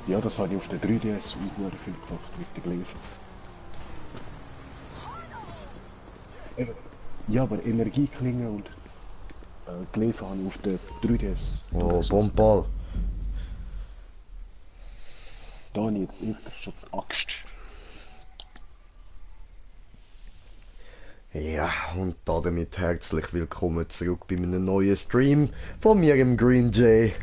Ja, das habe ich auf der 3DS auch viel gezockt mit der Gläfer. Ja, aber Energieklinge und Gläfer habe ich auf der 3DS Oh, durchgesucht. Bomball. Da habe ich jetzt öfters schon die Axt. Ja, und damit herzlich willkommen zurück bei einem neuen Stream von mir im Green Jay.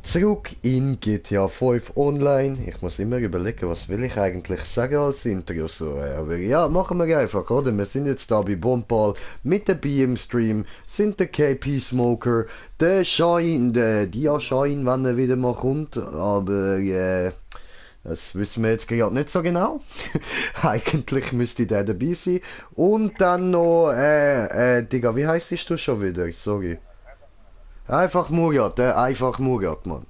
Zurück in GTA 5 Online. Ich muss immer überlegen, was will ich eigentlich sagen als Intro so. Aber ja, machen wir einfach, oder? Wir sind jetzt da bei Bomball mit der BM Stream, sind der KP Smoker, der Shine, der Dia Shine, wann er wieder mal kommt. Aber das wissen wir jetzt gerade nicht so genau. Eigentlich müsste der dabei sein. Und dann noch, Digga, wie heisst du schon wieder? Sorry. Einfach Murat, einfach Murat, Mann.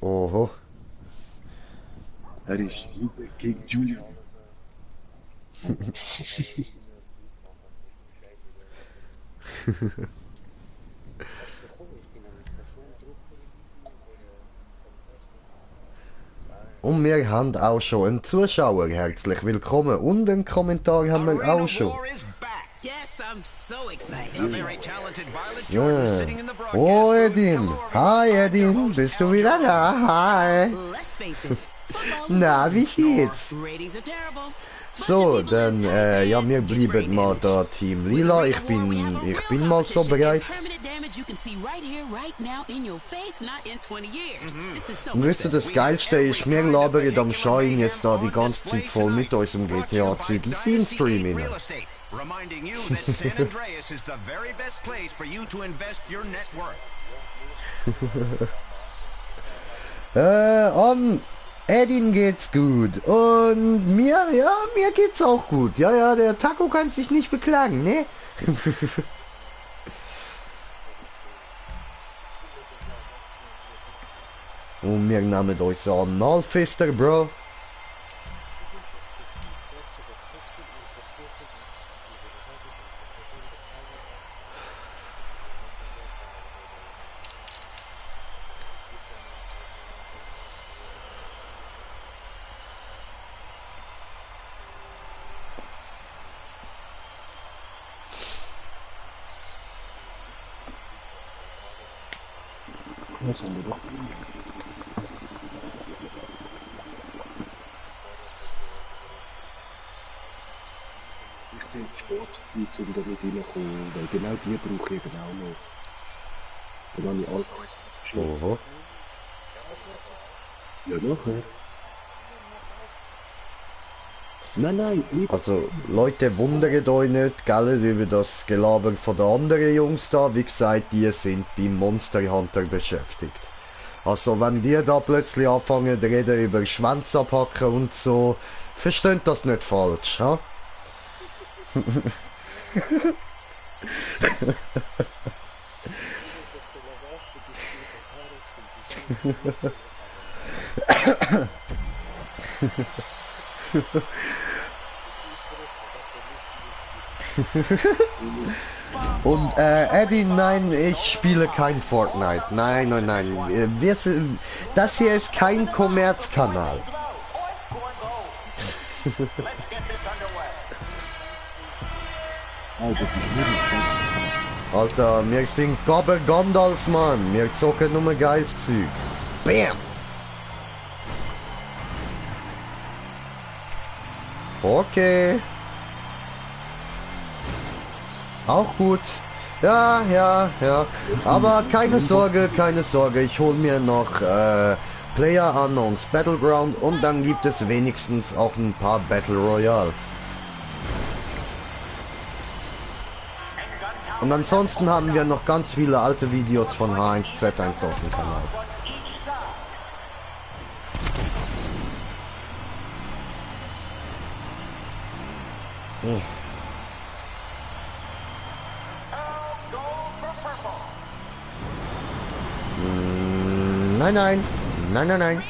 Oho. Er ist lieber gegen Julian. Und wir haben auch schon einen Zuschauer. Herzlich willkommen. Und einen Kommentar haben wir auch schon. Yes, I'm so excited. A very talented Violet Ja. Jordan is sitting in the broadcast Oh, booth Edin. gallery Hi, with your Edin. host, Bist du Al wieder Jordan. da? Hi. Let's face it, football is Na, wie boring. geht's? Ratings are terrible. So, dann, ja, wir bleiben mal da Team Lila. Ich bin mal so bereit. Und wisst ihr, das Geilste ist, wir labern am Schein jetzt da die ganze Zeit voll mit unserem GTA-Zeug in seinen Stream rein. Reminding you that San Andreas is the very best place for you to invest your net worth. Edin geht's gut. Und mir, ja, mir geht's auch gut. Ja, ja, der Taco kann sich nicht beklagen, ne? Und wir nehmen euch so einen Nalfister, Bro. Was haben wir doch? Ich bin Sportfreak, um da nicht reinzukommen, weil genau die brauche ich eben auch noch. Dann habe ich alle Quests abgeschlossen. Oho. Ja, nachher. Nein, nicht. Also, Leute, wundert euch nicht, gell, über das Gelaber von den anderen Jungs da. Wie gesagt, die sind beim Monster Hunter beschäftigt. Also, wenn die da plötzlich anfangen zu reden über Schwänze abhacken und so, versteht das nicht falsch, ha? Und Eddie, nein, ich spiele kein Fortnite. Nein, nein, nein. Das hier ist kein Kommerzkanal. Alter, wir sind Gabber Gandalf, Mann. Wir zocken nur geiles Zeug. Bam! Okay. Auch gut. Ja, ja, ja. Aber keine Sorge, keine Sorge. Ich hol mir noch Player Unknowns Battleground und dann gibt es wenigstens auch ein paar Battle Royale. Und ansonsten haben wir noch ganz viele alte Videos von H1Z1 auf dem Kanal. Nein, nein. Nein, nein, nein.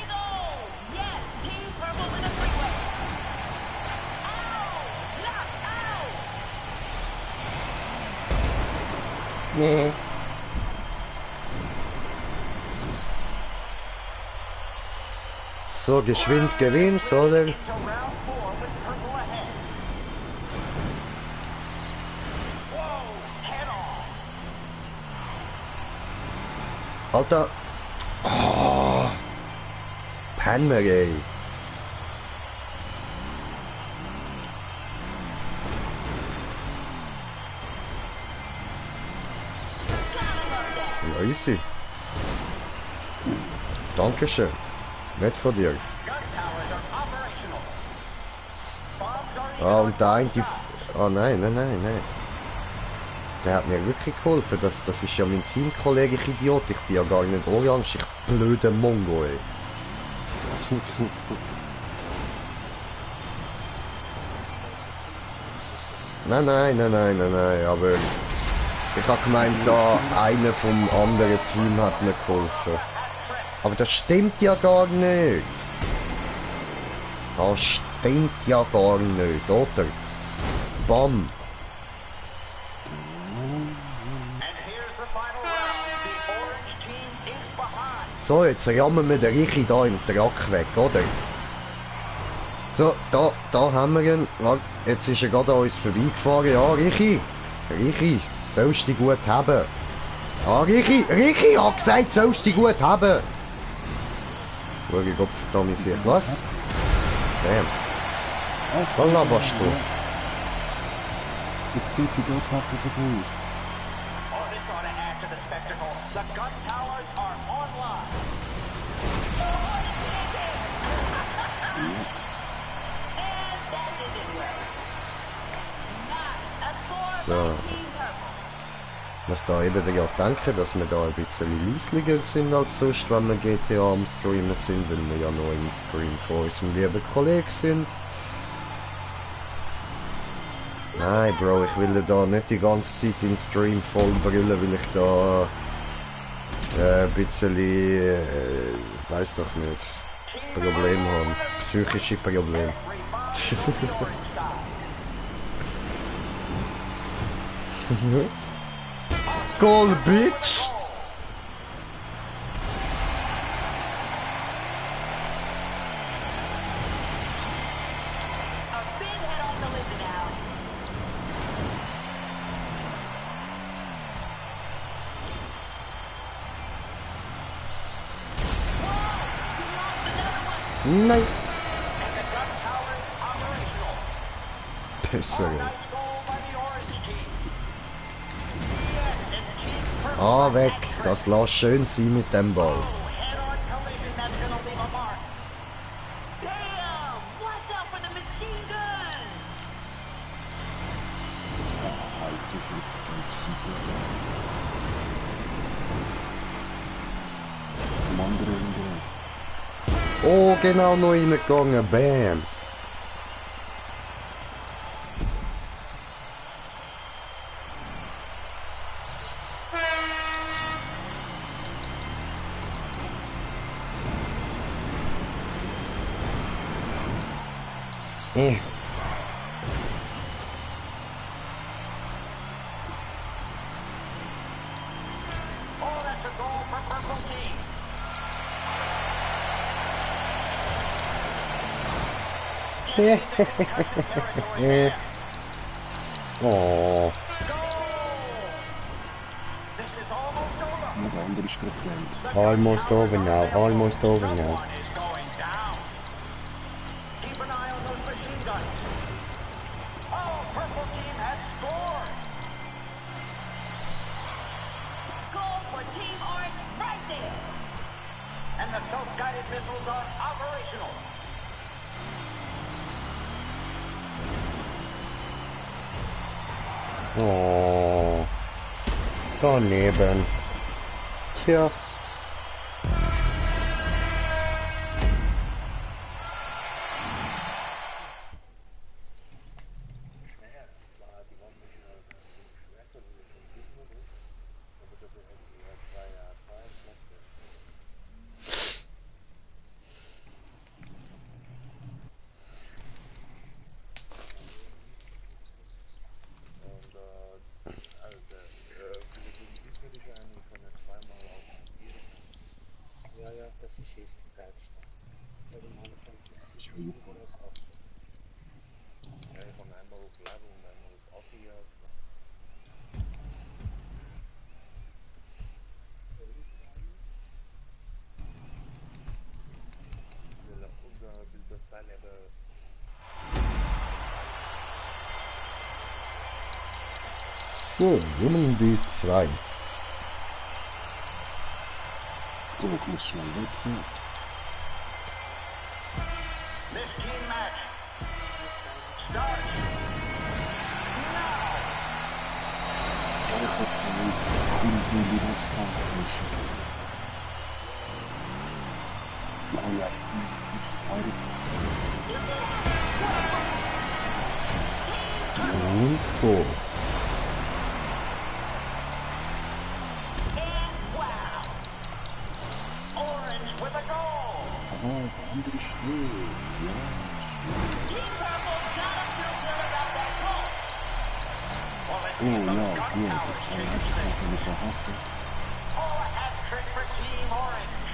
Nee. So, geschwind gewinnt, oder? Into round 4 with purple ahead. Whoa, head on. Alter. Oh. Penner, ey. Ja, easy. Dankeschön. Nett von dir. Gun towers are operational. Bombs are Ah, und der eine... Ah, nein. Der hat mir wirklich geholfen. Das ist ja mein Teamkollege, ich Idiot. Ich bin ja gar nicht orange, ich blöder Mongo, ey. Nein, aber... Ich hab gemeint, da einer vom anderen Team hat mir geholfen. Aber das stimmt ja gar nicht. Das stimmt ja gar nicht, oder? Bam. And here's the final round. The orange team is behind. So, jetzt rammen wir den Richi da im Truck weg, oder? So, da haben wir ihn. Warte, jetzt ist er gerade an uns vorbeigefahren. Ja, Richi, sollst du dich gut haben. Ja, Richi hat gesagt, sollst du dich gut haben. Schau ich, ob verdammt. Was? Damn. Was laberst du? Jetzt sieht sie tatsächlich so aus. Oh, this ought to add to the spectacle. The gun towers are online. And that didn't work. Nice. A score So. by Team Purple. Muss da eben ja denken, dass wir da ein bisschen leislicher sind als sonst, wenn wir GTA am Streamen sind, weil wir ja noch im Stream von unserem lieben Kollegen sind. Nein, Bro, ich will da nicht die ganze Zeit in Stream voll brüllen, weil ich da ein bisschen, weiß doch nicht, Probleme habe. Psychische Probleme. Every bomb is on the orange side. Goal, bitch! A big head-on collision now. Nein! And the gun tower is operational. Besser. Nice goal by the orange team. Yes, and Team Purple Ah, are weg! at trick. Das lass schön sein mit dem Ball. Oh, head-on collision that's gonna leave a mark. Damn! Watch out for the machine guns! Alter, super. Am anderen Ende. Oh, genau noch reingegangen. Bam! Oh, that's a goal for Purple team. Gets into concussion territory there. Oh. Goal! This is almost over. Ja, der andere ist gerade gelandet. The gun Almost towers over are now, available. almost over now. Someone is going down. Keep an eye on those machine guns. Oh, Purple team has scored. Goal for Team Orange right there. And the self-guided missiles are operational. Oh. Daneben. Tja. Feuer. Ja, ich habe einmal auf Leben und einmal auf Asia. Unser Teil eben. So, Runde 2. So, ich muss schnell wechseln. This team match starts now. Ja, ich hab Kunden, die das mischen. Oh ja, Und Tor. And wow. Orange with a goal. der andere Schnee. Ja. Team Purple got a filter about that goal. Well, let's Oh see if ja, those gun gut. towers Das change ist things. eine Sache. Oh, a hat trick for Team Orange.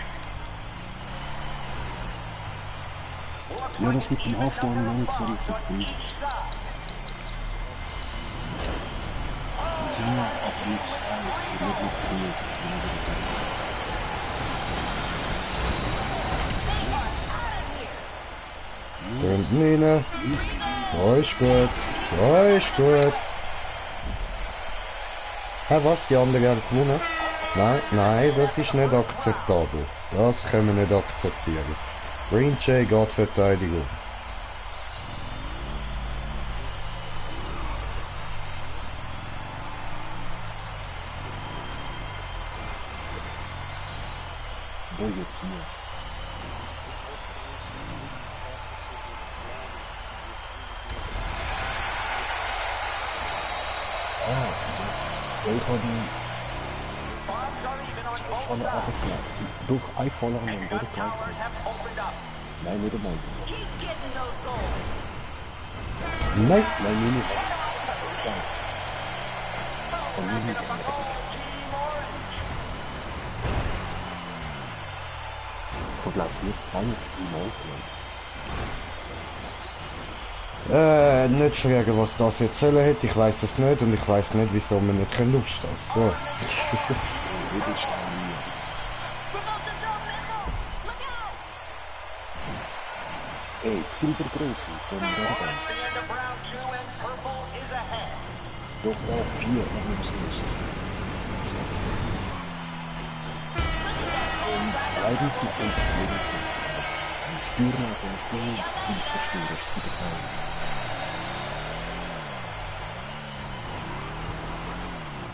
Looks Ja, like das gibt an dem even Halfdown number noch of nicht so bombs richtig on gut. each side. Ja, aber nichts alles. Ich lebe nicht viel. Hinten rein. Ja, ist gut. Ja, ist gut. Hä, was? Die anderen haben gewonnen? Nein, nein, das ist nicht akzeptabel. Das können wir nicht akzeptieren. Green Jay geht Verteidigung. Wo jetzt hier? Ja, ich habe Bombs are even on both volle sides. abgeklärt. Durch eine volle haben wir And gun durchgelaufen. towers have opened up. Nein, nicht einmal. Keep getting those goals. Nein, Nein, nicht. Von mir nicht. Up a goal, Team Orange. Du glaubst nicht, 20 Mal. nicht fragen, was das jetzt sollen hätte. Ich weiß es nicht und ich weiß nicht, wieso wir nicht aufstehen können. So. Edelstein. Remote control missile. Look out. Ey, Silbergröße von Dorban. At the end of round 2 and purple is ahead. Doch auch 4 nach dem Schluss. Und eigentlich sind es ein Spüren, also ein Stil, Zielzerstörer, 7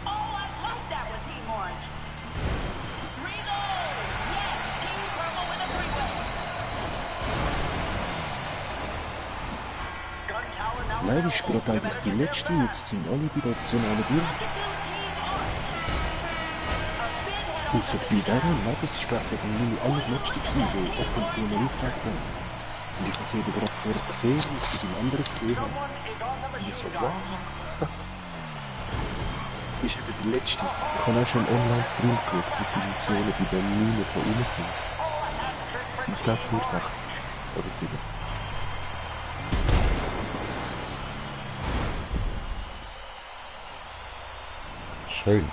Oh, I like that with Team Orange. 3 goals. Yes, Team Purple with a three-way. Gun tower now Nein, das ist available. gerade eigentlich die letzte. Jetzt sind alle bei der Optionalen durch. Back to Team Orange. A big head Und so bei der, nein, das ist glaube ich meine allerletzte gewesen, die optionale Auftrag war. Und ich habe sie eben gerade vorher gesehen, und ich bin anderen gesehen. habe. Someone is on the Und ich so, machine wow. gun. Das ist eben die letzte. Ich habe auch schon Online-Stream geschaut, wie viele Missionen bei den Minen von innen sind. Oh, a hat trick for Ich Team glaube es nur 6 Orange. oder 7. Schön. New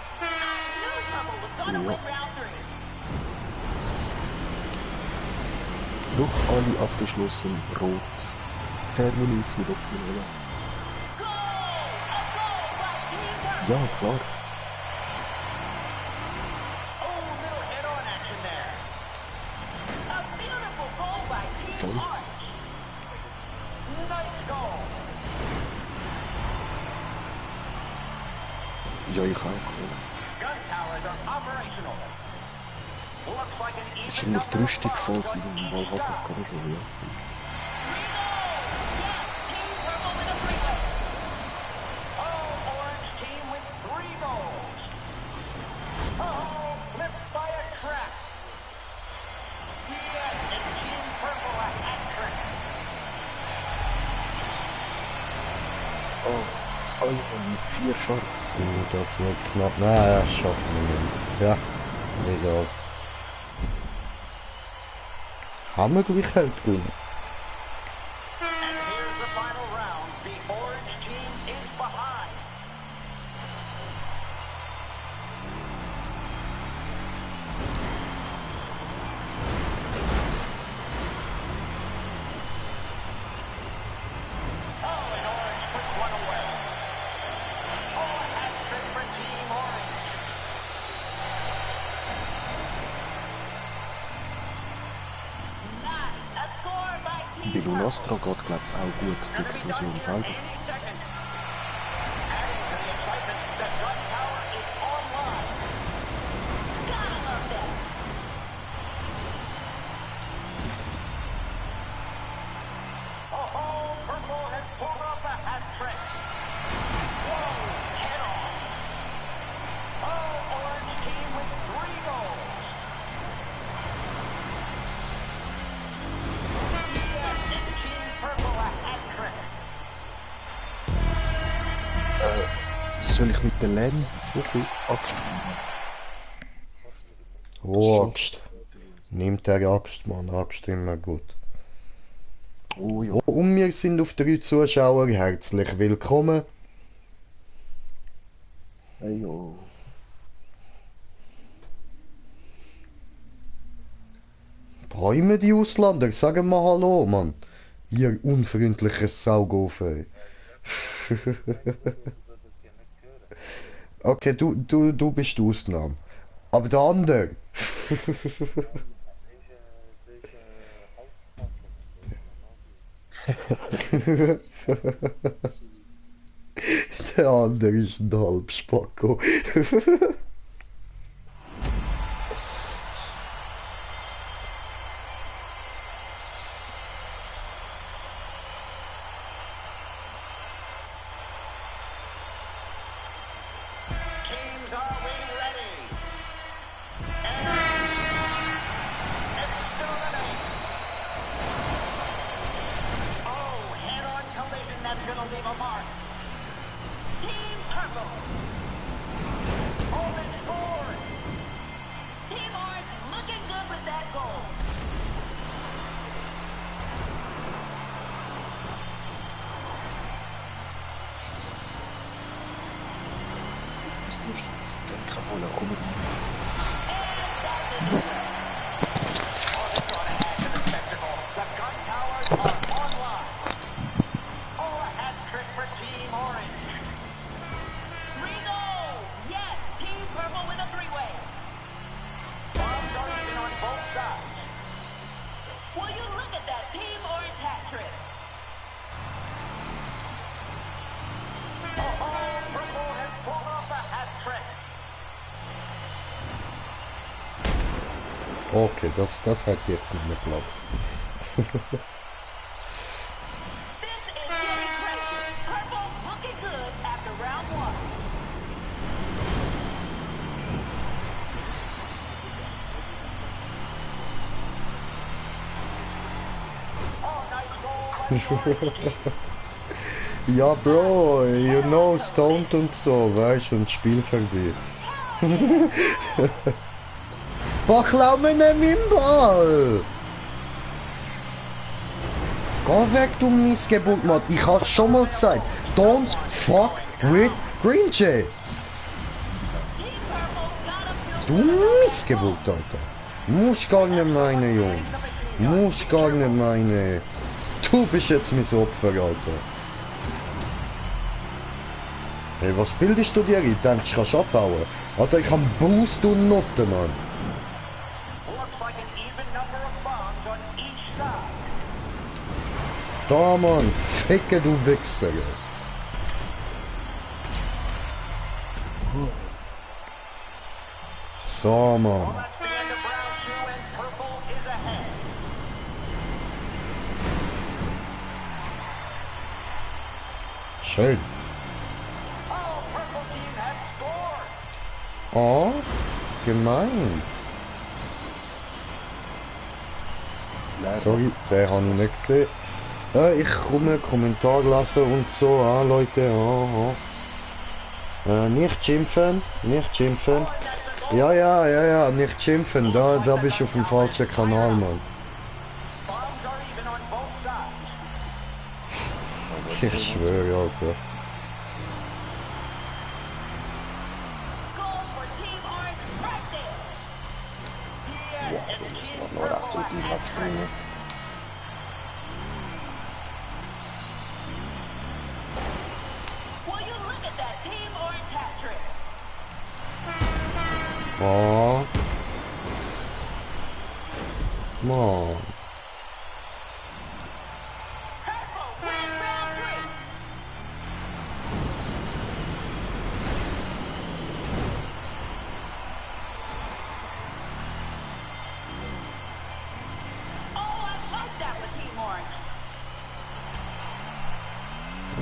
Purple was going to win round 3. Noch alle abgeschlossen, rot. Terminus mit optionaler. Goal! A goal by Team Purple. Ja, klar. Oh, little head-on action there. A beautiful goal by Team Goal. Orange. Nice goal. Ja, ich auch. Gun towers are operational. Looks like an Es ist even immer number die of Rüstung voll bombs sein, on im each Walhalla side. oder so, ja. 3 goals. Yes, Team Purple with a three-way. Oh, orange team with 3 goals. Oh, flipped by a trap. Yes, and Team Purple a hat trick. Oh, alle mit 4 Shots. Das wird knapp. Nein, das schaffen wir nicht. Ja, egal. Haben wir gleich halt gewonnen. bei Lunastra geht, glaube ich, auch gut die Gonna be done Explosion here selber. any second. Adding to the excitement, the gun tower is online. Gotta love that. Oh, Purple has pulled off a hat trick. Whoa, head on. Oh, Orange team with 3 goals. Yes, and Team Purple a hat trick. Soll ich mit der Len wirklich Axt? Oh, Axt. Nimmt der Axt, Mann. Axt immer gut. Oh ja. Und wir sind auf 3 Zuschauer. Herzlich willkommen. Hey, ja. Träumen die Ausländer? Sagen mal Hallo, Mann. Ihr unfreundliches Saugofen. wird es ja nicht hören. Okay, du bist die Ausnahme. Aber der andere. Welche Hauptpackung? Der andere ist ein Halbspacko. Teams, are we ready? And exterminate. Oh, head-on collision, that's gonna leave a mark. Team Purple. Oh, they scored. Team Orange looking good with that goal. Was tust du jetzt? Denken wollen, komm mit. Oh, this ought to add to the spectacle. The gun towers are online. Oh, a hat trick for Team Orange. 3 goals. Yes, Team Purple with a 3-way. Bombs are even on both sides. Will you look at that Team Orange hat trick? Oh, Purple has pulled off a hat trick. Okay, das hat jetzt nicht mehr geklappt. This is getting crazy. Purple looking good after round 1. Oh, nice goal by the Orange team. Ja, Bro, you know, stoned und so, weißt du, und Spiel vorbei. Boah, klau mir nicht meinen Ball! Geh weg, du Missgeburt, Mann. Ich hab's schon mal gesagt. Don't fuck with Green Jay. Team Purple got a Du Missgeburt, Alter. Musst gar nicht meinen, Junge. Musst gar nicht meinen. Du bist jetzt mein Opfer, Alter. Hey, was bildest du dir ein? Denkst du, kannst abbauen? Alter, ich hab Boost und Noten, Mann. Looks like an even number of bombs on each side. Da, Mann. Ficke, du Wichser. So, Well, Mann. that's the end of round 2, and Purple is ahead. Schön. Oh, Purple team has scored. Oh, gemein. Sorry, den habe ich nicht gesehen. Ich komme Kommentar lesen und so, Leute. Nicht schimpfen, nicht schimpfen. Ja, nicht schimpfen. Da bist du auf dem falschen Kanal, Mann. Bombs are even on both sides. Ich schwöre, Alter. goal for Team Orange right there. Yes, and Team Nur Purple achter a die hat hat trick. drin. Will you look at that Team Orange hat trick? Oh. Mann.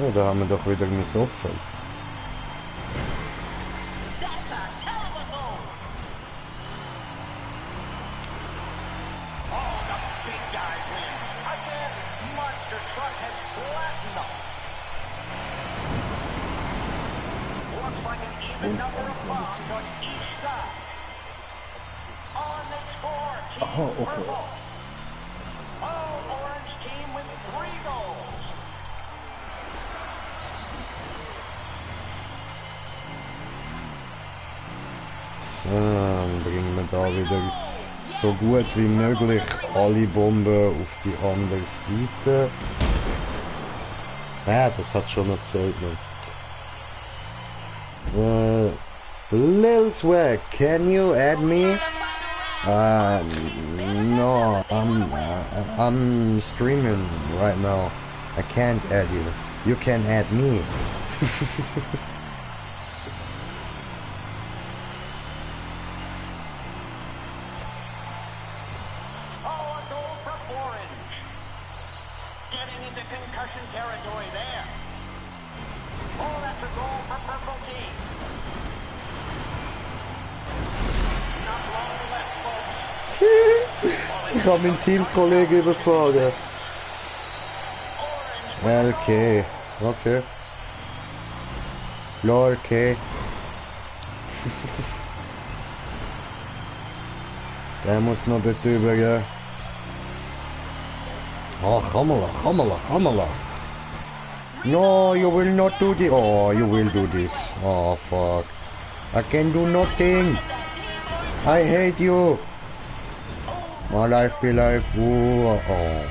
Oh, da haben wir doch wieder mein Opfer. That's a hell of a goal. Oh, the big guy wins. Again, Monster Truck has flattened them. Looks like an even number of bombs on each side. On they score, Team okay. Purple. All Orange team with 3 goals. So, dann bringen wir da wieder so gut wie möglich alle Bomben auf die andere Seite. Ja, das hat schon erzählt, man. Lil Swag, can you add me? No, I'm streaming right now. I can't add you. You can add me. Oh, a goal for Orange. Getting into concussion territory there. Oh, that's a goal for Purple team. Not long left, folks. Ich habe meinen Teamkollegen überfahren. Orange Okay, okay. Ja, okay. Der muss noch dort drüber gehen. Oh, Kamala, Kamala, Kamala. No, you will not do this. Oh, you will do this. Oh, fuck. I can do nothing. I hate you. My life be life. Oh, oh.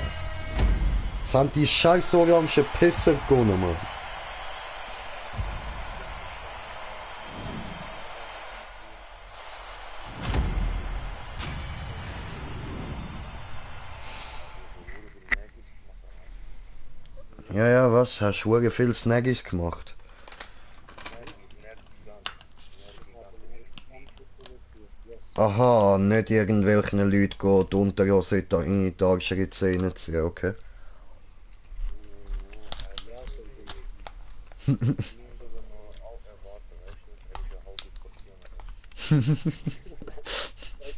Jetzt haben die scheiß orange Pisser gewonnen, Mann. Ja, ja, was? Hast du viel Snaggies gemacht? Aha, nicht irgendwelchen Leuten gehen die Unterhose in die Tagesschritte reinziehen, okay.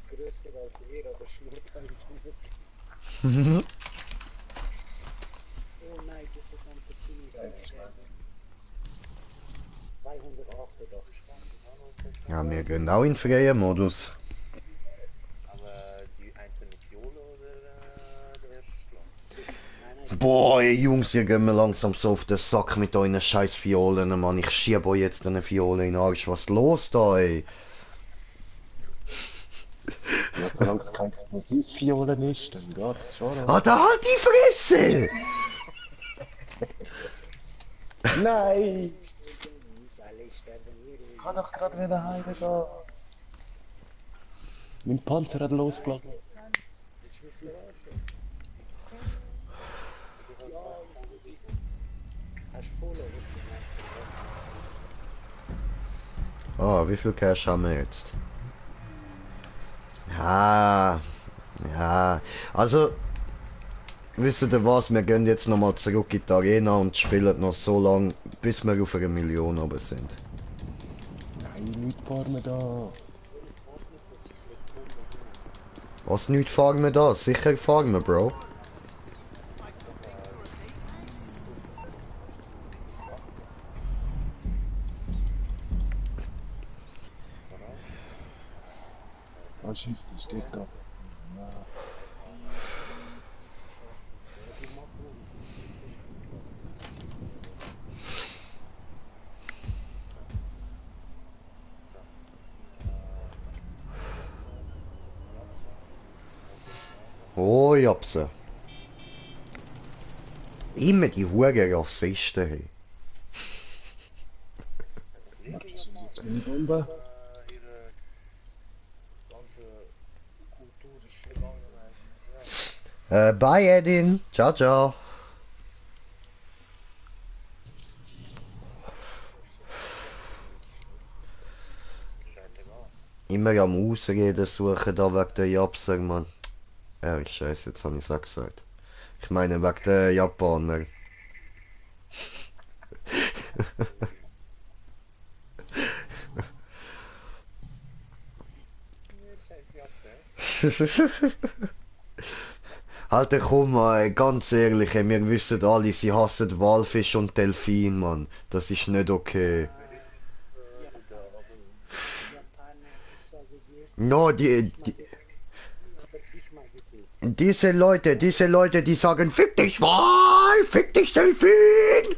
Größer als er, aber schnurrt halt nicht. Oh nein, du verdammte Penis. 288. Ja, wir gehen auch in freien Modus. Aber die einzelne Fiole oder der Schlag? Boah, ey, Jungs, ihr geht mir langsam so auf den Sack mit euren scheiß Violen, Mann. Ich schieb euch jetzt eine Fiole in den Arsch. Was ist los da, ey? Ja, solange es kein Explosivviolen ist, dann geht's schon. Ah, da halt die Fresse! Nein! Ich kann doch gerade wieder heimgehen. Mein Panzer hat losgelassen. Ah, wie viel Cash haben wir jetzt? Ja, ja, also, wisst ihr was, wir gehen jetzt nochmal zurück in die Arena und spielen noch so lange, bis wir auf 1 Million oben sind. Nein, nicht farmen da. Was, nicht fahren wir da? Sicher fahren wir, Bro. Oh shit, die steht da. Oh, Japse. Immer die Huren Rassisten, hey. Was sind jetzt meine Bomben? Ihre ganze Kultur ist Vergangenheit. Bye, Edin. Ciao, ciao. Immer am Ausreden suchen da wegen der Japser, Mann. Ja, scheiße, jetzt habe ich es auch gesagt. Ich meine wegen der Japaner. Alter, komm mal, ganz ehrlich, ey, wir wissen alle, sie hassen Walfisch und Delfin, Mann. Das ist nicht okay. Japaner, ich sage dir, No, aber dich mal gesehen. diese Leute, die sagen, fick dich Wal, fick dich Delfin.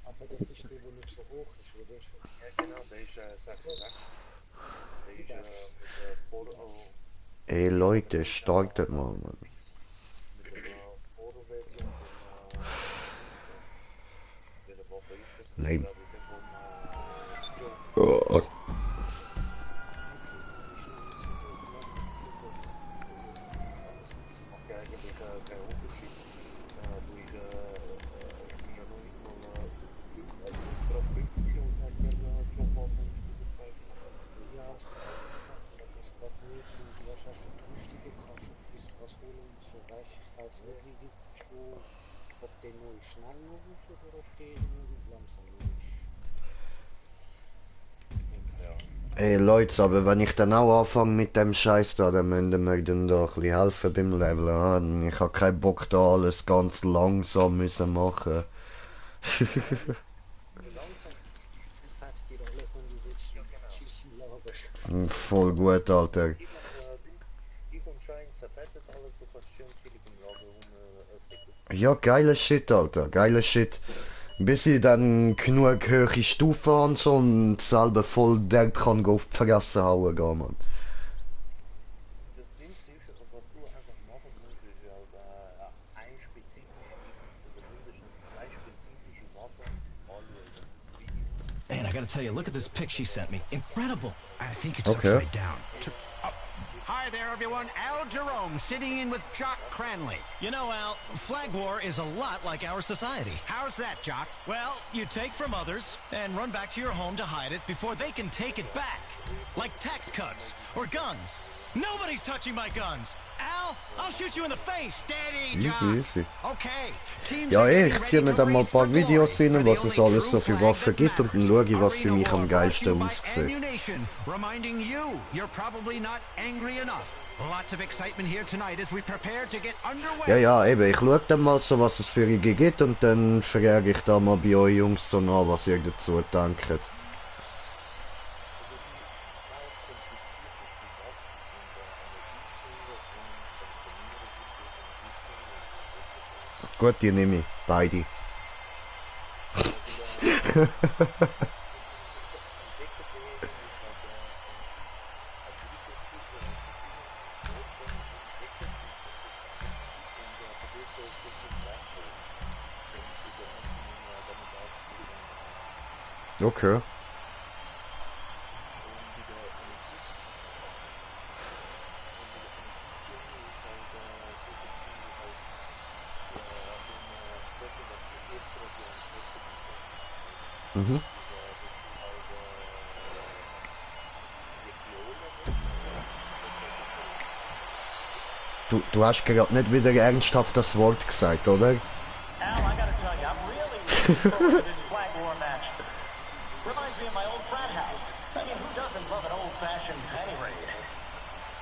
Aber das ist der, wo nicht so hoch ist, oder? Ja, genau, deze zag je straks. Deze met de foto, Ey, Leute, startet mal, Mann. met de fotoversie van de wel bezig. Lame. Dat ik gewoon Oh, kijken, dus kan je onderzoek. Doe je de Janoni van provincie und dann nochmal von Ja, es gab nicht und du hast erst eine Frühstücke kannst du bis was holen und so weißt ich weiß nicht wie weit schon ob der nur schnell noch ist oder ob der nur langsam noch ist. Ey Leute, aber wenn ich dann auch anfange mit dem Scheiß da, dann müsst ihr mir dann da ein bisschen helfen beim Leveln. Ja? Ich hab keinen Bock da alles ganz langsam müssen machen. Dann fährst dir alles wenn du willst schießen Lager. Voll gut, Alter. die von Shine zerfettet alles, du kannst schön chillig im Lager Ja, geiler Shit, Alter, geiler Shit. Bis ich dann genug hohe Stufen habe so und selber voll derb kann auf die Fresse hauen gehen, man. Das Ding ist, was du einfach machen musst, ist ja ein spezifisches, oder mindestens zwei spezifische Waffen anlegen. Man, I gotta tell you, look at this pic she sent me. Incredible. I think it's Okay. upside down. Hi there, everyone. Al Jerome sitting in with Jock Cranley. You know, Al, flag war is a lot like our society. How's that, Jock? Well, you take from others and run back to your home to hide it before they can take it back. Like tax cuts or guns. Nobody's touching my guns. Al, I'll shoot you in the face. Steady, Easy, Jock. easy. Okay. Teams Ja, are ich getting ziehe ready mir to dann mal ein race paar for Videos glory rein, for was the es only alles so true für flag Waffen that gibt und dann matters. schaue ich, was für Arena mich am War brought to geilsten you by aussieht. Ammunition, reminding you you're probably not angry enough. Lots of excitement here tonight as we prepare to get underway. Ja, ja, eben, ich schaue dann mal so, was es für IG gibt und dann frage ich da mal bei euch Jungs so nach, was ihr dazu denkt. Gut, die nehme ich. Beide. Okay. Mhm. Du hast gerade nicht wieder ernsthaft das Wort gesagt, oder? Al, I gotta tell you, I'm really looking forward to this flag war match. Reminds me of my old frat house. I mean, who doesn't love an old-fashioned penny raid?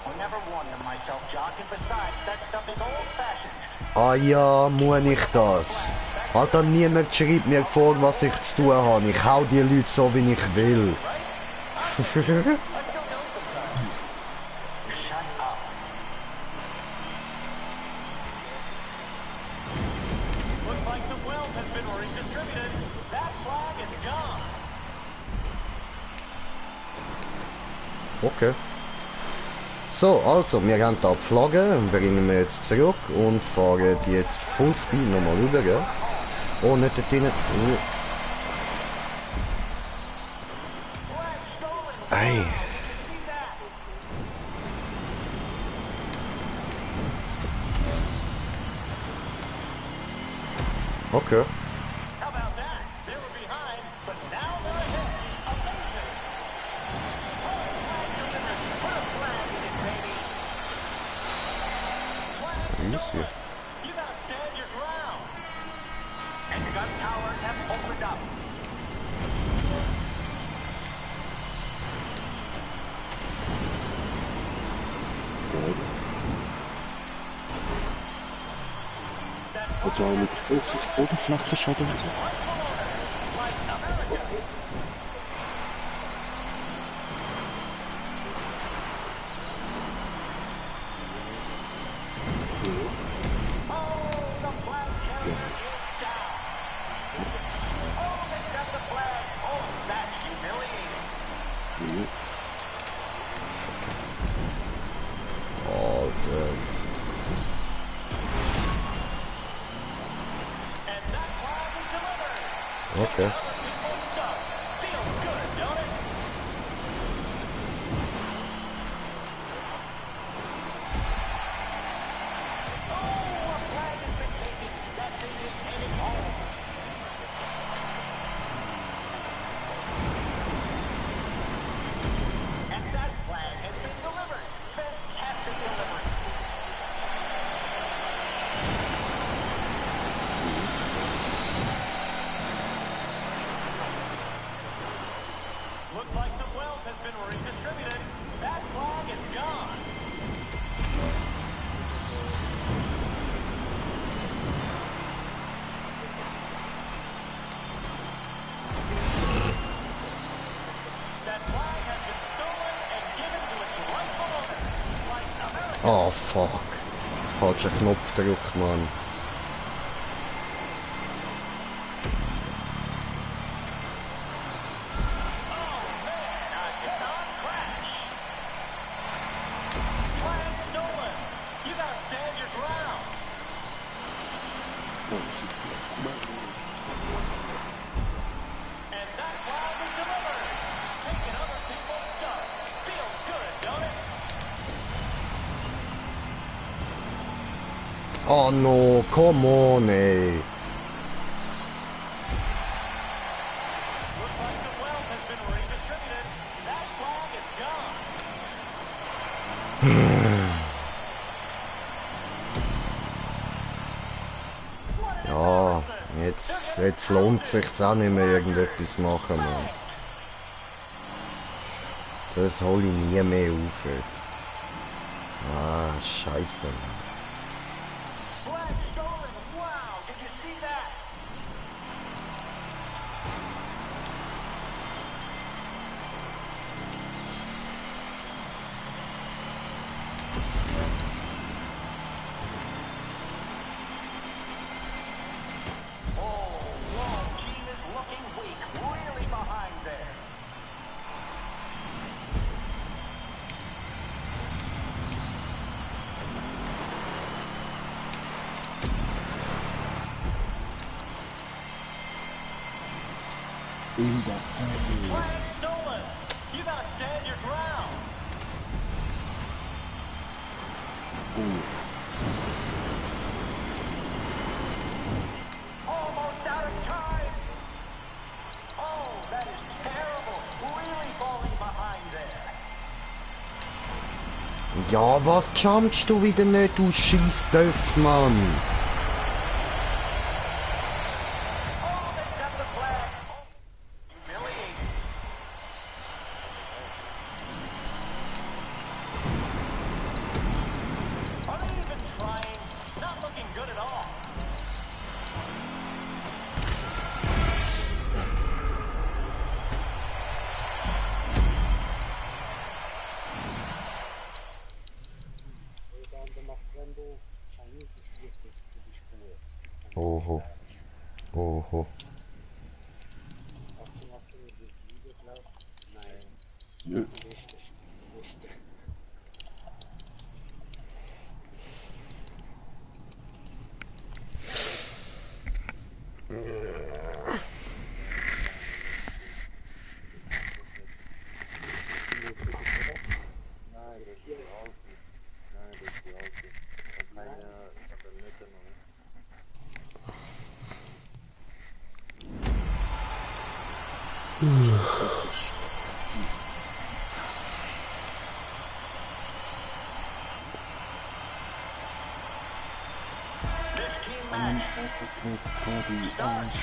I never won them myself, Jock, and besides, that stuff is old-fashioned. Ah ja, muss ich das? Alter, niemand schreibt mir vor, was ich zu tun habe. Ich hau die Leute so, wie ich will. I still go sometimes. Shut up. Looks like some wealth has been redistributed. That flag is gone. Okay. So, also, wir haben da die Flagge, bringen wir jetzt zurück und fahren die jetzt Fullspeed nochmal rüber, gell? Oh, nicht dort rein. Flag stolen. Ei. Wow, did you see that? Okay. How about that? They were behind, but now they're ahead. Amazing. Oh, flag delivered. Put a flag in it, baby. Flag Easy. stolen. You gotta stand your ground. And the gun towers have opened up. Also auch mit Oberflächenschaden und so. Okay. Looks like some wealth has been redistributed. That flag is gone. That flag has been stolen and given to its rightful owners. Like America. Oh fuck. Falscher Knopfdruck, Mann. Oh no, come on, ey. Looks like some wealth has been redistributed. That flag is gone. Ja, jetzt lohnt sich's auch nicht mehr irgendetwas machen, Mann. Das hol ich nie mehr auf. Ey. Ah, scheiße, Mann. Flag stolen. Wow, did you see that? In der Flag stolen. You gotta stand your ground. Almost out of time. Oh, that is terrible. Really falling behind there. Ja, was jumpst du wieder nicht, du Scheissdöpf, Mann? Oh, they got the flag. Oh, humiliating. Are they even trying? Not looking good at all. Dann macht Rambo Chinese wichtig für die Spur. Oho. Oho. Auch die Fliege, glaub. Nein. Ja. Richtig. Richtig. Nein, das ist die Alte. Nein, das ist die Alte. Und meine von der Mitte noch. This team match starts.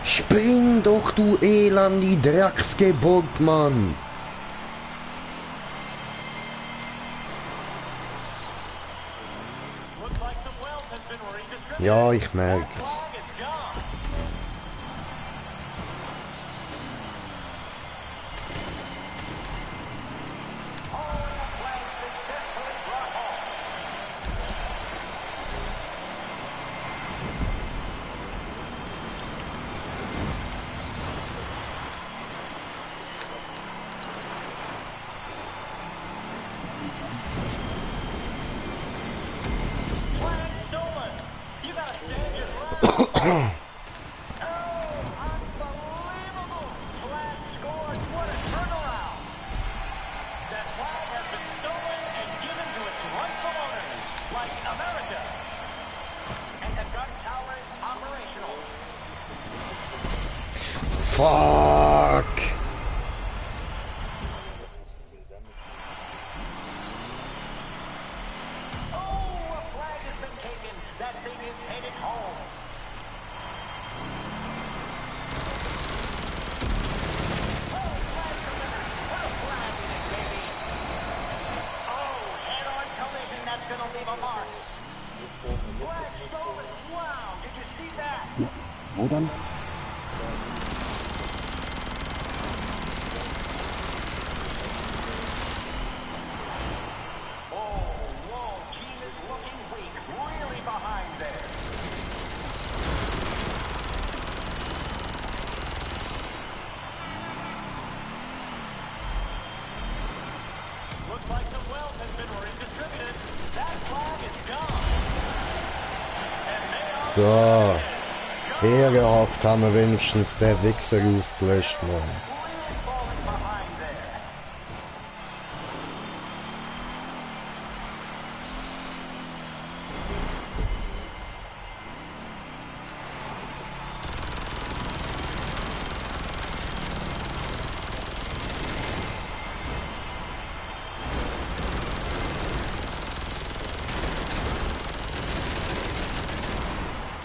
Spring doch, du elende Drecksgeburt, Mann! Looks like some wealth has been redistributed. Ja, ich That merk's. flag is gone. Oh, and the flag successfully brought home. Flag stolen. You gotta stand your ground. Oh, unbelievable! Flag scored. What a turnaround! That flag has been stolen and given to its rightful owners, like America. And the gun tower is operational. Fuck! Oh, a flag has been taken. That thing is headed home. Oh, flag delivered. What a flag it is, baby. Oh, head-on collision. That's gonna leave a mark. Flag stolen. Wow, did you see that? Wo dann? Oh, whoa, team is looking weak. Really behind there. Looks like some wealth has been redistributed. That flag is gone. And they are So, ehrenhaft haben wir wenigstens den Wichser ausgelöscht, Mann. really falling behind there.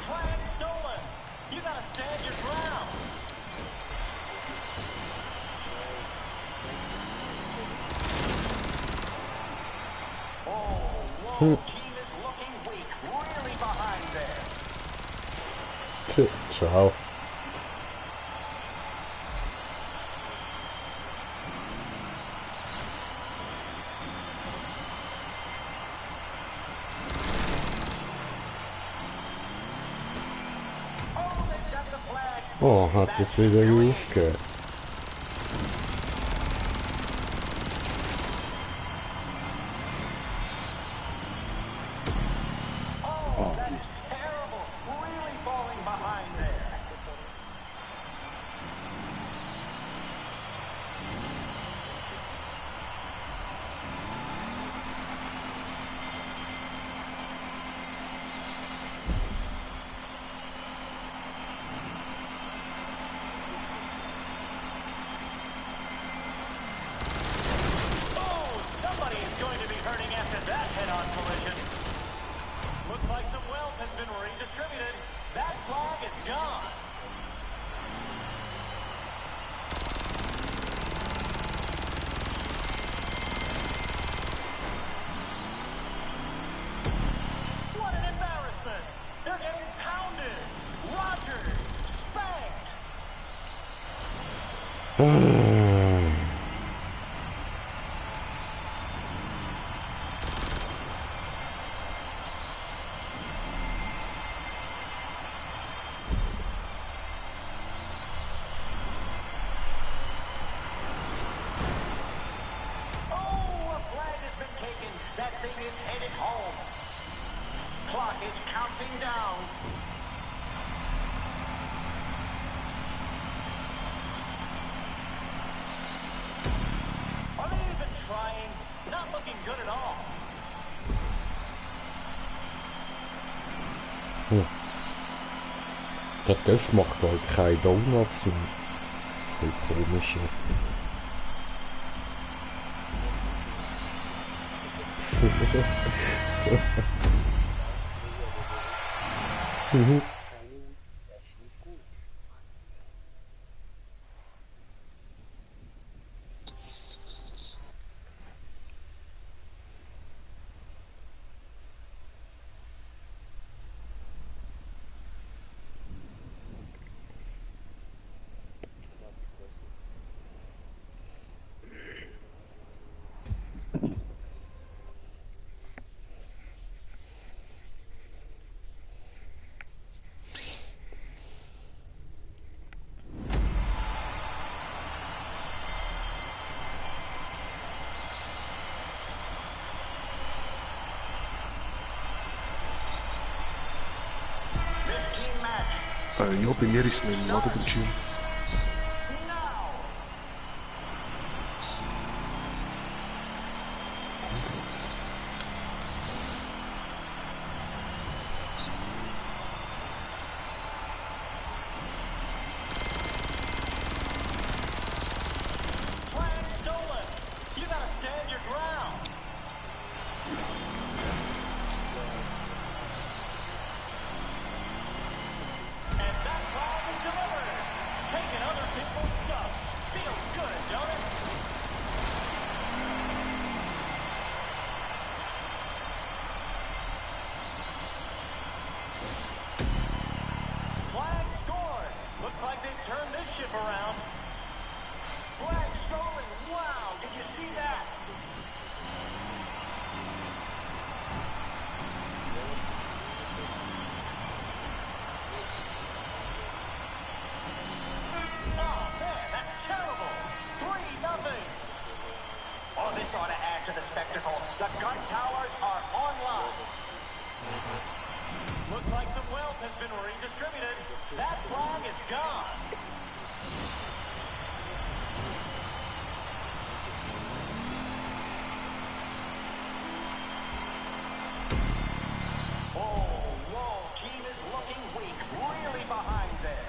Flag stolen. You gotta stand your ground. Oh, whoa, team is looking weak. Really behind there. Ciao. Oh, they've got the flag. Oh, hat es wieder aufgehört. Oh, that is terrible. Really falling behind there. Oh, somebody is going to be hurting after that head-on collision. Looks like some wealth has been redistributed. That flag is gone. What an embarrassment. They're getting pounded. Rogers spanked. Oh, a flag has been taken. That thing is headed home. Clock is counting down. Are they even trying? Not looking good at all. Der Göff macht halt keine Donuts und voll komisch. Keine, das ist nicht gut. Ja, bei mir ist es nicht im Ladebildschirm. Flag stolen. You gotta stand your ground. And that flag is delivered. Taking other people's stuff. Feels good, don't it? Flag scored. Looks like they've turned this ship around. Flag stolen. Wow, did you see that? Oh, man, that's terrible. 3-0. Oh, this ought to add to the spectacle. The gun towers are online. Looks like some wealth has been redistributed. That flag is gone. Oh, whoa, team is looking weak. Really behind there.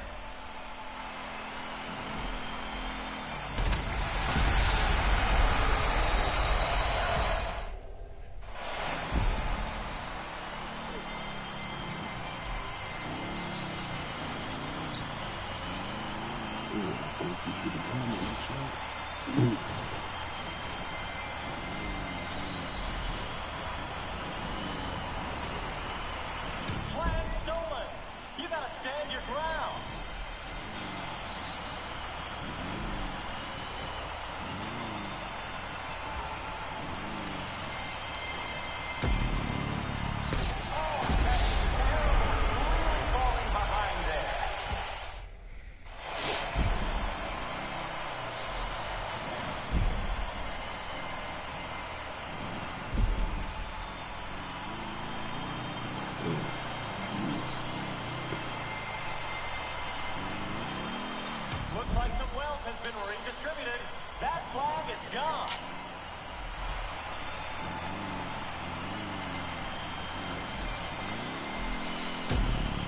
Flag stolen. You gotta stand your ground. Oh, that's terrible. Really falling behind there. Looks like some wealth has been redistributed. That flag is gone.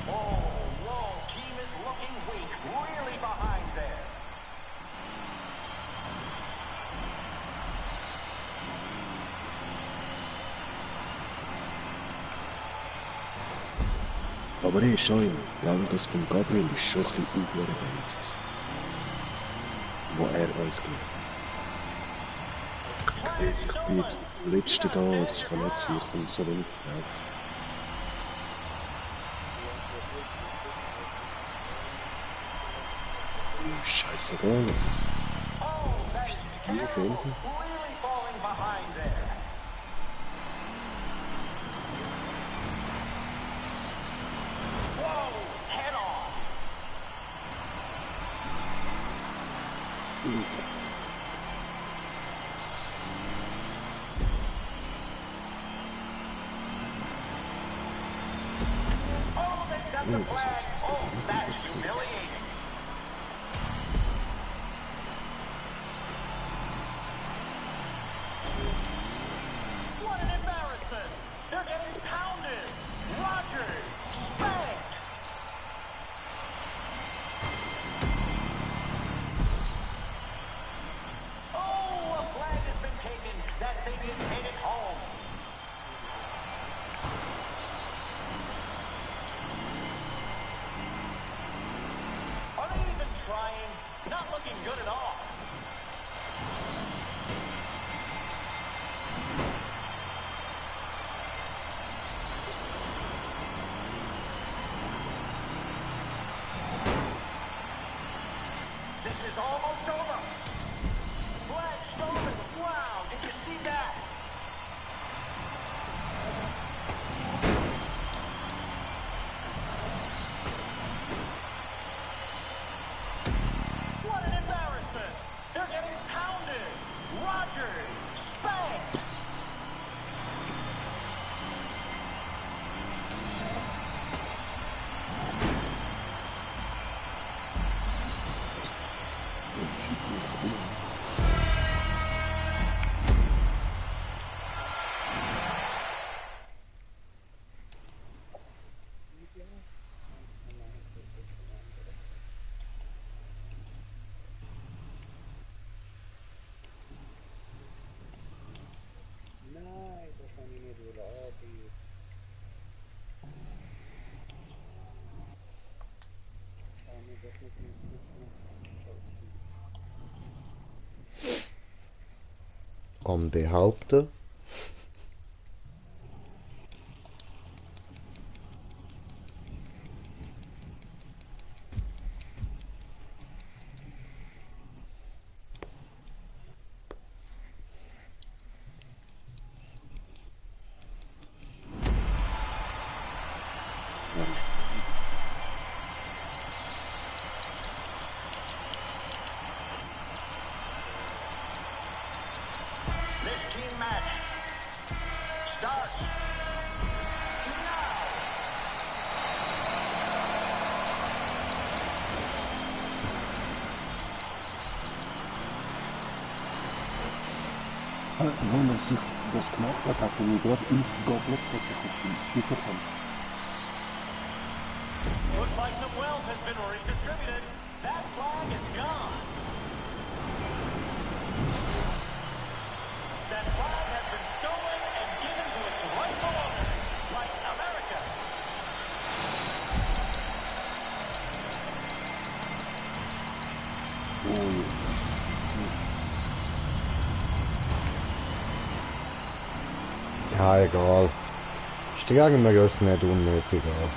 Oh, whoa, team is looking weak. Really behind there. Aber hey, schon, lang das von Gabriel ist schon ein bisschen unglücklich. Wo er uns gibt. Ich sehe, ich bin jetzt auf dem letzten da, das kann nicht sein, ich komme so wenig drauf. Scheißegal. Oh, that is Hier terrible. hinten. Really falling behind there. Whoa, head on. Oh, they've got the flag. Oh, that's humiliating. What an embarrassment. They're getting pounded. Rogers spanked. Oh, a flag has been taken. That thing is headed home. Are they even trying? Not looking good at all. This is almost over. Flag stolen. Wow, did you see that? What an embarrassment. They're getting pounded. Rogers spanked. am Behaupten. This team match starts now. Wenn er sich das gemacht hat, hat er mir gerade aufgegabelt, dass ich auf die Füße komme. Looks like some wealth has been redistributed. That flag is gone. That flag has been stolen and given to its rightful owners, like America. Ja, egal. Strengen wir uns nicht unnötig an.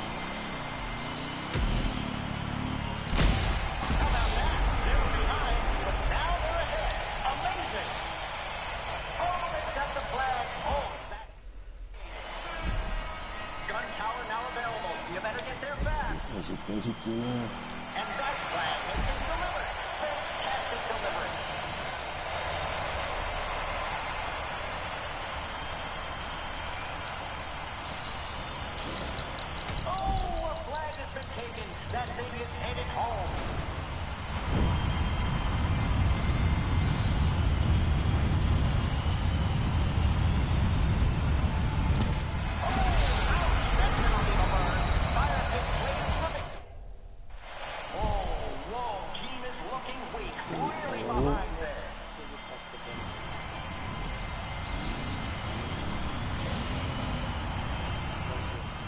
How about that? They were behind, but now they're ahead. Amazing. Oh, they've got the flag. Oh, that. Gun tower now available. You better get there fast. And that flag has been delivered. Fantastic delivery. Oh, a flag has been taken. That baby is headed home. Oh, ouch. That's gonna leave a burn. Fire pit claims the victory. Whoa, team is looking weak. Really behind there.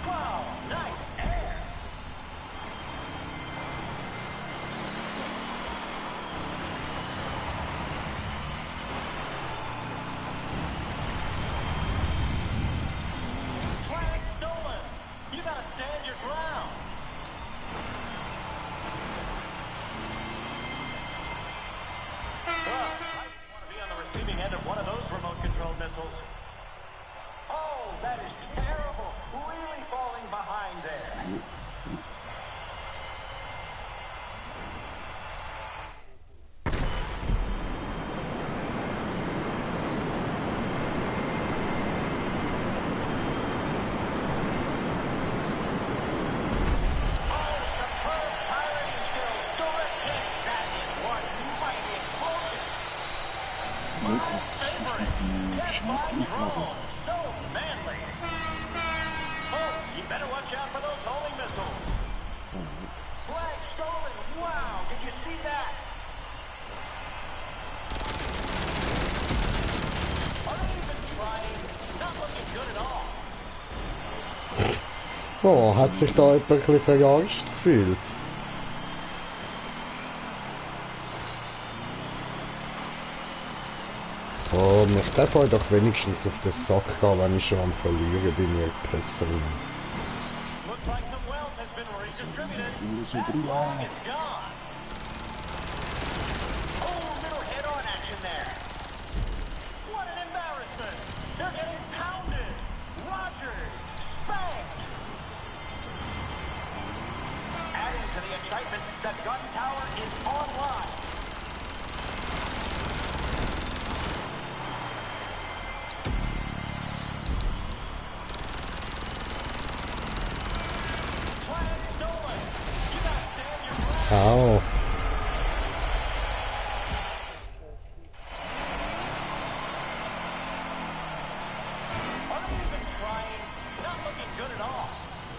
Wow, nice air. Flag stolen. You gotta stand your ground. Well, I just want to be on the receiving end of one of those remote-controlled missiles. Oh, that is terrible. Really falling behind there. Oh, superb piloting skills. Direct hit. That is one mighty explosion. My favorite. Death by drone. So manly. Folks, you better watch out for those homing missiles. Flag stolen. Wow, did you see that? Are they even trying? Not looking good at all. Oh, hat sich da jemand ein bisschen verarscht gefühlt? Oh, ich darf euch doch wenigstens auf den Sack gehen, wenn ich schon am Verlieren bin, ihr Pässerin. Looks like some wealth has been redistributed. That flag is gone. Oh, little head-on action there. What an embarrassment. They're getting pounded. Rogered. Spanked. Adding to the excitement, the gun tower is online. Flag stolen. You gotta stand your ground. Au. Are they even trying? Not looking good at all.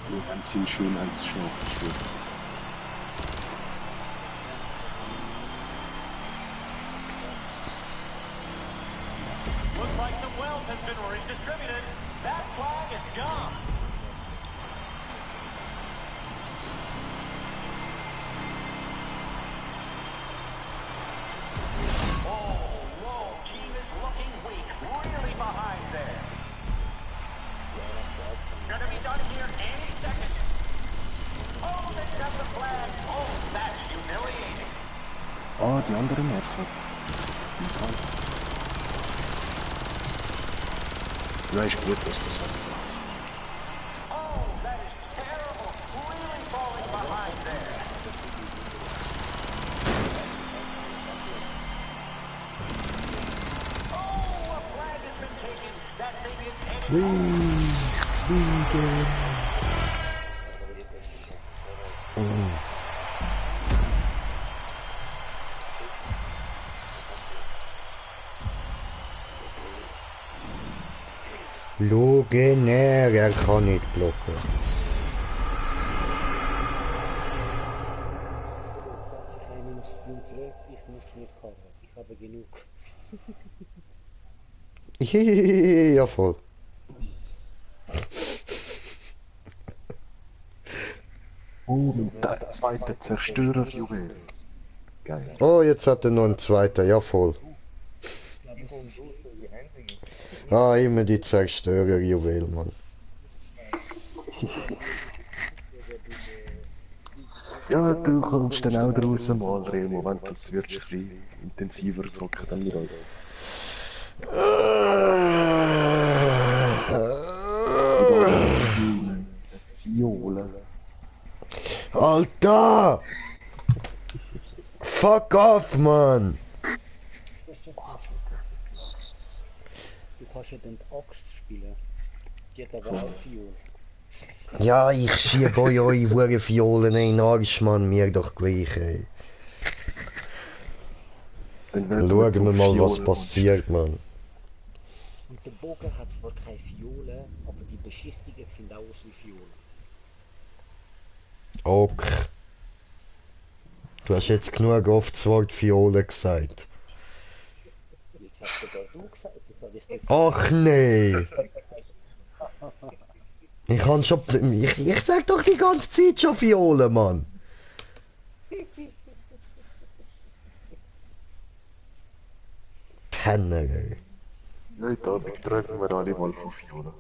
Nur ganz ziemlich schön als Schau. Looks like some wealth has been redistributed. That flag is gone. Oh, whoa, team is looking weak. die anderen nerven. Ja, ist gut, dass das halt macht. Oh, that is terrible. Really falling behind there. Oh, a flag has been taken. That thing is headed Lugener, er kann nicht blocken. Falls ich einen ins Blut drücke, ich muss nicht covern. Ich habe genug. Ja, voll. Oh, mit der zweiten Zerstörerjuwel. Geil. Oh, jetzt hat er noch einen zweiten, ja voll. Ah, immer die Zerstörerjuwel, Mann. Ja, du kommst dann auch draus mal, Remo, wenn du das wirklich ein bisschen intensiver zocken, dann wir uns. Fiole. Alter! Fuck off, Mann! Du kannst ja dann die Axt spielen. Die hat aber auch Fiol. Ja, ich schieb euch eure Hure Violen in den Arsch, Mann, mir doch gleich, ey. Schauen wir mal, was passiert, Mann. Und der Bogen hat zwar keine Fiole, aber die Beschichtungen sind auch aus wie Fiole. Ok. Du hast jetzt genug oft das Wort Fiole gesagt. Jetzt hast sogar du gesagt, das habe ich nicht Ach nee! Ich kann schon. Ich sag doch die ganze Zeit schon Fiole, Mann! Penner, ey. Heute Abend träumen wir alle mal von Fiole.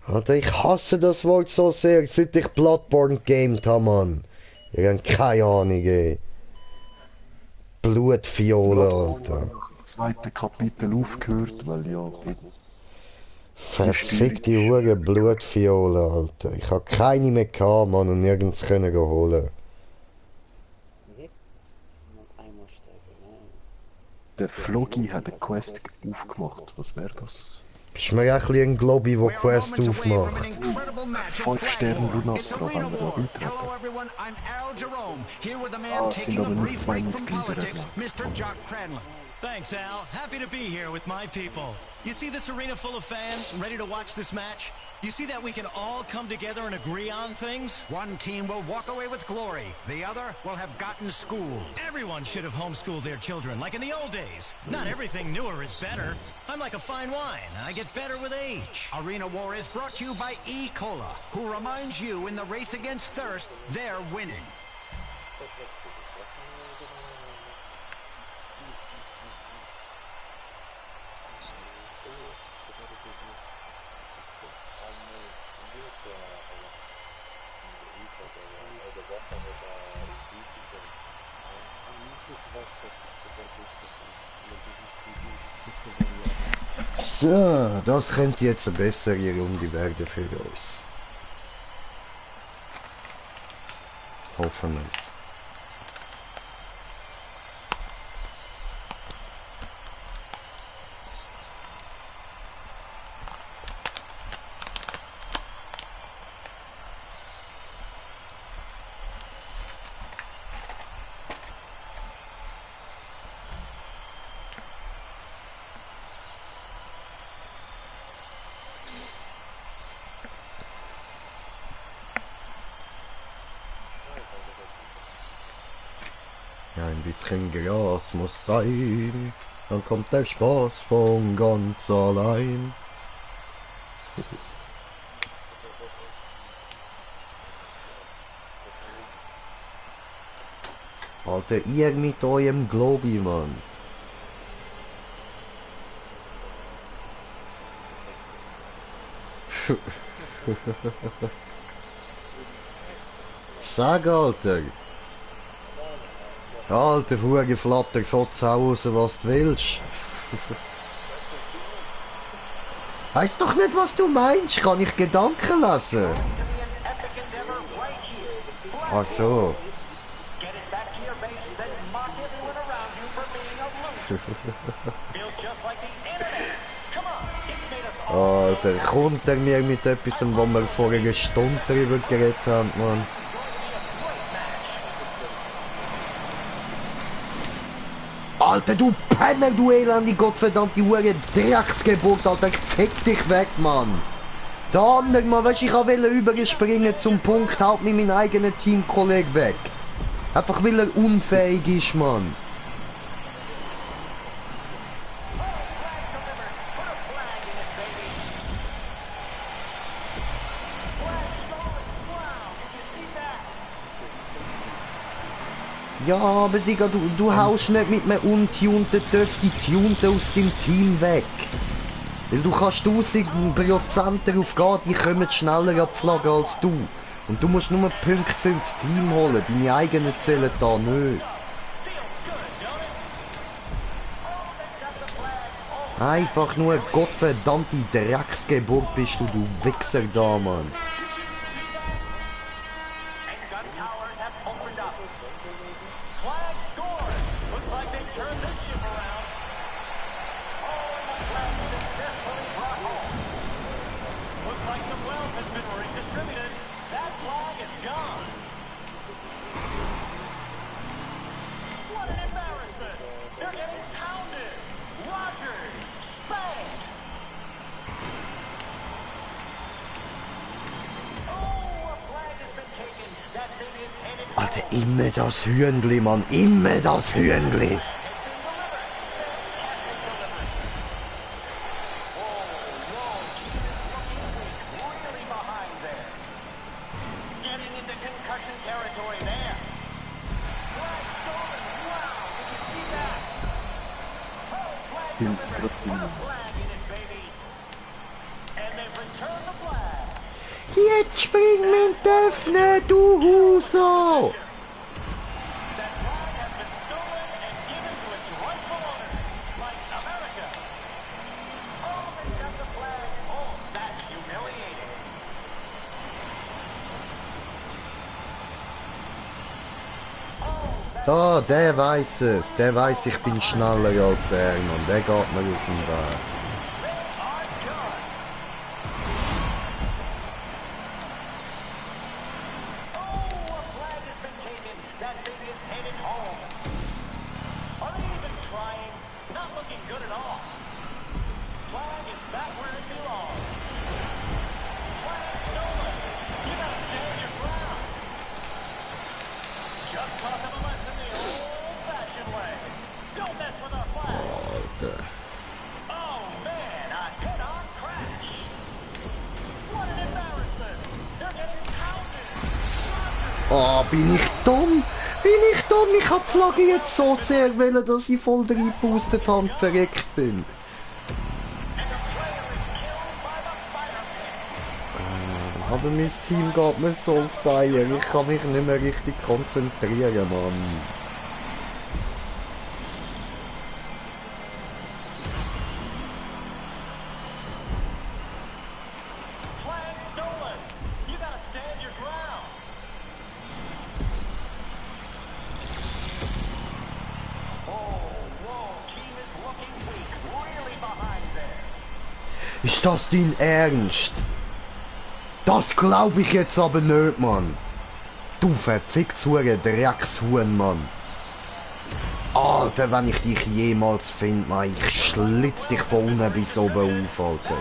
Alter, ich hasse das Wort so sehr, seit ich Bloodborne gamed habe, Mann. Ich hab keine Ahnung, ey. Blutfiole, Alter. Zweite Kapitel aufgehört, weil ja, Verfickte Hure Blutfiole, Alter. Ich hab keine mehr gehabt, Mann, und nirgends können holen. einmal sterben. der Flogi hat eine Quest aufgemacht. Was wäre das? Bist mir auch ein Globi, der Quest aufmacht. 5 Sterne Lunastra, wenn wir da Hello beitreten. everyone, I'm Al Jerome, here with a man Ah, es sind taking a aber nur brief 2 break from Mitglieder. politics, Mr. Jock Cranley. Thanks, Al. Happy to be here with my people. You see this arena full of fans ready to watch this match? You see that we can all come together and agree on things? One team will walk away with glory, the other will have gotten schooled. Everyone should have homeschooled their children, like in the old days. Not everything newer is better. I'm like a fine wine. I get better with age. Arena War is brought to you by E. Cola, who reminds you in the race against thirst, they're winning. So, das könnte jetzt eine bessere Runde werden für uns. Hoffen wir's. Ja, ein bisschen Gras muss sein, dann kommt der Spaß von ganz allein. Alter, ihr mit eurem Globi, Mann. Sag, Alter. Alter, Huge Flatter, fotz raus, was du willst. Weißt doch nicht, was du meinst. Kann ich Gedanken lesen? Ach so. Alter, kommt er mir mit etwas, wo wir vor einer Stunde drüber geredet haben, Mann. Alter, du Penner, du elende gottverdammte Hure Drecksgeburt, Alter, fick dich weg, Mann. Der andere, Mann, weißt du, ich wollte überspringen zum Punkt, haut mir meinen eigenen Teamkollegen weg. Einfach weil er unfähig ist, Mann. Ja, aber Digga, du haust nicht mit einem untunten Töff die Tunten aus dem Team weg. Weil du kannst 1000% darauf gehen, die kommen schneller abflagen als du. Und du musst nur Punkte für das Team holen, deine eigenen zählen da nicht. Einfach nur eine gottverdammte Drecksgeburt bist du Wichser da, Mann. Alter, immer das Hühnli, Mann, immer das Hühnli. Jetzt spring mit Döffne, du Huso! Ah, der weiß es. Der weiß, ich bin schneller als er, Mann. Der geht mir aus dem Weg. Oh, bin ich dumm? Bin ich dumm? Ich hab die Flagge jetzt so sehr wollen, dass ich voll reingepustet habe und verreckt bin. Aber mein Team geht mir so auf die Eier. Ich kann mich nicht mehr richtig konzentrieren, Mann. Ist das dein Ernst? Das glaub ich jetzt aber nicht, Mann. Du verficktes Hure Dreckshuhn, Mann. Alter, wenn ich dich jemals finde, Mann, ich schlitz dich von unten bis oben auf, Alter.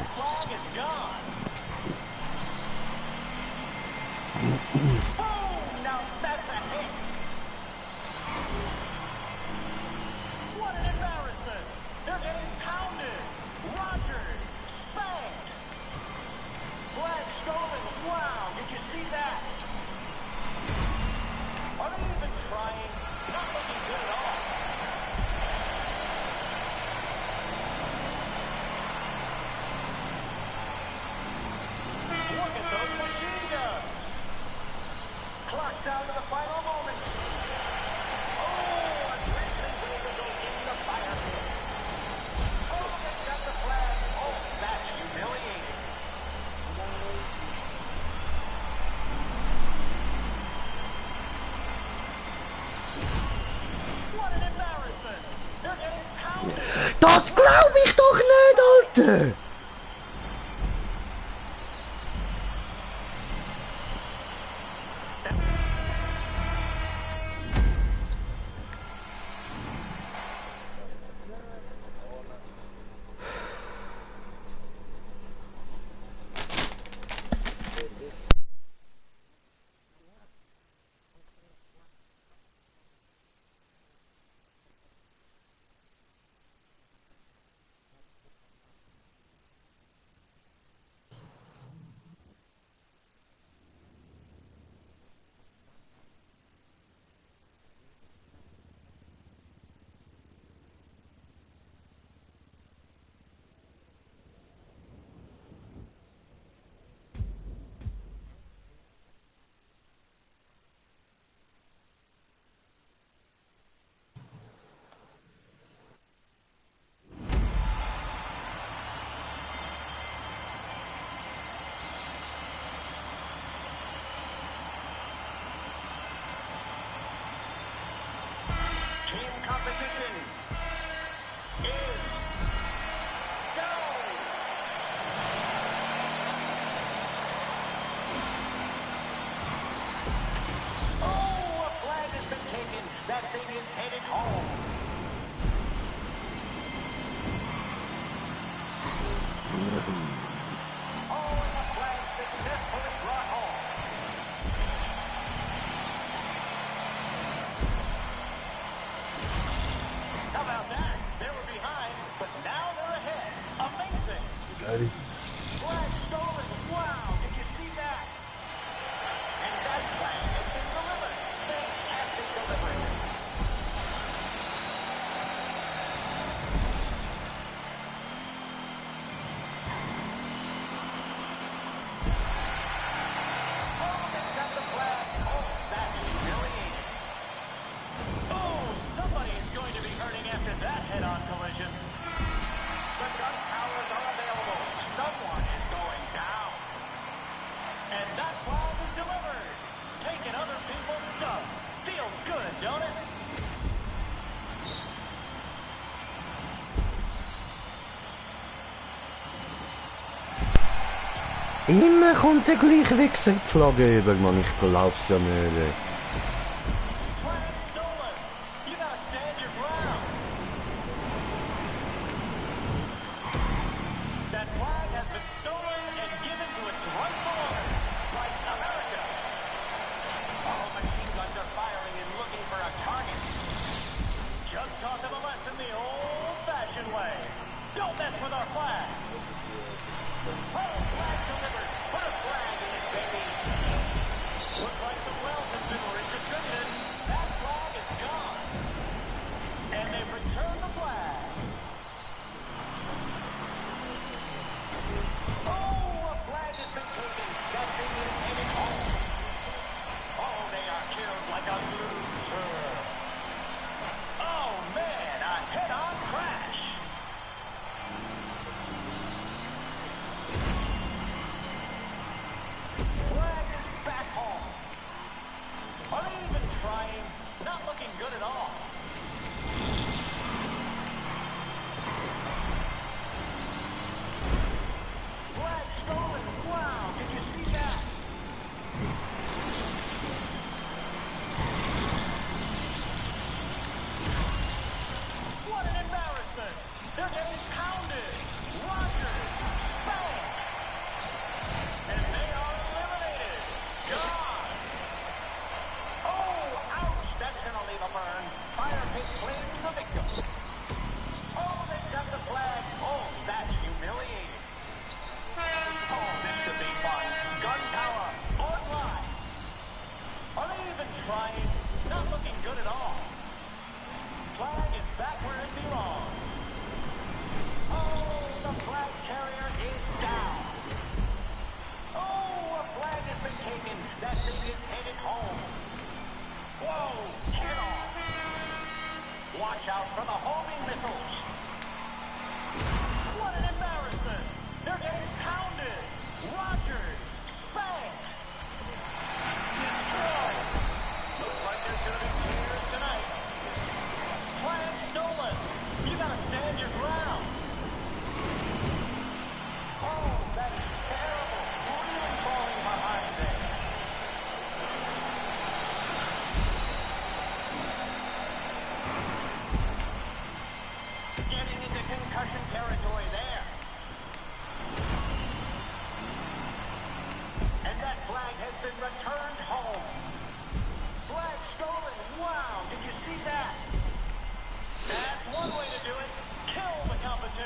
bitte! Team competition is go! Oh, a flag has been taken. That thing is headed home. Oh, and the flag successfully brought home. How about that? They were behind, but now they're ahead. Amazing. Flag stolen. Wow, did you see that? And that flag has been delivered. Fantastic delivery. Oh, they've got the flag. Oh, that's humiliating. Oh, somebody is going to be hurting after that head-on collision. The gun towers are available. Someone is going down. And that flag is delivered. Taking other people's stuff. Feels good, don't it? Immer kommt der gleiche Wichser die Flagge über, Mann, ich glaub's ja nicht. Flag stolen. You gotta stand your ground. That flag has been stolen and given to its rightful owners, like America. All machine guns are firing and looking for a target. Just taught them a lesson the old-fashioned way. Don't mess with our flag. Oh, flag delivered. Put a flag in it, baby. Looks like some wealth has been redistributed. That flag is gone. And they've returned the flag. Oh, a flag has been taken. That thing is headed home. Oh, they are killed like a loser. Oh, man, a head-on crash.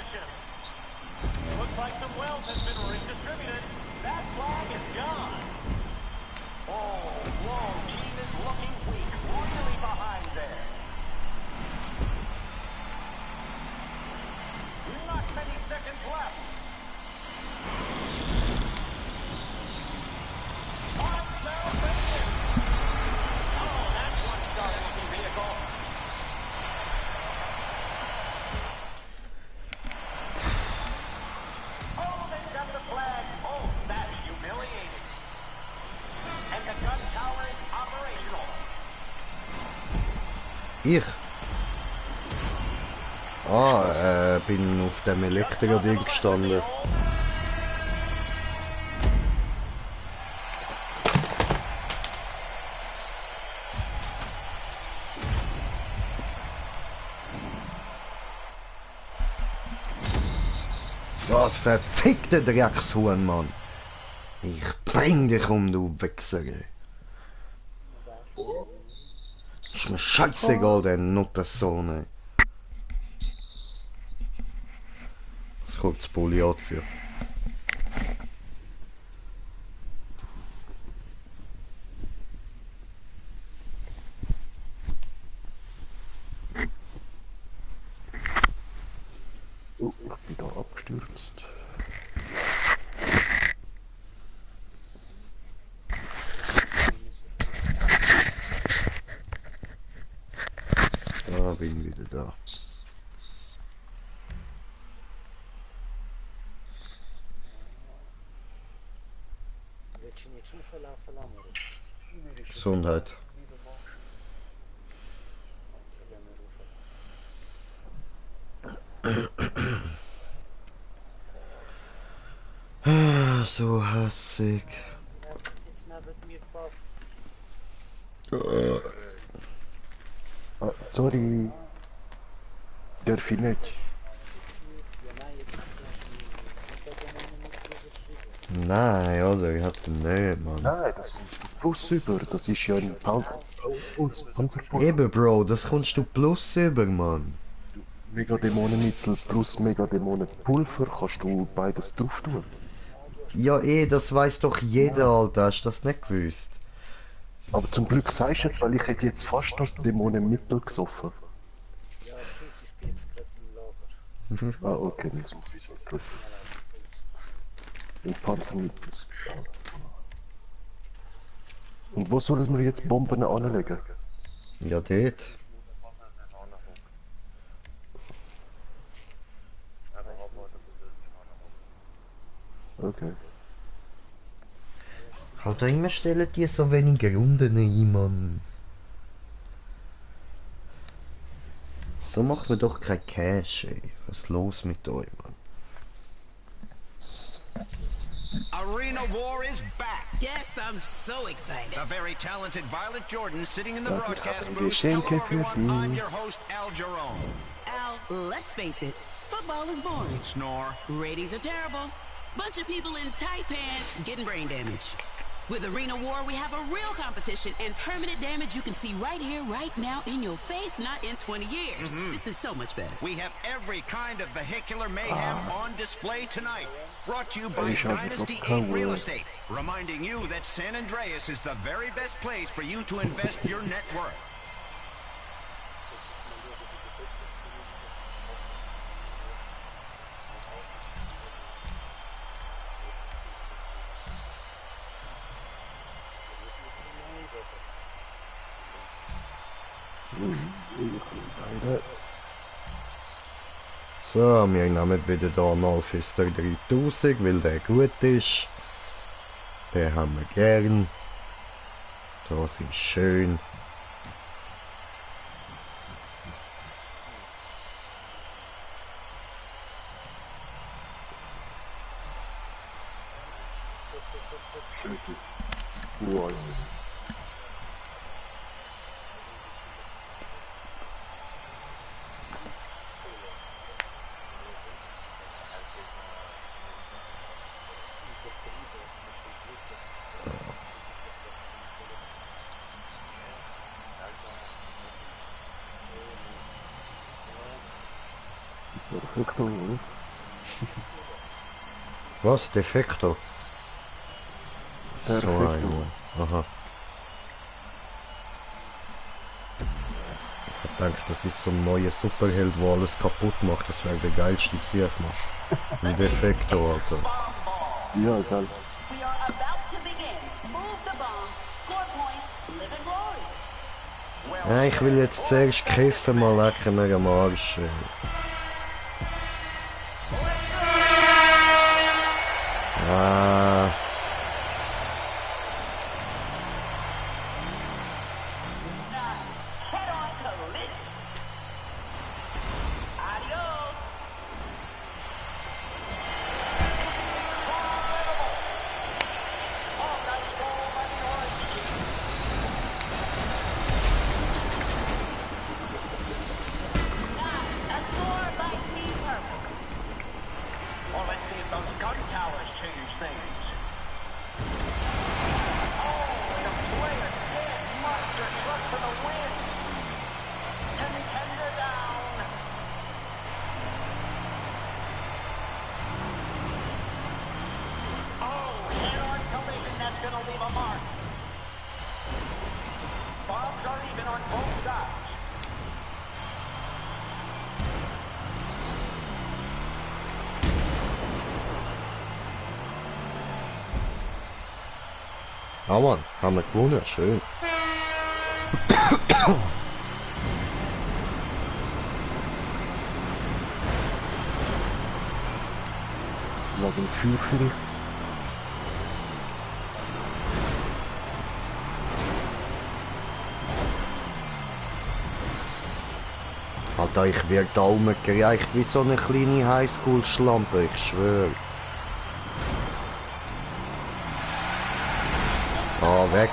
fashion. Looks like some wealth has been redistributed. That flag is gone. Oh, whoa, team is looking weak, really behind there. Not many seconds left. On salvation. Oh, that's one sharp-looking vehicle. Oh, they've got the flag. Oh, that's humiliating. And the gun tower is operational. Ich? Bin auf dem Elektroding gestanden. Was verfickte Dreckshuhn, Mann! Ich bring dich um, du Wichser! Ist mir scheißegal, der Nuttersohn, ey. Was kommt das Poliazio? Oh, ich bin da abgestürzt. Da bin ich wieder da. Willst du nicht zulaufen lassen, oder? Gesundheit. So hassig. Jetzt neben mir gepafft. Ah, sorry. Darf ich nicht? Ja, nein, jetzt hast du mit der Nummer nicht drüber geschrieben. Nein, oder? Ich hab den nicht, Mann. Nein, das kommst du plus über. Das ist ja ein Panzerpulver. Eben, Bro, das kommst du plus über, Mann. Megadämonenmittel plus Megadämonenpulver kannst du beides drauf tun. Ja, das weiß doch jeder, Alter. Hast du das nicht gewusst? Aber zum Glück sagst du es, weil ich hätte jetzt fast das Dämonenmittel gesoffen. Ja, sonst, ich bin jetzt gerade im Lager. Ah, okay, jetzt muss ich es nicht drücken. Im Panzermittel. Und wo sollen wir jetzt Bomben anlegen? Ja, dort. Okay. Alter, immer stellen die so wenige Runden ein, Mann. So machen wir doch kein Cash, ey. Was ist los mit euch, Mann? Arena War is back. Yes, I'm so excited. The very talented Violet Jordan sitting in the Ja, wir broadcast haben booth. Geschenke Hello für everyone, I'm dich. your host Al Jerome. Al, let's face it, football is boring. Snore. Ratings are terrible. Bunch of people in tight pants getting brain damage. With Arena War, we have a real competition and permanent damage you can see right here, right now, in your face, not in 20 years. This is so much better. We have every kind of vehicular mayhem on display tonight. Brought to you by Ich habe Dynasty doch 8 Real Power. Estate. Reminding you that San Andreas is the very best place for you to invest your net worth. Beide. So, wir nehmen wieder da mal Fister 3000, weil der gut ist. Den haben wir gern. Das ist schön. Scheiße. Wow. Defektor, oder? Was? Defektor? So Perfektor. einer. Aha. Ich denke, das ist so ein neuer Superheld, der alles kaputt macht. Das wäre der geilste Sieg, Mann. Ein Defektor, Alter. Ja, geil. We are about to begin. Move the bombs, score points, live in glory. Ja, ich will jetzt zuerst kiffen, mal lecken mir am Arsch. Ah. Nice. Head-on collision. Adios. Oh, nice goal by the orange team. Nice. A score by Team Purple. Well, let's see if those gun towers change things. Oh, and a player dead. Monster truck for the win. Contender down. Oh, head-on collision. That's going to leave a mark. Bombs are even on both sides. Ah, Mann, haben wir gewonnen, schön. Wegen Feuer vielleicht. Alter, ich werde da rumgereicht wie so eine kleine Highschool-Schlampe, ich schwöre. Ah, weg.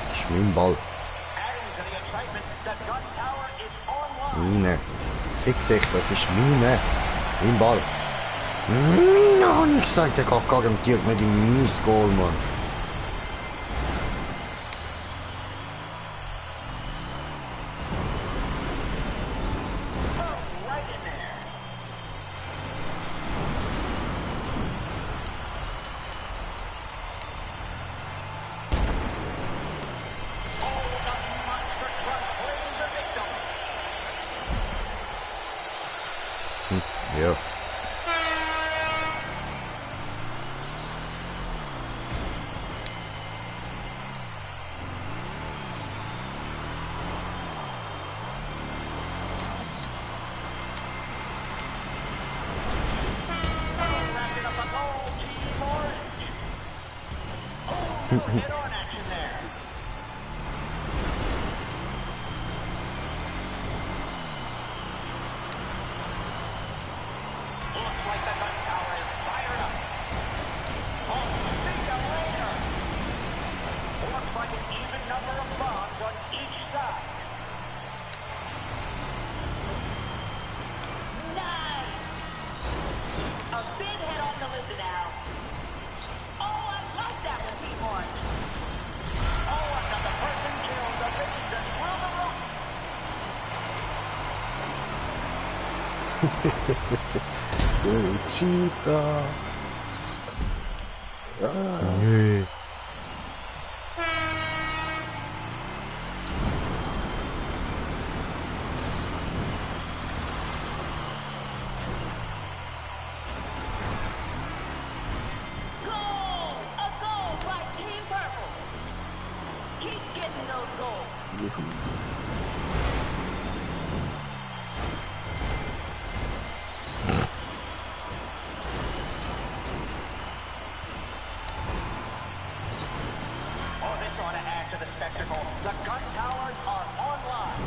Das ist mein Ball. Adding to the excitement, the gun tower is online. Meine. Fick dich, das ist meine. Mein Ball. Meine, hab ich gesagt, der geht garantiert nicht in mein Goal, Mann. Right in there. Oh, the monster truck claims a victim. Ja. Wrapping up a goal, Team Orange. Oh, head-on action there. Looks like the gun tower is fired up. Oh, see ya later. Looks like an even number of bombs on each side. Nice. A big head-on collision now. Oh, I like that one, Team Orange. Oh, another person killed. The mission to thrill the rope. Cheetah. Ah. Nee. Goal! A goal by Team Purple. Keep getting those goals. Oh, this ought to add to the spectacle. The gun towers are online.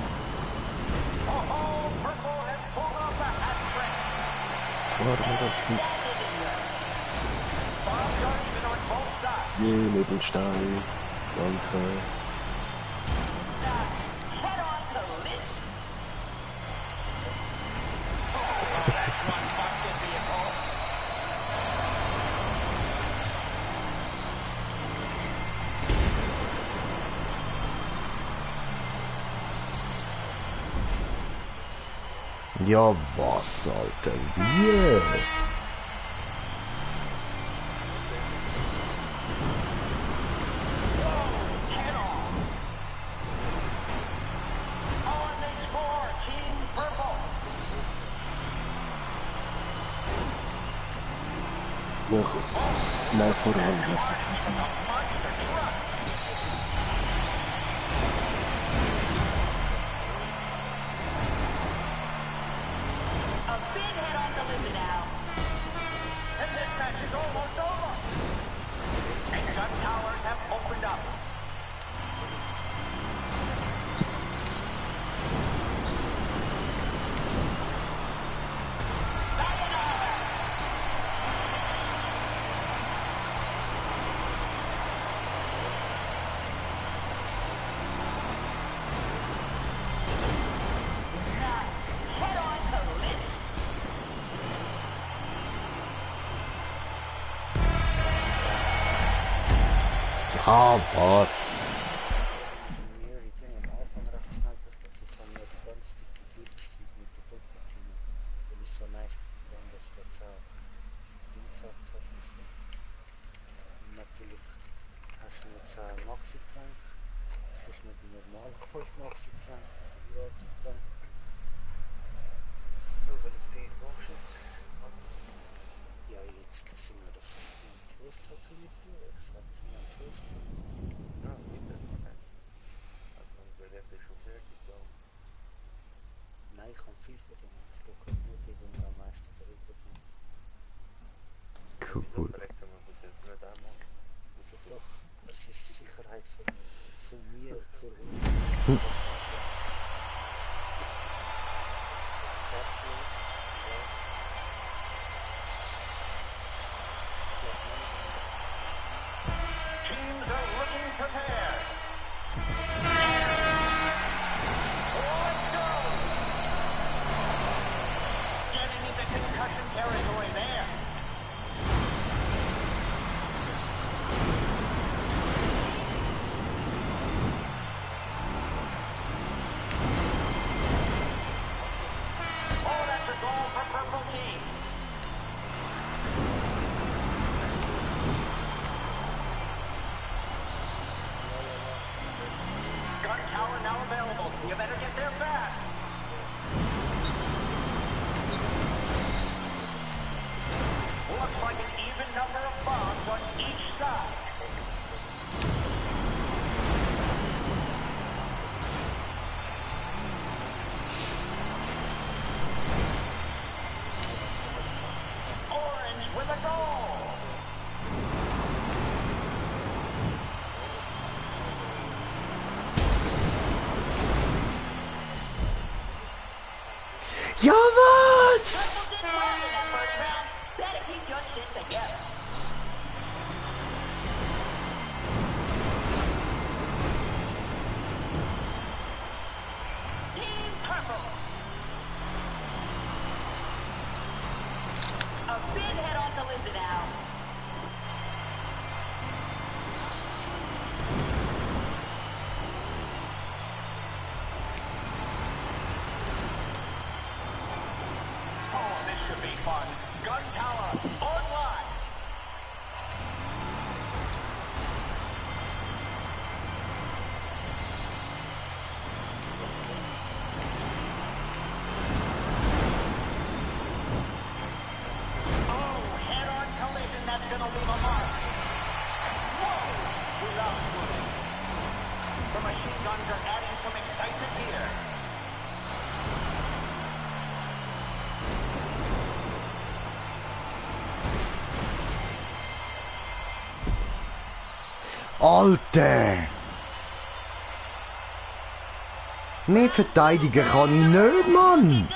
Oh, Purple has pulled off a hat trick. Warte mal, das Team. Bombs are even on both sides. Nebelstein. Danke. Nice. Head-on collision. That's one busted vehicle. Ja, was, Alter? Wie? Nach voran, lass dich wissen. A big head on collision now. And this match is almost over. And gun towers have opened up. Nice. Head-on collision. Ja, was? Mir die Dinge am Anfang recht schnell, dass jetzt haben wir die ganze Zeit die Durchstieg mit der Doppelkino. Das ist so nice geworden, dass das Ding gesagt hat. Und natürlich hast du jetzt Maxi-Trank, das ist nicht die normale 5 Maxi-Trank, die Urate-Trank. So, wenn es viel Bullshit. Ja, jetzt das sind wir das ein Toast hat sie mit dir, jetzt hat sie einen Toast. Ah, bitte. Also, dann wäre der schon fertig, so. Nein, ich kann viel von denen. Ich glaube, kein Blut ist und am meisten verrückt. Wieso Cool. verreckt man das jetzt nicht einmal? Doch, es ist Sicherheit für mir, für uns. Das ist ja. Das ist Zeitflug, das. Teams are looking prepared. Let's go. Getting into concussion territory there. Oh, that's a goal for Purple Team. Gun tower now available. You better get there fast. Looks like an even number of bombs on each side. Orange with a goal. Ja, was? Purple did well in that first round. Better keep your shit together. Team Purple. A big head-on collision now. Oh, this should be fun. Gun tower online. Oh, head-on collision. That's gonna leave a mark. Whoa! We lost moving. The machine guns are adding some excitement here. Alter! Mehr verteidigen kann ich nicht, Mann!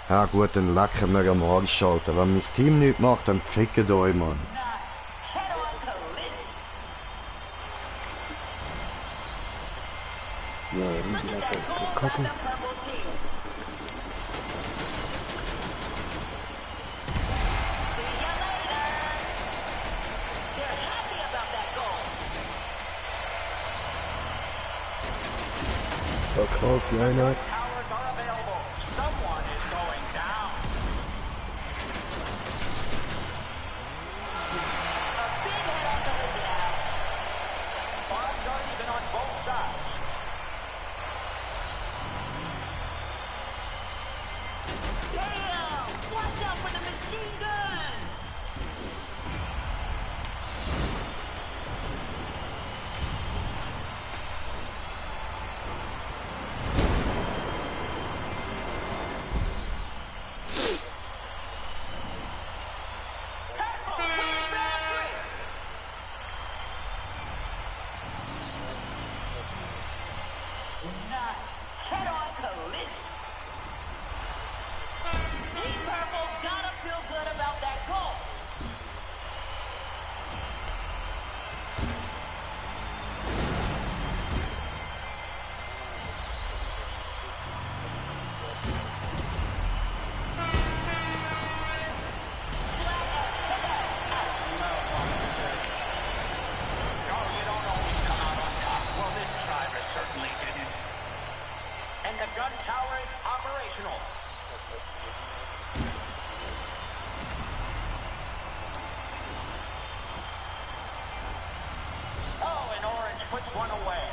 Ja gut, dann lecken wir am Arsch, Alter. Wenn mein Team nichts macht, dann fickt euch, Mann. Nice. Head-on collision. Ja, Look at that goal by kacken. the purple team. See ya later. They're happy about that goal. Verkauf, Leonard. Towers are available. Someone is going puts one away.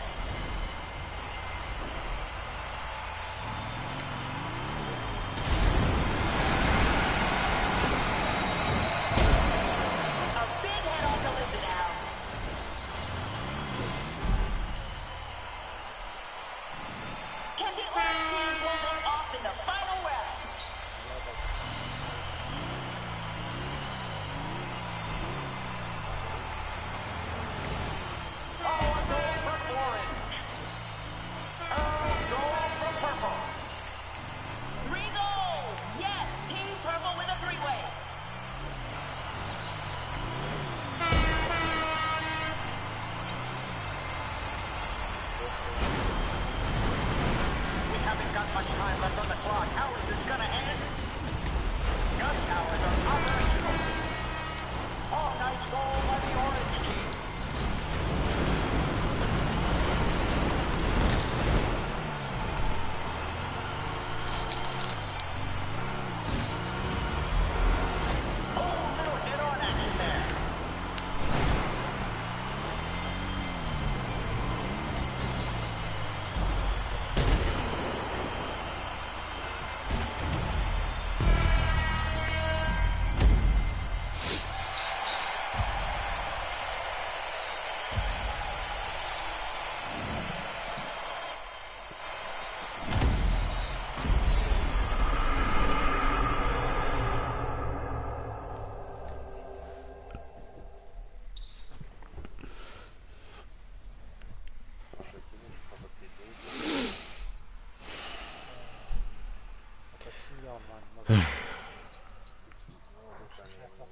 A big head on the lizard now. Can the Orange team pull this off in the final round? Oh, a goal from Orange. Goal from Purple. 3 goals. Yes, Team Purple with a 3-way. We haven't got much time left on the clock. How is this gonna end? Gun towers are operational. Oh, nice goal by the Orange team. Oh, little head-on action there. Ja, Mann. Das ist einfach.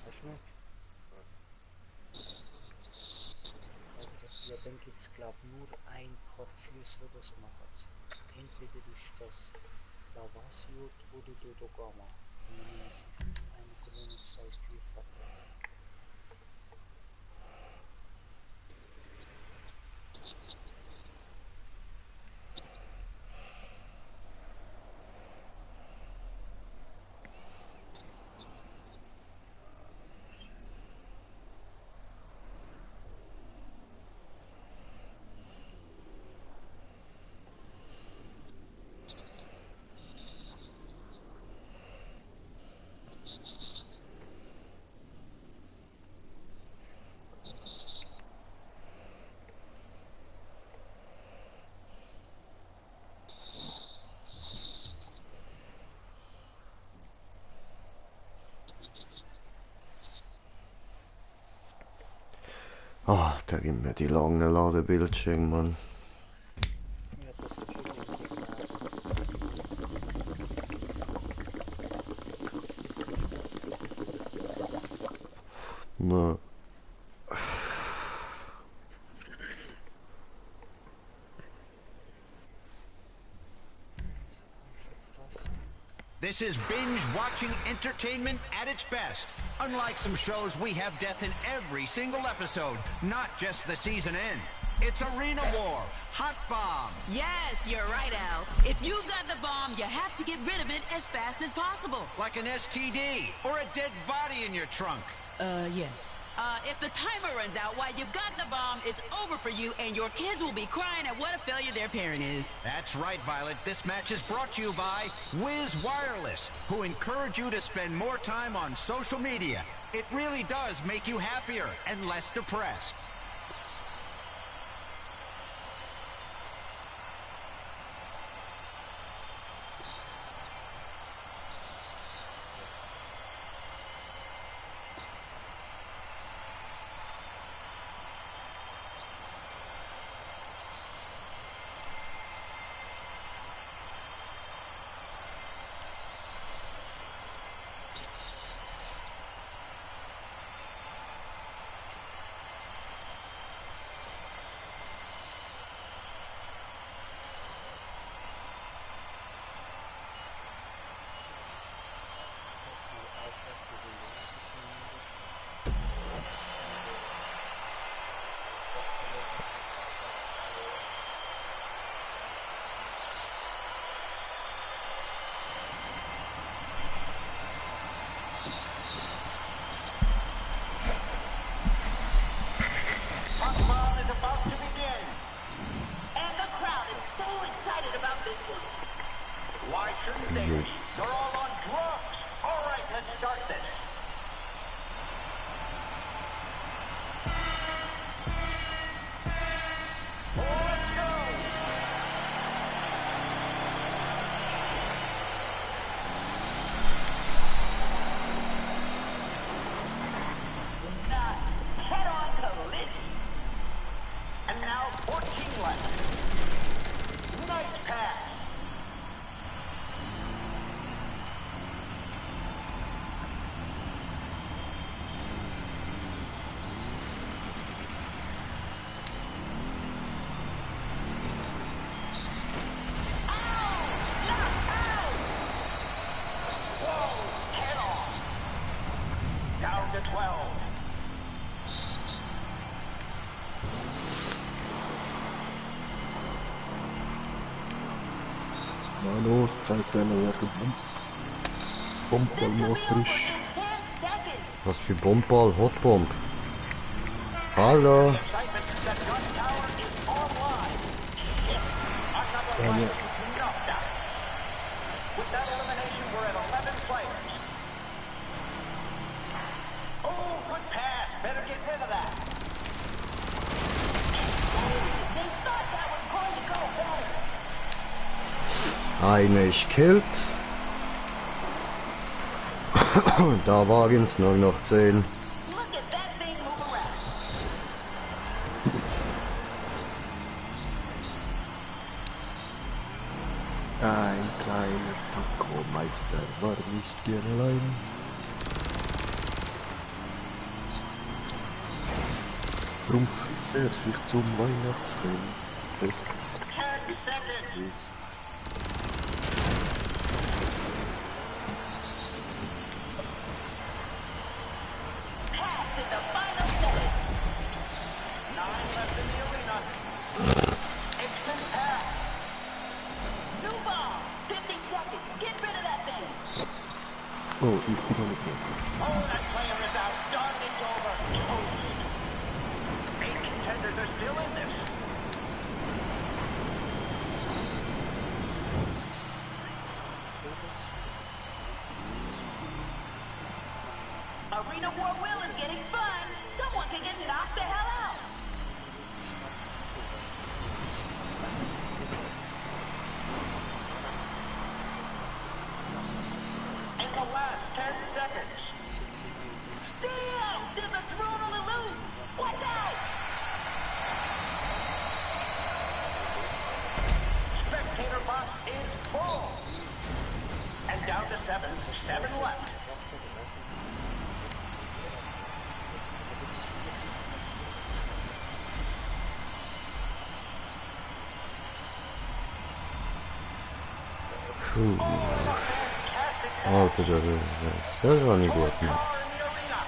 Weißt du nicht? Ja, dann gibt es, glaube ich, nur ein paar Füße, die das machen. Entweder ist das Lavasiot oder Dodogama. Einer von den 2 Füßen hat das. Ah, da gibt mir die langen Ladebildschirme, Mann. Ja, das ist schon Na. This is binge-watching entertainment at its best. Unlike some shows, we have death in every single episode, not just the season end. It's Arena War, Hot Bomb. Yes, you're right, Al. If you've got the bomb, you have to get rid of it as fast as possible. Like an STD or a dead body in your trunk. Yeah. If the timer runs out while you've got the bomb, it's over for you, and your kids will be crying at what a failure their parent is. That's right, Violet. This match is brought to you by Wiz Wireless, who encourage you to spend more time on social media. It really does make you happier and less depressed. Hot Bomb shouldn't they be? They're all on drugs. All right, let's start this. Let's go. Nice head-on collision. And now 14 left. Nice pass. Down to 12. Na los, zeig deiner wer du Bombball This could be machst over frisch. in 10 seconds. Was für Bombball? Hotbomb. Hallo. Excitement, the gun tower is online. Shit. Another one is knocked out. With that elimination, we're at 11 players. Oh, good pass. Better get rid of that. They thought that was going to go better. Eine ist killt. Da wagen's nur noch 10. Look at that thing move around. Ein kleiner Taco-Meister war nicht gern allein. Drum frisst er sich zum Weihnachtsfest. 10 seconds. Pass in the final seconds. 9 left in the arena. It's been passed. New ball. 50 seconds. Get rid of that thing. Oh, ich bin noch nicht mehr. Oh, that player is out. Done. It's over. Toast. 8 contenders are still in this. Arena War wheel is getting spun. Someone could get knocked the hell out. In the last 10 seconds. Damn! There's a drone on the loose. Watch out! Spectator box is full. And down to 7. 7 left. Puh. Fantastic pass. Alter, das war nicht gut, Mann. Power in the arena.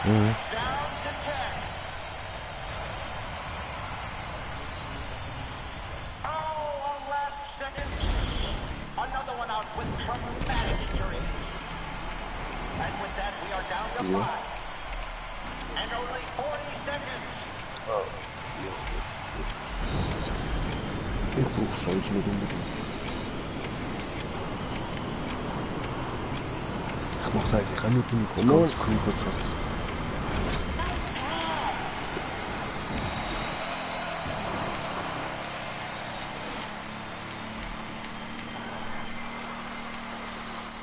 Mhm. Down to 10. Oh, on last second. Another one out with traumatic injuries. And with that, we are down to 5. And only 40 seconds. Ich brauche solche nicht unbedingt. Ich mach's eigentlich auch nicht damit. Ganz cool, was sagt. Nice pass.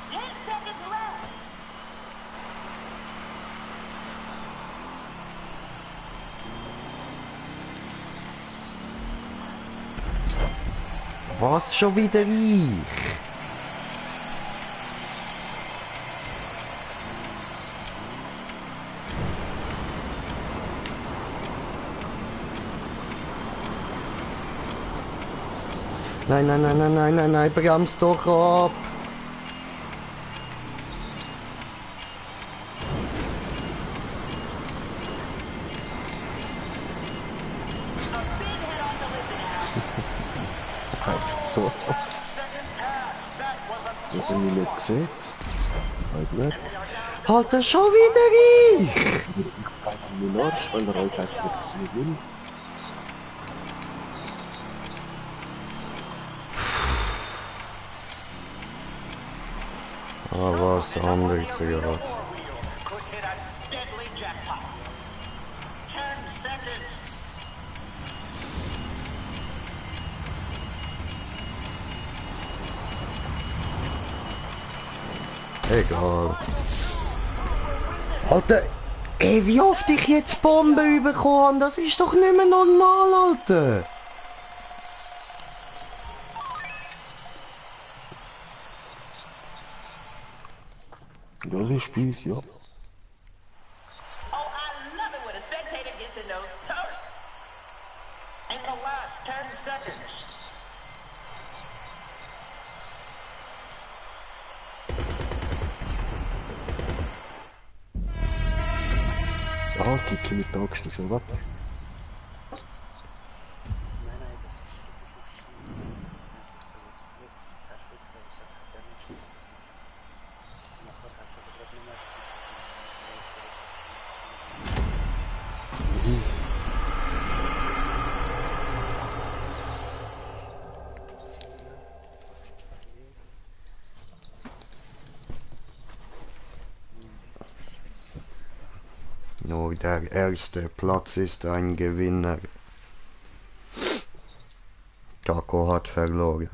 Ten seconds left. Was, schon wieder ich? Nein, nein, nein, nein, nein, nein, nein, bremst doch ab. A big head on collision now. Einfach so. Second pass. That was a Was ich nicht gesehen. Weiß nicht. We are down Alter, schon wieder ich! Ich zeige ihm meinen Arsch, weil er euch einfach nicht gesehen will. Ah, was anderes gerade. Could hit a deadly jackpot. 10 seconds. Egal. Alter, ey, wie oft ich jetzt Bomben bekommen habe, das ist doch nicht mehr normal, Alter. Das ist Spieß, ja. Oh, I love it when a spectator gets in those turrets. In the last 10 seconds. Ah, kick mit der Axt, so was? Nein, nein, das ist typisches Schienen. Einfach jetzt Glück. Da steht für uns einfach der Mensch. Nachher kannst du aber gerade nicht mehr Nur der erste Platz ist ein Gewinner. Taco hat verloren.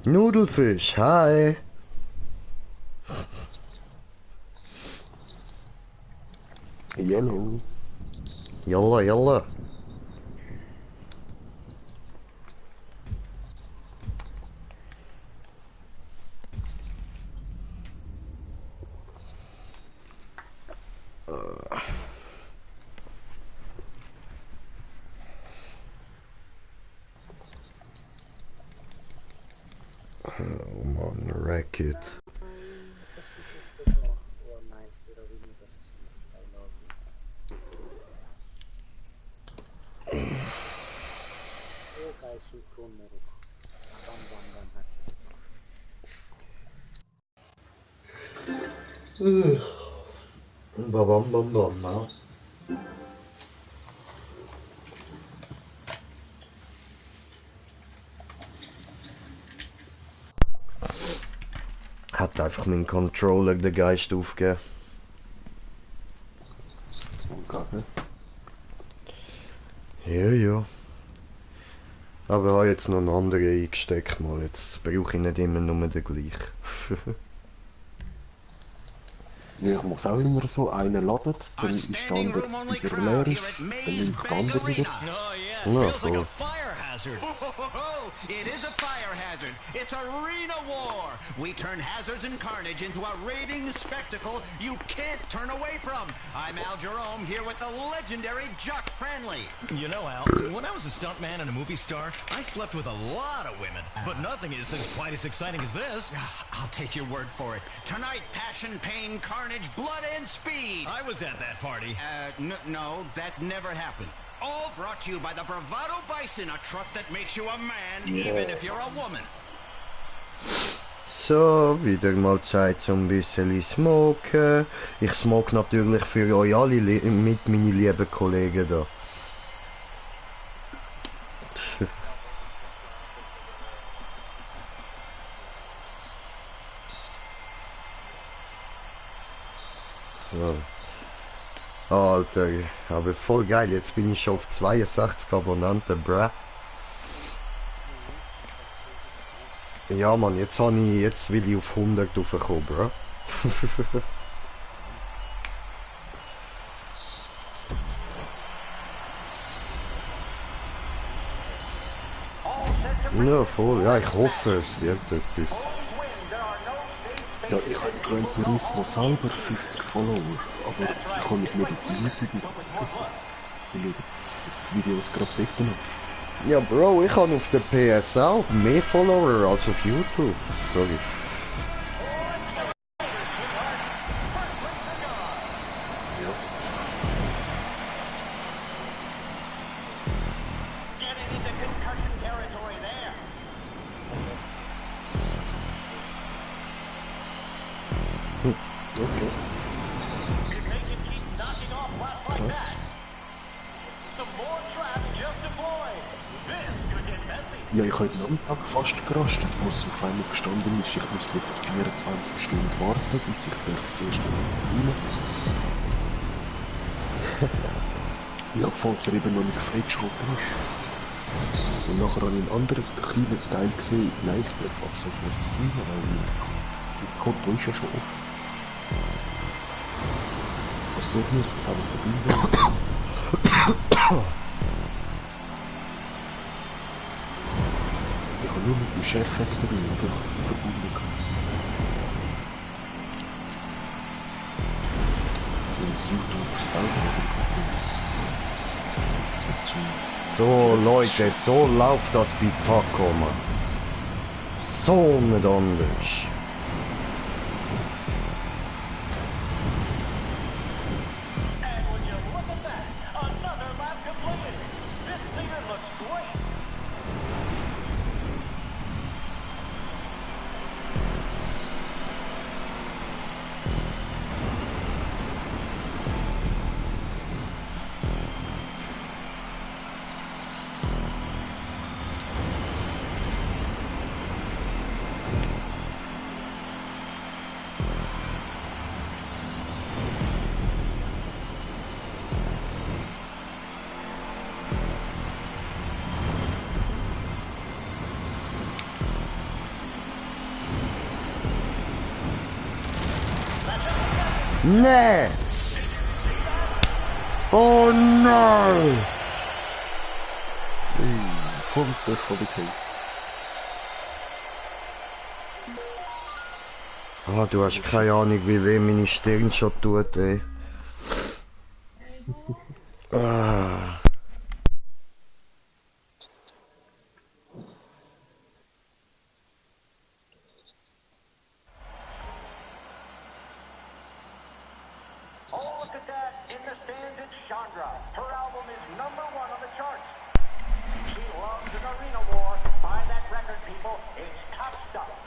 Nudelfisch, hi. Yellow. Yalla, yalla. Oh man, Racket. das ist jetzt doch noch. Oh, nice, wieder Rino, das ist nicht. I love you. Oh, geil, Synchronmodus. Bam, bam, bam, hat's jetzt gemacht. Bam, bam, bam, bam. Hat einfach meinen Controller den Geist aufgegeben. Okay. Ja, ja. Aber ich habe jetzt noch einen anderen eingesteckt mal. Jetzt brauche ich nicht immer nur den gleichen. Ja, ich muss auch immer so einen laden, A dann ist der standing andere room only dieser crowd leer here ist, at dann Maze nehme ich den Bank anderen wieder. Arena. Oh, yeah. Ja, Feels like cool. a fire hazard. It is a fire hazard. It's Arena War. We turn hazards and carnage into a rating spectacle you can't turn away from. I'm Al Jerome here with the legendary Chuck Cranley. You know, Al, when I was a stuntman and a movie star, I slept with a lot of women. But nothing is as quite as exciting as this. I'll take your word for it. Tonight, passion, pain, carnage, blood, and speed. I was at that party. No, that never happened. All brought to you by the Bravado Bison, a truck that makes you a man, even if you're a woman. So, wieder mal Zeit zum bisschen smoken. Ich smoke natürlich für euch alle mit meinen lieben Kollegen da. So. Alter, aber voll geil, jetzt bin ich schon auf 62 Abonnenten, bruh. Ja man, jetzt will ich auf 100 raufkommen, bruh. Ja, voll. Ja, ich hoffe, es wird etwas. Ja, ich habe Gran Turismo selber 50 Follower, aber ich komme nicht mehr auf die YouTube. Ich schaue die Videos gerade dort noch. Ja, Bro, ich habe auf der PS auch mehr Follower als auf YouTube. Sorry. Ja, ich habe heute Nachmittag fast gerastet, was auf einmal gestanden ist. Ich muss jetzt 24 Stunden warten, bis ich das erste Mal streamen. Ja, falls er eben noch nicht freigeschaltet ist. Und nachher habe ich einen anderen kleinen Teil gesehen. Nein, ich darf ab sofort streamen, weil das Konto ist ja schon offen. Was tut mir jetzt zusammen verbinden? Ich habe nur mit dem Share Factory verbunden. Und das YouTube selber übrigens. So Leute, so läuft das bei Paco, Mann. So nicht anders. Nee! Oh no! Kommt der von der Kate. Ah, du hast keine Ahnung, wie weh meine Stirn schon tut, ey. Ah.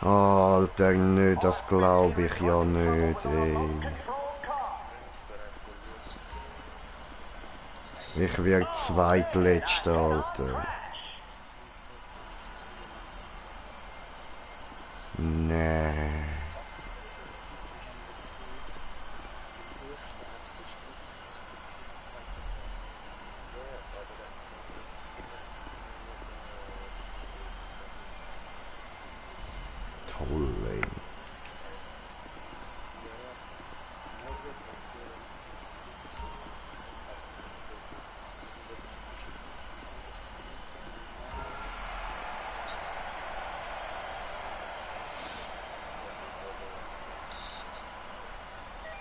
Alter, nö, das glaube ich ja nicht, ey. Ich werde zweitletzter, Alter. Nee. Toll, ey.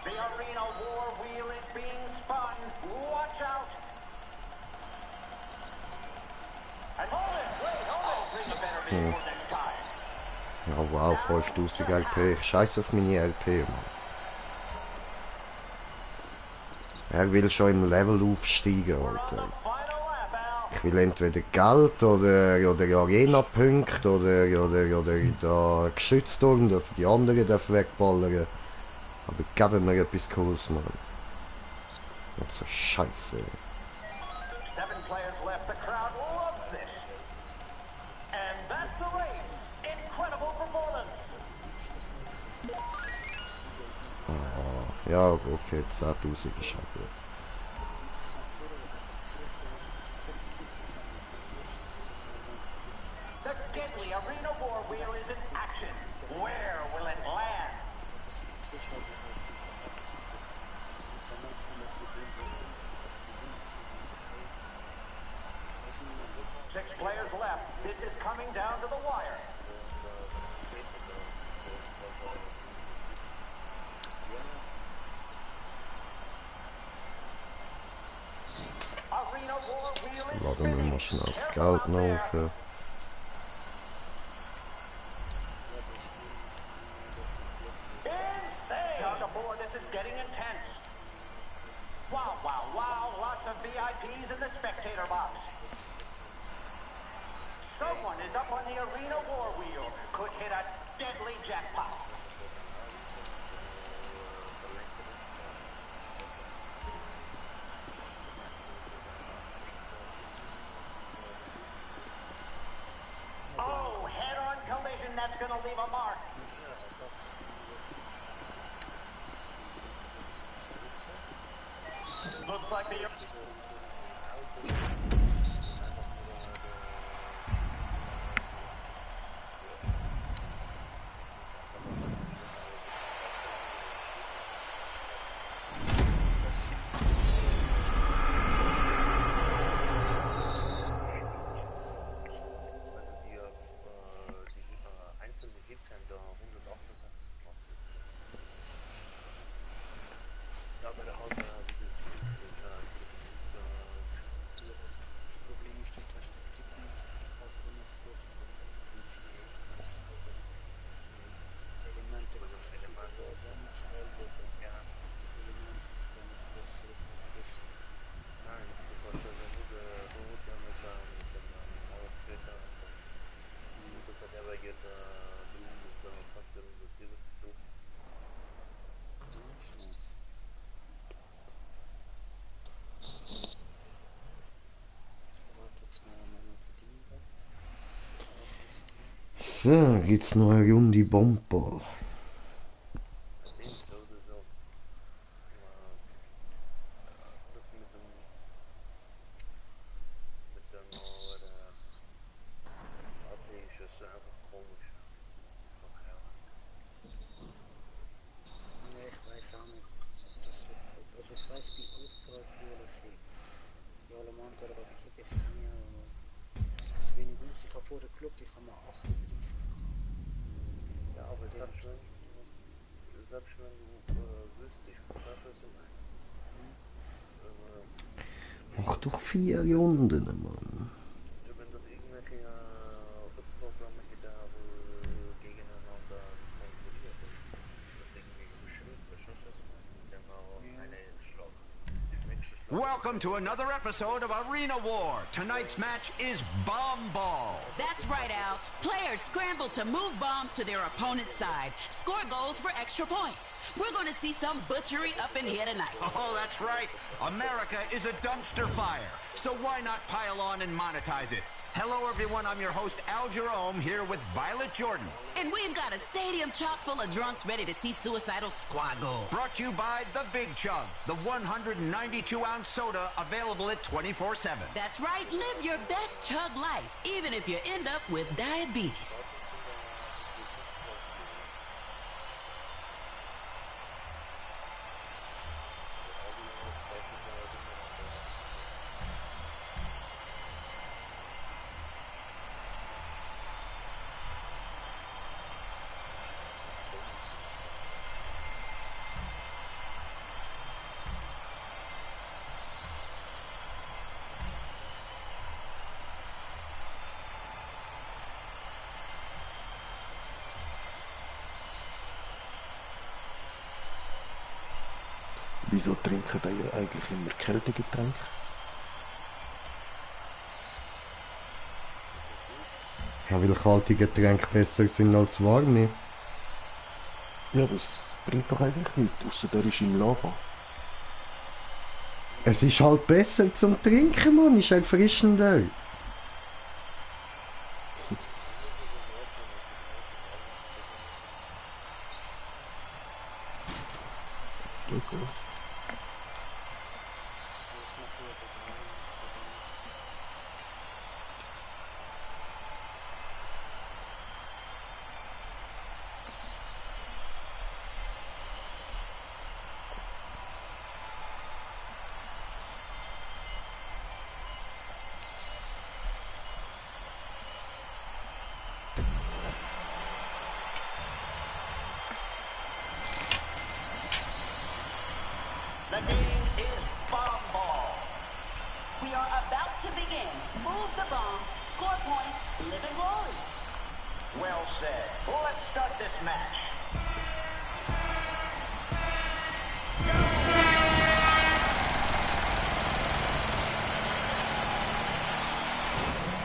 The arena war wheel is being spun. Watch out! And hold it! Wait, hold it! Bring a better vehicle next time. Ja, wow, 5000 LP. Ich scheiß auf meine LP, Mann. Er will schon im Level aufsteigen, Alter. Ich will entweder Geld oder Arena-Punkte oder da Geschützturm, dass die anderen wegballern. Aber geben mir etwas Cooles, Mann. Das ist so scheiße. 7 players left. The crowd loves this. And that's the race. Incredible performance. Ah, ja, okay, 10.000 ist auch gut. The deadly arena war wheel is in action. Where will it land? Six players left. This is coming down to the wire. Arena War wheel is Laden wir mal schnell das Geld noch auf. insane. Tug of war, this is getting intense. Wow, wow, wow. Lots of VIPs in the spectator box. Someone is up on the Arena War wheel. Could hit a deadly jackpot. Oh, head-on collision, that's gonna leave a mark. Looks like the... einzelne Hits-Händler 168 gemacht ist. Ja, aber der Haut dieses Das Problem ist, dass das Tipp nicht vollkommen Elemente, nein, das war schon nur der Rot, der mit dem Mauerfilter das hat aber jetzt drüben ist fast der 170 durch. So, gibt's noch eine Runde Bomber. Das mit dem AP ist es einfach komisch. Nee, ich weiß auch nicht. Das gibt, also ich weiß, wie Österreich früher das hieß. Die alle Monate, aber ich hätte mir das wenig günstig. Ich habe vor der Club, die kann man 38 Ja, aber selbst wenn du wüsstest, was das ist, Mach doch 4 Runden, Mann. wenn das irgendwelche Programme da gegeneinander konkurriert ist, das irgendwie geschrieben, verstehst du das? Dann auch eine Schlag. Welcome to another episode of Arena War. Tonight's match is Bomb Ball. That's right, Al. Players scramble to move bombs to their opponent's side, score goals for extra points. We're going to see some butchery up in here tonight. Oh, that's right. America is a dumpster fire. So why not pile on and monetize it? Hello, everyone. I'm your host, Al Jerome, here with Violet Jordan. And we've got a stadium chock full of drunks ready to see Suicidal Squad go. Brought to you by The Big Chug, the 192-ounce soda available at 24/7. That's right. Live your best chug life, even if you end up with diabetes. Wieso trinken ihr eigentlich immer Kältegetränke? Ja, weil kalte Getränke besser sind als warme. Ja, das bringt doch eigentlich nichts, ausser der ist im Lava. Es ist halt besser zum Trinken, Mann. Ist erfrischender. Okay. Well said. Let's start this match.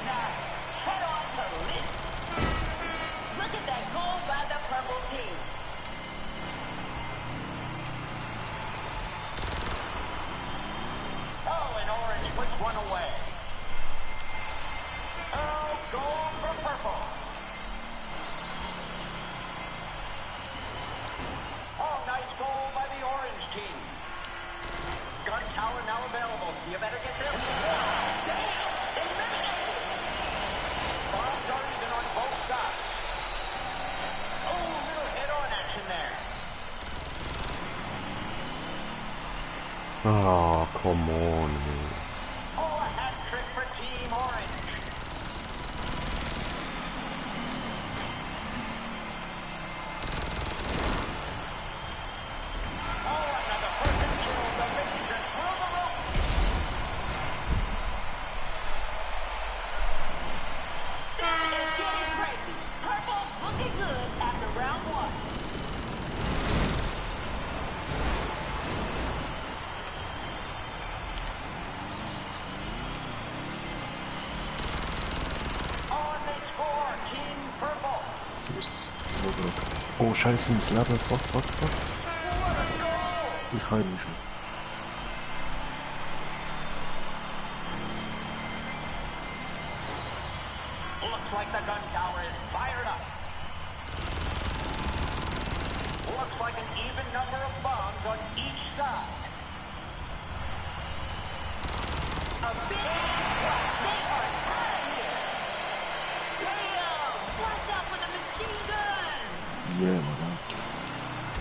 Nice. Head-on collision. Look at that goal by the purple team. Oh, and orange puts one away. Oh, goal for purple. Oh, nice goal by the orange team. Gun tower now available. You better get there. Damn! Eliminated! Bombs are even on both sides. Oh, a little head-on action there. Oh, come on, man. Oh, a hat trick for Team Orange. Oh, another person killed. The Ranger through the rope. This is getting crazy. Purple looking good after round one. Oh, and they score. Team Purple. So ist es. Oh, scheiße, ins Leben. Fuck. What a goal! Ich heile mich schon. Looks like the gun tower is fired up. Looks like an even number of bombs on each side. A big impact. They are out of here. Damn! Watch out for the machine guns. Yeah, man. Okay.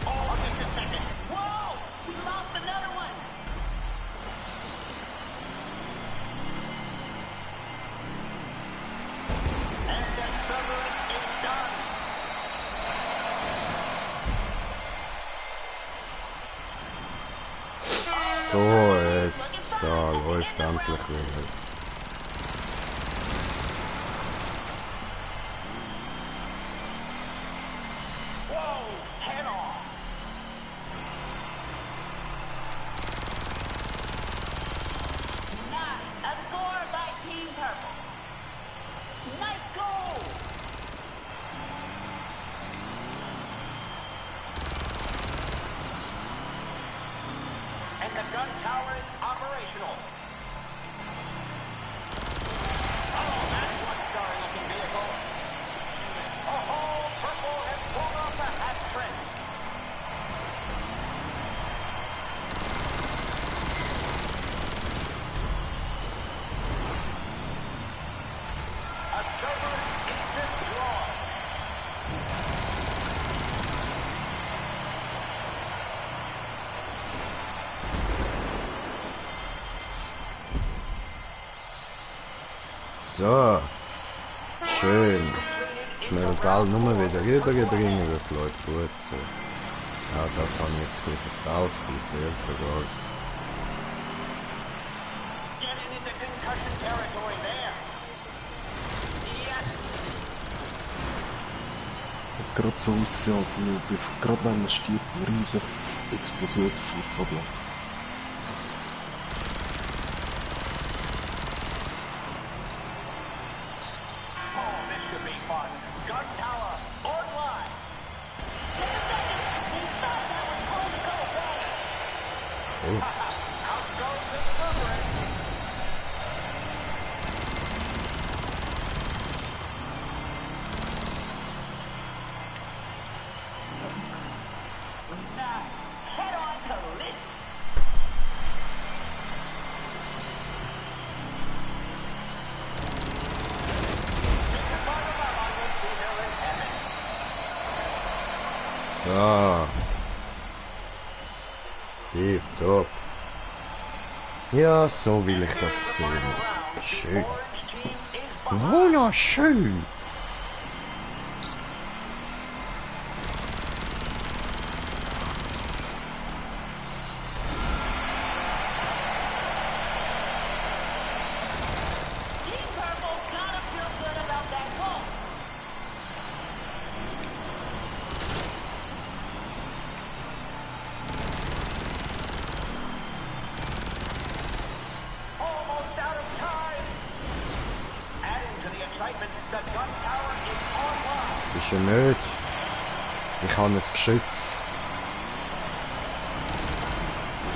Oh, I'll take a second. Whoa! We lost another one. And the Cerberus is done. So, jetzt, da läuft endlich wieder. Whoa, head on. Nice. A score by Team Purple. Nice goal. And the gun tower is operational. Oh, that's one sorry-looking vehicle. Oh, Purple has pulled off a hat trick. A Cerberus is destroyed. So. Schön. Schnell Ball nur wieder rüberbringen, das läuft gut. So. Ja, das haben wir jetzt gut versaut, wie sehr sogar. Getting into concussion territory there. Yes. Gerade so aussehen, als gerade wenn man stirbt, ein riesiger Explosionsfurz abläuft. Oh, this should be fun. Gun tower online. 10 seconds. He thought that was going to go away. Out goes the Cerberus. Nice. Head-on collision. So. Tipptopp. Ja, so will ich das sehen. Schön. Orange team is behind. Wunderschön. Team Purple gotta feel good about that goal. schon nicht. Ich habe ein Geschütz.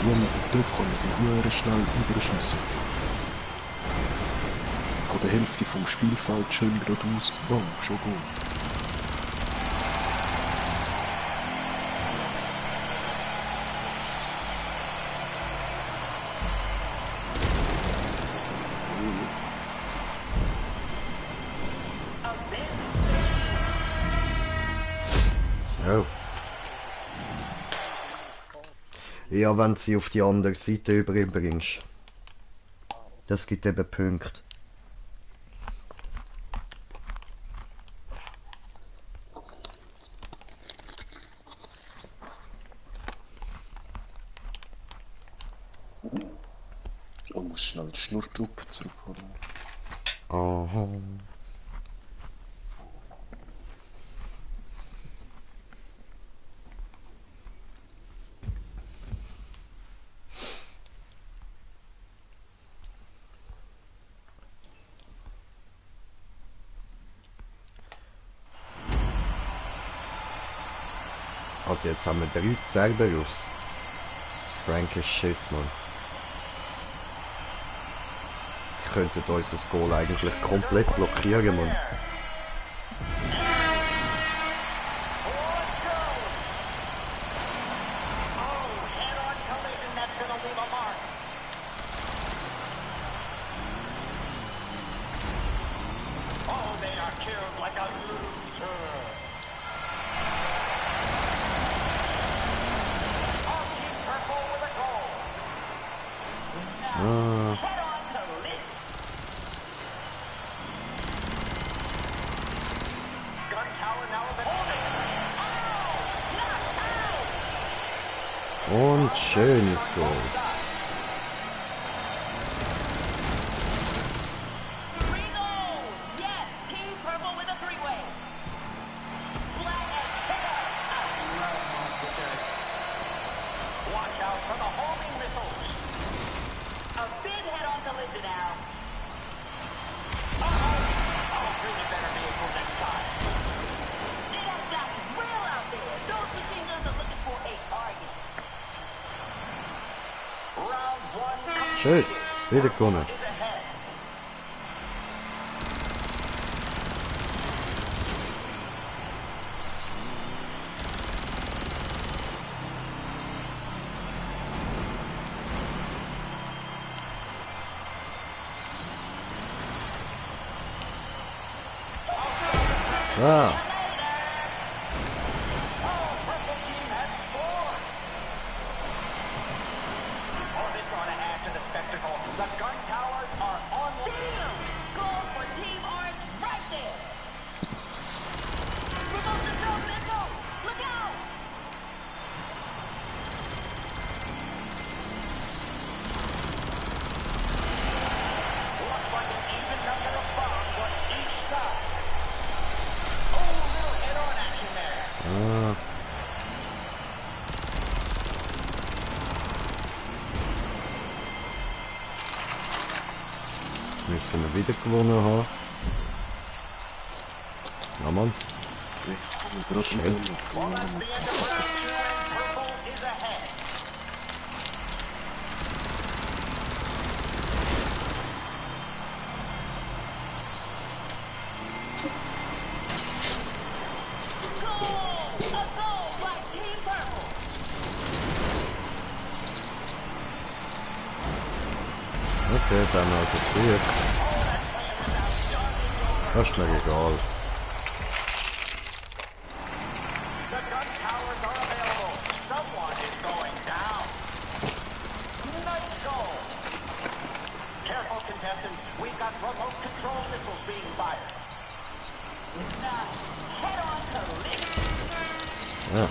Ja, mit dem Töpf kann man sie sehr schnell überschiessen. Von der Hälfte vom Spielfeld schön geradeaus. Oh, schon gut. Oh. Ja, wenn du sie auf die andere Seite überbringst. Das gibt eben Punkte. Oh, muss schnell die Schnurrtruppe zurückholen. Aha. Okay, jetzt haben wir 3 Cerberus. Frank ist shit, man. Ich könnte unser Goal eigentlich komplett blockieren, man. Und schönes Goal. Schön, wieder gewonnen. Ah. Müssen wir wieder gewonnen haben. Ja, Mann. Okay, dann hat es passiert. Das ist mir egal. Ja.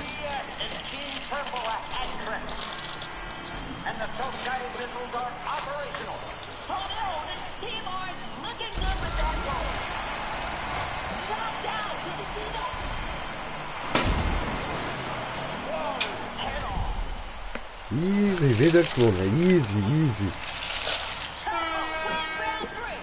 And the self-guided missiles are operational. Hold on, the Team Orange looking good with that goal. Knocked out, did you see that? Whoa, head on. Easy, wieder gewonnen, easy, easy. Round 3.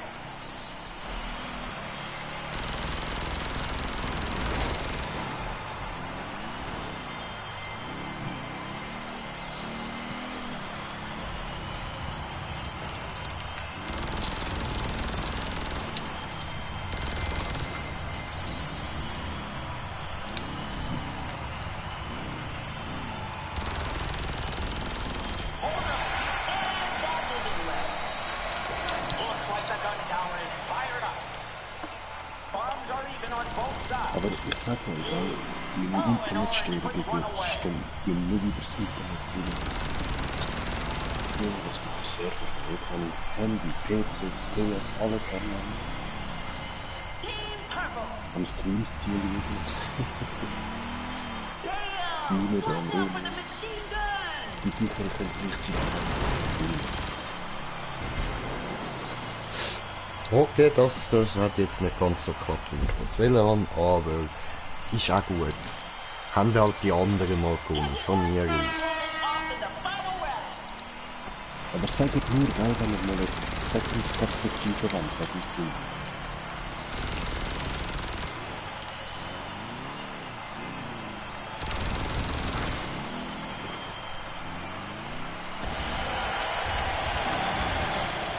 sagen, weil meine Internetstörung stimmt immer wieder das Internet wieder aus. Ja, das wird sehr viel. Jetzt habe ich Handy, PC, PS, alles online. Team Purple. Am Streams ziehen wieder. Damn! Niemand Watch am out for the Reden. machine gun! Die sicher können gleichzeitig streamen. Okay, das hat jetzt nicht ganz so geklappt, wie ich das will haben, aber ist auch gut. Haben halt die anderen mal gewonnen, von mir aus. Off in the final round. Aber sagt nur, weil wenn wir mal eine Second-Perspektive haben, hat uns die.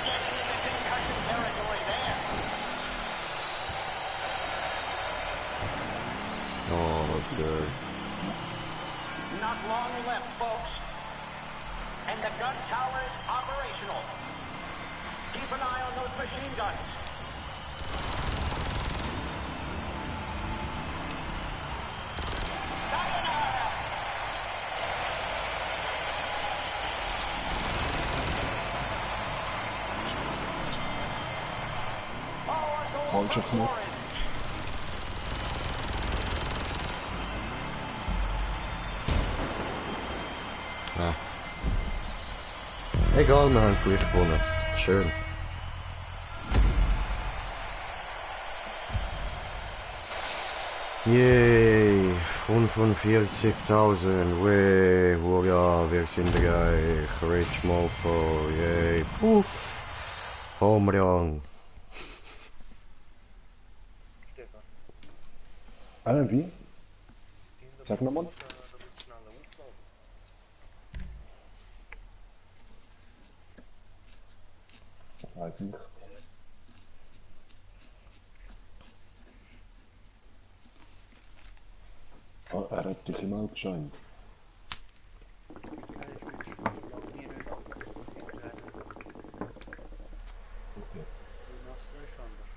Getting into concussion territory there. Oh, okay. Not long left, folks. And the gun tower is operational. Keep an eye on those machine guns. Sayonara! Power goes Falscher for Knopf. orange. Ah. Egal, wir haben gleich gewonnen. Schön. Yay, 45.000, weh, hurra, wir sind reich, Rich Mofo, yay, puff, Home Run. Stefan, Wie? Sag nochmal. da wird schneller aufladen. Eigentlich. Ah, er hat dich immer gescheint. Ja, ich bin schon so lange nie mehr abgekommen. Okay. Wie machst du es anders?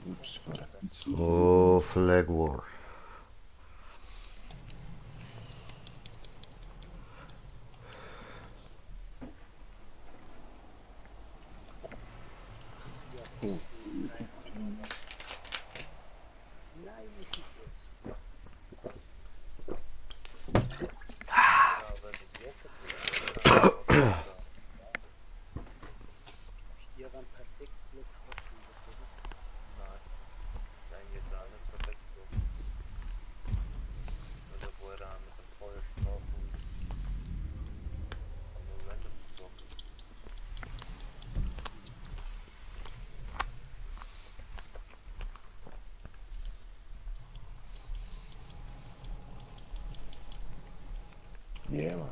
Ups, war ein bisschen. Oh, Flag War. Ja, das Nein, ich sehe es. Ja, wenn ich jetzt Hier waren perfekt Blockschossen. Nein, nein, jetzt auch nicht perfekt so. Also wo er da mit dem Feuerstrafen nur random getroffen. Yeah, man.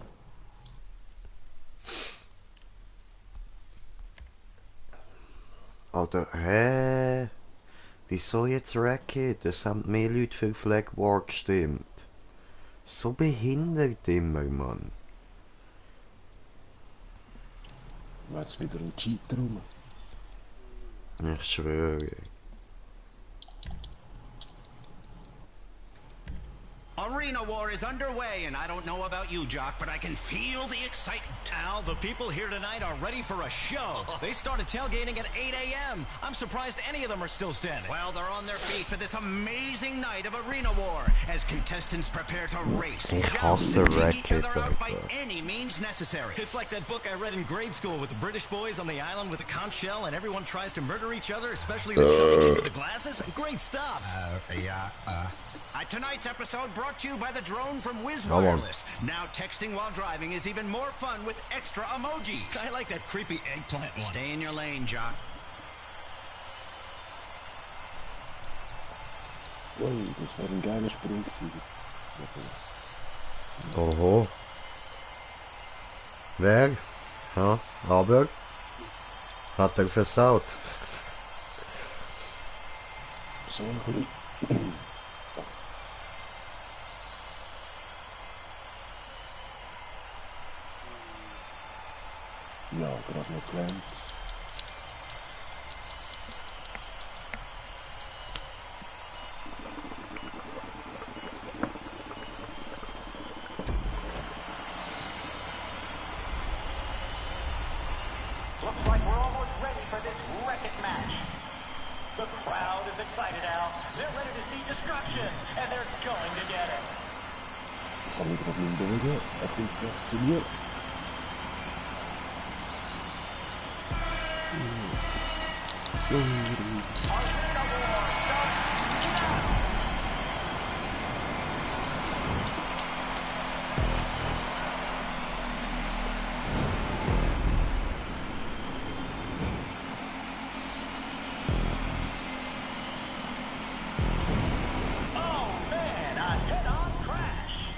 Alter, hä? Wieso jetzt Racket? Es haben mehr Leute für Flag War gestimmt. So behindert immer, Mann. Jetzt wieder ein Cheater rum. Ich schwöre. Arena War is underway, and I don't know about you, Jock, but I can feel the excitement. Al, the people here tonight are ready for a show. They started tailgating at 8 a.m. I'm surprised any of them are still standing. Well, they're on their feet for this amazing night of Arena War as contestants prepare to race, Ich joust, hasse and take each Racket, other out by Alter. any means necessary. It's like that book I read in grade school with the British boys on the island with a conch shell and everyone tries to murder each other, especially the chubby kid with the glasses. Great stuff. Tonight's episode brought to you by the drone from Wiz Come on. Wireless. Now texting while driving is even more fun with extra emojis. I like that creepy eggplant one. Stay in your lane, Jock. Ui, das wäre ein geiler Sprung gewesen. Oho. Wer? Ja, aber hat er versaut. So ein bisschen. gerade noch gelernt. Looks like we're almost ready for this wreck-it match. The crowd is excited, Al. They're ready to see destruction, and they're going to get it. Kann ich gerade nicht bewegen, er kommt gleich zu mir. Oh man, a head-on crash.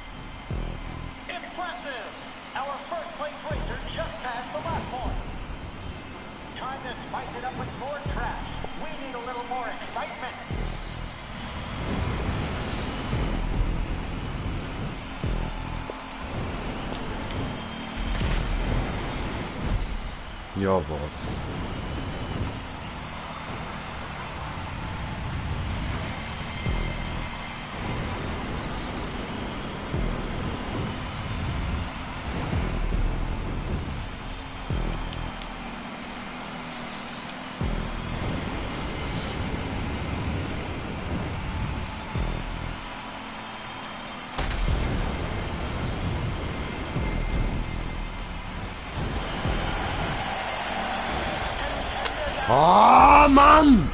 Impressive. Our first place racer just passed the lap point. Time to spice it up with more traps. We need a little more excitement. Ja, was? Ah, Mann!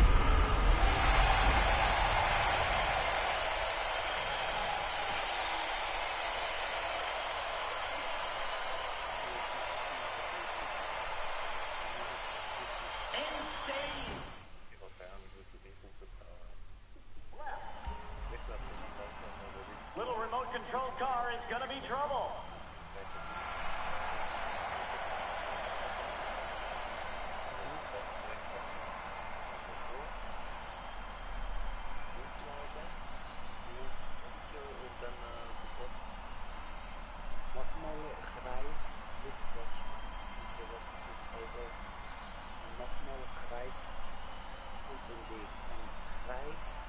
Insane. Little remote control car is gonna be trouble. Mach mal Kreis mit was sowas mit selber. Mach mal Kreis und dann ein Kreis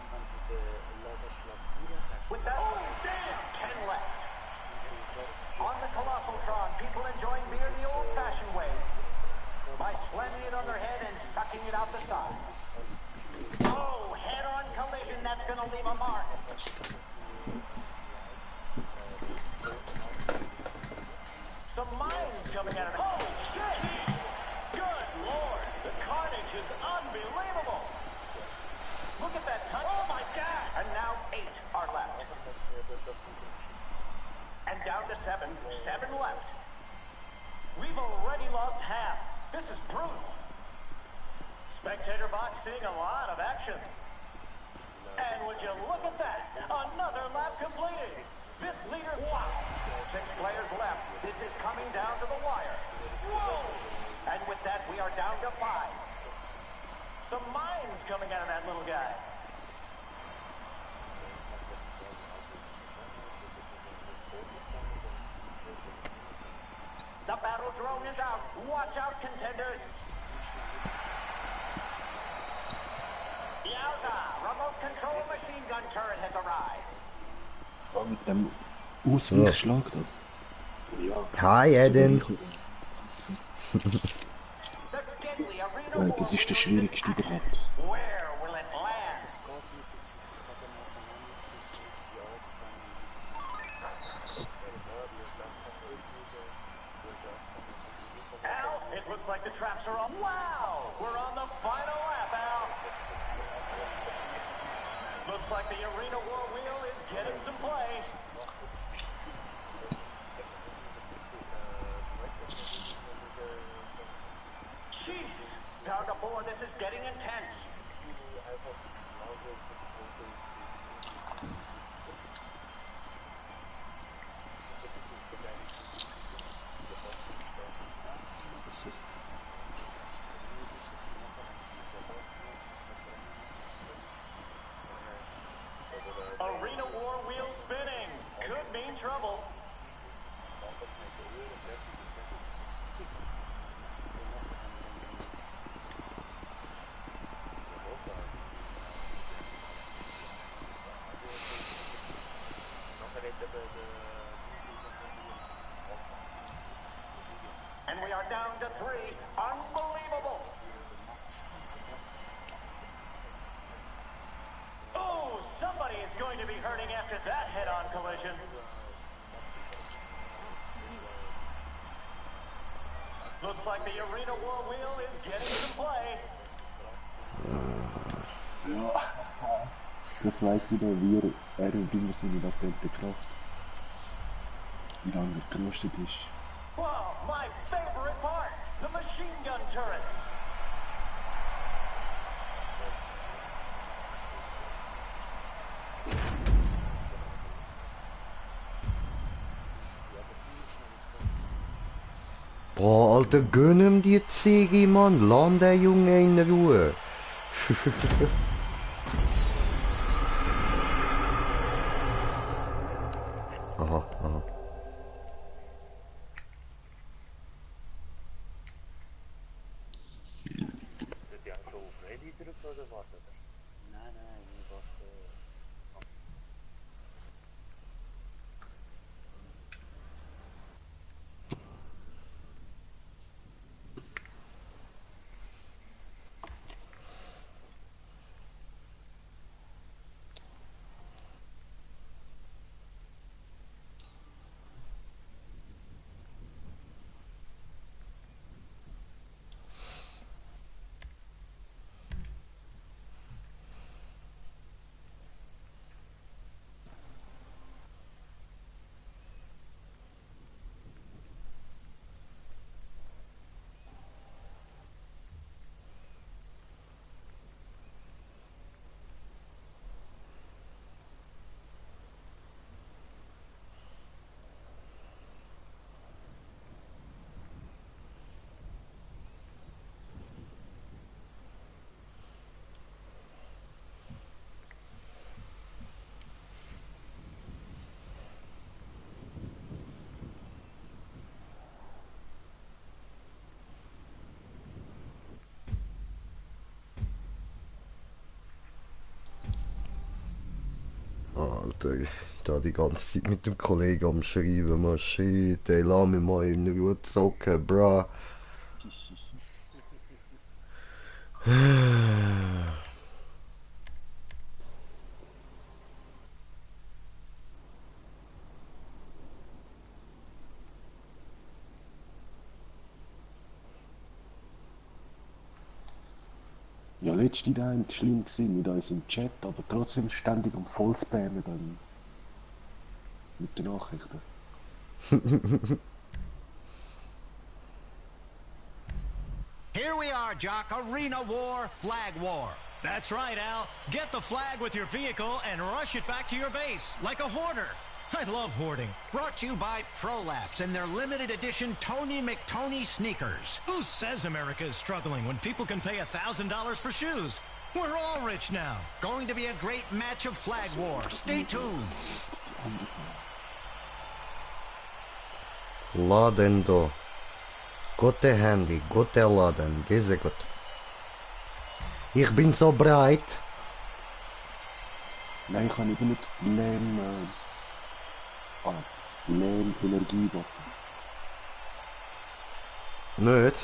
und dann die Lagerschlagure hast. With that, oh damn, 10 left. On the Colossaltron, people enjoying beer the old-fashioned way by slamming it on their head and sucking it out the side. Oh, head-on collision, that's gonna leave a mark. Some mines coming at it. Holy shit! Good lord, the carnage is unbelievable. Look at that touch. Oh my god! And now 8 are left. And down to 7. 7 left. We've already lost half. This is brutal. Spectator box seeing a lot of action. And would you look at that? Another lap completed. This leader, wow. 6 players left. This is coming down to the wire. Whoa! And with that, we are down to 5. Some mines coming out of that little guy. The battle drone is out. Watch out, contenders. Yowza! Remote control machine gun turret has arrived. Ja, mit dem Ausweichschlag da. Ja. Hi, Eden. The deadly arena Ja, das ist der schwierigste überhaupt. Where will it land? Es geht mit der Zeit, ich hatte mal Al, it looks like the traps are on. Wow! We're on the final lap, Al. Looks like the arena war wheel is getting some play. Jeez, down to 4, this is getting intense. Arena war wheel spinning. Could mean trouble. are down to 3. Unbelievable. Oh, somebody is going to be hurting after that head-on collision. Looks like the Arena War wheel is getting some play. Ja, das weiß wieder, wie er wie seine latente Kraft. Wie lange er gerostet ist. Wow, my favorite part, the machine gun turrets. Boah, Alter, gönn ihm die Ziege, Mann. Lass den Junge in Ruhe. Aha, aha. Sind die auch schon auf Ready gedrückt oder wartet er? Nein, nein, mir war's Alter, da die ganze Zeit mit dem Kollegen am Schreiben, man shit, ey, lass mich mal in Ruhe zocken, bra. Ja, letzte Time war schlimm gewesen mit uns im Chat, aber trotzdem ständig am Vollspammen dann mit den Nachrichten. Here we are, Jock. Arena War, Flag War. That's right, Al. Get the flag with your vehicle and rush it back to your base, like a hoarder. I love hoarding. Brought to you by ProLapse and their limited edition Tony McTony sneakers. Who says America is struggling when people can pay $1,000 for shoes? We're all rich now. Going to be a great match of Flag War. Stay tuned. Laden da. Gute Handy, gute Laden, diese gut. Ich bin so breit. Nein, ich kann eben nicht Energiewaffen. Nicht?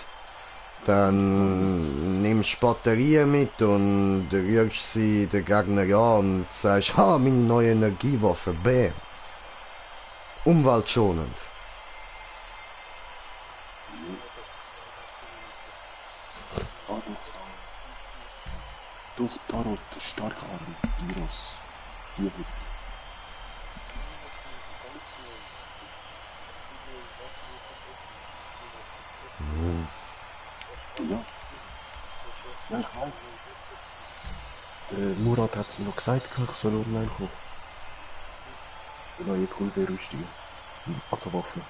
Dann nimmst du Batterien mit und rührst sie den Gegner an und sagst, ha, meine neue Energiewaffe, bam. Umweltschonend. Durch Tarot, Starkarm, Gyros, Hierhut. Ja. Ja, ich weiß. Der Murat hat es mir noch gesagt, ich soll online kommen. Die neue Pulverrüstung. Also Waffen.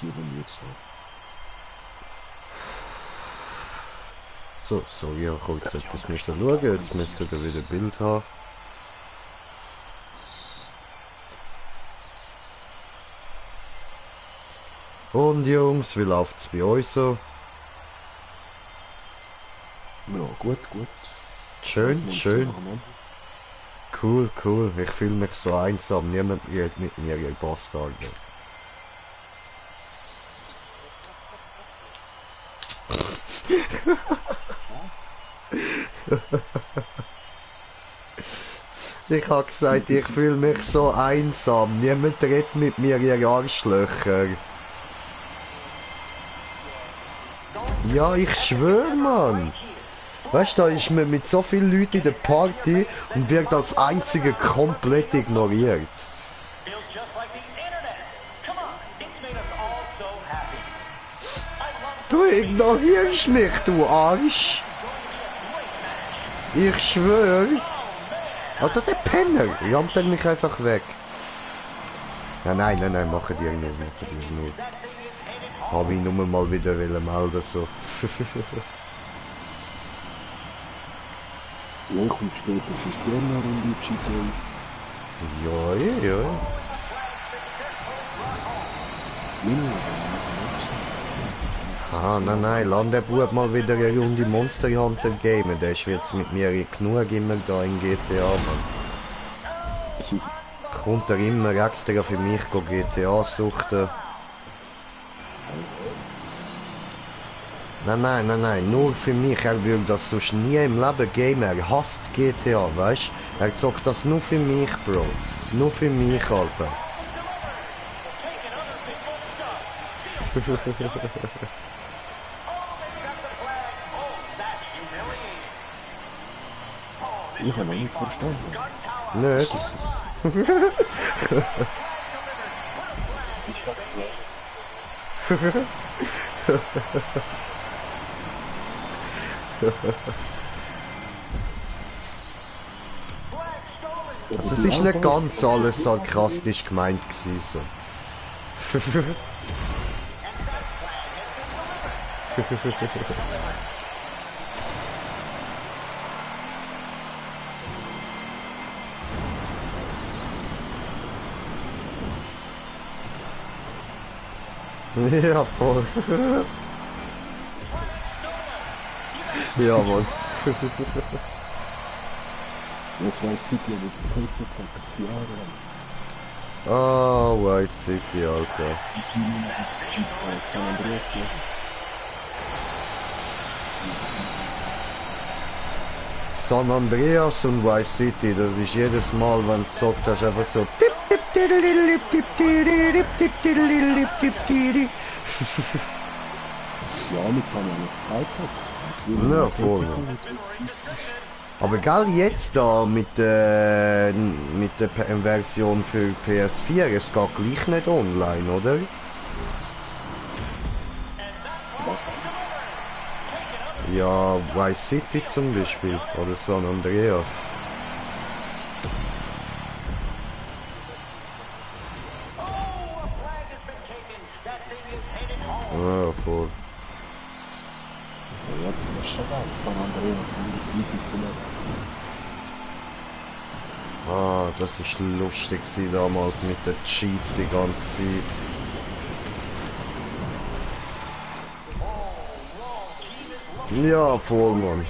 Die haben wir jetzt noch. So, sorry, ich habe gesagt, das müsst ihr schauen, jetzt müsst ihr wieder Bild haben. Und Jungs, wie läuft's bei euch so? Ja, gut, gut. Schön, Was meinst du schön. nacheinander? Cool, cool. Ich fühle mich so einsam. Niemand redet mit mir, ihr Bastarde. Ich hab gesagt, ich fühle mich so einsam. Niemand redet mit mir, ihr Arschlöcher. Ja, ich schwör, Mann. Weißt du, da ist man mit so vielen Leuten in der Party und wird als einziger komplett ignoriert. Feels just like the internet. Come on, it's made us all so happy. I love Du ignorierst mich, du Arsch. Ich schwör. Alter, der Penner rammt er mich einfach weg. Ja, nein, machen die nicht. Hab ich nur mal wieder melden so. Ja, ich komme später fürs Gerne Runde GTA. Ja. Ah, nein, lass den Bub mal wieder eine Runde Monster Hunter gamen. Der ist jetzt mit mir genug immer da in GTA, Mann. Kommt er immer extra für mich GTA suchten. Nein, nur für mich. Er will das sonst nie im Leben gamen. Er hasst GTA, weißt du? Er sagt das nur für mich, Bro. Nur für mich, Alter. Ich habe noch nicht verstanden. Nicht? Also, es ist nicht ganz alles sarkastisch gemeint gewesen, so. Ja, voll. Ja, Mann. Das war City mit PC vor Jahren. Ah, White City, Alter. Ich liebe das GTA San Andreas. San Andreas und White City, das ist jedes Mal, wenn du zockt hast, einfach so tipp tipp tiddlidlip tipp tiddlidlip tipp tiddlidlip tipp tiddlidlip. Ja, nichts haben wir alles Zeit Ja, voll. Aber gell, jetzt da mit der Version für PS4, es geht gleich nicht online, oder? Was? Ja, Vice City zum Beispiel, oder San Andreas. Ja, voll. Ja, das ist schon geil. San Andreas, mein Lieblingsgelände. Ah, das ist lustig gewesen damals mit den Cheats die ganze Zeit. Ja, voll, Mann.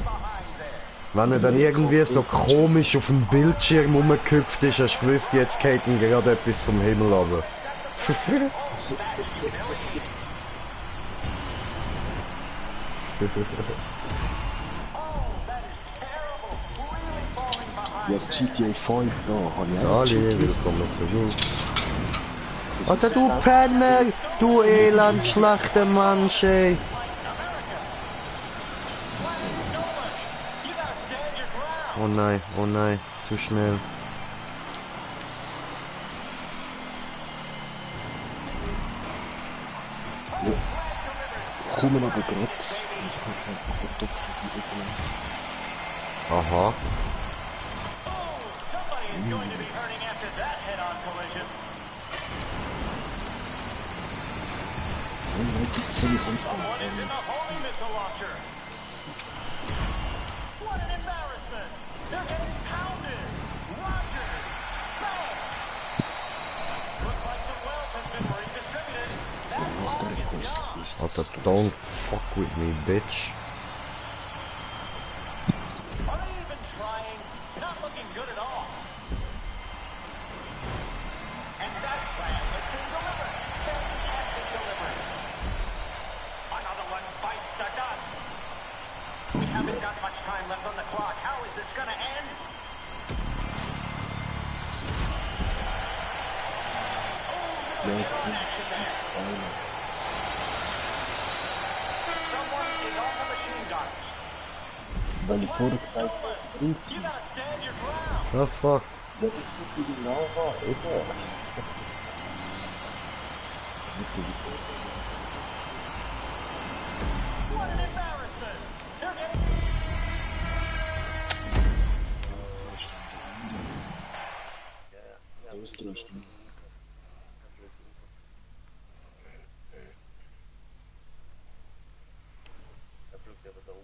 Wenn er dann irgendwie so komisch auf dem Bildschirm rumgehüpft ist, hast du gewusst, jetzt geht ihm gerade etwas vom Himmel runter. Ja, das GTA 5 da, habe ich auch Sali, willkommen zurück. Alter, du Penner! Du elend schlechter Mensch, ey! Oh nein, zu schnell. Kommen aber gerade. Ich muss halt kurz öffnen. Aha. Somebody is going to be hurting after that head-on collision. Someone is in the homing missile launcher. What an embarrassment! They're getting pounded. Roger, spanked. Looks like some wealth has been redistributed. That Alter, don't fuck with me, bitch. Are they even trying? Not looking good at all. And that plan has been delivered. Finish has been delivered. Another one bites the dust. We haven't got much time left on the clock. How is this gonna end? Oh, little hit on action there. Someone is on the machine guns. Weil ich vorher gesagt habe, sie bringt You gotta stand your ground. Oh fuck. ja, das ist die Nava, eben. What an embarrassment. They're getting... Das ist 3 Stunden. Er fliegt aber da auf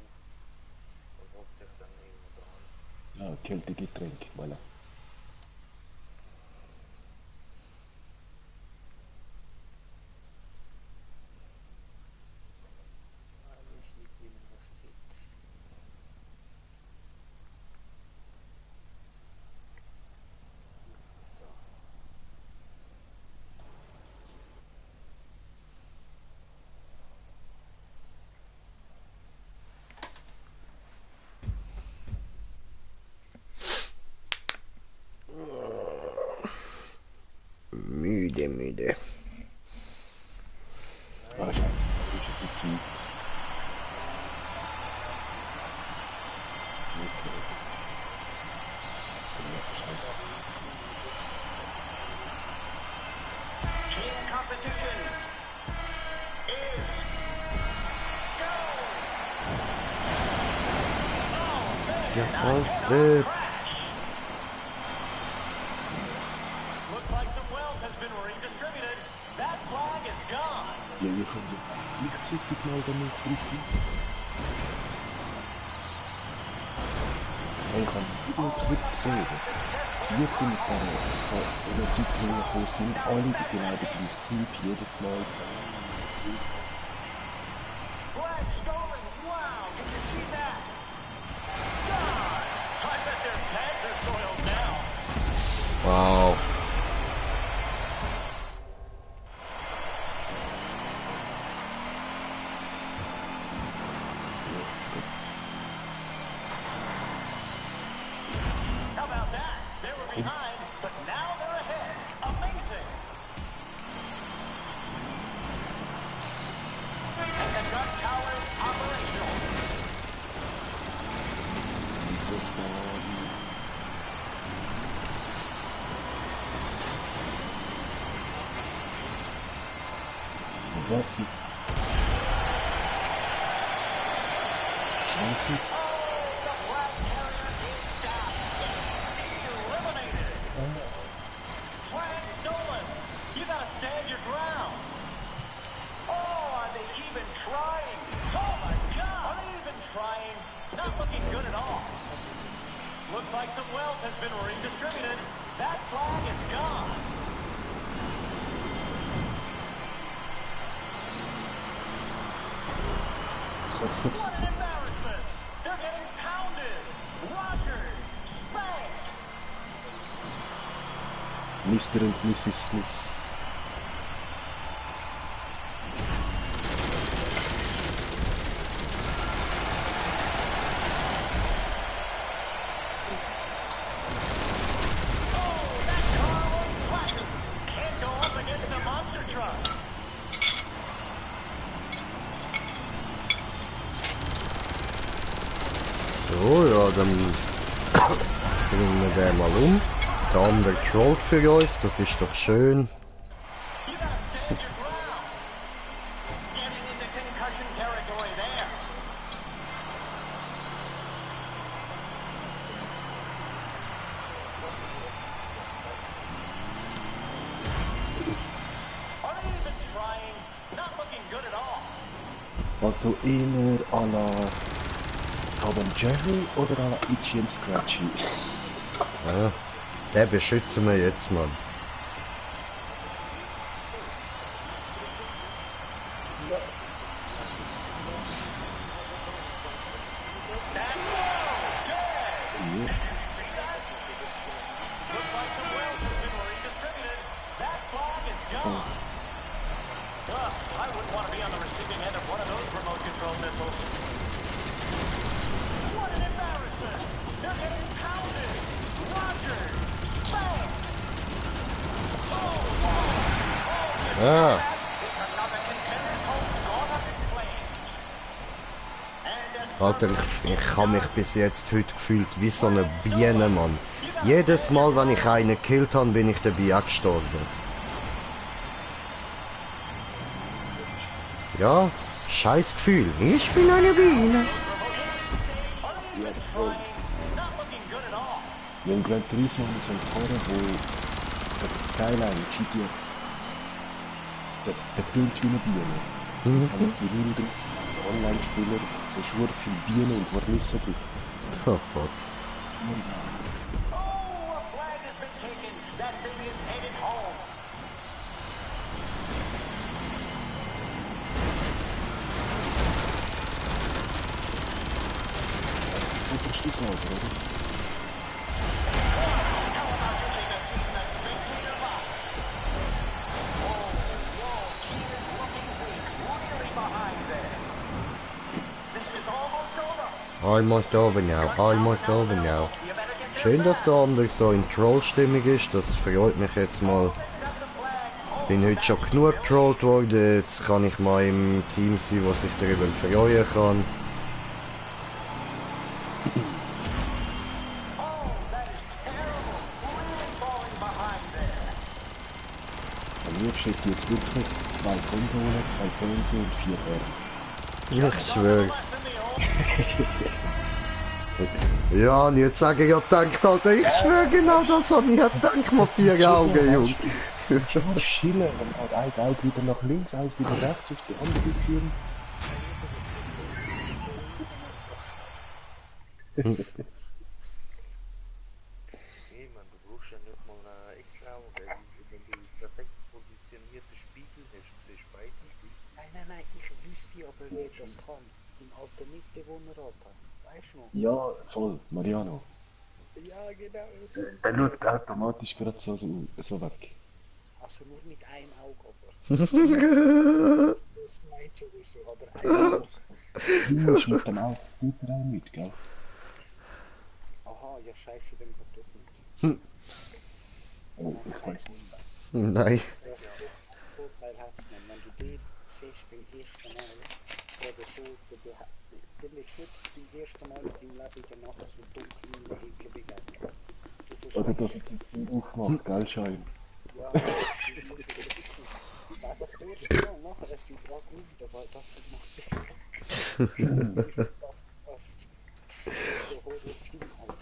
und hockt sich dann irgendwo dran. Ja, Kältegetränk, voilà. Alles mitnehmen, was geht. Müde, müde. Ah, scheiße, da ist ein bisschen Zeit. Okay. Ja, scheiße. Team competition is go. Oh, Ja, man, was? crash. Looks like some wealth has been redistributed. That flag is gone. Ja, ihr könnt ja gleichzeitig mal damit drauf. Man kann über Clip sehen, dass die Filme, die Leute gekommen sind, alle die genau den gleichen Clip jedes Mal. Flag stolen. Wow, did you see that? God, I bet their pants are soiled now. Wow. How about that? They were behind, but now they're ahead. Amazing. And the gun tower is operational. Was sie? Scheiße. The flag carrier is down. Eliminated. Flag stolen. You gotta stand your ground. Oh, are they even trying? Oh my God! Are they even trying? Not looking good at all. Looks like some wealth has been redistributed. That flag is gone. What an embarrassment! They're getting pounded. Rogers, spanked. Mr. und Mrs. Smith. Oh, that car was flattened. Can't go up against the monster truck. So, ja, dann bringen wir den mal um. Der andere trollt für uns, das ist doch schön. You gotta stand your ground. Getting into concussion territory there. Are they even trying? Not looking good at all. Also eher à la Tom und Jerry oder à la Itchy und Scratchy? Ja, den beschützen wir jetzt, Mann. I wouldn't want to be on the receiving end of one of those remote control missiles. What an embarrassment! They're getting pounded! Rodgers! Bam! Ah. It's another contender's hopes gone up in flames. And as Alter, ich habe mich bis jetzt heute gefühlt wie so eine Biene, Mann. Jedes Mal, wenn ich einen gekillt habe, bin ich dabei auch gestorben. Ja, scheiß Gefühl. Ich bin eine Biene. Wir haben Gran Turismo so ein Fahrer, wo der Skyline GTA, der tönt wie eine Biene. Aber es sind nur drauf, Online-Spieler, so schwur viel Bienen und Hornissen drauf. Oh fuck. Oh, a flag has been taken. That thing is headed home. Das ist die Frage, oder? Almost over now, almost over now. Schön, dass der andere so in Troll-Stimmung ist, das freut mich jetzt mal. Bin heute schon genug getrollt worden, jetzt kann ich mal im Team sein, was sich darüber freuen kann. Bei mir steht jetzt wirklich 2 Konsolen, 2 Fernseher und 4 Herren. Ich schwöre. Ja, und jetzt sage ich ja, denkt Alter, ich schwöre genau das habe ich ja gedacht, mal 4 Augen, Junge. Schon schillen, wenn halt ein Auge wieder nach links, eins wieder rechts auf die andere führen. Nee, man, du brauchst ja nicht mal extra, weil wenn du perfekt positionierte Spiegel hast, siehst du beides. Nein, ich wüsste aber nicht, das kann. Dein alter Mitbewohner, Alter. Weißt du noch? Ja, voll, Mariano. Ja, genau. Der schaut automatisch gerade so weg. Also nur mit einem Auge, aber. Das meint schon so, aber ein Auge. Du musst mit dem Auge, sieht er auch mit, gell? Aha, ja, scheiße, dann geht doch nicht. Oh, ich weiß nicht. Nein. Das ist ein Vorteil, hat's nicht. Wenn du den siehst beim ersten Mal, oder so, dann willst du nicht beim ersten Mal in deinem Leben danach so dunkle Ecke begegnen. Oder dass ich die Tür aufmache, gell, Schein? Ja, du musst das einfach das erste Mal nachher, dass die dran kommt, aber das macht das fast so Horrorfilm halt.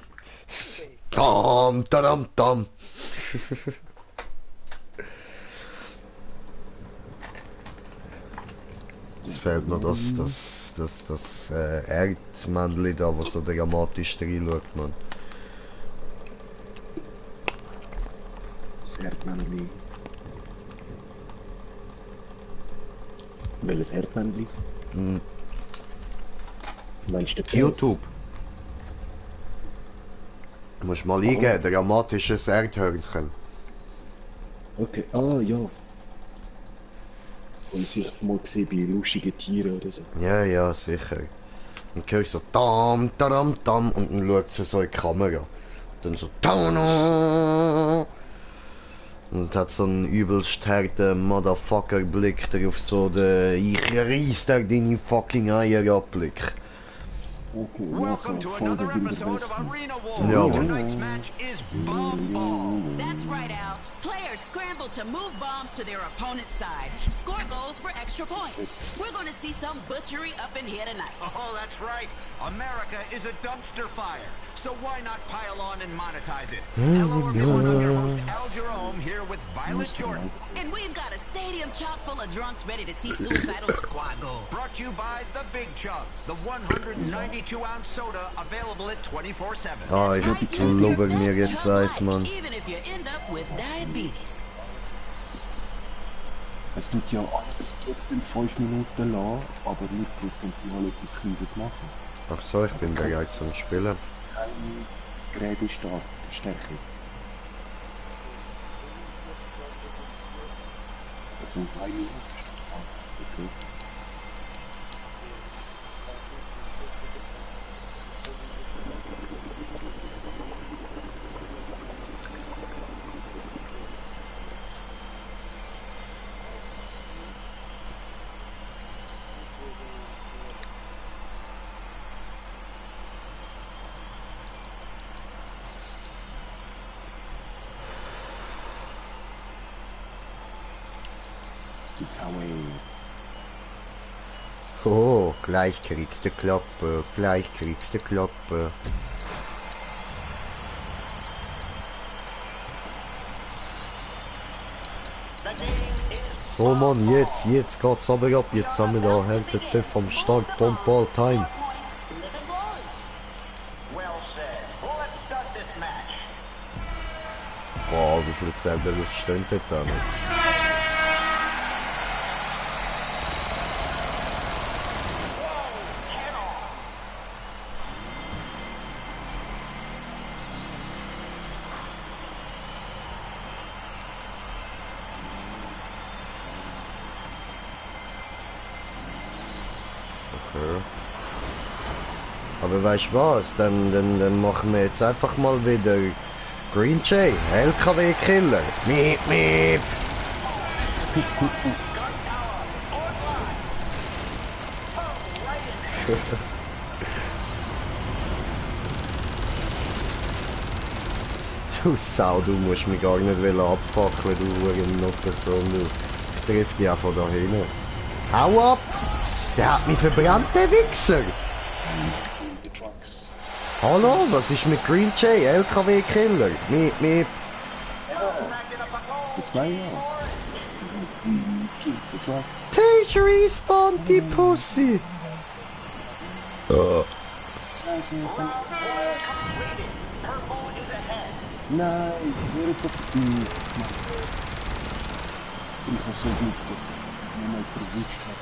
Dam, dam, dam. Es fehlt noch das Erdmännchen da, was so dramatisch reinschaut, man. Das Erdmännchen. Welches Erdmännchen? Meinst du YouTube. Du musst mal eingeben, dramatisches Erdhörnchen. Okay, ah ja. Und sicher mal gesehen bei lustigen Tieren oder so. Ja, sicher. Dann höre ich so dam, dam, dam und dann schaut sie so in die Kamera. Dann so ta und hat so einen übelst harten Motherfucker-Blick darauf, so den ich reiss dir deine fucking Eier ab-Blick. Okay, Welcome to another episode of Arena War. Ja. Tonight's match is Bomb Ball. That's right, Al. Players scramble to move bombs to their opponent's side. Score goals for extra points. We're going to see some butchery up in here tonight. Oh, that's right. America is a dumpster fire. So why not pile on and monetize it? Hello, everyone. I'm your host, Al Jerome, here with Violet Jordan. And we've got a stadium chock full of drunks ready to see Suicidal Squad go. Brought to you by The Big Chug, the 192-ounce soda available at 24/7. Ah, ich glaube mir jetzt eins, Mann. Even if you end up with diabetes. Es tut ja alles trotzdem 5 Minuten lang, aber nicht prozentual etwas Kleines machen. Ach so, ich bin bereit zum Spielen. Keine Gerätestärke. zum Rein. Okay. Gibt's Hawaii. Oh, gleich kriegst du Klappe, gleich kriegst du Klappe. So Mann, jetzt geht's aber ab, jetzt haben wir da Härtete vom Start, Bombball Time. Boah, wie viel selber Luft stöhnt da noch? Aber weißt du was, dann machen wir jetzt einfach mal wieder Green Jay, LKW Killer. Miep, miep. Du Sau, du musst mich gar nicht abfackeln, du Hurennocker-Sohn, du. Ich triff dich einfach da hinten. Hau ab! Der hat mich verbrannt, der Wichser! Hallo, was ist mit Green Jay, LKW Killer? Miep, miep. Das war ja. Tage respawn, die Pussy! Nein, wäre doch gut. Ich habe so Glück, dass niemand verwünscht hat.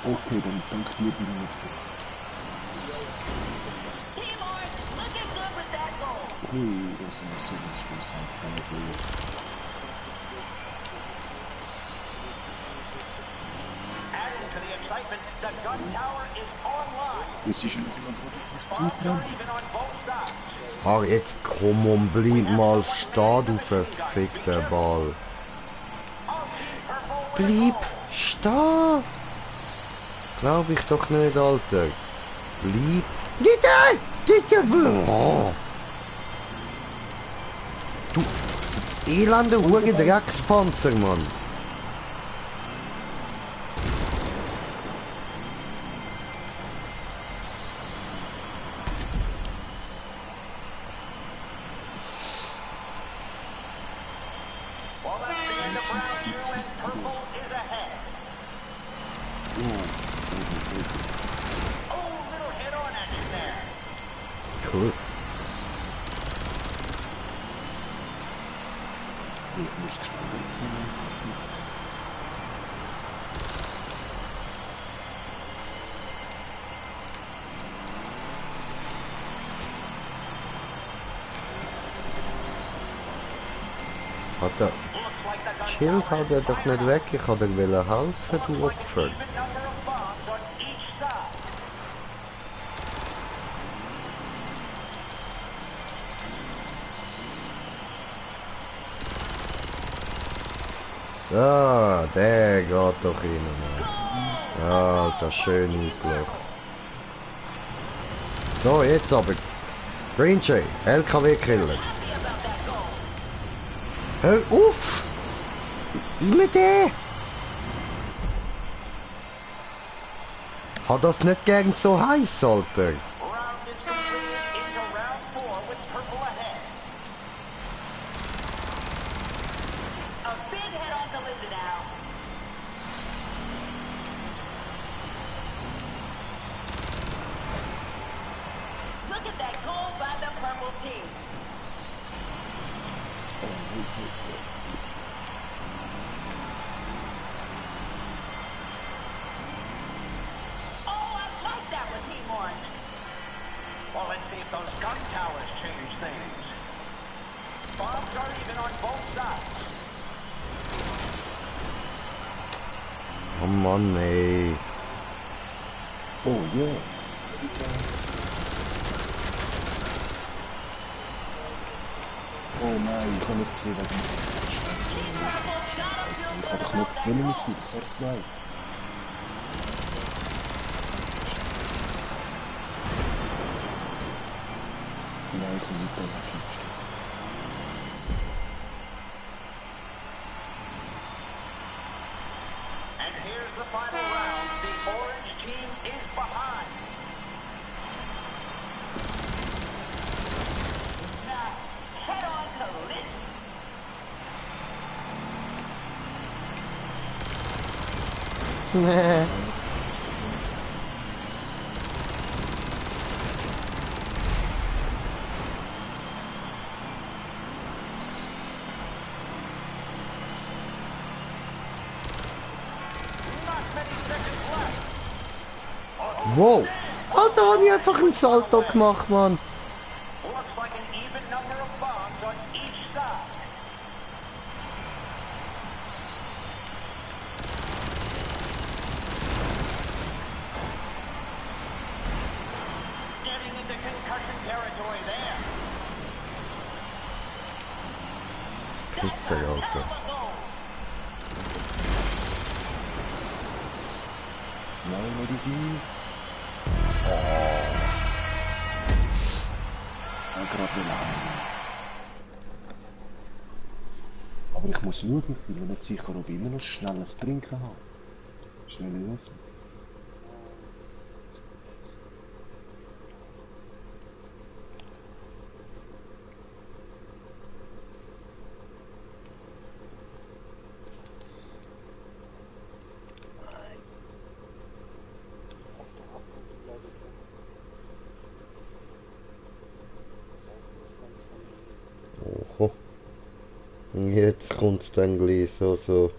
Okay, dann danke dir für die Okay, das ist ein bisschen interessant, keine Brille. Jetzt ist noch jemand dran. Ach, jetzt komm und bleib mal stehen, du verfickter Ball. Bleib stehen! Glaub ich doch nicht, Alter. Bleib. Oh. Du elende Hure Dreckspanzer, Mann. Cool. Ich muss gespannt sein. Hat er... Schild hat er doch nicht weg, ich hatte dir helfen, du Opfer. So, der geht doch rein, Mann. Alter, schön eingelocht. So, jetzt aber. Green Jay, LKW Killer. Hör auf! Immer der! Hat das nicht gern so heiß, Alter? Bombs are even on both sides. Oh Mann, ey. Oh, yes. Oh nein, ich habe nicht gesehen, was ich habe den Knopf nicht müssen. R2. Nein, ich habe nicht den And here's the final round. The orange team is behind. Nice. Head-on collision. Not many seconds left. Wow! Alter, habe ich einfach einen Salto gemacht, Mann. Looks like an even number of bombs on each side. Getting into concussion territory there. Pisser, Alter. Nein, nicht die. Gerade aber ich muss schauen, ich bin mir nicht sicher, ob ich immer noch schnelles Trinken habe. Schnell essen. Oho. Jetzt kommt's dann gleich so.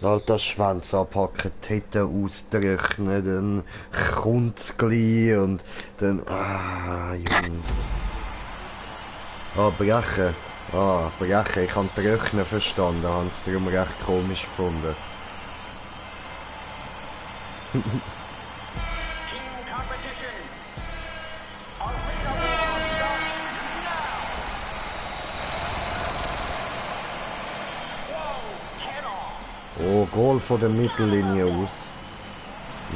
Alter, Schwanz abhacken, Titten austrocknen, dann kommt's gleich und dann... Ah, Jungs. Brechen. Brechen. Ich habe Trocknen verstanden, habe es darum recht komisch gefunden. Team competition. Arena War starts now. Whoa, head on. Oh, Goal von der Mittellinie aus.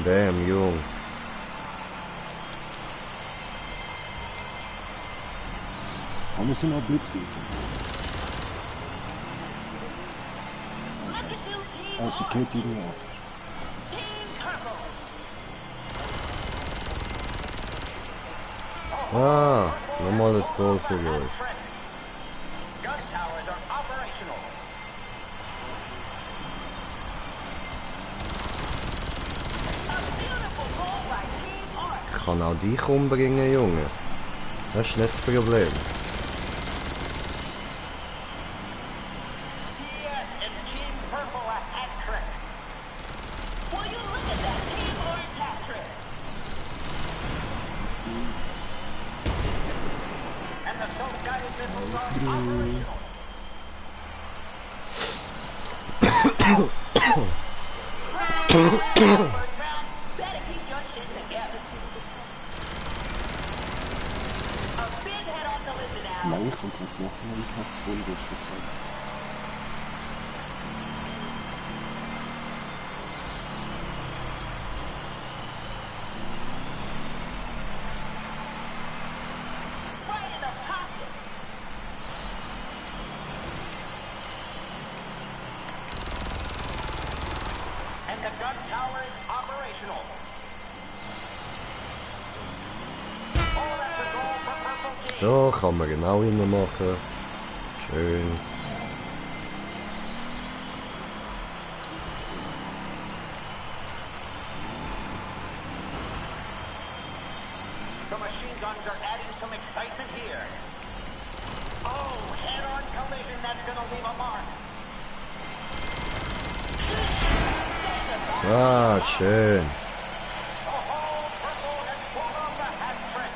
Damn, Jung. Aber wir sind auch blitzgleich. Look at you, Team Also geht Orange. irgendwie auch. Team Purple. Ah, normales Goal für euch. Gun towers are operational. A beautiful goal by Team Orange. Ich kann auch dich umbringen, Junge. Das ist nicht das Problem. Yes, and Team Purple a hat trick. Will you look at that Team Orange hat trick? And the self-guided missiles are operational. First round, better keep your shit together. A big head-on collision now. Nein, ich kann gerade machen, weil ich habe voll richtig gesagt. Right in the pocket. And the gun tower is operational. Oh, that's a goal for Purple Team. So, kann man genau reinmachen. Schön. The machine guns are adding some excitement here. Oh, head-on collision, that's gonna leave a mark. Ah, schön. Oh, Purple has pulled off the hat trick.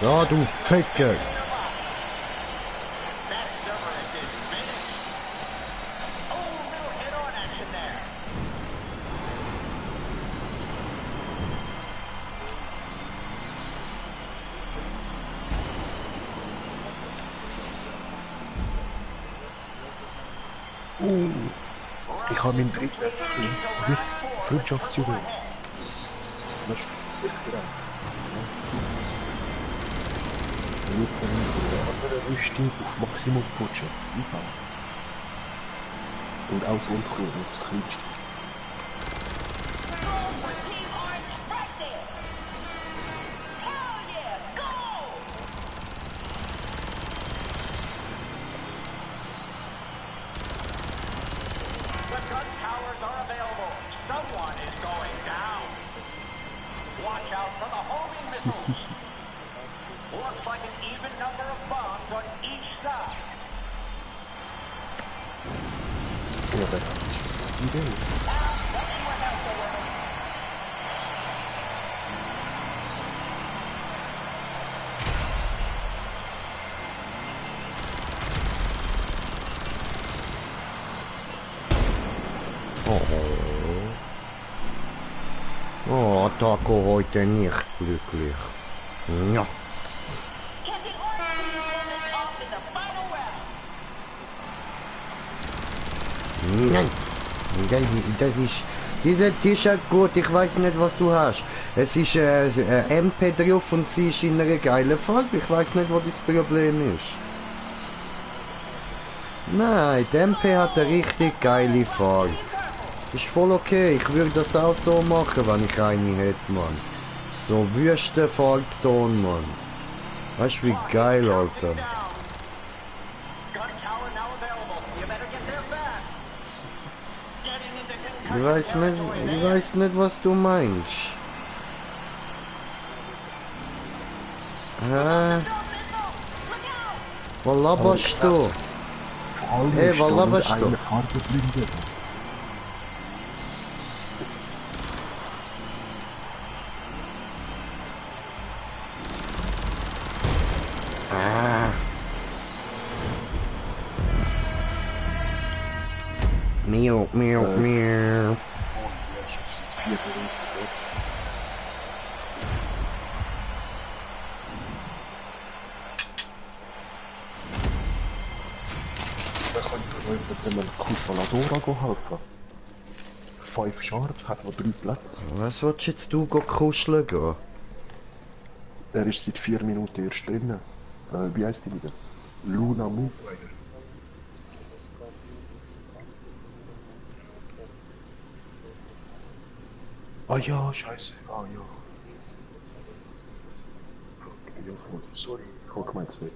So, du Ficker! That Cerberus is finished. Oh, little head-on action there. Ich habe meinen dritten Freundschaftsjubiläum. Das ist wirklich rein. Und jetzt kann ich in der anderen Rüstung auf Maximum putschen. Einfach. Und auch Grundkurs und das Kleinste. Go for Team Orange right there. Hell yeah, go! The gun towers are available. Someone is going down. Watch out for the homing missiles. Looks like an even number of bombs on each side. Ja, das ist die Idee. Oh, Taco heute nicht glücklich. Ja. Can the Orange team pull this off in the final round? Nein. Das ist... Dieser T-Shirt gut, ich weiß nicht, was du hast. Es ist MP drauf und sie ist in einer geilen Farbe. Ich weiß nicht, wo das Problem ist. Nein, die MP hat eine richtig geile Farbe. Ist voll okay, ich würde das auch so machen, wenn ich eine hätte, Mann. So wüste Farbton, Mann. Weißt du, wie geil, Alter. Gun tower now available. You better get there fast. Getting into concussion Ich weiß nicht, was du meinst. Was laberst du? Hey, was laberst du? Eine Farbe blindet. Miau, miau, miau. Da könnte jemand einem Kusaladora helfen. 5 Sharp hat noch 3 Plätze. Was willst jetzt du kuscheln gehen? Er ist seit 4 Minuten erst drinnen. Wie heisst die wieder? Luna Moon. Ah ja, scheiße. Ah ja. Ja, voll. Sorry, ich hab gemeint, es wird.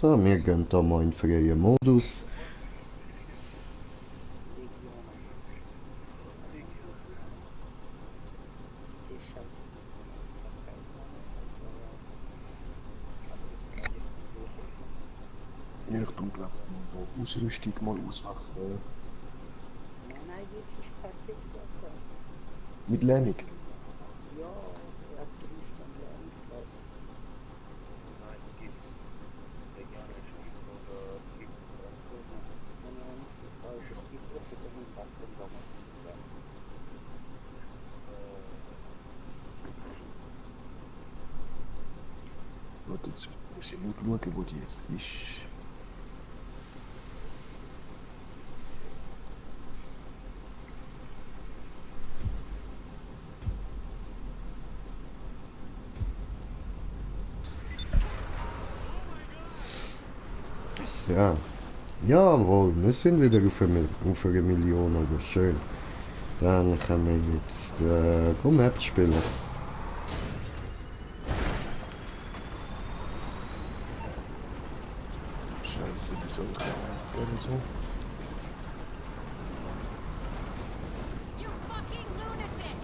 So, wir gehen da mal in freien Modus. Ja, ich tu glaub's mal da Ausrüstung mal auswechseln. Nein, jetzt ist perfekt. Alter. Mit Lähmung. Ja, er hat 3 Stunden lang, glaube ich. Das heißt, es gibt auch den Impact von damals. Warte, jetzt muss ich nur schauen, wo die jetzt ist. Ja. Jawohl, wir sind wieder auf eine Million, aber schön. Dann können wir jetzt Maps spielen. Scheiße, wieso? Oder so? You fucking lunatic!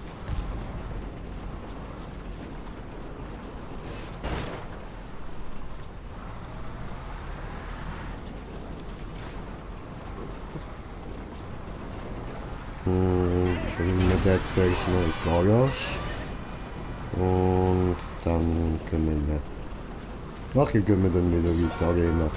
der zuerst noch in die Garage. Und dann gehen wir nicht. Nachher gehen wir dann wieder in die Arena.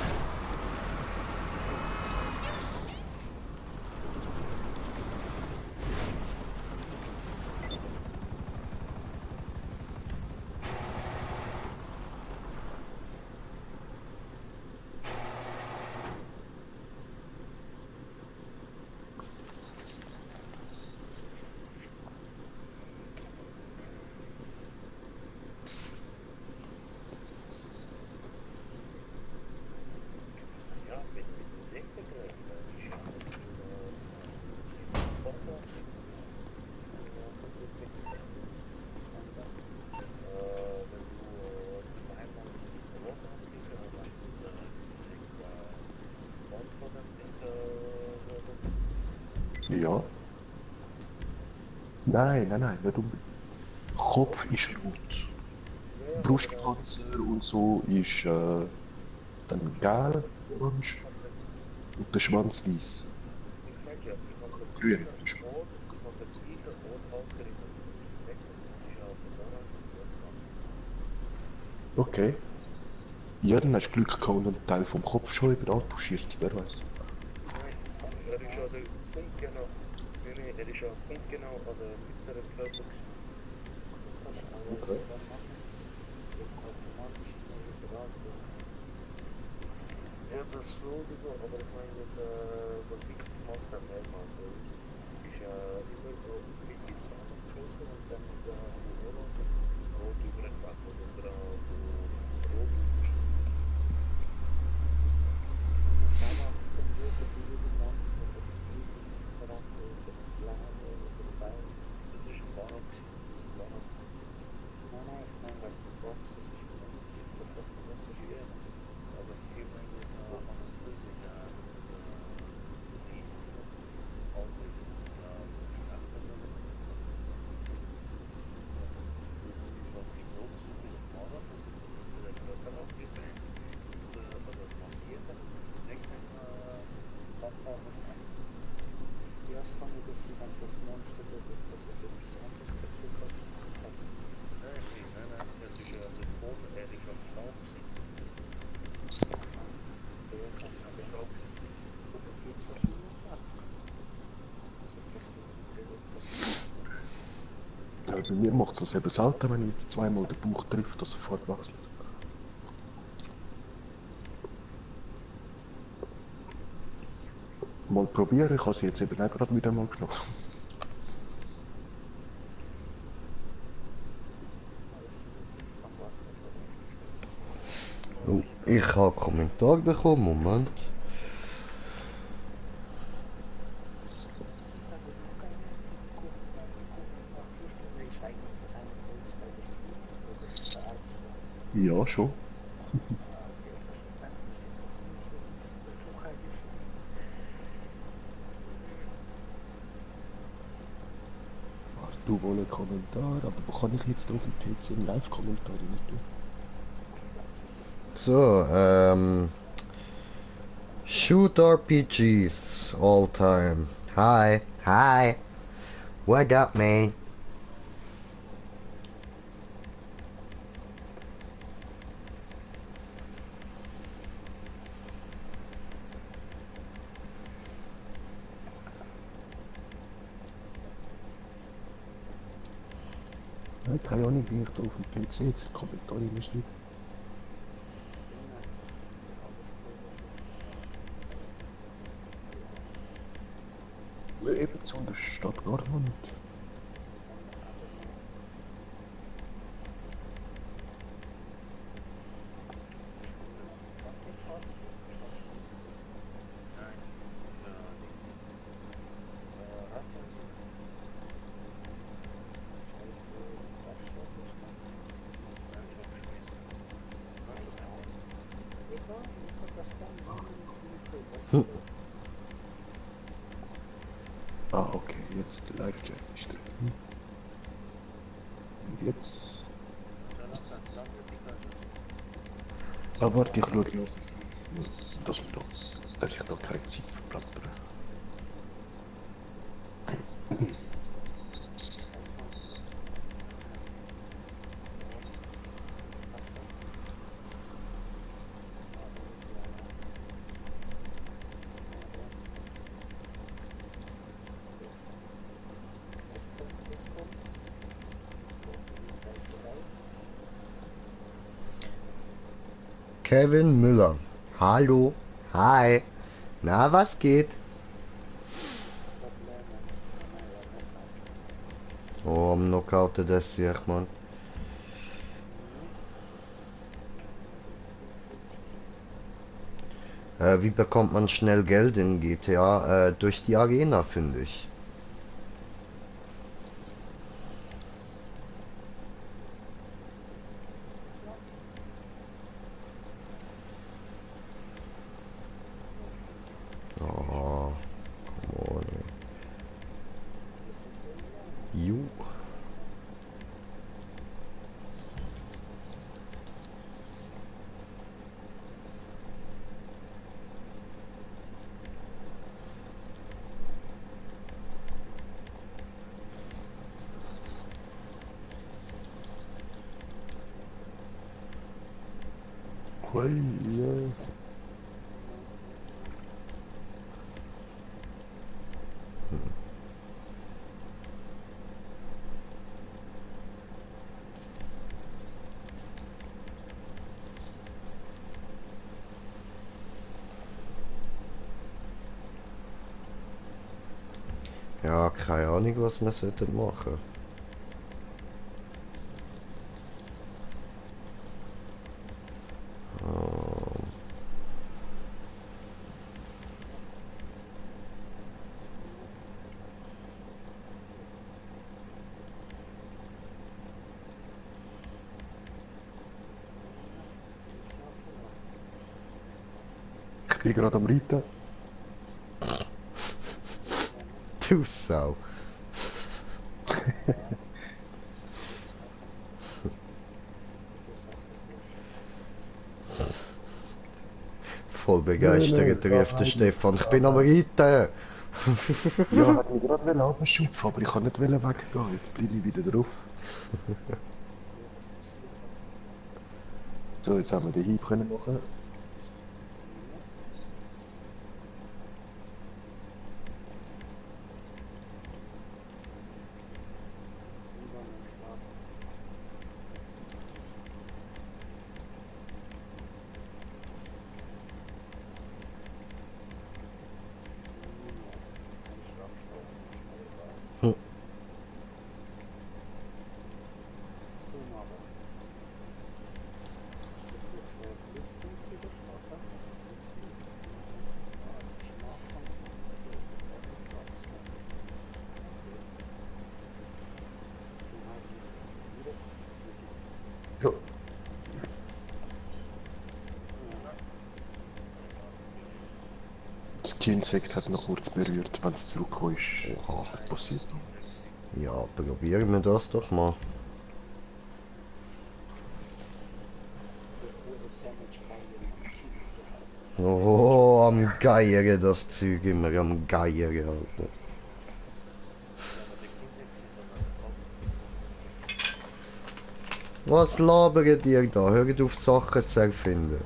Ja, mit dem Sektbegriff, ich habe wenn du zweimal in der Woche anbietest, dann machst du direkt Ja. Nein, nein, nein, nicht unbedingt. Kopf ist rot. Brustpanzer und so ist dann gelb, orange und der Schwanz weiß. Ich sag ja, ich habe das Grün. Rot, ich habe das gleiche Rot ausgerichtet wie die Sekte. Ich habe das Okay. Ja, dann hast du Glück gehabt und einen Teil vom Kopf schon über anpuschiert, wer weiß. Nein, er ist ja der punktgenau. Nein, er ist ja punktgenau an der mittleren Körper. Okay. Ja, das sowieso, aber ich meine jetzt, was ich gemacht habe mehrmals, ist ja immer so mit die Zahlen geschossen und dann mit der Rot über den Platz oder Rot und Weiß. Das ist ein Bahnhof, das ist ein Bahnhof. Nein, ich meine, weil du brauchst, das ist ein Unterschied, das ist schwer. Aber ich meine jetzt an der Physik, das ist die Ausrichtung, Ja, es kann nicht sein, wenn es als Monster wird, dass es etwas anderes dazu kommt. Nein, das ist ja das Form, er ist ja Staub. Oder gibt es verschiedene Pflanzen? Also verschiedene Ja, bei mir macht es das eben selten, wenn ich jetzt zweimal den Bauch trifft, dass er sofort wechselt. Mal probieren, ich habe sie jetzt eben auch gerade wieder mal genommen. Oh, ich habe einen Kommentar bekommen, Moment. Ja, schon. Ach, du wohl einen Kommentar, aber wo kann ich jetzt auf dem PC einen Live-Kommentar nicht tun? So, Shoot RPGs all time. Hi, hi. What up, man? Ja, keine Ahnung, wie ich da auf dem PC jetzt einen Kommentar reinschreibe. Ja, eben zu der Stadt Garmund. Ah, okay, jetzt der Live-Chat ist drin. Und jetzt... Ah, warte, ich schaue noch, dass wir dass ich da keine Zeit verplempern. Kevin Müller. Hallo. Hi. Na, was geht? Oh, am Knockout das sehe ich, Mann. Wie bekommt man schnell Geld in GTA? Durch die Arena, finde ich. Oh, come on. You. Hui, ja. Ja, keine Ahnung, was wir sollten machen. Ich bin gerade am Reiten. Du Sau. Voll begeistert rief der Stefan. Ich bin am Reiten. Ja, hat mich gerade abschupfen, aber ich kann nicht weggehen. Jetzt bin ich wieder drauf. So, jetzt haben wir den Hieb können machen. Ja. Das Insekt hat noch kurz berührt, wenn es zurückgekommen ist. Oha. Passiert. Ja, probieren wir das doch mal. Oh, am Geiern das Zeug immer, am Geiern, Alter. Was labert ihr da? Hört auf Sachen zu erfinden.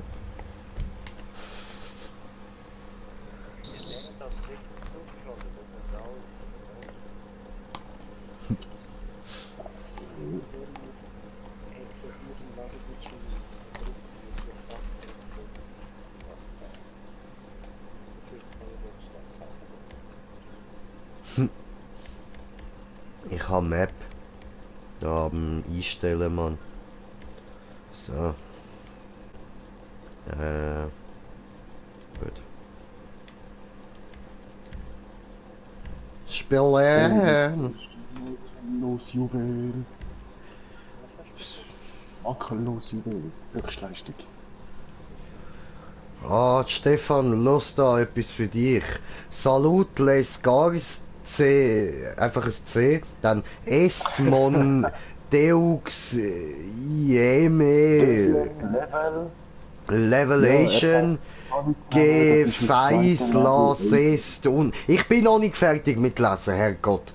Ich habe Map. Da am Einstellen, Mann. So. Gut. Spielen! Los, Juwel. Makellos Juwel. Höchstleistung. Ah, Stefan, los da etwas für dich. Salut les Gars C, einfach ein C, dann Estmon Deux Ieme Levelation G Feis La Sest und ich bin noch nicht fertig mit lesen, Herrgott.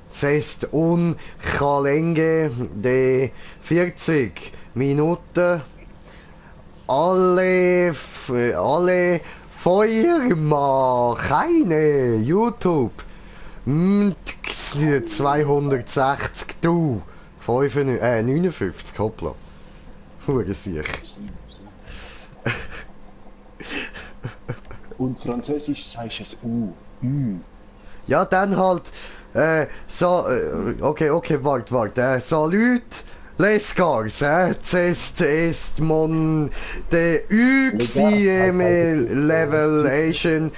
Sest un Kalenge de 40 Minuten alle Firma keine YouTube 260 du 59, hoppla Hurensiech. Und Französisch sagst du es U. Ü. Ja, dann halt, okay, warte, salut, les gars, zest est mon de level Asian,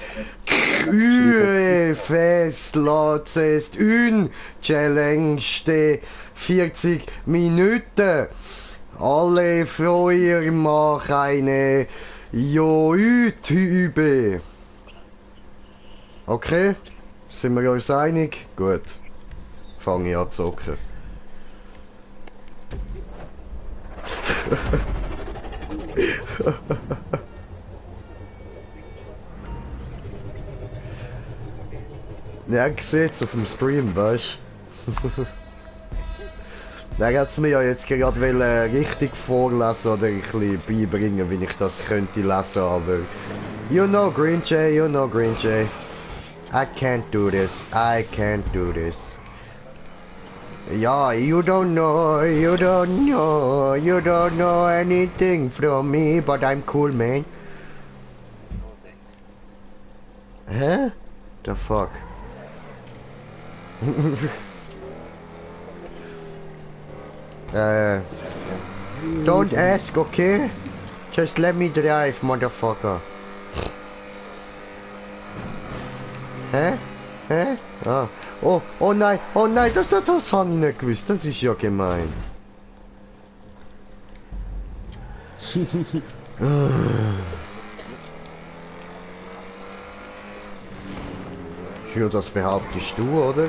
fest, lots est une challenge de 40 Minuten. Alle Feuer mach eine YouTube. Okay? Sind wir uns einig? Gut. Fange ich an zu zocken. Ja, ich sehe es auf dem Stream, weißt du? Er hat es mir ja jetzt gerade richtig vorlesen oder ein bisschen beibringen, wie ich das könnte lesen, aber... You know Green Jay. I can't do this. Yeah, you don't know anything from me, but I'm cool, man. Huh? The fuck? Don't ask, okay? Just let me drive, motherfucker. Hä? Ah. Oh nein, das habe ich nicht gewusst, das ist ja gemein. Ja, das behauptest du, oder?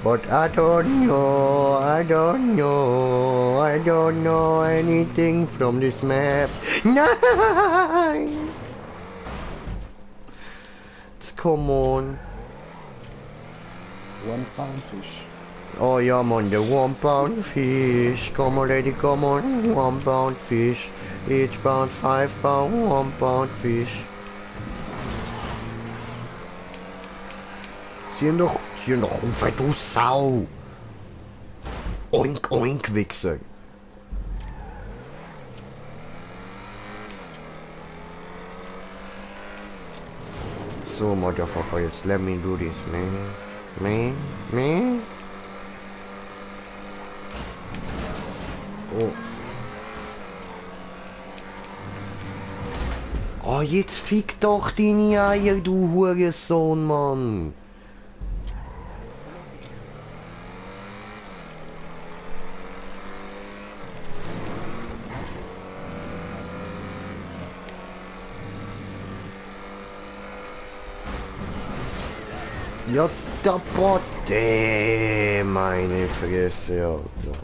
But I don't know anything from this map. Nein! Come on. One pound fish. Oh ja, man, the 1 pound fish. Come on, lady, come on. 1 pound fish. Each pound 5 pound. 1 pound fish. Zieh doch auf, du Sau! Oink, oink, Wichser! So, motherfucker, jetzt let me do this, man. Oh. Oh, jetzt fick doch deine Eier, du Hurensohn, Mann! Ja, der Botte, meine Fresse, Alter.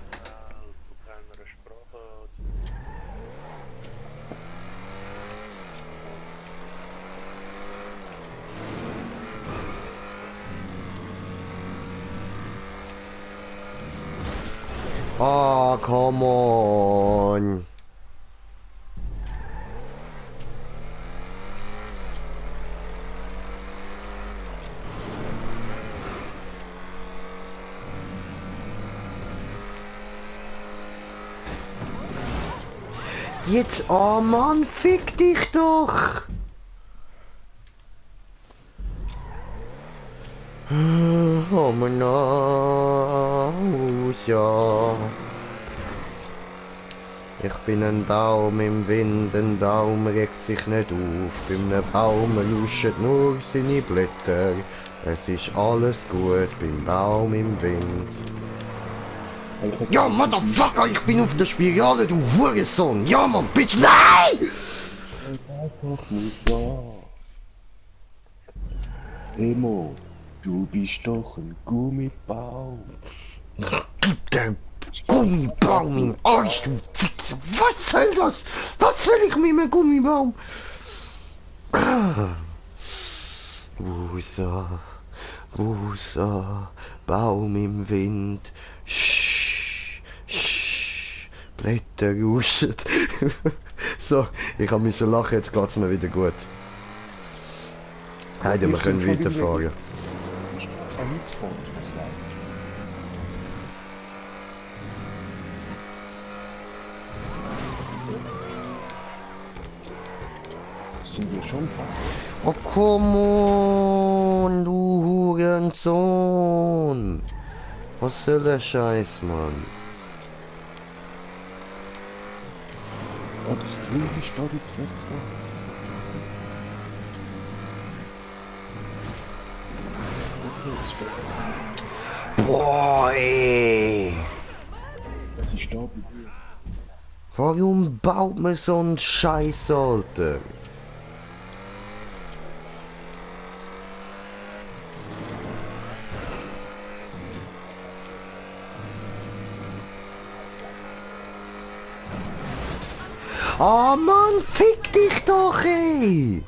Oh, come on. Jetzt, oh Mann, fick dich doch! Oh mein Haus, ja. Ich bin ein Baum im Wind, ein Baum regt sich nicht auf. Bei einem Baum luschen nur seine Blätter. Es ist alles gut beim Baum im Wind. Ja, Motherfucker, ich bin auf der Spirale, du Hurensohn! Ja, Mann, Bitch, nein! Einfach nicht wahr. Emo, du bist doch ein Gummibaum. Der Gummibaum im Arsch, du Wichser! Was soll das? Was soll ich mit einem Gummibaum? Wusa, Baum im Wind. Blätter rauschen. So, ich habe müssen lachen, jetzt geht's mir wieder gut. Heide, wir können weiterfahren. sind wir schon fast. Oh, come on, du Hurensohn. Was soll der Scheiß, Mann? Oh, das Trübe startet rechts da. Boah, ey. Das ist da bei dir. Warum baut man so einen Scheiß, Alter? Ah, Mann, fick dich doch, ey!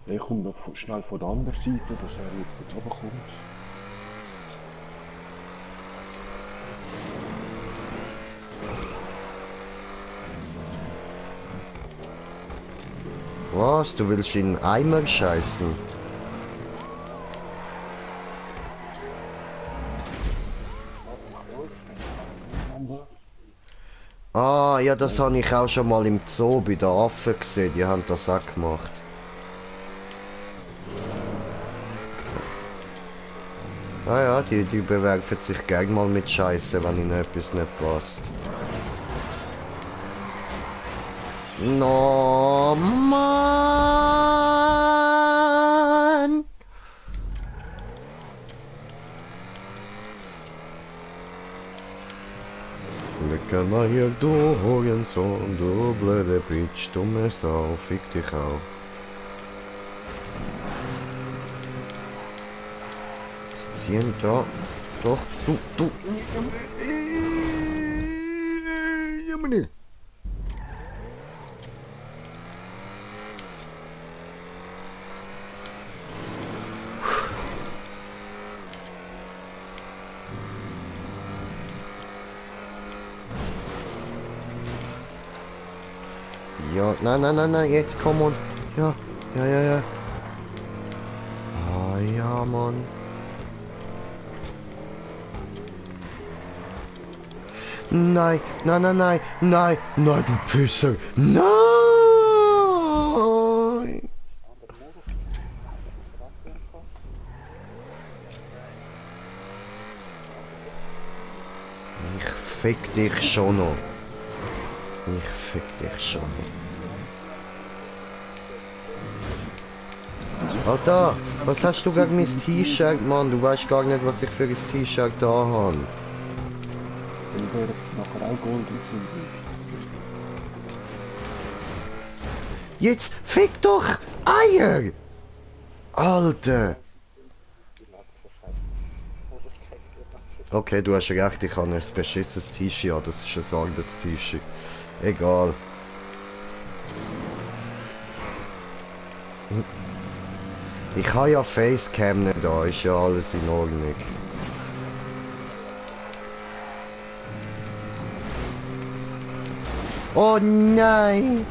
Ich komme noch schnell von der anderen Seite, dass er jetzt da oben kommt. Was, du willst in den Eimer scheißen? Ah, ja, das habe ich auch schon mal im Zoo bei den Affen gesehen, die haben das auch gemacht. Ah ja, die bewerfen sich gern mal mit Scheiße, wenn ihnen etwas nicht passt. No, Mann! Lecker mal hier, du Hurensohn, du blöde Bitch, dumme Sau, fick dich auch. Was ziehen da? Doch, du. Jammerl. Ja, nein, jetzt komm on. Ja. Ah ja, Mann. Nein, du Pisser. Nein! Ich fick dich schon noch. Alter, was hast du gegen mein T-Shirt, Mann? Du weißt gar nicht, was ich für ein T-Shirt da habe. Dann wäre es nachher auch Gold und Silber. Jetzt fick doch Eier! Alter! Okay, du hast recht, ich habe ein beschissenes T-Shirt, das ist ein anderes T-Shirt. Egal. Ich habe ja Facecam nicht da, ist ja alles in Ordnung. Oh nein!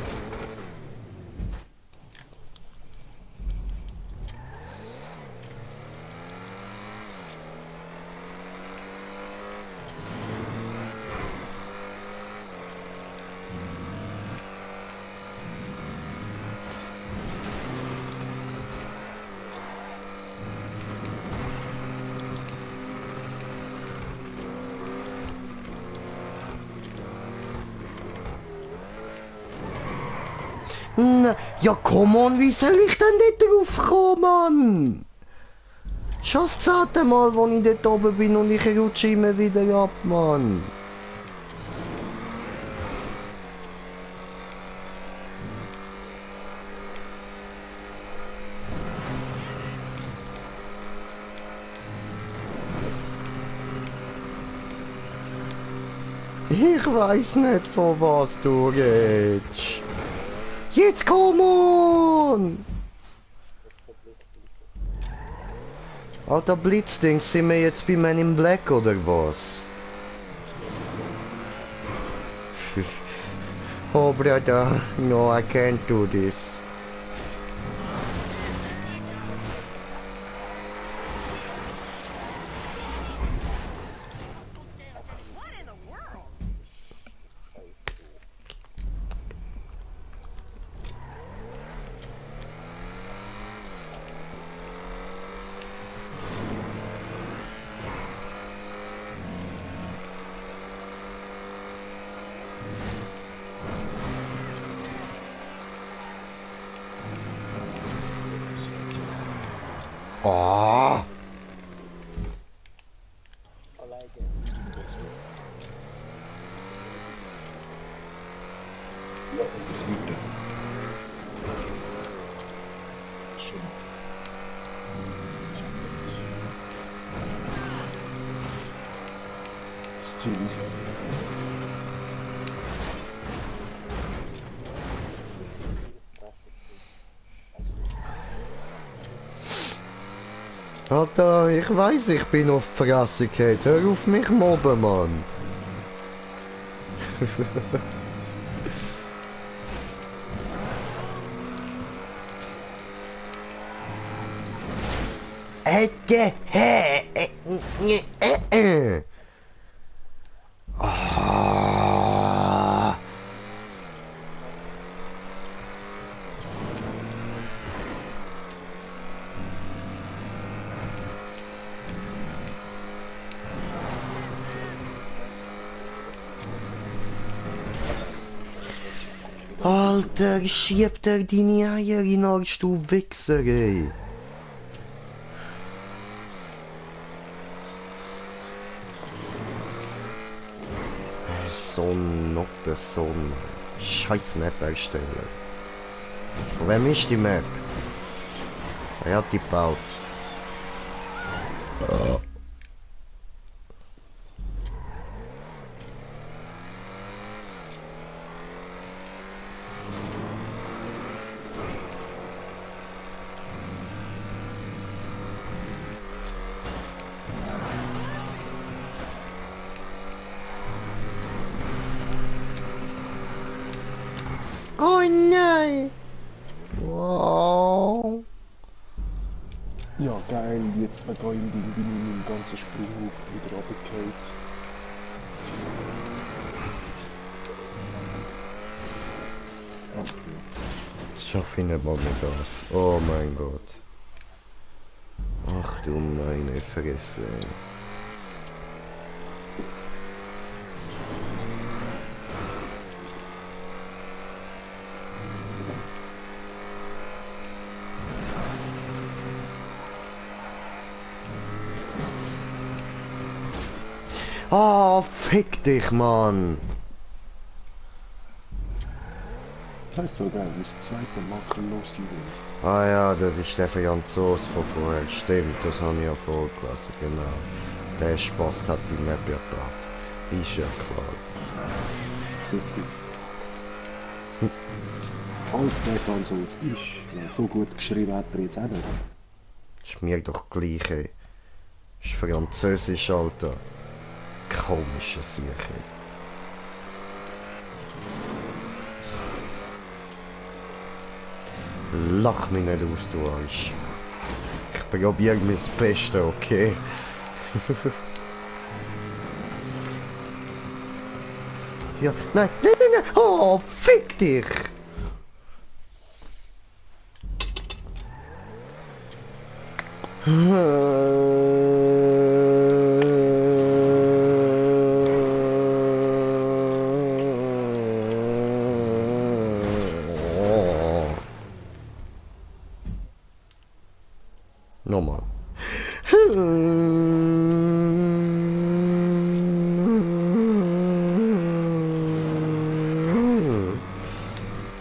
Na, ja komm on, wie soll ich denn dort drauf kommen, Mann? Schon das 10. Mal, wo ich dort oben bin und ich rutsche immer wieder ab, Mann. Ich weiß nicht, von was du redest. Jetzt komm on! Alter Blitzding, sind wir jetzt bei Men in Black oder was? Oh brother, no I can't do this. Oh! Alleine. Ja, und das Dritte. Schön. Das Ziel ist. Fresse kriegt. Alter, ich weiß, ich bin auf die Fresse gefallen. Hör auf mich mobben, Mann. Ah. Alter, schiebt er deine Eier in den Arsch, du Wichser, ey. So ein Nocker, so ein scheiß Map erstellen. Von wem ist die Map? Er hat die gebaut. Oh nein! Wow! Ja, geil, jetzt bei Grinding bin ich meinen ganzen Sprung auf wieder runtergefallen. Schaffe ich nicht mal mehr das. Oh mein Gott. Ach du meine Fresse. Ah, fick dich, Mann! Das ist so geil, mein zweiter makellos Idee. Ah ja, das ist der Franzose von vorher. Stimmt, das habe ich ja vorgelesen, genau. Der Spaß hat die Map ja gebracht. Ist ja klar. Falls der Franzose ist, ja, so gut geschrieben hat er jetzt auch nicht. Ist mir doch gleich, ey. Ist Französisch, Alter. Komische Sache. Lach mich nicht aus, du Arsch. Ich probiere mein Bestes, okay? Ja, nein, nein, nein, nein! Oh, fick dich! Nochmal.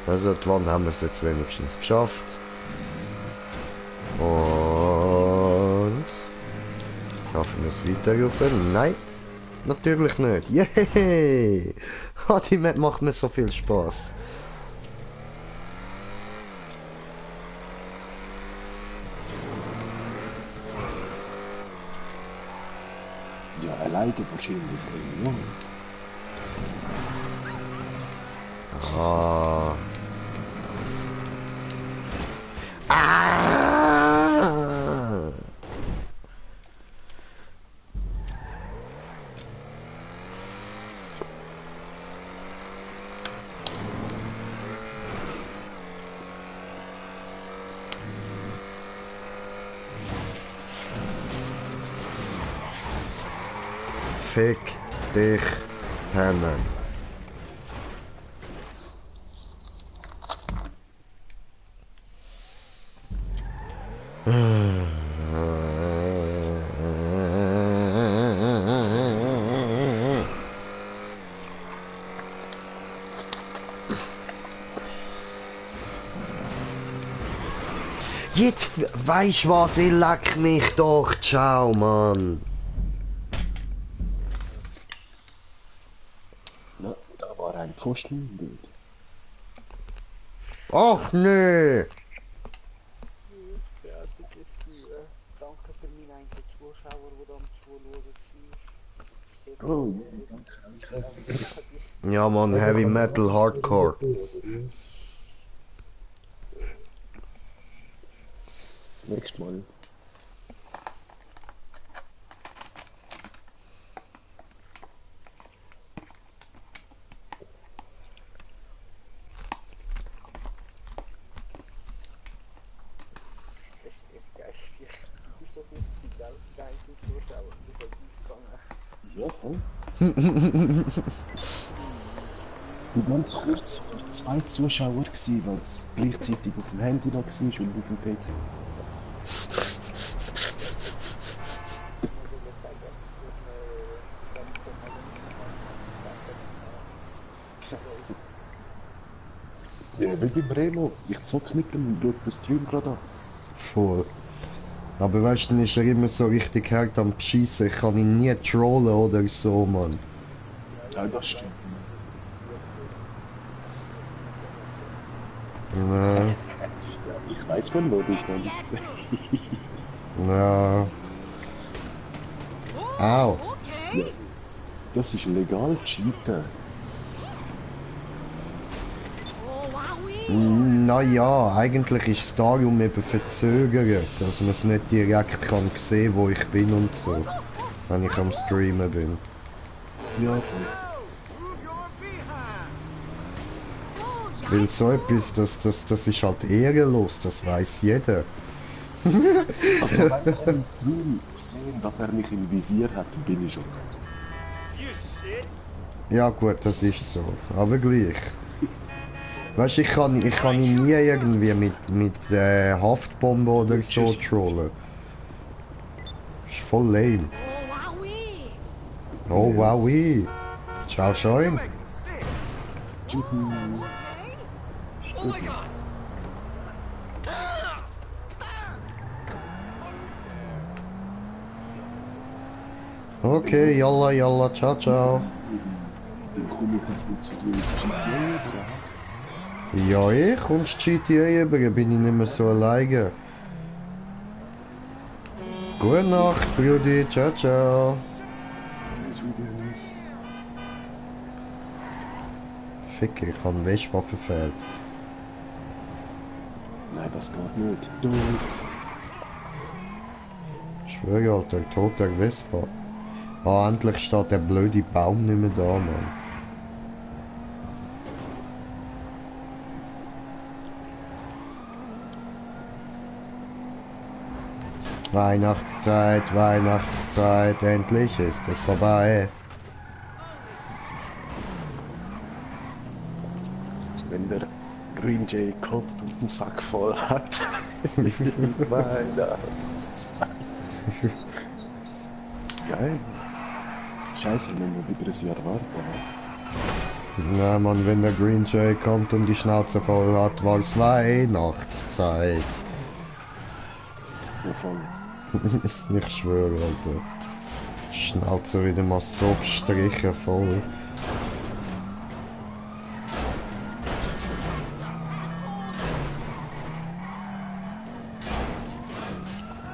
Also die Wand haben wir es jetzt wenigstens geschafft. Und schaffen wir es weiter rauf? Nein, natürlich nicht. Yay! Oh, die Map macht mir so viel Spaß. Ja, alleine wahrscheinlich. Ja. Ah. Ah. Fick dich, Henne. Jetzt weisst was, ich leck mich doch. Ciao, Mann. Na, da war ein Pfosten im Bild. Ach nee. Fertig ist hier. Danke für meinen einen Zuschauer, der da am Zuschauen war. Oh, danke. Ja, Mann, Heavy Metal Hardcore. Nächstes Mal. Das ist echt geil. Ist das jetzt gewesen, gell? Geil, die Zuschauer. Das hat aufgegangen. Ja, voll. Und ganz kurz waren 2 Zuschauer, weil es gleichzeitig auf dem Handy noch war und auf dem PC. Ja, wie bei Bremo. Ich zock mit dem und schau den Stream gerade an. Voll. Aber weißt du, dann ist er immer so richtig hart am Beschissen. Ich kann ihn nie trollen oder so, Mann. Ja, das stimmt. Ja. Ja, ich weiß schon, wo du kommst. Ja. Au. Ja, das ist legal cheaten. Naja, eigentlich ist es darum eben verzögert, dass man es nicht direkt kann sehen, wo ich bin und so, wenn ich am Streamen bin. Ja, voll. Weil so etwas, das ist halt ehrenlos, das weiß jeder. Also wenn ich im Stream gesehen, dass er mich im Visier hat, dann bin ich schon tot. Ja gut, das ist so, aber gleich. Weißt du, ich kann ihn nie irgendwie mit Haftbombe oder so trollen. Ist voll lame. Oh wowie. Ciao schön. Tschüssi. Okay, yalla yalla, ciao ciao. Dann komme ich doch nicht zu dir ins GTA oder? Ja, ich kommst GTA über, bin ich nicht mehr so alleine. Gute Nacht, Brudi, ciao ciao. Ficker, ich habe Vespa verfehlt. Nein, das geht nicht. Du. Ich schwöre, Alter, toter Vespa. Ah, endlich steht der blöde Baum nicht mehr da, Mann. Weihnachtszeit, Weihnachtszeit, endlich ist es vorbei. Wenn der Green Jay kommt und einen Sack voll hat. Ist Weihnachtszeit. Geil. Scheiße, wenn wir wieder ein Jahr warten. Na Mann, wenn der Green Jay kommt und die Schnauze voll hat, war es Weihnachtszeit. Ja, voll. Ich schwöre, Alter. Schnauze wieder mal so gestrichen voll.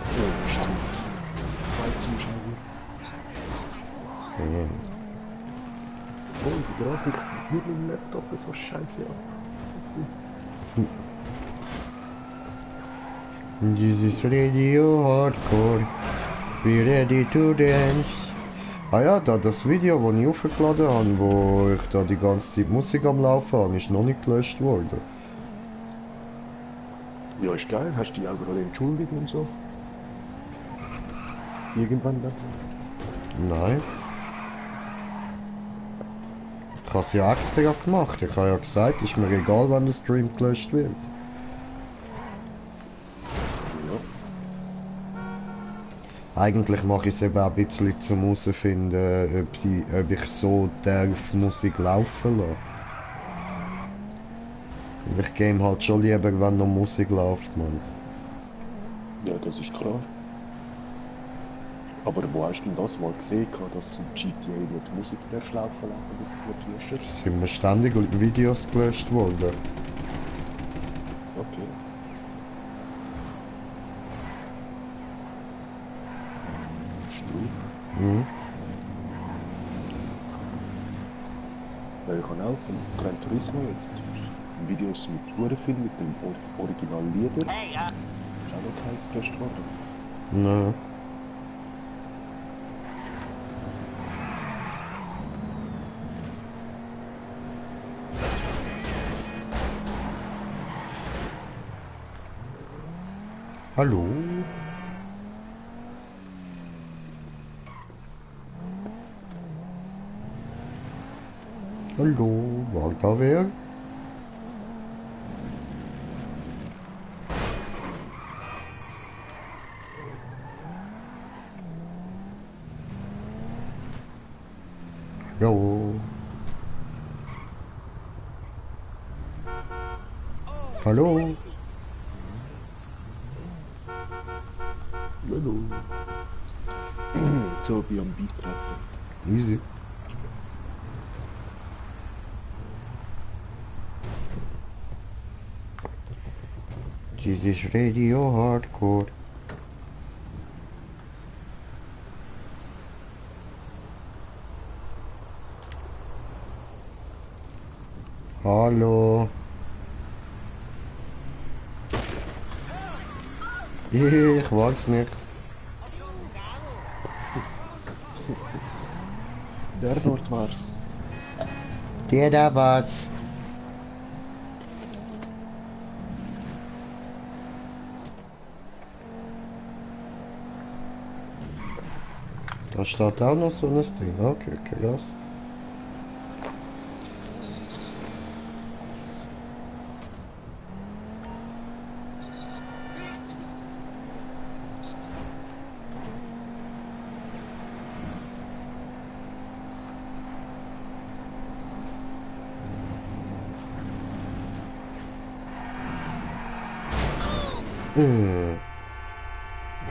So, stimmt. 2 Zuschauer. Ja. Oh, die Grafik mit dem Laptop ist so scheiße. Ja. This is Radio Hardcore. Be ready to dance. Ah ja, da das Video, das ich aufgeladen habe, wo ich da die ganze Zeit Musik am Laufen habe, ist noch nicht gelöscht worden. Ja, ist geil. Hast du dich auch gerade entschuldigt und so? Irgendwann dann? Nein. Ich habe es ja extra gemacht. Ich habe ja gesagt, ist mir egal, wenn der Stream gelöscht wird. Eigentlich mache ich es eben auch ein bisschen zum herausfinden, ob ich so darf Musik laufen lassen. Ich game halt schon lieber, wenn noch Musik läuft, man. Ja, das ist klar. Aber wo hast du denn das mal gesehen, dass im GTA nicht Musik mehr schlafen lassen, wenn es nicht löschen? Es sind mir ständig Videos gelöscht worden. Okay. Stimmt. Mhm. Weil ich habe auch von Gran Turismo jetzt Videos mit Hurenfilm mit dem Originallieder. Hey, Ist auch nicht heiß gelöscht worden. Nein. Hallo? Hallo, war da wer? Hallo? Hallo? Hallo. So wie am Beitreten. Easy. This is Radio Hardcore. Hallo. Ich weiß nicht. Der dort war's. Der da war's. Da steht auch noch so ein Ding. Okay, krass.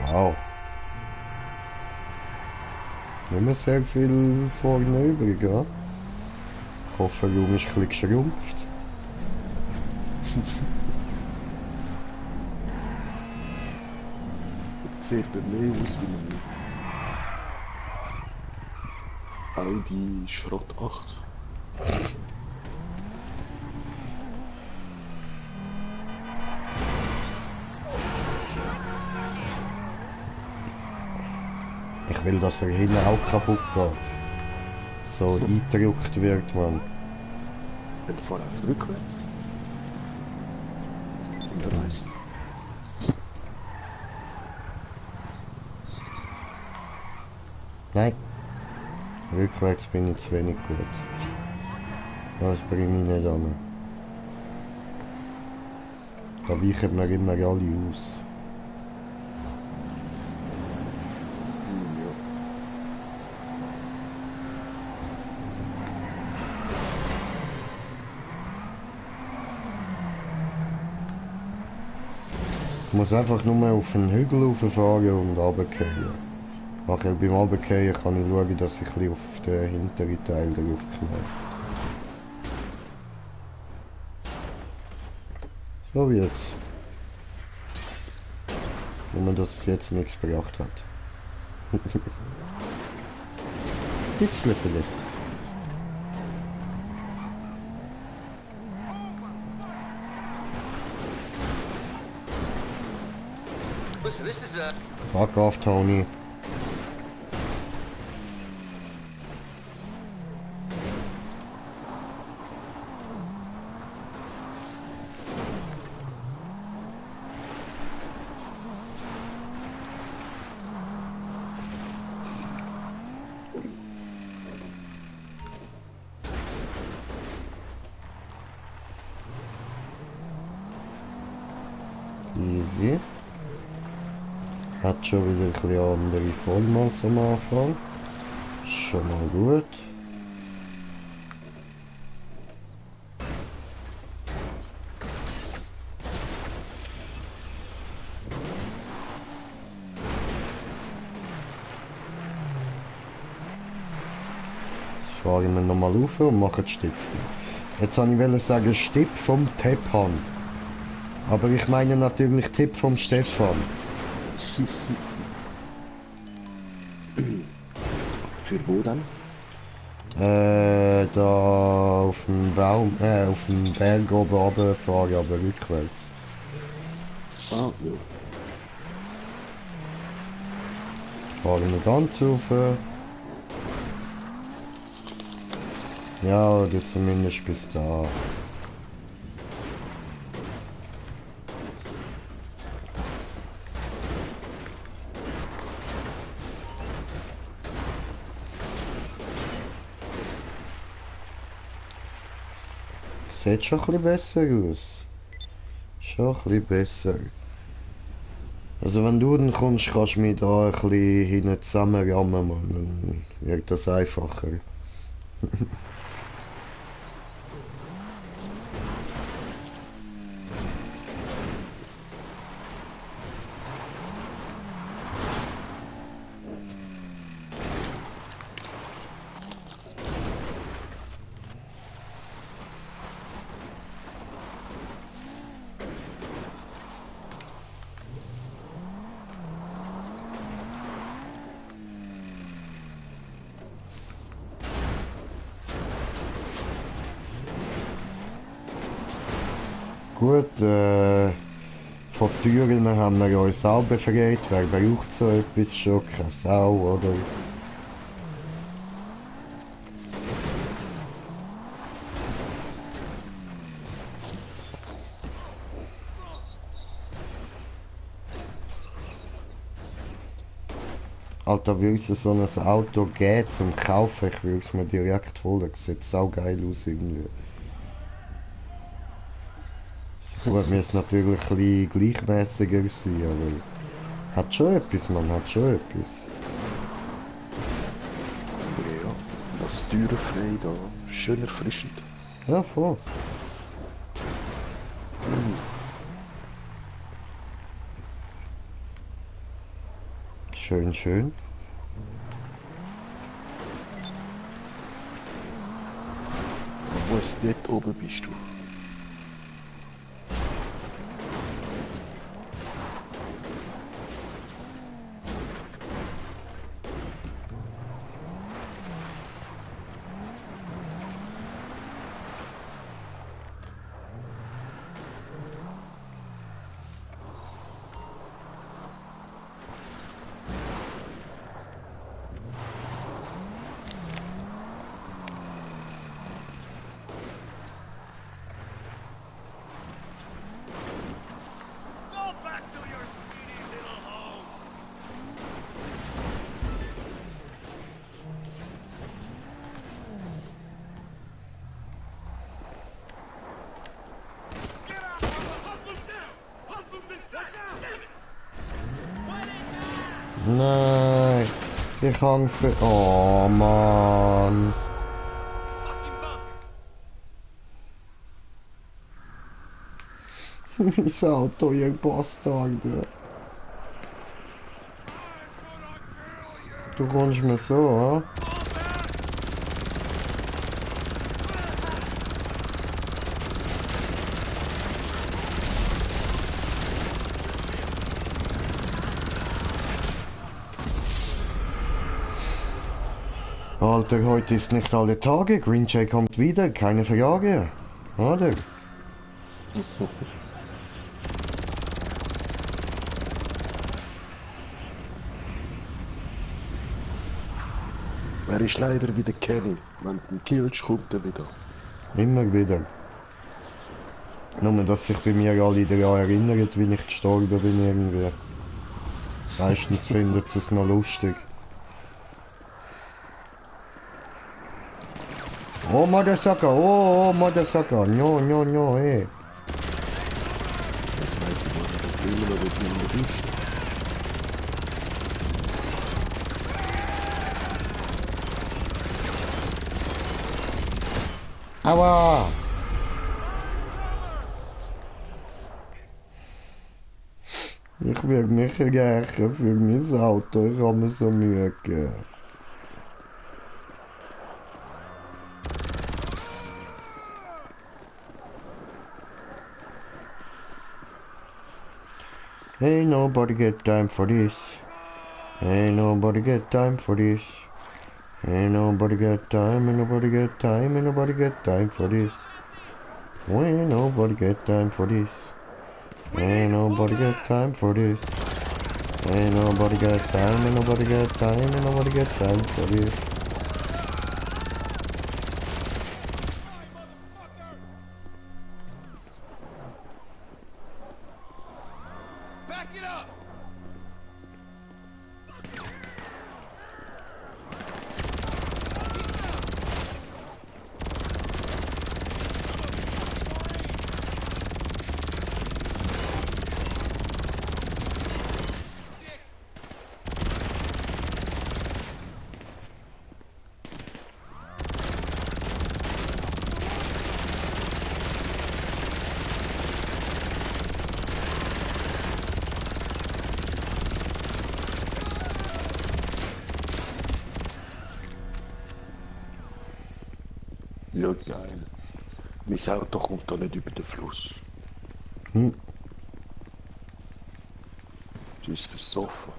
Wow. Nicht mehr sehr viel vorne übrig, ja? Ich hoffe, der Raum ist ein bisschen geschrumpft. Jetzt sieht er mehr aus wie ein Audi Schrott 8. Ich will, dass er hinten auch kaputt geht. So eingedrückt wird, man. Dann fahr einfach rückwärts. Wer weiß. Nein. Rückwärts bin ich zu wenig gut. Das bringe ich nicht an. Da weichen mir immer alle aus. Ich muss einfach nur auf den Hügel rauffahren und runtergehen. Nachher beim Runtergehen kann ich schauen, dass ich ein bisschen auf den hinteren Teil drauf knall. So wird's. Nur dass es jetzt nichts gebracht hat. Bisschen vielleicht. Listen, this is a... Fuck off, Tony. Easy. Hat schon wieder ein bisschen andere Form als am Anfang. Schon mal gut. fahren wir nochmal rauf und machen die Stipfen. Jetzt wollte ich sagen Stipp vom Teppan. Aber ich meine natürlich Tipp vom Stefan. Für wo dann? Da auf dem Baum, auf dem Berg oben runterfahren, aber rückwärts. Ah, ja. Fahren wir ganz rauf. Ja, oder zumindest bis da. Sieht schon ein bisschen besser aus. Schon ein bisschen besser. Also wenn du dann kommst, kannst du mich da ein bisschen hinten zusammenrammen, Mann. Dann wird das einfacher. Gut, von Türen haben wir uns auch befreit. Wer braucht so etwas schon? Keine Sau, oder? Alter, würde es so ein Auto geben zum Kaufen, ich würde es mir direkt holen. Sieht saugeil aus irgendwie. Gut, mir ist natürlich ein bisschen gleichmäßiger sein, aber hat schon etwas, man hat schon etwas. Ja, das türenfrei da, schön erfrischend. Ja, voll. Schön, schön. Wo ist dort oben bist du? Nein, ich kann für... Oh Mann. Mein Auto, ihr Bastarde. Du kommst mir so, hä? Alter, heute ist nicht alle Tage. Green Jay kommt wieder, keine Frage. Oder? Er ist leider wieder Kenny. Wenn du ihn killst, kommt er wieder. Immer wieder. Nur, dass sich bei mir alle daran erinnern, wie ich gestorben bin irgendwie. Meistens findet sie es noch lustig. Oh, Motherfucker, oh, Motherfucker, no, no, no, ey. Jetzt weiss ich, wo er immer noch mit mir ist. Aua! Ich will mich rächen für mein Auto, ich habe mir so Mühe gegeben. Ain't nobody get time for this. Ain't nobody get time for this. Ain't nobody get time, ain't nobody get time, ain't nobody get time for this. Ain't nobody get time for this. Ain't nobody get time for this. Ain't nobody get time, ain't nobody get time, ain't nobody get time for this. Back it up! Ja, geil. Mein Auto kommt da nicht über den Fluss. Hm. Sie ist versoffen.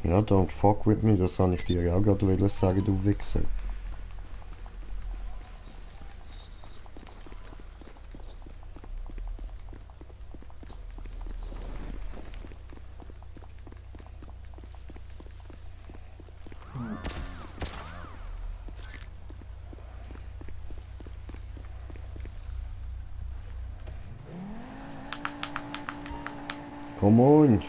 Ja, don't fuck with me, das habe ich dir auch gerade wollen sagen, du Wichser. Come on!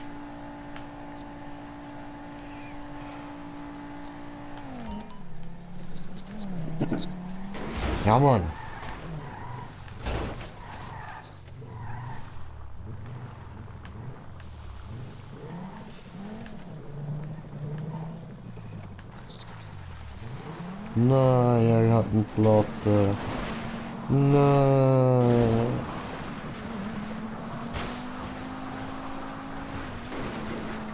Ja, Mann! Nein, er hat eine Platte. Nein.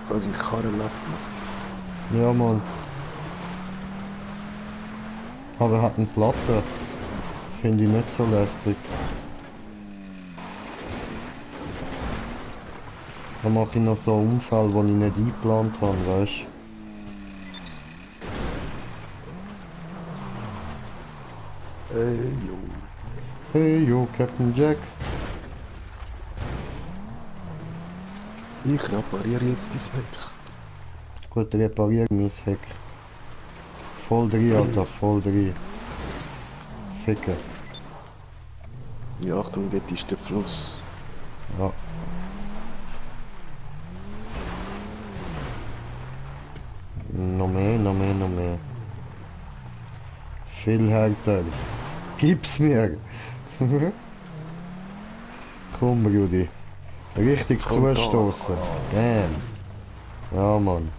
Weil die Karre lebt noch. Ja, Mann. Aber er hat eine Platte. Finde ich nicht so lässig. Dann mache ich noch so einen Unfall, den ich nicht eingeplant habe, weißt du? Jo. Hey, yo, Captain Jack. Ich repariere jetzt dein Heck. Gut, repariere mein Heck. Voll drin, Alter, voll drin. Ficken. Ja, Achtung, dort ist der Fluss. Ja. Noch mehr, noch mehr, noch mehr. Viel härter. Gib's mir! Komm, Brudi. Richtig zustoßen. Bam. Ja, Mann.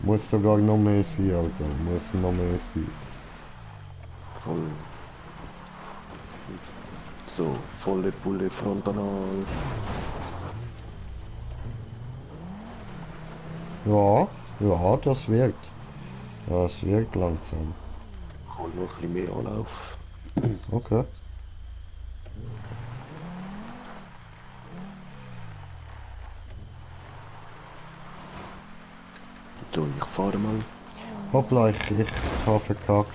Muss sogar noch mehr sein, Alter. Muss noch mehr sein. Voll. So, volle Pulle frontal. Ja, ja, das wirkt. Das wirkt langsam. Hol noch ein bisschen mehr Anlauf. Okay. So, ich fahre mal. Hoppla, ich habe verkackt.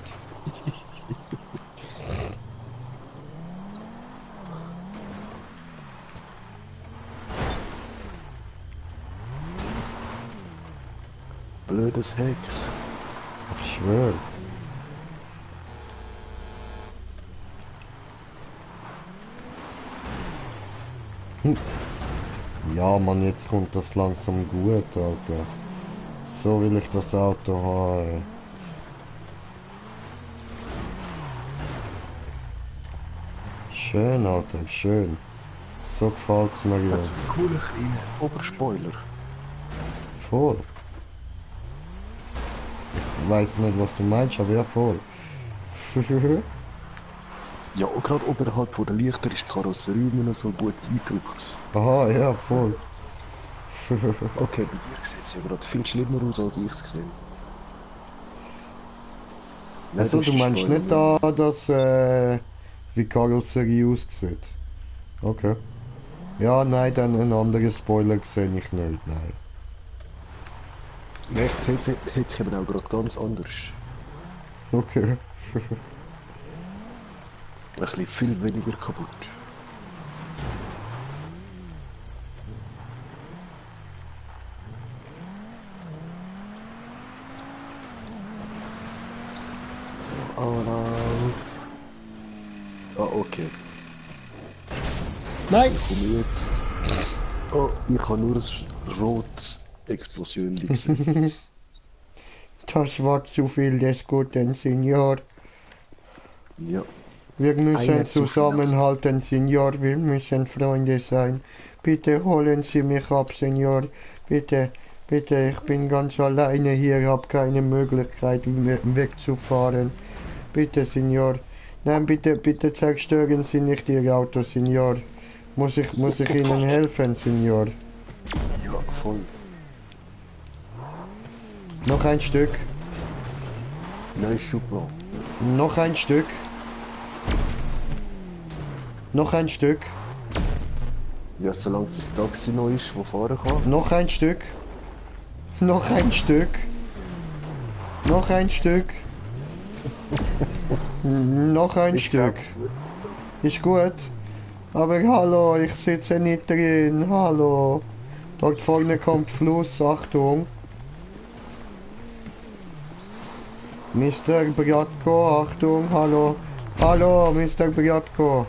Blödes Heck. Ich schwör. Ja, Mann, jetzt kommt das langsam gut, Alter. So will ich das Auto haben. Schön, Alter, schön. So gefällt's mir ja. Hat's einen coolen kleinen Oberspoiler. Voll. Ich weiß nicht, was du meinst, aber ja, voll. Ja, und gerade oberhalb von der Lichter ist die Karosserie immer noch so gut eingedrückt. Aha, ja, voll. Okay, bei dir sieht es ja gerade viel schlimmer aus, als ich es gesehen. Also, du meinst nicht da, dass wie Karosserie aussieht. Okay. Ja, nein, dann einen anderen Spoiler sehe ich nicht, nein. Nein, ich sehe es hätte aber auch gerade ganz anders. Okay. Ein bisschen viel weniger kaputt. So, Anlauf. Ah, okay. Nein! Ich komme jetzt. Oh, ich habe nur ein rotes Explosion gesehen. Das war zu viel des guten Senior. Ja. Wir müssen Einer zu viel zusammenhalten, Senior. Wir müssen Freunde sein. Bitte holen Sie mich ab, Senior. Bitte, bitte, ich bin ganz alleine hier, habe keine Möglichkeit wegzufahren. Bitte, Senior. Nein, bitte, bitte zerstören Sie nicht Ihr Auto, Senior. Muss ich Ihnen helfen, Senior? Ja, voll. Noch ein Stück. Nein, super. Noch ein Stück. Noch ein Stück. Ja, solange das Taxi noch ist, wo fahren kann. Noch ein Stück. Noch ein Stück. Noch ein Stück. Noch ein Stück. Ist gut. Aber hallo, ich sitze nicht drin. Hallo. Dort vorne kommt Fluss. Achtung. Mr. Bratko, Achtung, hallo. Hallo, Mr. Bratko.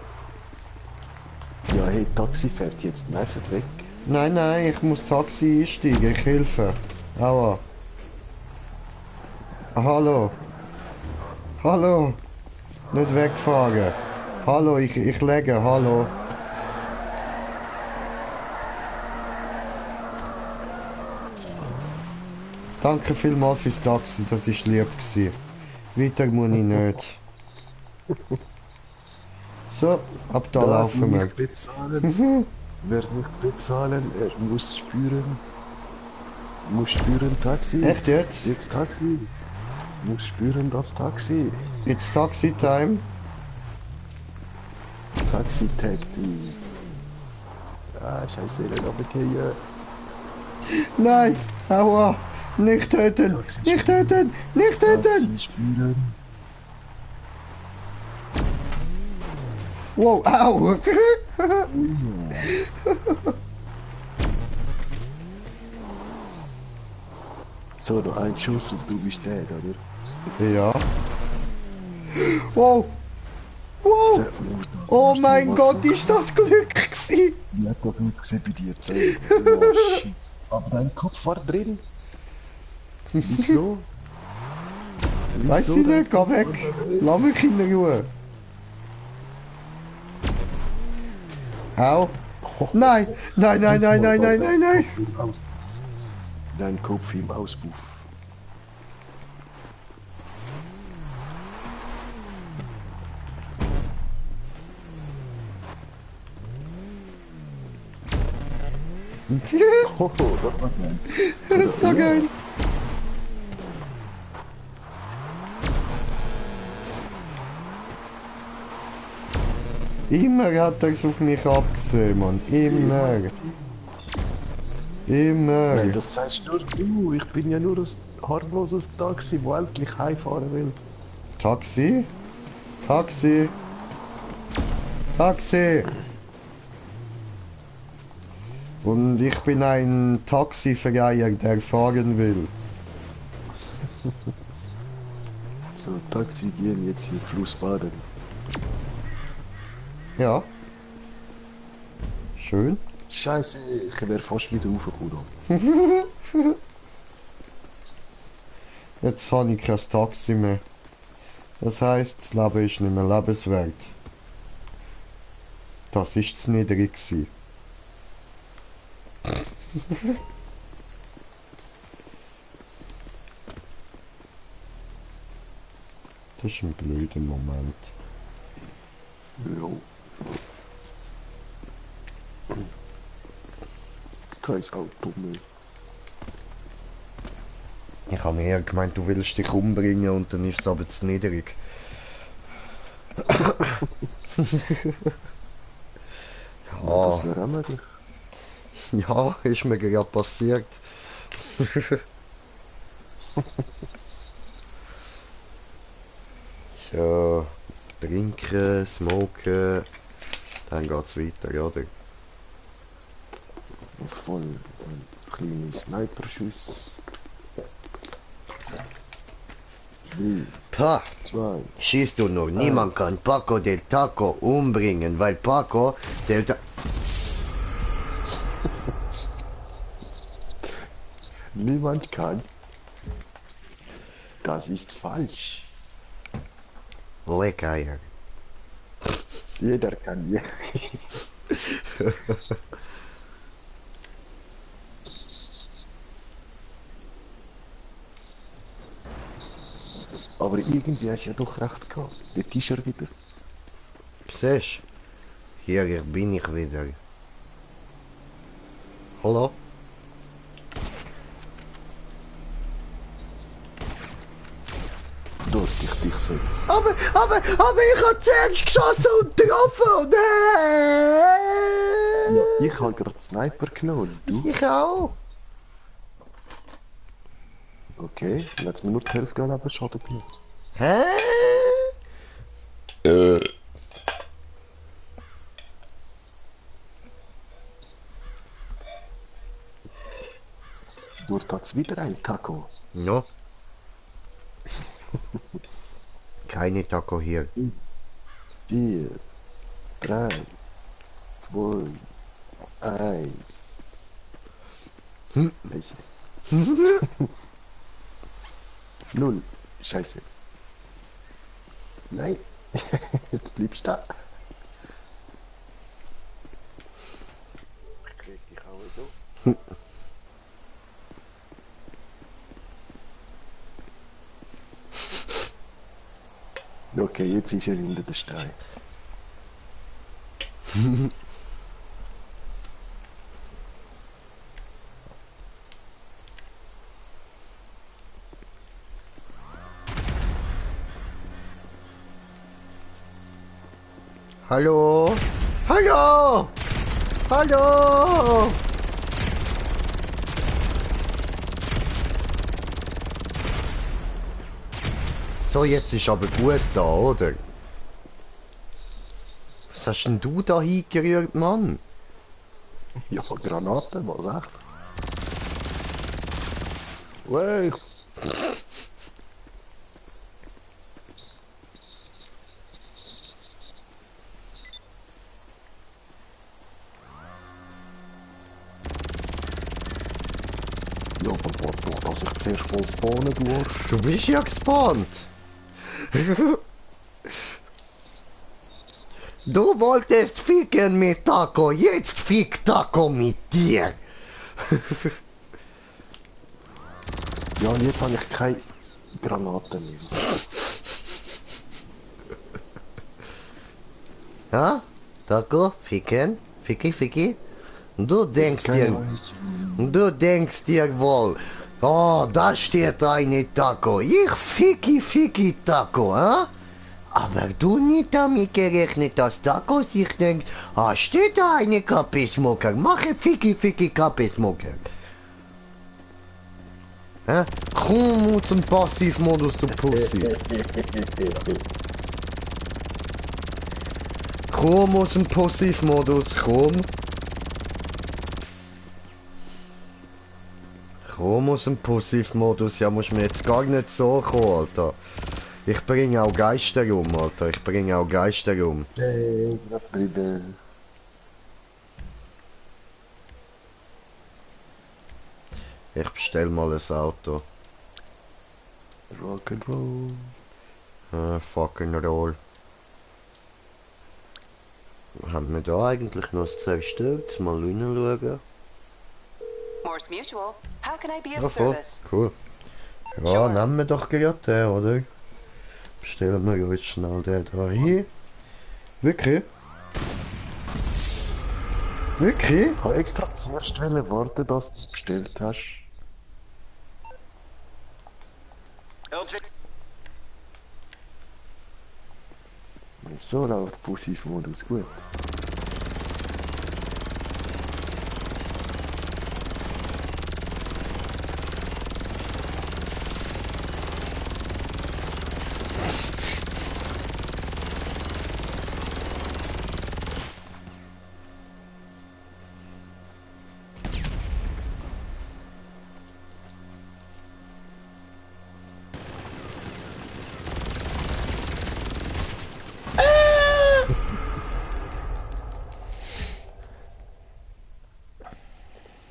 Ja, hey, Taxi fährt jetzt einfach weg. Nein, nein, ich muss Taxi einsteigen, ich helfe. Aua. Hallo. Hallo. Nicht wegfahren. Hallo, ich lege, hallo. Danke vielmals fürs Taxi, das ist lieb gewesen. Weiter muss ich nicht. So, ab da laufen wir. Nicht bezahlen. Wer nicht bezahlen, er muss spüren. Muss spüren, Taxi. Echt jetzt? Jetzt Taxi. Muss spüren, das Taxi. It's Taxi Time. Taxi Tag Team. Ah, scheiße, nicht runtergehen. Nein, aua. Nicht töten! Nicht töten! Nicht töten! Taxi spüren. Wow, au! So, noch ein Schuss und du bist dead, oder? Ja. Wow! Wow! Oh mein Gott, ist das Glück gewesen! Wie hat das ausgesehen bei dir? Oh, shit. Aber dein Kopf war drin. Wieso? Weiß ich nicht, geh weg! Lass mich in Ruhe! Au! Nein! Nein, nein, nein, nein, nein, nein, nein! Dein Kopf im Auspuff. Oh, das war geil. Das ist so geil! Immer hat er es auf mich abgesehen, Mann. Immer. Immer. Nein, das sagst nur du. Ich bin ja nur ein harmloses Taxi, wo endlich heimfahren will. Taxi? Taxi? Taxi! Und ich bin ein Taxiverleiher, der fahren will. So, Taxi gehen jetzt hier Fluss baden. Ja. Schön. Scheiße, ich wäre fast wieder raufgekommen. Jetzt habe ich kein Taxi mehr. Das heisst, das Leben ist nicht mehr lebenswert. Das ist zu niedrig gewesen. Das ist ein blöder Moment. Ja. Kein Auto mehr. Ich habe eher gemeint, du willst dich umbringen und dann ist es aber zu niedrig. Ja, das wäre auch möglich. Ja, ist mir gerade passiert. So, trinken, smoken, dann geht's weiter, oder? Voll kleine Sniper-Schuss. 3, Pah, 2. schießt du noch, niemand kann Paco del Taco umbringen, weil Paco del Taco... Niemand kann. Das ist falsch. Lecker. Jeder kann. Ja. Aber irgendwie hast du ja doch recht gehabt. Dort ist er wieder. Siehst du? Hier bin ich wieder. Hallo? Dort ich dich sehe. Aber ich hab zuerst geschossen und getroffen und Ja, ich habe gerade Sniper genommen. Du? Ich auch. Okay, dann hat's mir nur die Hälfte an aber Schaden gemacht. Hä? Dort hat's wieder ein Taco. No. Keine Taco hier. 4, 3, 2, 1. Scheiße. 0. Scheiße. Nein. Jetzt bleibst du da. Ich krieg dich auch so. Okay, jetzt ist er hinter der Stein. Hallo? Hallo? Hallo? So, jetzt ist aber gut da, oder? Was hast denn du da hingerührt, Mann? Ja, Granaten, was echt? Wey. Ja, aber warte doch, dass ich zuerst mal spawnen, du Arsch. Du bist ja gespawnt. Du wolltest ficken mit Taco, jetzt fick Taco mit dir. Ja, und jetzt habe ich keine Granaten mehr. Ja? Taco, ficken, ficki. Du denkst dir wohl, oh, da steht eine Taco, ich ficki Taco, hä? Aber du nicht damit gerechnet, dass Taco sich denkt, ah, steht da eine Kappesmoker, mache ficki Kappesmoker. Hä? Komm zum Passivmodus, du Pussy. Komm aus dem Passivmodus, komm. Komm aus dem Passivmodus, ja musst mir jetzt gar nicht so kommen, Alter. Ich bringe auch Geister um, Alter, ich bringe auch Geister um. Hey, bitte. Ich bestell mal ein Auto. Rock'n'Roll. Fucking roll. Haben wir da eigentlich noch was zerstört? Mal reinschauen. Morse Mutual. How can I be of Ja, voll. service? Cool. Ja, nehmen wir doch gerade den, oder? Bestellen wir uns schnell den da hin. Wirklich? Wirklich? Ich habe extra zuerst warten, dass du bestellt hast. LJ. So läuft Passiv-Modus gut.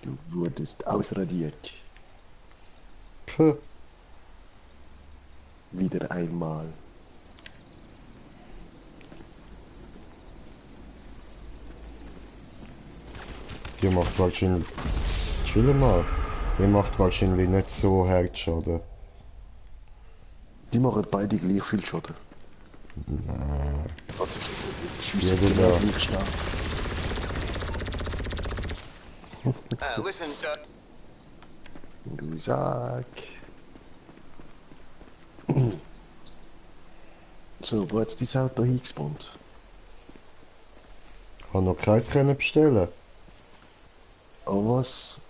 Du wurdest ausradiert. Puh. Wieder einmal. Die macht wahrscheinlich... Chill mal. Die macht wahrscheinlich nicht so Herzschaden. Die machen beide gleich viel Schaden. Nein. Was ist das? Die Ja, schiessen genau. genau gleich schnell. Listen, Du Sack. So, wo hat's dein Auto hingespawnt? Ich kann noch keins können bestellen. Oh was?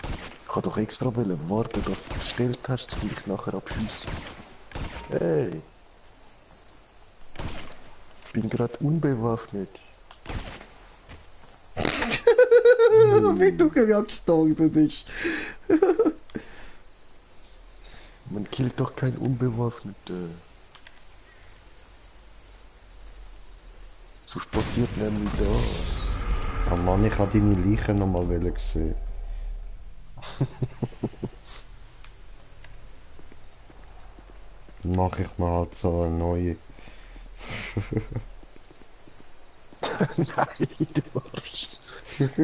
Ich kann doch extra wollen warten, dass du es bestellt hast, zum dich nachher abschiessen. Hey! Ich bin gerade unbewaffnet. Wie du gerade gestorben bist. Man killt doch keinen Unbewaffneten. Sonst passiert nämlich das. Oh Mann, ich habe deine Leiche noch mal sehen. Dann mache ich mir halt so eine neue. Nein, du Arsch. Ich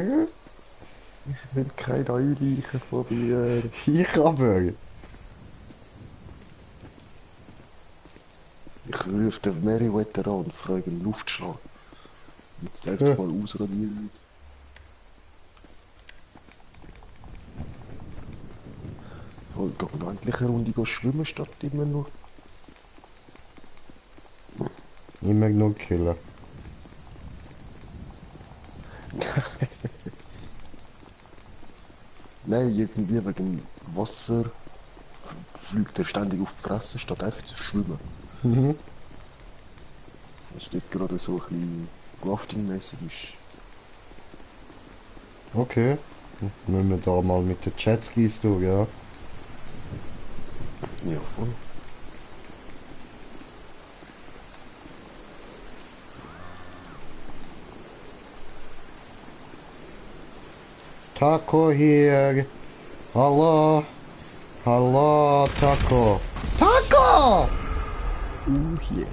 will keine neue Leiche von dir. Ich aber. Ich rufe den Meriwether an und frage ihn Luftschlag. Jetzt einfach mal ausradieren. Wollte doch eigentlich eine Runde gehen schwimmen statt immer nur. Immer genug killen. Nein, irgendwie wegen dem Wasser fliegt er ständig auf die Fresse, statt einfach zu schwimmen. Mhm. Was dort gerade so ein bisschen Rafting-mäßig ist. Okay. Müssen wir da mal mit den Jetskis durch, ja? Ja, voll. Taco hier. Hallo. Hallo, Taco. Taco! Yeah.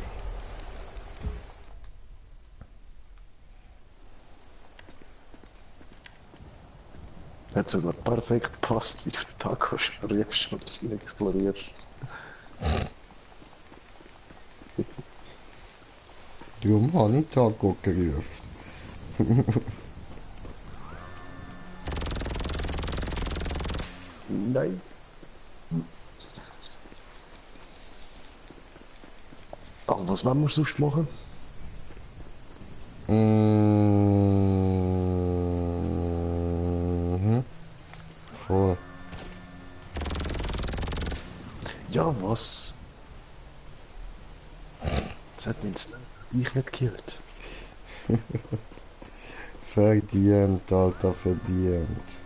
Hat sogar perfekt gepasst, wie du den Taco riechst und explodierst. Du hast nicht Taco gerufen. Nein. Aber was wollen wir sonst machen? Mhm. Voll. Ja, was? Das hat mich ich nicht gekillt. Verdient, Alter, verdient.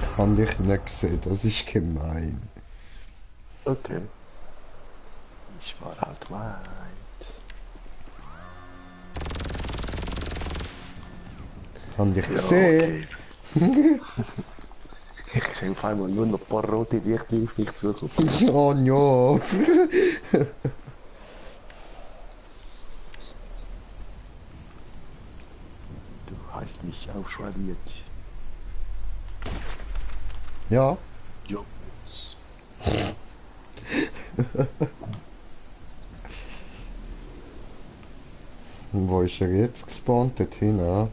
Ich kann dich nicht sehen, das ist gemein. Okay. Ich war halt weit. Kann dich Ja, sehen. okay. Ich sehe auf einmal nur noch ein paar rote Lichter auf mich zukommen. Oh no. Du hast mich ausradiert. Ja. Ja. Wo ist er jetzt gespawnt? Dort hinten,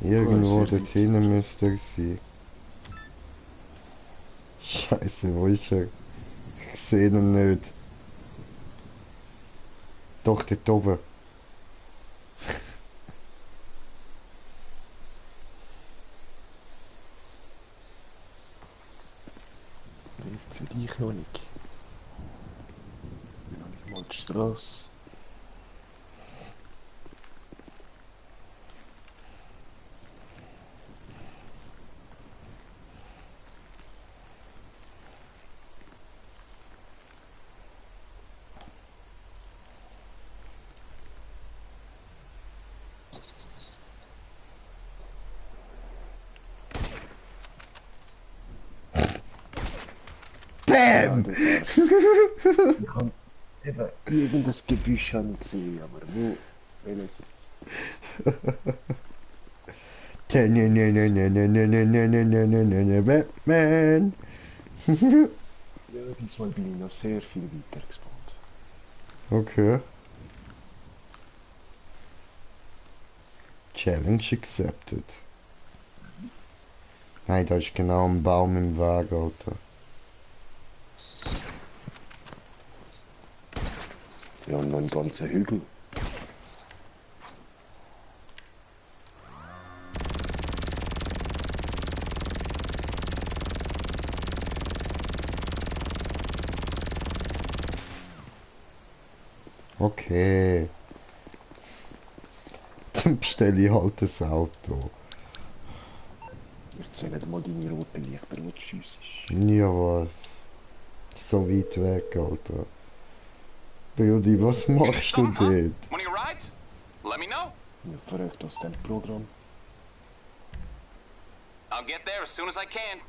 Irgendwo Weiß ich dort nicht. hinten müsste er sein. Scheiße, wo ist er? Ich sehe ihn nicht. Doch, dort oben. Ich sehe dich noch nicht. Dann habe ich mal die Straße. Bam! Ich habe eben irgendein Gebüsch habe ich gesehen, aber wo? Welches? Batman! Ja, diesmal bin ich noch sehr viel weiter gespawnt. Okay. Challenge accepted. Nein, da ist genau ein Baum im Weg, Alter. Ja, und noch ein ganzer Hügel. Okay. Dann bestelle ich halt das Auto. Ich sehe nicht mal deine roten Lichter, wo du schiessest. Ja, was? So weit weg, Alter. Brudi, was machst du dort? One of your rides? Let me know. Ja, verrückt aus dem Programm. I'll get there as soon as I can.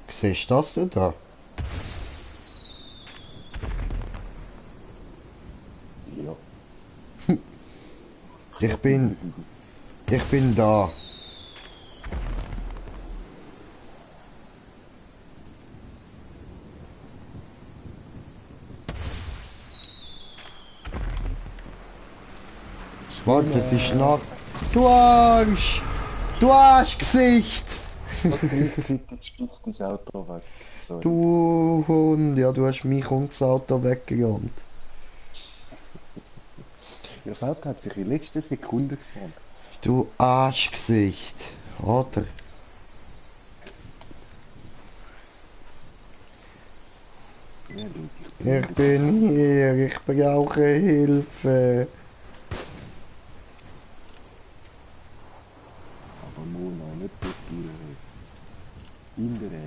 Siehst du das denn da? Ja. Ich bin da. Warte, es ist nach. Du Arsch! Du Arschgesicht! Okay, jetzt sticht das Auto weg. Sorry. Du Hund, ja, du hast mich und das Auto weggeräumt. Ja, das Auto hat sich in letzter Sekunde gespawnt. Du Arschgesicht, oder? Ja, du, Ich bin hier, ich brauche Hilfe. Aber Mona, nicht dort durch. Hindere.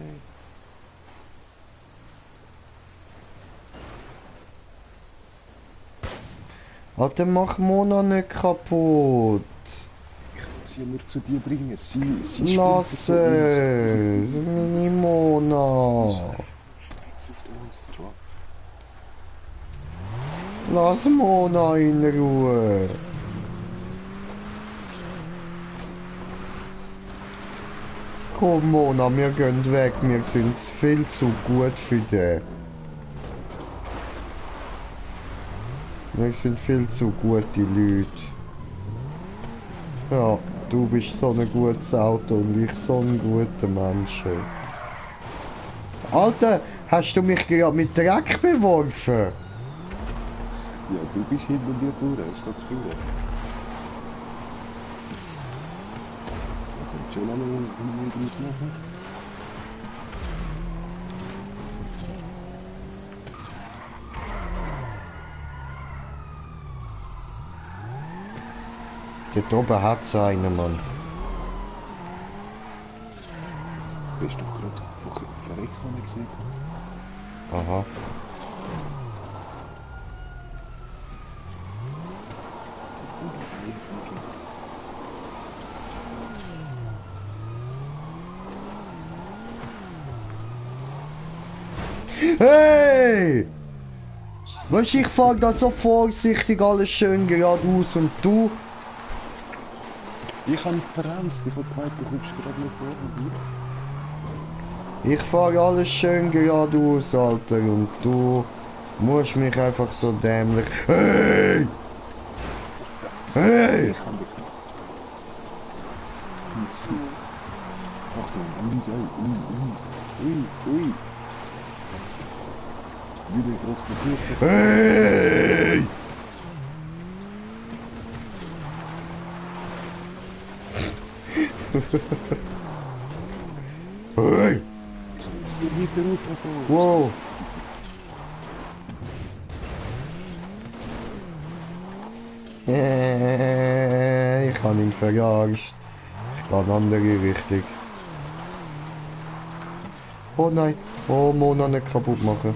Alter, mach Mona nicht kaputt. Ich will sie nur zu dir bringen. Sie Lass es, meine Mona. Spitz auf den Monster Truck. Lass Mona in Ruhe. Komm Mona, wir gehen weg, wir sind viel zu gut für den. Wir sind viel zu gute Leute. Ja, du bist so ein gutes Auto und ich so ein guter Mensch. Alter, hast du mich gerade mit Dreck beworfen? Ja, du bist hinter dir durch, ist das Feuer. Da kommt schon einmal irgendwas machen. Dort oben hat's einen, Mann. Du bist doch gerade verreckt, habe ich gesehen. Aha. Hey! Weißt du, ich fahr da so vorsichtig alles schön geradeaus und du? Ich habe bremst, ich habe gemeint, du kommst gerade nicht vor. Ich fahre alles schön geradeaus, Alter, und du musst mich einfach so dämlich... Hey! Hey! Ich kann dich. Achtung, ui. Wieder gerade versucht. Hey! Hey! Wow! Ich habe ihn verarscht. Ich gehe in eine andere Richtung. Oh nein! Oh, Mona nicht kaputt machen.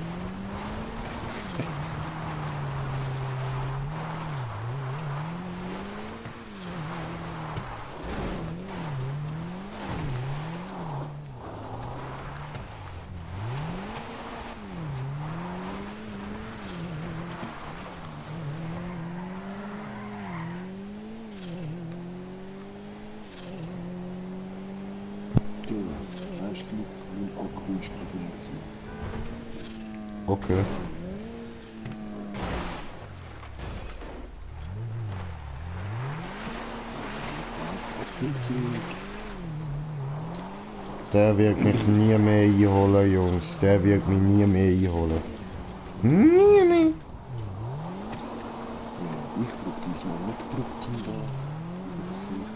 Weißt du, mein Akku ist gerade leer gewesen. Okay. Der wird mich nie mehr einholen, Jungs. Der wird mich nie mehr einholen. Nie mehr! Ich drück diesmal nicht gedrückt zum da. Das sehe ich nicht.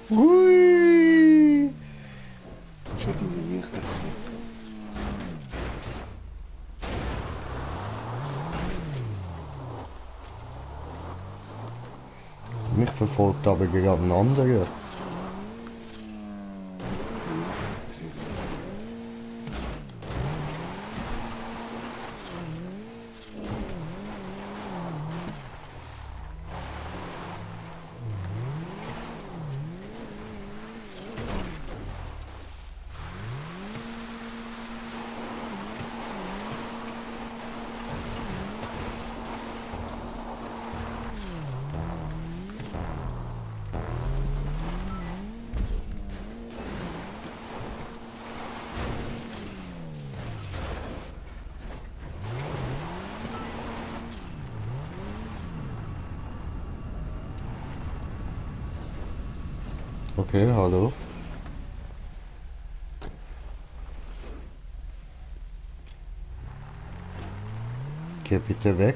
Hui! Ich hätte ihn nicht gesehen. Mich verfolgt aber gerade ein anderer. Okay, hallo. Geh bitte weg.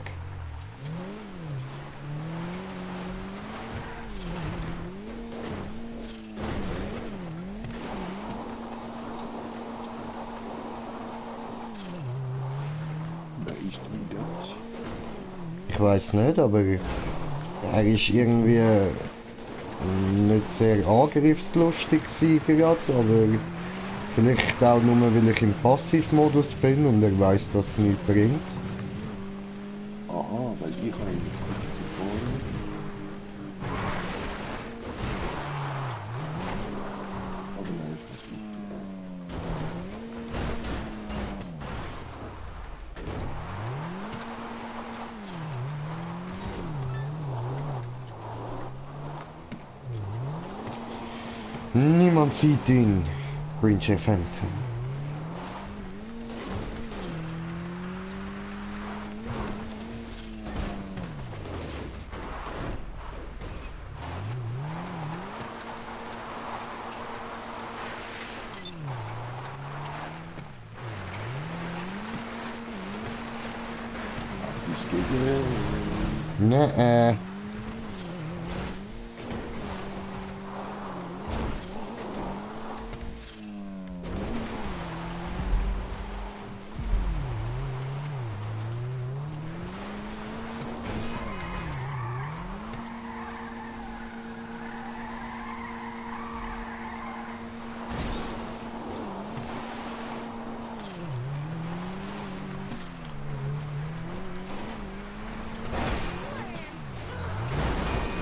Wer ist denn das? Ich weiß nicht, aber er ist irgendwie nicht sehr angriffslustig gewesen gerade, aber vielleicht auch nur, weil ich im Passivmodus bin und er weiß, dass es nichts bringt. Aha, weil ich habe ihn jetzt gut gefahren. Aber nein, ich weiß nicht. Niemand sieht ihn. Green Jay Phantom. Bist du so? Nee.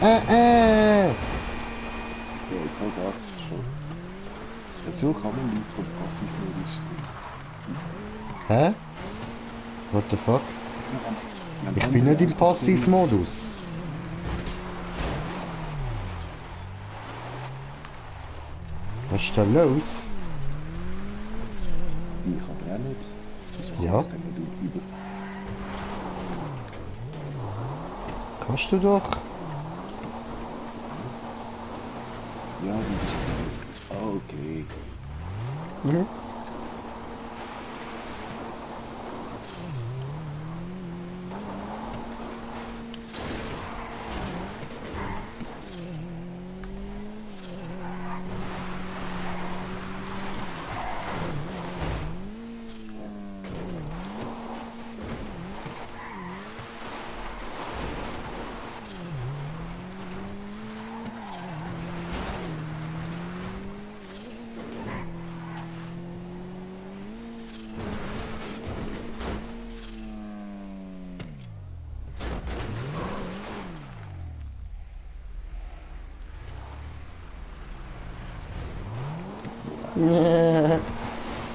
Ja, so geht's schon. Ja, so kann man Leute vom Passivmodus stehen. Hä? What the fuck? Ich bin nicht im Passivmodus. Was ist da los? Ich aber auch nicht. Wieso kann Ja. ich denn nicht überfahren? Kannst du doch. Ja, du bist gleich. Okay. Mhm.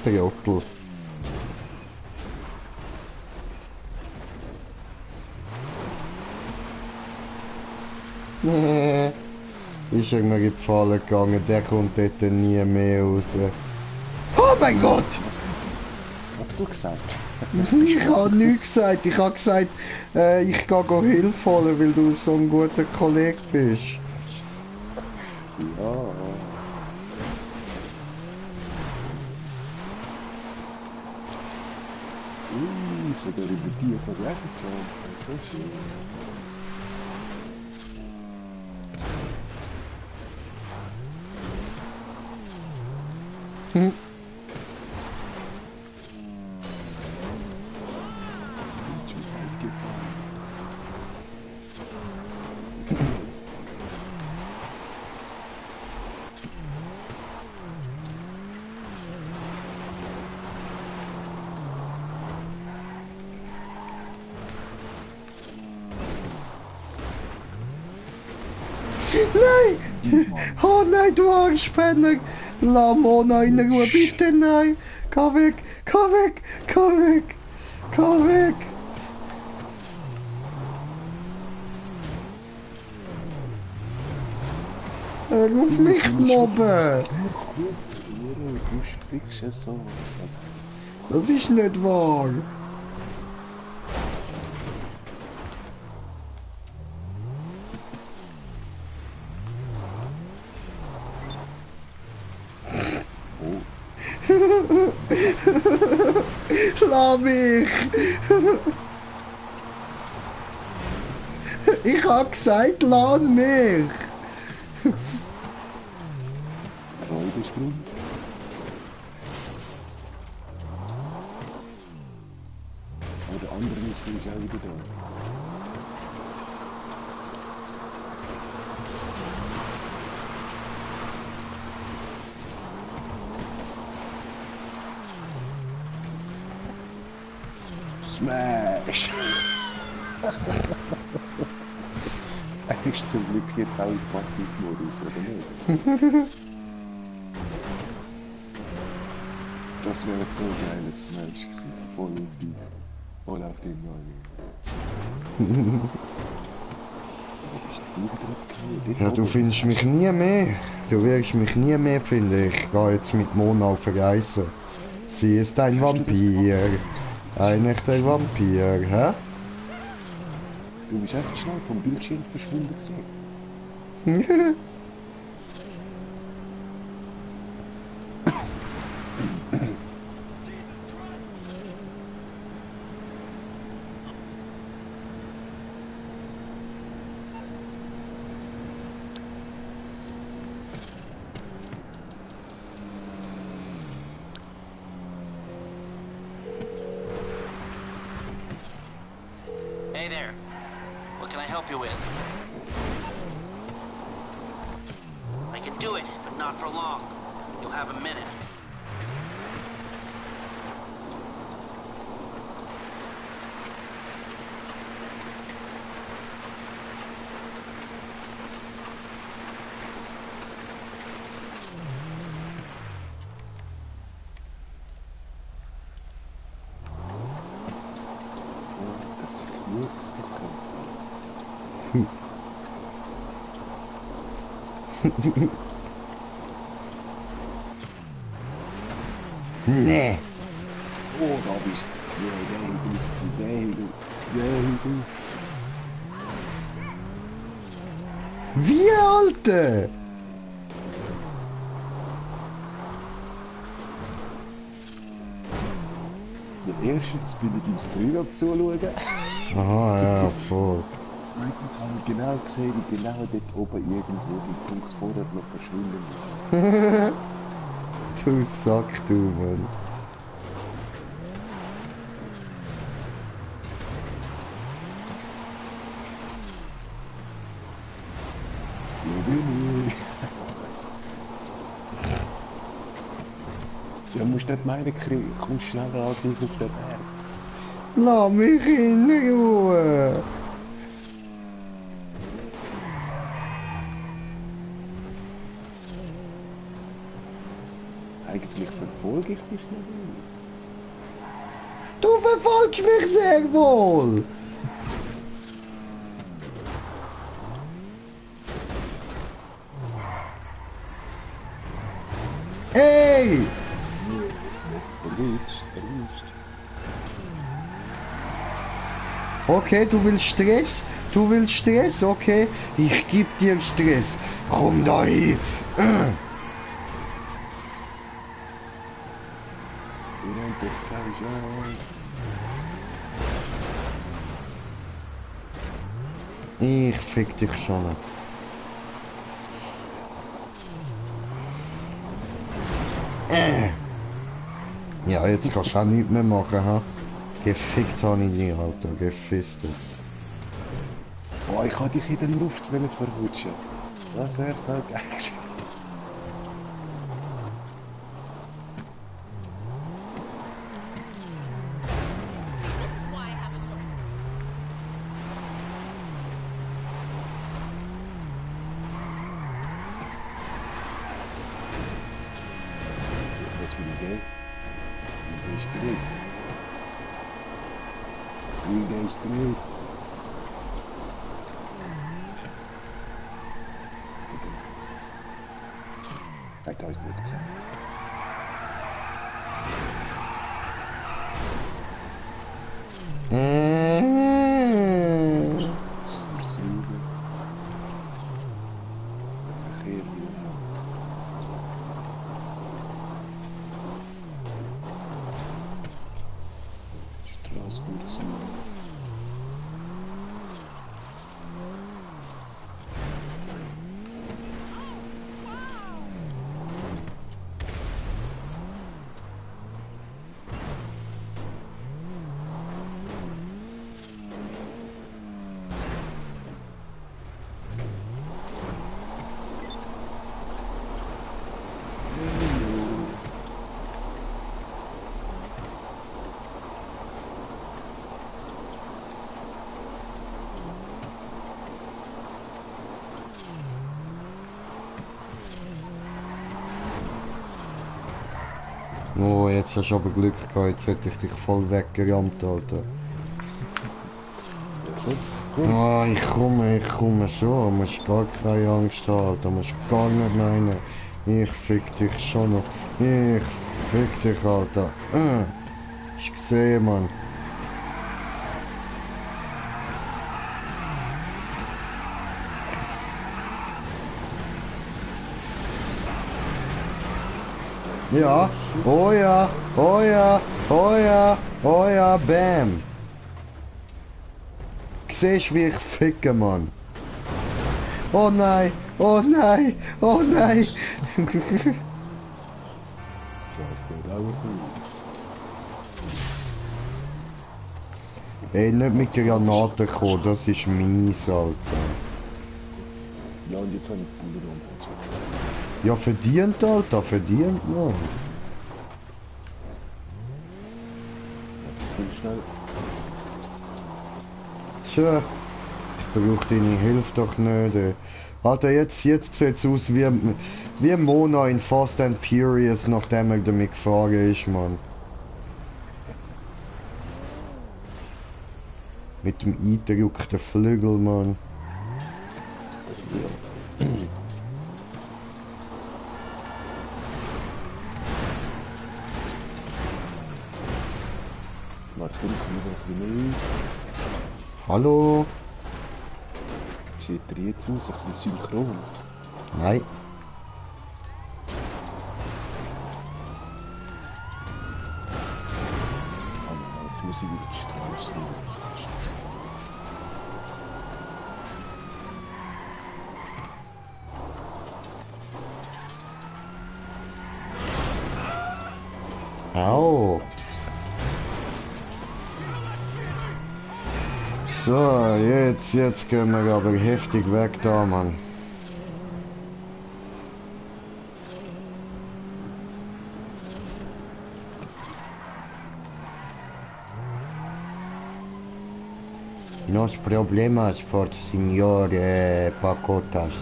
Trottel. Ist er mir gefallen gegangen, der kommt dort nie mehr raus. Oh mein Gott! Was hast du gesagt? Ich habe nichts gesagt, ich habe gesagt, ich gehe Hilfe holen, weil du so ein guter Kollege bist. Ja. Sogar über die vorhergezogen. So schön. Hm. Nein! Oh nein, du Angstpenner! Lass Mona in Ruhe, bitte nein! Geh weg! Geh weg! Geh weg! Geh weg! Hör auf mich mobben! Du sprichst es so. Das ist nicht wahr! Lass mich! Ich hab gesagt, lass mich! Freudesgrund. Aber der andere ist nämlich auch wieder da. Smash! Er ist zum Glück jetzt auch im Passivmodus, oder nicht? Das wäre so ein geiles Smash gewesen. Voll auf die. Voll auf den neuen. Ja, du findest mich nie mehr. Du wirst mich nie mehr finden. Ich gehe jetzt mit Mona auf Reise. Sie ist ein Vampir. Ein echter Vampir, hä? Du bist echt schnell vom Bildschirm verschwunden gewesen. Hey there. What can I help you with? I can do it, but not for long. You'll have a minute. Nichts bekommen. Nee. Oh, da bist du. Der Hügel. Wie, Alter? Ja, erstens bin ich im Stream zuschauen. Aha, ja, voll. Zweitens habe ich genau gesehen, wie genau dort oben irgendwo den Punkt vorher noch verschwinden muss. Du Sack, du, Mann. Ja, bin ich. Ja, musst nicht meinen, kommst schneller als ich auf den Berg. Lass mich in Ruhe. Eigentlich verfolge ich dich nicht. Du verfolgst mich sehr wohl. Hey! Erwischt. Okay, du willst Stress? Du willst Stress? Okay, ich geb dir Stress. Komm da hin. Ich fick dich schon. Ja, jetzt kannst du auch nichts mehr machen, ha? Gefickt habe ich dich, Alter, gefistet. Boah, ich wollte dich in der Luft verrutschen. Das wäre so geil. Was will ich gehen? Wie gehst du nicht? Wie gehst du nicht? Hat er uns nicht gesagt. Oh, jetzt hast du aber Glück gehabt, jetzt hätte ich dich voll weggerammt, Alter. Ah, ich komme schon, du musst gar keine Angst haben, Alter, du musst gar nicht meinen, ich fick dich schon noch, ich fick dich, Alter. Hast du gesehen, Mann. Ja, oh ja, oh ja, oh ja, oh ja, bam. Siehst du, wie ich ficke, Mann? Oh nein, oh nein, oh nein. Ey, nicht mit Granaten kommen, das ist mies, Alter. Ja, und jetzt habe ich die Bullen umgezogen. Ja, verdient, Alter, verdient, Mann. Schnell. Tja, ich brauche deine Hilfe doch nicht. Alter, jetzt sieht es aus wie Mona in Fast and Furious, nachdem er damit gefahren ist, Mann. Mit dem eingedrückten Flügel, Mann. Warte, komm noch ein bisschen mehr. Hallo? Sieht er jetzt aus? Ein bisschen synchron? Nein. Ah nein, jetzt muss ich wieder die Straße runter. Au. So, jetzt gehen wir aber heftig weg da, Mann. Nos problemas for Signor Pacotas.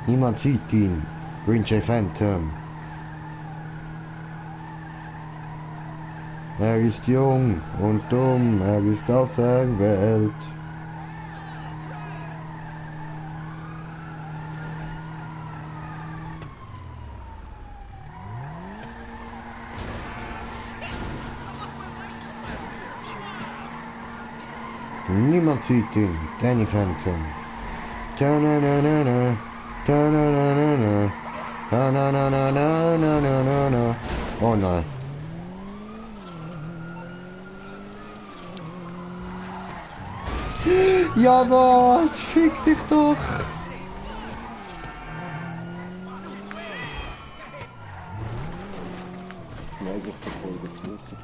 Niemand sieht ihn. Green Jay Phantom. Er ist jung und dumm, er ist außer Welt. Niemand sieht ihn. Danny Phantom. Ta-na-na-na-na. Ta-na-na-na-na. Ta-na-na-na-na-na-na-na. Oh nein. Ja was? Fick dich doch! Nein, ich verfolge das Messer.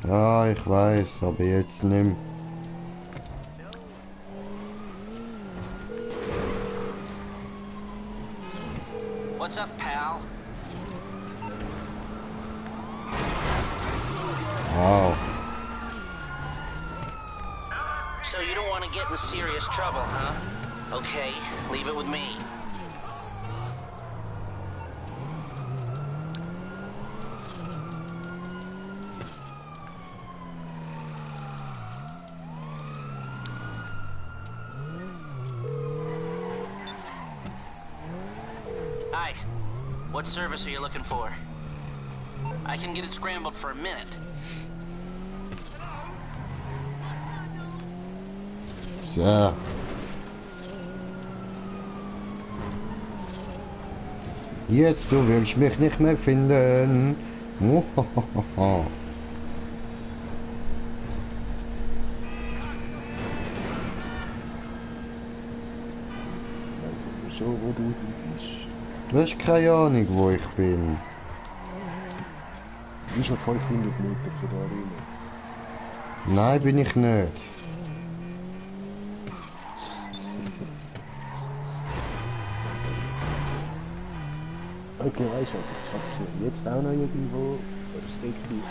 Ja, ich weiß, aber jetzt nimm. What's up, pal? Wow. So you don't want to get in serious trouble, huh? Okay, leave it with me. Hi. What service are you looking for? I can get it scrambled for a minute. So. Jetzt, du willst mich nicht mehr finden. Muhahaha. Weiss schon, wo du bist. Du hast keine Ahnung, wo ich bin. Du bist noch 500 Meter von der Arena. Nein, bin ich nicht. Okay, weißt du, also ich hab's jetzt auch noch irgendwo respektiv.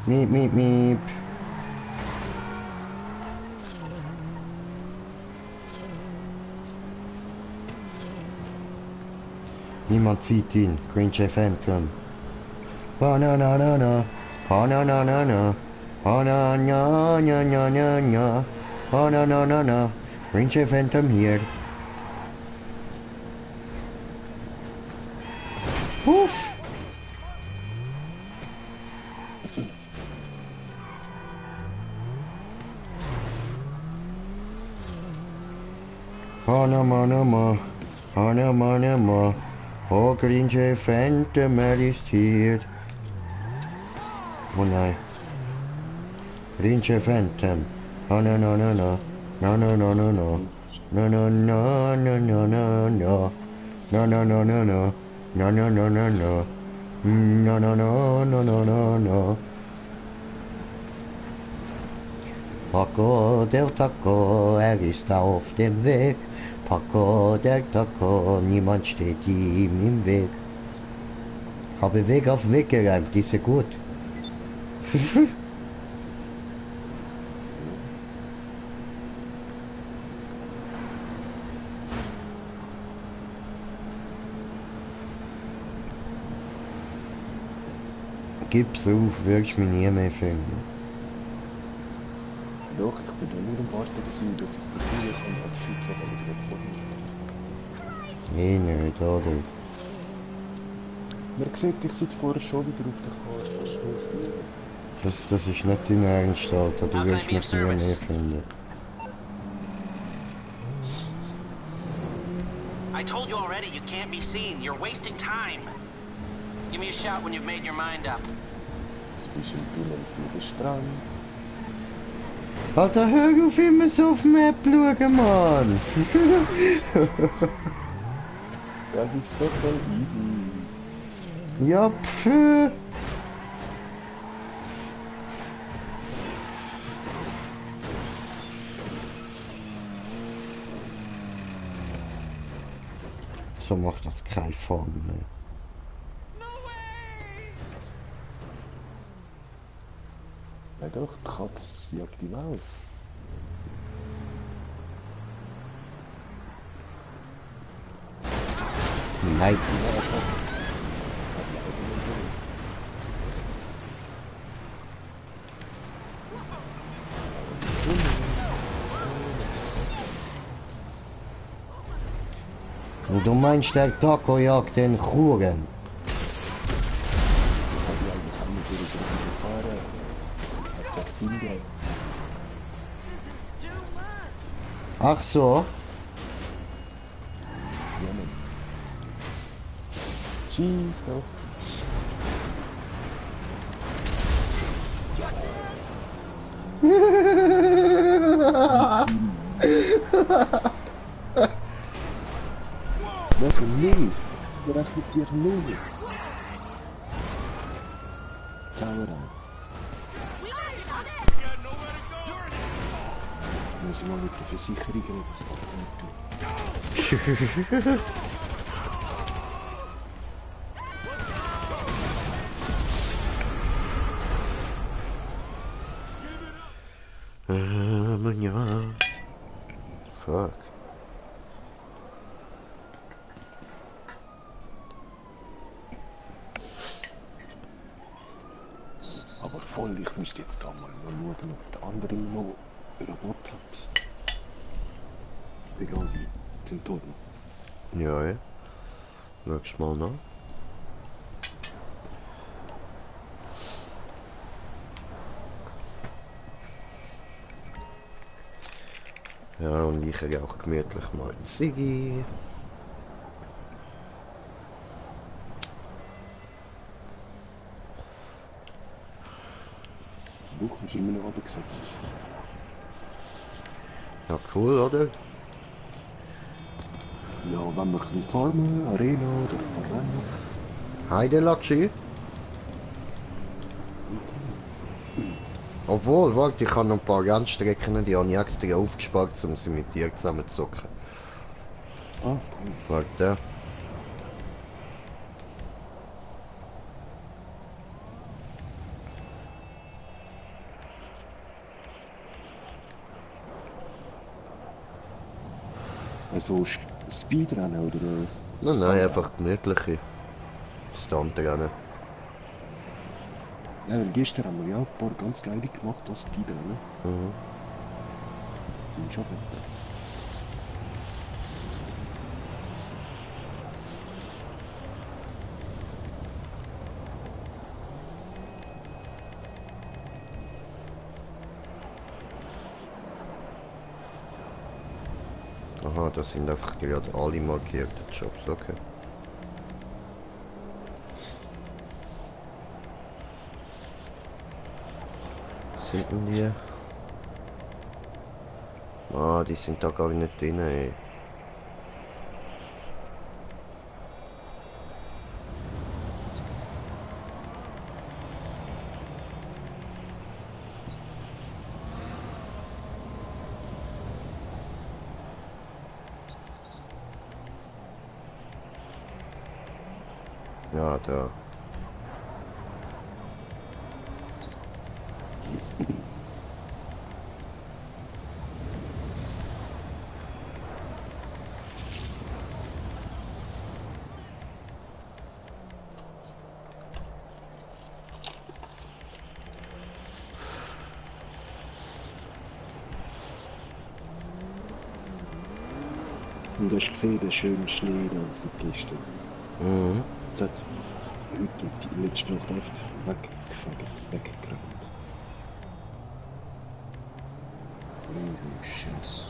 Miep, miep, miep. Niemand sieht ihn. Green Jay Phantom. Bananana. Bananana. Bananana. Bananana. Green Jay Phantom here. Uff. Panama, Panama, oh Green Jay Phantom, er ist hier. Oh nein. Green Jay Phantom. Oh no no no no. No no no no no. No no no no no no no. No no no no no. No no no no no. No, no, no, no, no, no, no. Paco del Taco, er ist auf dem Weg. Paco del Taco, niemand steht ihm im Weg. Habe Weg auf Weg gereimt, die ist ja gut. Gib's auf, wirst mich nie mehr finden. Doch, ich bin da nur am Warten, dass ich probiere kann, abschützen, aber ich nicht vorhin. Eh nicht, oder? Man sieht dich seit vorher schon wieder auf der Karte. Das ist nicht dein Ernst, Alter. Du How can I wirst be of mich nie service? mehr finden. I told you already, you can't be seen. You're wasting time. Give me a shout when you've made your mind up. Jetzt bist du im Tunnel für den Strand. Alter, hör auf immer so auf die Map schauen, Mann! Das ist doch voll easy. Ja, pfff! So macht das kein Fun mehr. Ja doch, die Katze jagt die Maus. Nein. Und du meinst, der Taco jagt den Kuchen? Ich habe die eigentlich auch nicht durch die gefahren. Ich habe das Finger. Ach so? Ja, Mann. Schieß doch. Was ein Null? Der respektiert Null. Sauerei. Muss ich mal mit der Versicherung reden, das kann ich nicht tun. Ja. Fuck. Aber voll, ich müsste jetzt da mal schauen, ob der andere noch Robot hat. Egal, sie sind tot. Ja, ja. Schau mal nach. Ja, und ich rauche auch gemütlich mal ein Ziggy. Die Woche ist immer noch runtergesetzt. Ja, cool, oder? Ja, wenn wir ein bisschen farmen, Arena oder ein paar Rennen. Heide Latschi. Obwohl, warte, ich habe noch ein paar Rennstrecken, die habe ich extra aufgespart, um sie mit dir zusammen zu zocken. Ah, cool. Warte. Also Speedrennen oder? Nein, nein, einfach gemütliche Stuntrennen. Ja, weil gestern haben wir ja ein paar ganz geile gemacht, was Speedrennen. Mhm. Die sind schon fett. Aha, das sind einfach gerade alle markierten Jobs, okay. Sind denn die? Ah, die sind da gar nicht drin, ey. Ja, da. Und hast du gesehen, den schönen Schnee da seit gestern. Mhm. Jetzt hat es heute und die letzte Nacht einfach weggefegt, weggeräumt. Oh, Scheiße.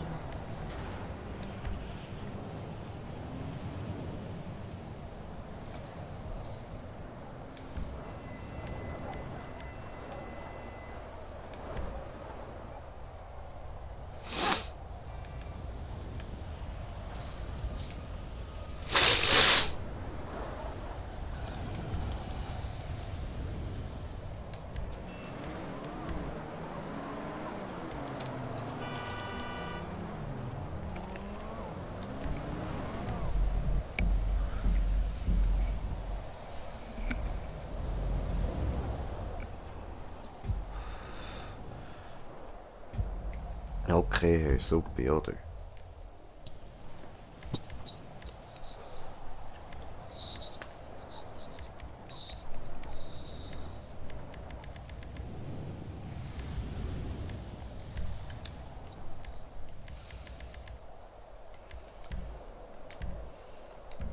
Okay, hey, super, oder?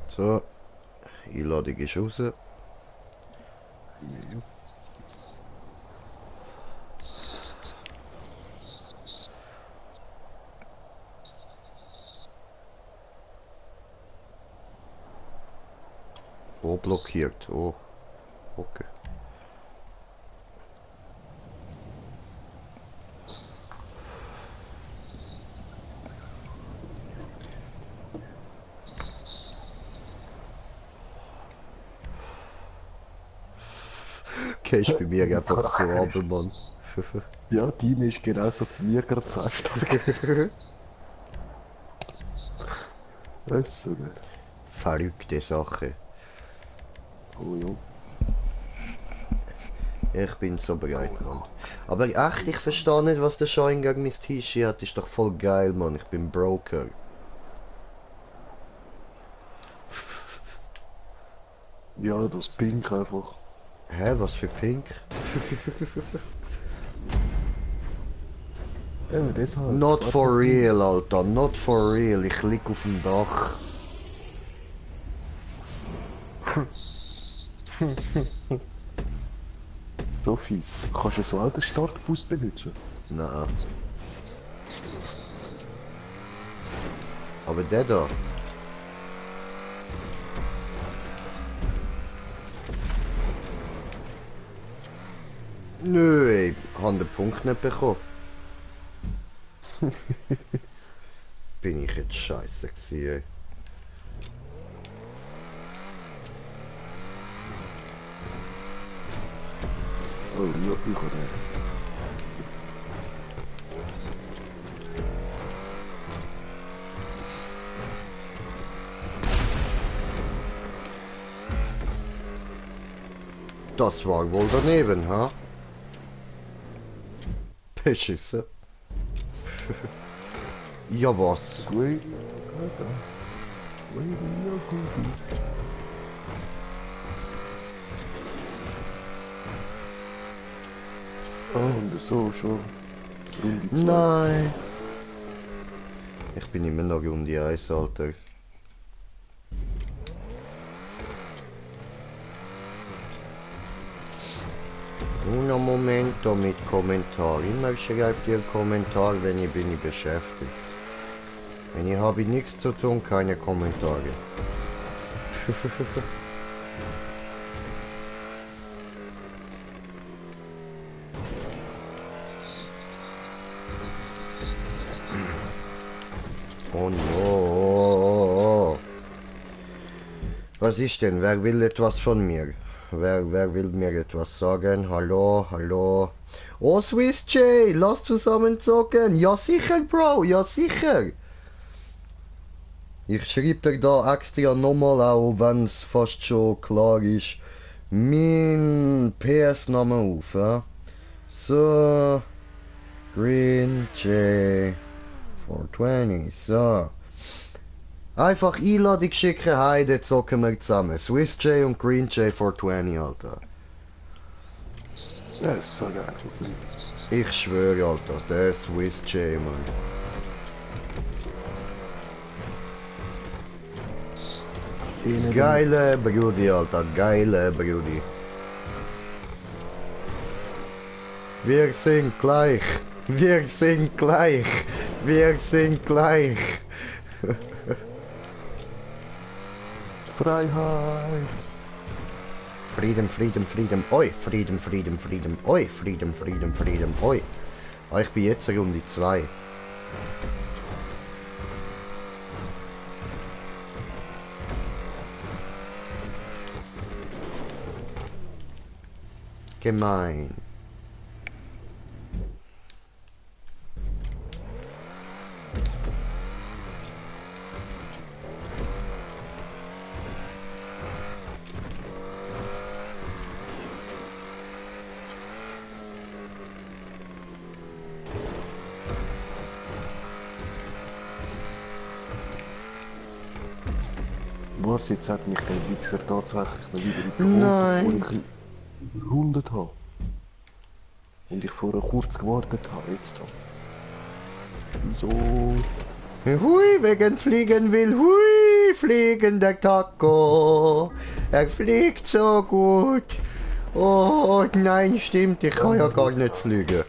So, Einladung ist raus. Ja. Oh, blockiert. Oh, okay. Gehst bei mir einfach so runter, Mann. Ja, deine ist genauso bei mir gerade so stark. Weißt du nicht? Verrückte Sache. Oh ja. Ich bin so bereit, Mann. Aber echt, ich verstehe nicht, was der Schein gegen mein T-Shirt hat. Ist doch voll geil, Mann. Ich bin Broker. Ja, das Pink einfach. Hä, was für Pink? Ja, das halt. Not for real, Alter. Not for real. Ich lieg auf dem Dach. So fies. Kannst du so auch den Startbus benutzen? Nein. Aber der da. Nö, ey. Ich habe den Punkt nicht bekommen. Bin ich jetzt scheiße gewesen, ey. Oh, ja, ich habe den. Das war wohl daneben, ha? Beschissen. Ja, was? Radio Gaga. Radio Gaga. Oh, und so schon. Runde 2. Nein. Ich bin immer noch Runde 1, Alter. Un momento mit Kommentar. Immer schreibt ihr Kommentar, wenn ich bin beschäftigt. Wenn ich habe nichts zu tun, keine Kommentare. Oh no. Was ist denn? Wer will etwas von mir? Wer will mir etwas sagen? Hallo, hallo. Oh, Swiss J, lass zusammen zocken. Ja sicher, Bro, ja sicher. Ich schreibe dir da extra nochmal, auch wenn es fast schon klar ist, mein PS-Name auf. Ja? So, Green J 420, so. Einfach Einladung schicken, hey, dort zocken wir zusammen. Swiss J und Green J 420, Alter. Ja, ist so geil. Ich schwöre, Alter, der Swiss J, Mann. Geile Brudi, Alter, geile Brudi. Wir sind gleich, wir sind gleich, wir sind gleich. Freiheit! Frieden, Frieden, Frieden, oi, Frieden, Frieden, Frieden, oi, Frieden, Frieden, Frieden, oi. Ah, ich bin jetzt Runde 2. Gemein. Was, jetzt hat mich der Wichser tatsächlich noch wieder Nein. überholt, obwohl ich überrundet habe. Und ich vorher kurz gewartet habe, extra. Wieso? Hui, wegen Fliegen will, hui, fliegen der Taco. Er fliegt so gut. Oh nein, stimmt, ich kann ja gar nicht fliegen.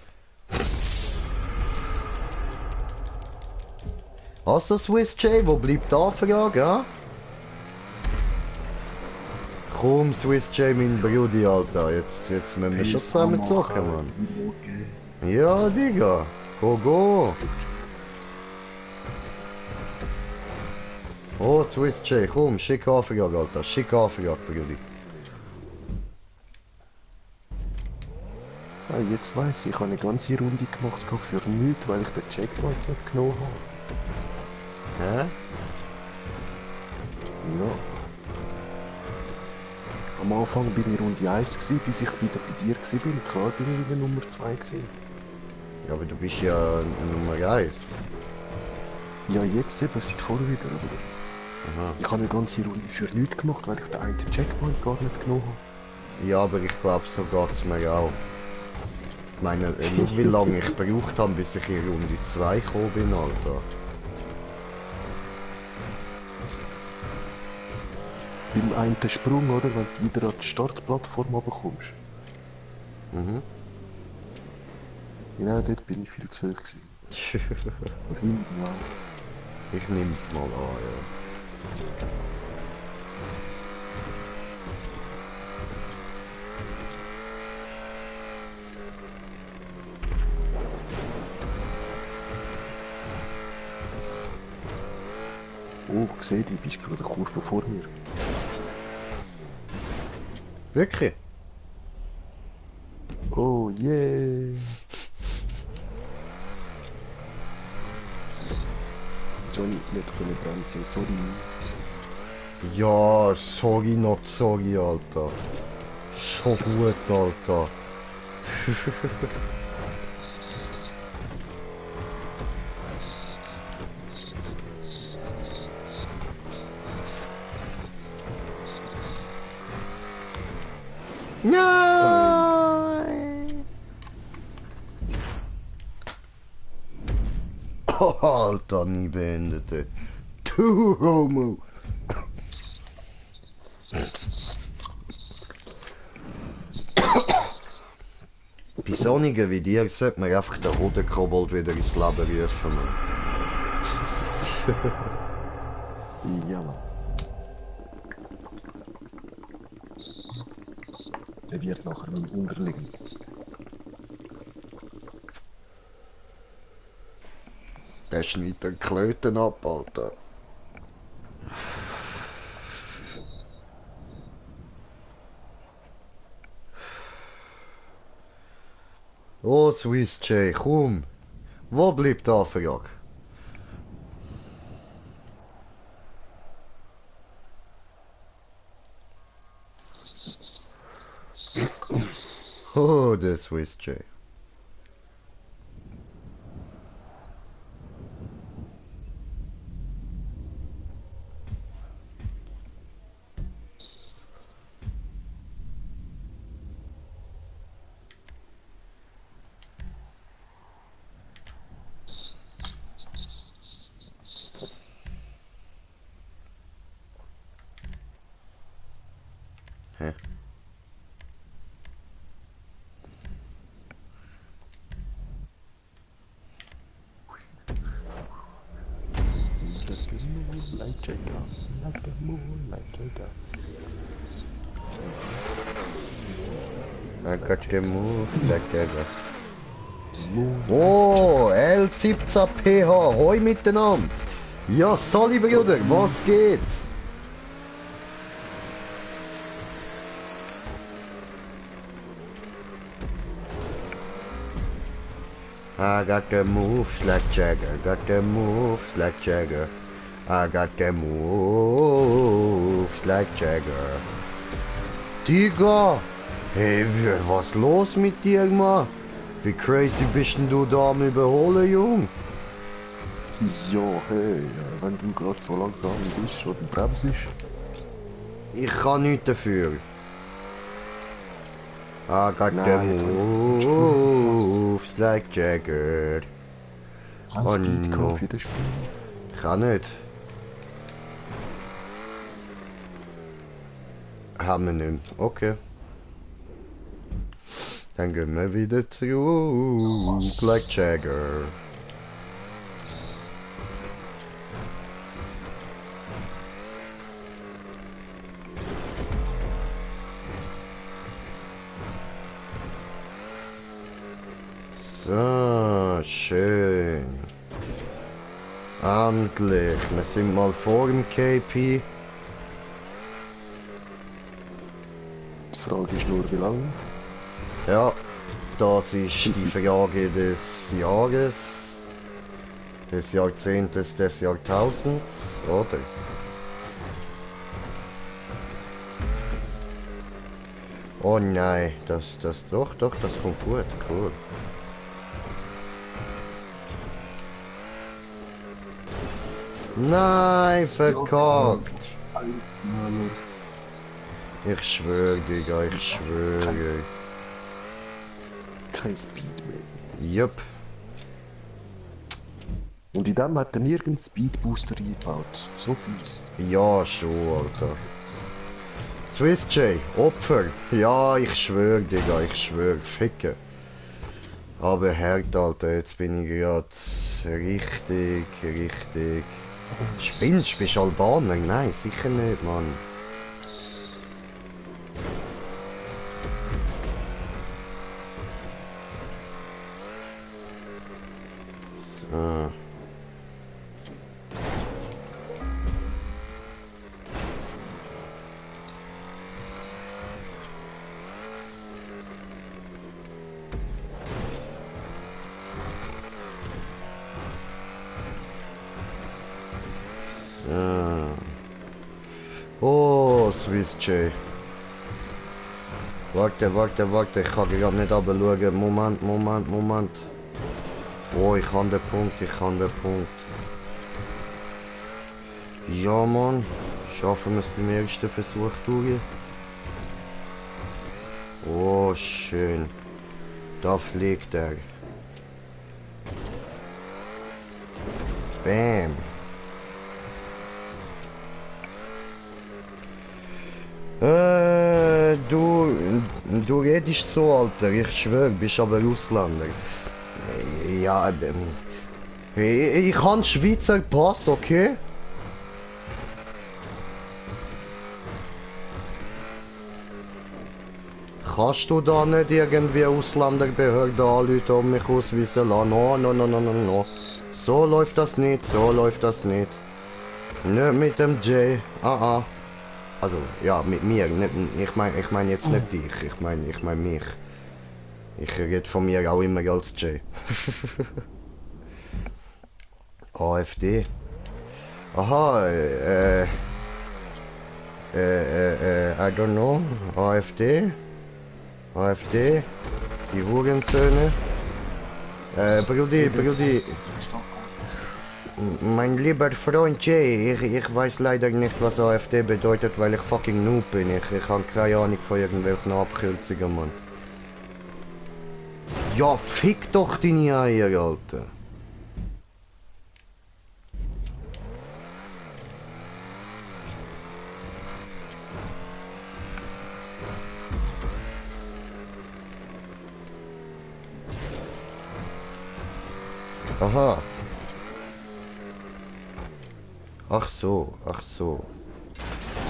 Also Swiss J, wo bleibt da Frage, ja? Komm, Swiss J, mein Brudi, Alter, jetzt müssen wir schon zusammen zocken, Mann. Ja, Digga, go. Oh, Swiss J, komm, schick Anfrage, Alter, schick Anfrage, Brudi. Ah, jetzt weiss ich habe eine ganze Runde gemacht für nichts, weil ich den Checkpoint nicht genommen habe. Hä? Ja. Am Anfang bin ich Runde 1 gewesen, bis ich wieder bei dir bin. Klar bin ich wieder Nummer 2 gewesen. Ja, aber du bist ja Nummer 1. Ja, jetzt eben, seit vorher wieder. Aber Aha. ich habe eine ganze Runde für nichts gemacht, weil ich den einen Checkpoint gar nicht genommen habe. Ja, aber ich glaube, so geht's mir auch. Ich meine, wie lange ich gebraucht habe, bis ich in Runde 2 gekommen bin, Alter. Beim einen Sprung, oder? Wenn du wieder an die Startplattform runterkommst. Mhm. Genau, dort bin ich viel zu hoch gewesen. Ja. Ich nehm's mal an, ja. Oh, ich sehe, du bist gerade eine Kurve vor mir. Wirklich? Oh, yeah! Johnny, nicht können bremsen, sorry. Ja, sorry, not sorry, Alter. Schon gut, Alter. Nein! Oh, Alter, nie beendete. Du Homo! Bei Sonnigen wie dir sollte man einfach den Hodenkobold wieder ins Leben rufen. Ja, Mann. Der wird nachher mein Unterliegen. Der schneidet den Klöten ab, Alter. Oh, Swiss J, komm. Wo bleibt der Frage? Oh, der Swiss J. Hä? Like Jagger, like the moon, like Jagger. I got the move, like Jagger. Oh, L17PH, hoi miteinander. Ja, Sali Bruder, was geht? I got the moves like Jagger, got the moves like Jagger. I got the moves like Jagger. Digga! Hey, was los mit dir, Mann? Wie crazy bist denn du da am Überholen, Jung? Ja, hey, wenn du gerade so langsam bist oder bremst. Ich kann nichts dafür. I got Nein, the moves like Jagger. Kein Speed no. Für das Spiel. Kann nicht. Haben wir nicht. Okay. Dann gehen wir wieder zurück, like Jagger. So, schön. Endlich, wir sind mal vor dem KP. Die Frage ist nur, wie lange? Ja, das ist die Frage des Jahres, des Jahrzehntes, des Jahrtausends, oder? Oh nein, das doch, das kommt gut, cool. Nein, verkackt! Ich schwöre, Digga, ich schwöre. Kein Speed mehr. Jupp. Und in dem hat er nirgends Speedbooster eingebaut. So fies. Ja, schon, Alter. Swiss J, Opfer. Ja, ich schwöre, Digga, ich schwöre. Ficken. Aber hart, Alter, jetzt bin ich grad richtig. Spinnst, bist du Albaner? Nein, sicher nicht, Mann. So. Oh, Swiss J. Warte, ich kann gerade nicht runterschauen. Moment. Oh, ich habe den Punkt. Ja, Mann. Schaffen wir es beim ersten Versuch durch. Oh, schön. Da fliegt er. Bam. Du redest so, Alter, ich schwör, bist aber Ausländer. Ja, ich habe Schweizer Pass, okay? Kannst du da nicht irgendwie Ausländerbehörde anrufen und mich ausweisen lassen? No. So läuft das nicht. Nicht mit dem J. Also, ja, mit mir. Nicht, ich mein jetzt nicht dich. Ich mein mich. Ich rede von mir auch immer als J. AfD. Aha, I don't know. AfD? AfD. Die Hurensöhne. Brudi. Mein lieber Freund Jay, ich weiß leider nicht, was AfD bedeutet, weil ich fucking Noob bin. Ich habe keine Ahnung von irgendwelchen Abkürzungen, Mann. Ja, fick doch deine Eier, Alter. Aha. Ach so.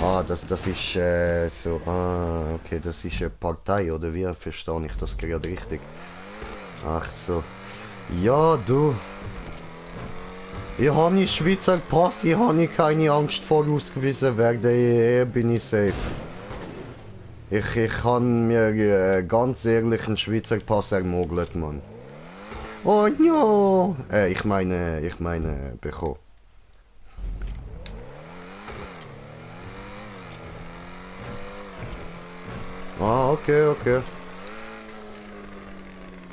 Ah, das ist so. Ah, okay, das ist eine Partei, oder wie verstehe ich das gerade richtig? Ach so. Ja, du. Ich habe einen Schweizer Pass, ich habe keine Angst vor ausgewiesen werden, bin ich safe. Ich kann mir ganz ehrlich einen Schweizer Pass ermogelt, Mann. Oh no! Ich meine, bekommen. Ah, okay.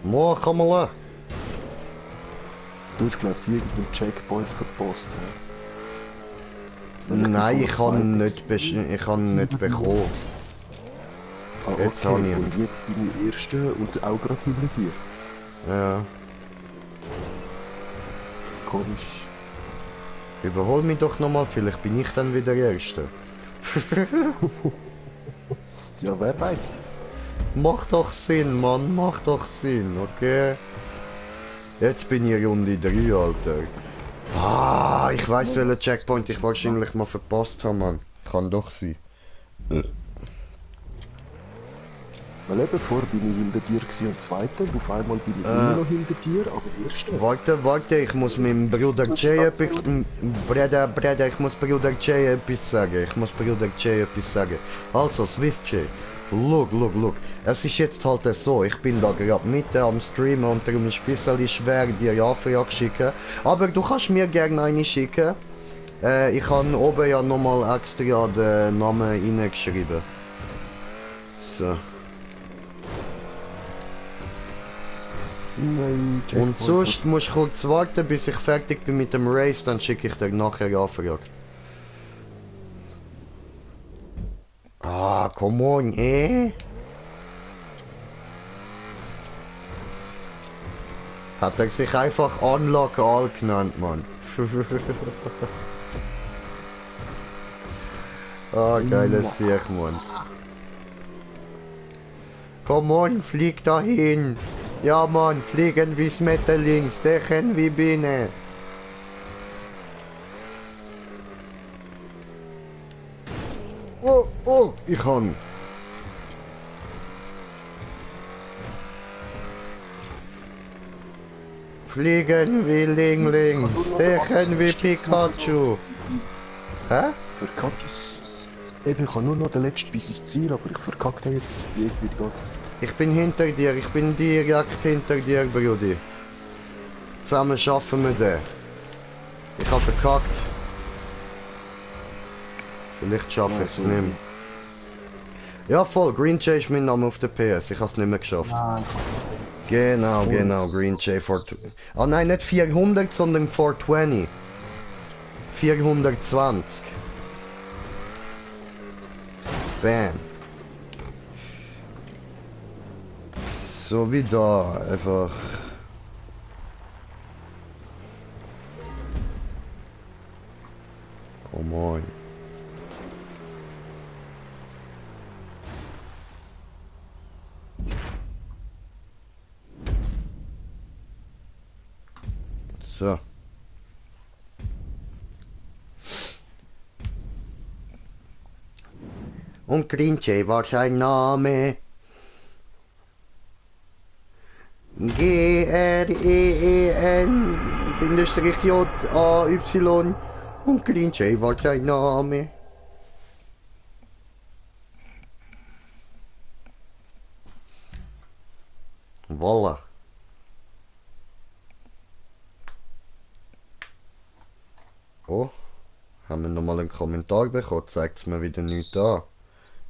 Mach mal. Du hast, glaubst du, irgendeinen Checkpoint verpasst, ja? Nein, ich kann nicht bekommen. Ah, okay. Jetzt habe ich ihn. Und jetzt bin ich Erster und auch gerade hinter dir. Ja. Komisch. Überhol mich doch nochmal, vielleicht bin ich dann wieder Erster. Ja, wer weiß. Macht doch Sinn, Mann, macht doch Sinn, okay? Jetzt bin ich Runde 3, Alter. Ah, ich weiß, welchen Checkpoint ich wahrscheinlich mal verpasst habe, Mann. Kann doch sein. Weil eben vorher bin ich hinter dir gewesen und Zweiter, auf einmal bin ich immer noch hinter dir, aber Erster. Warte, ich muss meinem Bruder Jay etwas... Bruder, ich muss Bruder Jay etwas sagen. Also, Swiss Jay. Look. Es ist jetzt halt so, ich bin da gerade mitten am Streamen und darum ist es ein bisschen schwer, dir Anfrage zu schicken. Aber du kannst mir gerne eine schicken. Ich habe oben ja nochmal extra den Namen reingeschrieben. So. Nein, Und sonst musst du kurz warten, bis ich fertig bin mit dem Race, dann schicke ich dir nachher Anfrage. Ah, come on, Hat er sich einfach Unlock All genannt, Mann. Ah, geiles Sieg, Mann. Come on, flieg dahin. Ja, Mann, fliegen wie Schmetterling, stechen wie Biene. Oh, ich kann. Fliegen wie Lingling, stechen wie Pikachu. Hä? Verkackt es. Eben, ich habe nur noch den letzten bis ins Ziel, aber ich verkacke jetzt irgendwie die ganze Zeit. Ich bin hinter dir, ich bin direkt hinter dir, Brudi. Zusammen schaffen wir den. Ich habe verkackt. Vielleicht schaffe ich es nicht mehr. Ja voll, Green Jay ist mein Name auf der PS, ich habe es nicht mehr geschafft. Nein, Genau, Green Jay 420. Ah nein, nicht 400, sondern 420. 420. Bam. So wie da, einfach. Oh moin. So. Und Green Jay war sein Name. GREEN-J-A-Y und Green Jay war sein Name. Voila. Oh, haben wir nochmal einen Kommentar bekommen, zeigt es mir wieder nichts an.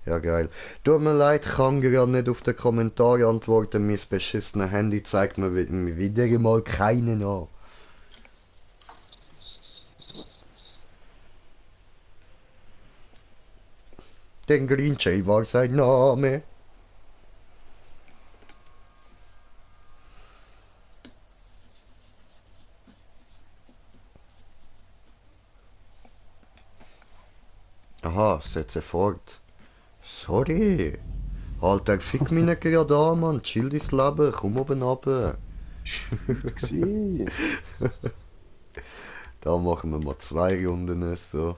Ja, geil. Tut mir leid, kann gerade nicht auf den Kommentar antworten. Mein beschissenes Handy zeigt mir wieder mal keinen an. Den Green Jay war sein Name. Aha, setze fort. Sorry. Alter, fick mich nicht gerade an, Mann. Chill dein Leben, komm oben runter. Gesehen. Da machen wir mal 2 Runden so.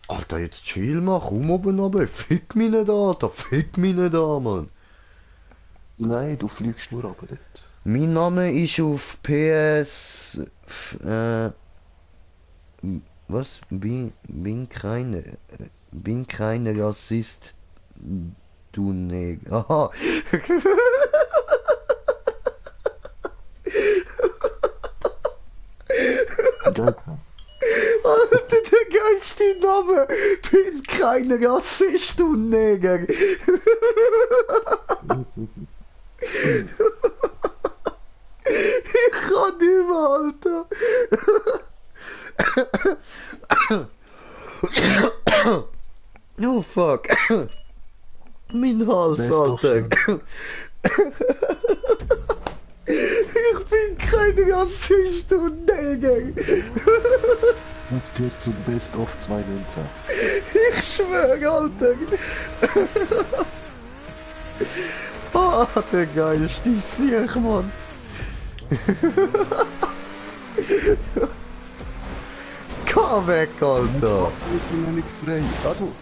Alter, jetzt chill mal, komm oben runter. Fick mich nicht an, Alter, fick mich nicht an, Mann. Nein, du fliegst nur runter dort. Mein Name ist auf PS... was? Bin kein Rassist, du Neger. Aha. Alter, der geilste Name. Bin kein Rassist, du Neger. Ich kann nicht mehr, Alter. Oh fuck. Mein Hals, Alter. Ich bin kein Rassist und Neger. Das gehört zum Best of 2019. Ich schwöre, Alter. Ah, der geilste Sieg, Mann. Geh weg, Alter. Wir sind noch nicht frei. Ah, du.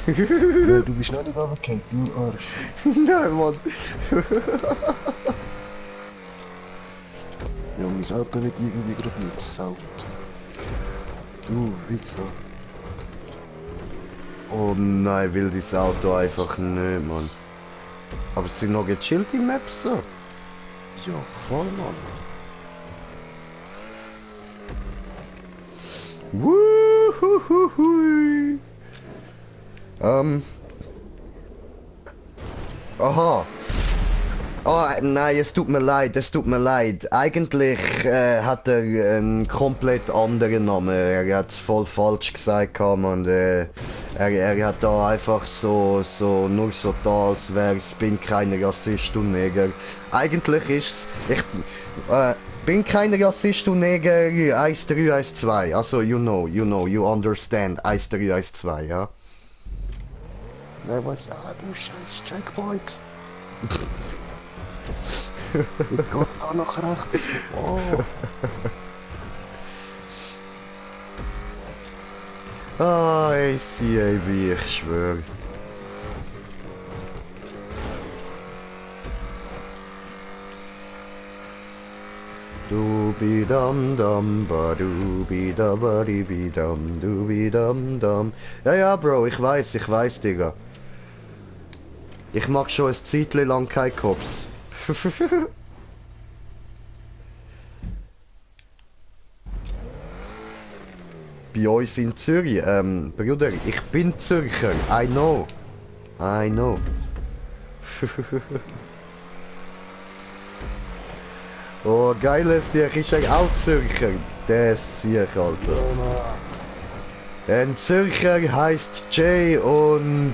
Nein, du bist noch nicht runtergefallen, du Arsch. Nein, Mann. Ja, mein Auto wird irgendwie gerade nicht gesaugt. Du Wichser. Oh nein, will das Auto einfach nicht, Mann. Aber es sind noch gechillte Maps so. Ja, voll, Mann. Wuhuhuhui. Aha. Oh nein, es tut mir leid, es tut mir leid. Eigentlich hat er einen komplett anderen Namen. Er hat voll falsch gesagt, und er hat da einfach nur so da, als wär's, bin kein Rassist und Neger. Eigentlich ist's, ich bin kein Rassist und Neger 1312. Also you know, you understand 1312, ja? Nein, was? Ah, du scheiß Checkpoint. Jetzt geht's da nach rechts. Oh. Ah, ACAB, ich schwöre. Dubi dam dam ba dubi da ba di bi dam dubi dam dam. Ja, Bro, ich weiß, Digga. Ich mag schon ein Zeitchen lang kein Cops. Bei uns in Zürich, Bruder, ich bin Zürcher, I know. Oh, geiles Sieg, ist er auch Zürcher? Der Sieg, Alter. Ein Zürcher heißt Jay und...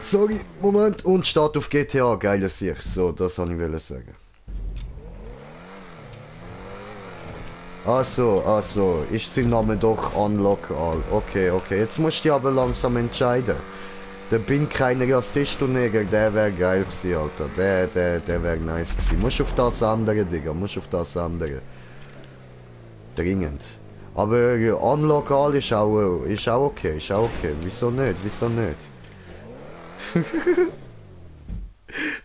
sorry, Moment. Und steht auf GTA, geiles Sieg. So, das wollte ich sagen. Also, ist sein Name doch Unlockal. Okay, jetzt musst du dich aber langsam entscheiden. Der bin kein Rassist und Neger, der wäre geil gewesen, Alter. Der wäre nice gewesen. Musst auf das andere, Digga, Dringend. Aber Unlockal ist auch okay, Wieso nicht?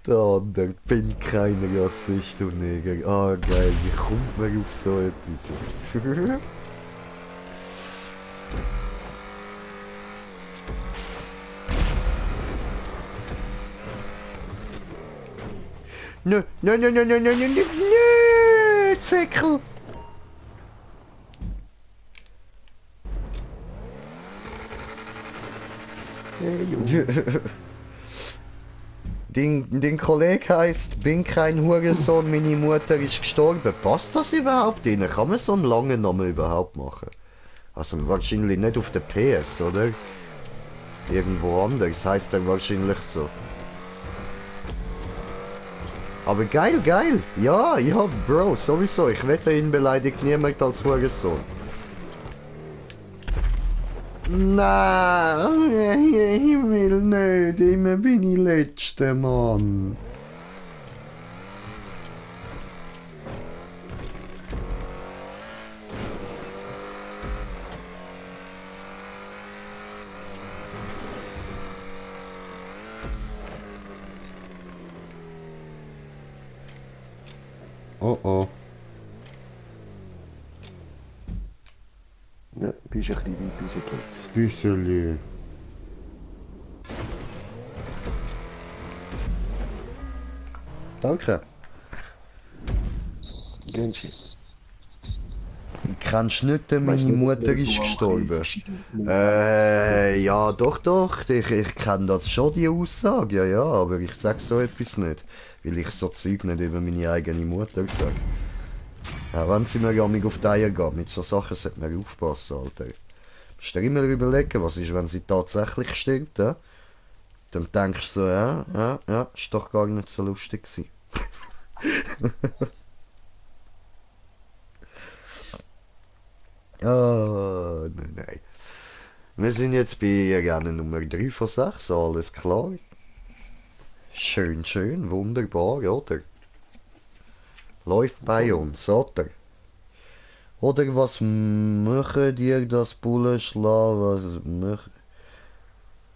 Der andere, bin kein Rassist und Neger. Ah, geil, wie kommt man auf so etwas? Nö, Säckel! Dein Kollege heisst, bin kein Hurensohn, meine Mutter ist gestorben. Passt das überhaupt rein? Kann man so einen langen Namen überhaupt machen? Also wahrscheinlich nicht auf der PS, oder? Irgendwo anders heisst er wahrscheinlich so. Aber geil, geil! Ja, ja, Bro, sowieso. Ich wette, ihn beleidigt niemand als Hurensohn. Nein, ich will nicht. Immer bin ich letzter Mann. Oh oh. Ja, bist ein bisschen weit rausgeht. Büsseli. Danke. Gönnschi. Kennst du nicht, meine Weißt du, Mutter wer ist so gestorben? verschiedene- Ja, doch. Ich kenne das schon, die Aussage, ja, aber ich sag so etwas nicht. Weil ich so Zeug nicht über meine eigene Mutter sage. Ja, wenn sie mir ja mich auf die Eier geht, mit so Sachen sollte man aufpassen, Alter. Musst dir immer überlegen, was ist, wenn sie tatsächlich stirbt, ja? Dann denkst du so, ja, ist doch gar nicht so lustig gewesen. Ah, nein. Wir sind jetzt bei Rennen Nummer 3 von 6, alles klar. Schön, wunderbar, oder? Läuft bei uns, oder? Oder was machen dir das Bullenschlag? Was machen...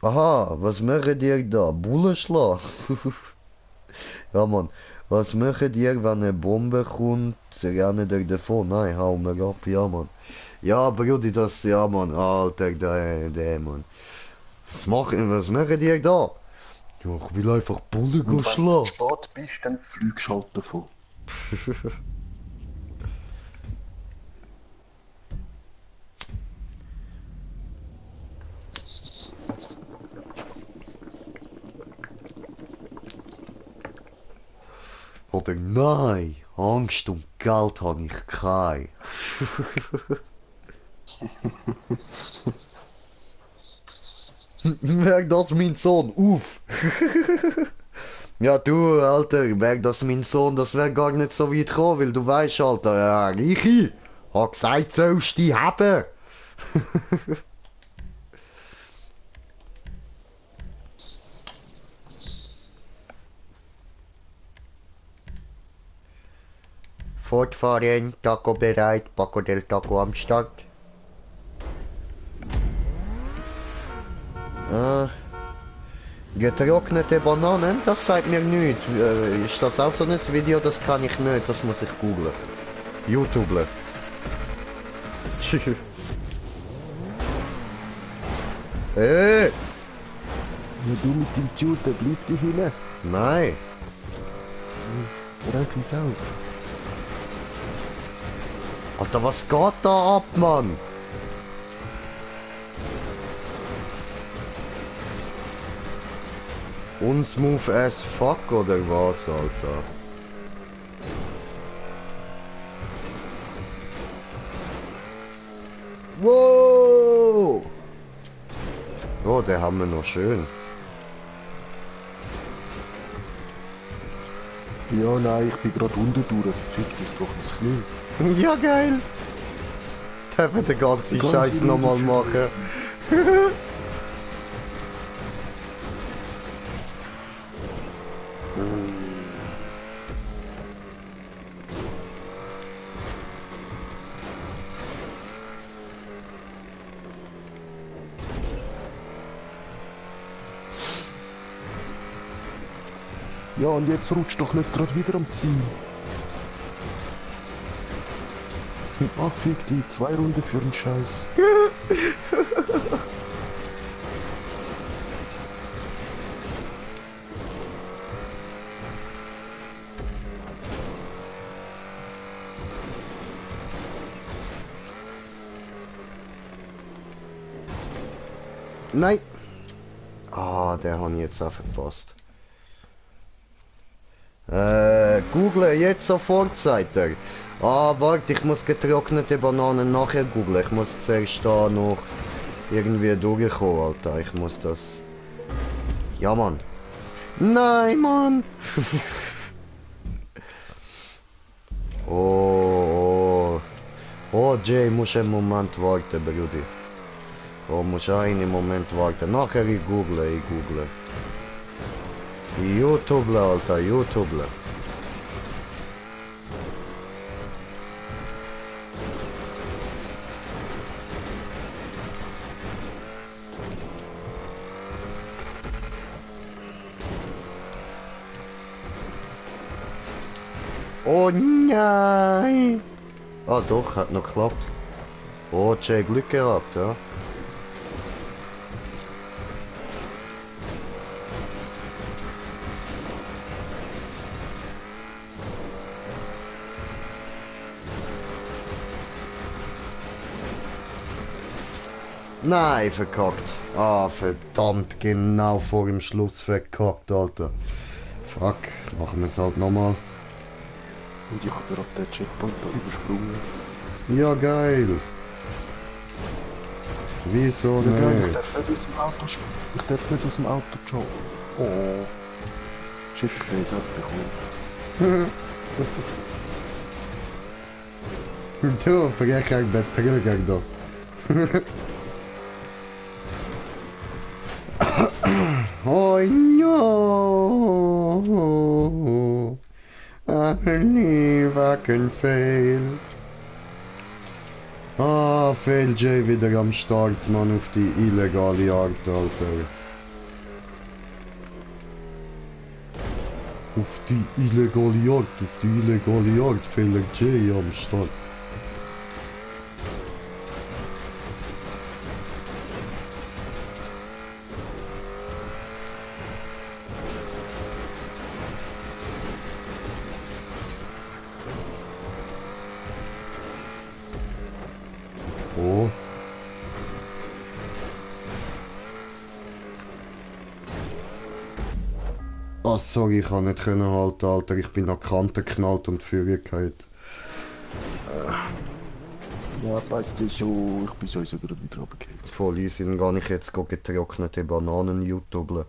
Aha, was machen dir da? Bullenschlag? Ja, Mann. Was machen dir, wenn eine Bombe kommt? Rennen dir davon? Nein, hau mir ab, ja, Mann. Ja, Brudi, das, ja, Mann. Alter, der, Mann. Was machen die da? Ja, ich will einfach Bullen Und wenn du zu schlagen. spät bist, dann fliegst du halt davon. Oder nein, Angst und Geld habe ich keine. Merk das mein Sohn, uff. Ja du, Alter, merk das mein Sohn, das wär gar nicht so weit gekommen, weil du weißt, Alter, ja, ich hab gesagt, sollst du die haben. Fortfahren, Taco bereit, Paco del Taco am Start. Getrocknete Bananen, das sagt mir nichts. Ist das auch so ein Video? Das kann ich nicht, das muss ich googlen. YouTuber. Hey! Ja, du mit dem Tutor, bleib dich hin. Nein! Rennt wie Sau. Alter, was geht da ab, Mann? Unsmooth as fuck oder was, Alter? Wow! Oh, den haben wir noch schön. Ja, nein, ich bin gerade unten durch. Fick dich doch ins Knie. Ja, geil! Darf wir den ganzen Scheiß nochmal machen? Ja, und jetzt rutscht doch nicht gerade wieder am Ziel. Ach, fick die, 2 Runden für den Scheiß. Nein! Ah, der habe ich jetzt auch verpasst. Google jetzt sofort, sagt er. Ah, warte, ich muss getrocknete Bananen nachher googlen. Ich muss zuerst da noch irgendwie durchkommen, Alter. Ich muss das... Ja, Mann. Nein, Mann! Oh, Jay, musst einen Moment warten, Brudi. Oh, musst einen Moment warten. Nachher ich google. YouTube, Alter, YouTube. Oh nein! Ah doch, hat noch geklappt. Oh, Jay, Glück gehabt, ja. Nein, verkackt. Ah, verdammt, genau vor dem Schluss verkackt, Alter. Fuck, machen wir es halt nochmal. Und ich habe gerade den Checkpoint da übersprungen. Ja, geil. Wieso Ja, geil, nicht? ich darf nicht aus dem Auto ich darf nicht aus dem Auto joggen. Oh. Shit, ich bin jetzt einfach bekommen. Du, vergeet ik ben terug dan. Oh no! I believe I can fail. Ah, Fail J wieder am Start, man, auf die illegale Jagd, Alter. Auf die illegale Jagd, Fail J am Start. Oh. Oh, sorry, ich kann nicht halten, Alter. Ich bin an die Kante geknallt und die Führigkeit. Ja, passt ja schon. Ich bin sowieso gerade wieder runtergefallen. Voll easy, dann gehe ich jetzt getrocknete Bananen YouTubeln.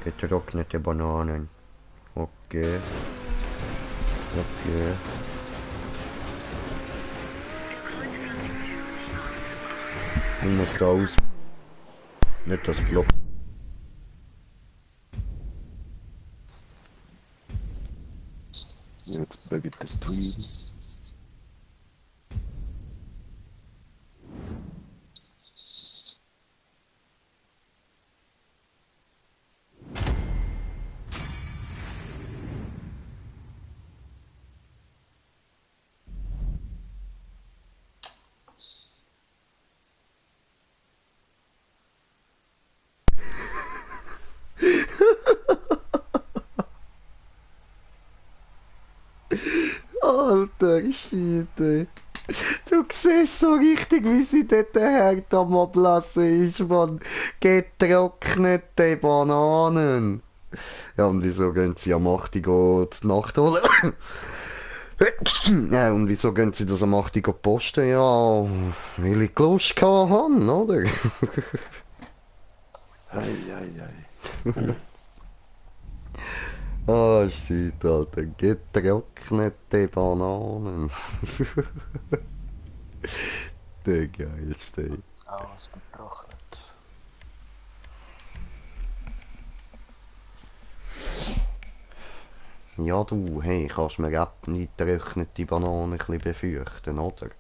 Getrocknete Bananen. Okay. Okay. Ich muss da aus. Nicht das Block. Jetzt beginnt der Stream. Alter, shit, ey. Du siehst so richtig, wie sie dort hängt am Ablassen ist, man. Getrocknete Bananen. Ja, und wieso gehen sie am 8 Uhr zur Nacht holen? Ja, und wieso gehen sie das am 8 Uhr posten? Ja, weil ich Lust gehabt habe, oder? Ei. Ah, shit, Alter. Getrocknete Bananen. Der geilste. Alles getrocknet. Ja du, hey, kannst mir ab nicht getrocknete Bananen ein bisschen befürchten, oder?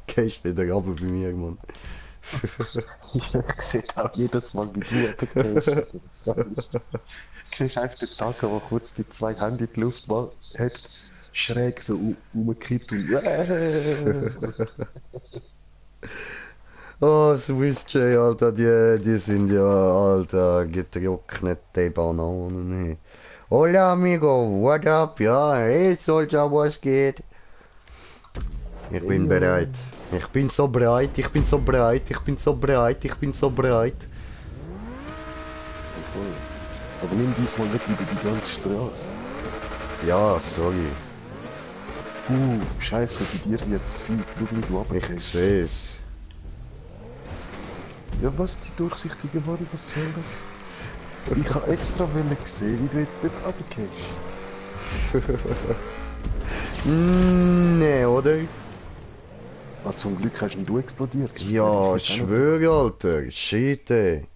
Gehst wieder runter bei mir, Mann. Ich sehe auch jedes Mal, wie du runtergehst. Du siehst einfach den Tag, wo kurz die zwei Hände in die Luft mal hat, schräg so rumgekippt und Oh, Swiss J, Alter, die sind ja, Alter, getrocknete Bananen, hey. Hola, amigo, what up, ja, hey, Soldier, was geht? Ich bin bereit. Ich bin so bereit, ich bin so bereit, ich bin so bereit, ich bin so bereit. Voll. Aber nimm diesmal nicht wieder die ganze Straße. Ja, sorry. Scheiße, bei dir wird's viel. Schau, wie du Ich runtergehst. seh's. Ja, was, die durchsichtige Ware, was soll das? Ich habe extra gesehen, wie du jetzt dort runtergehst. Nee, oder? Ah, zum Glück hast du explodiert. sonst Ja, wäre ich jetzt auch noch- schwöre, Alter. Shit, ey.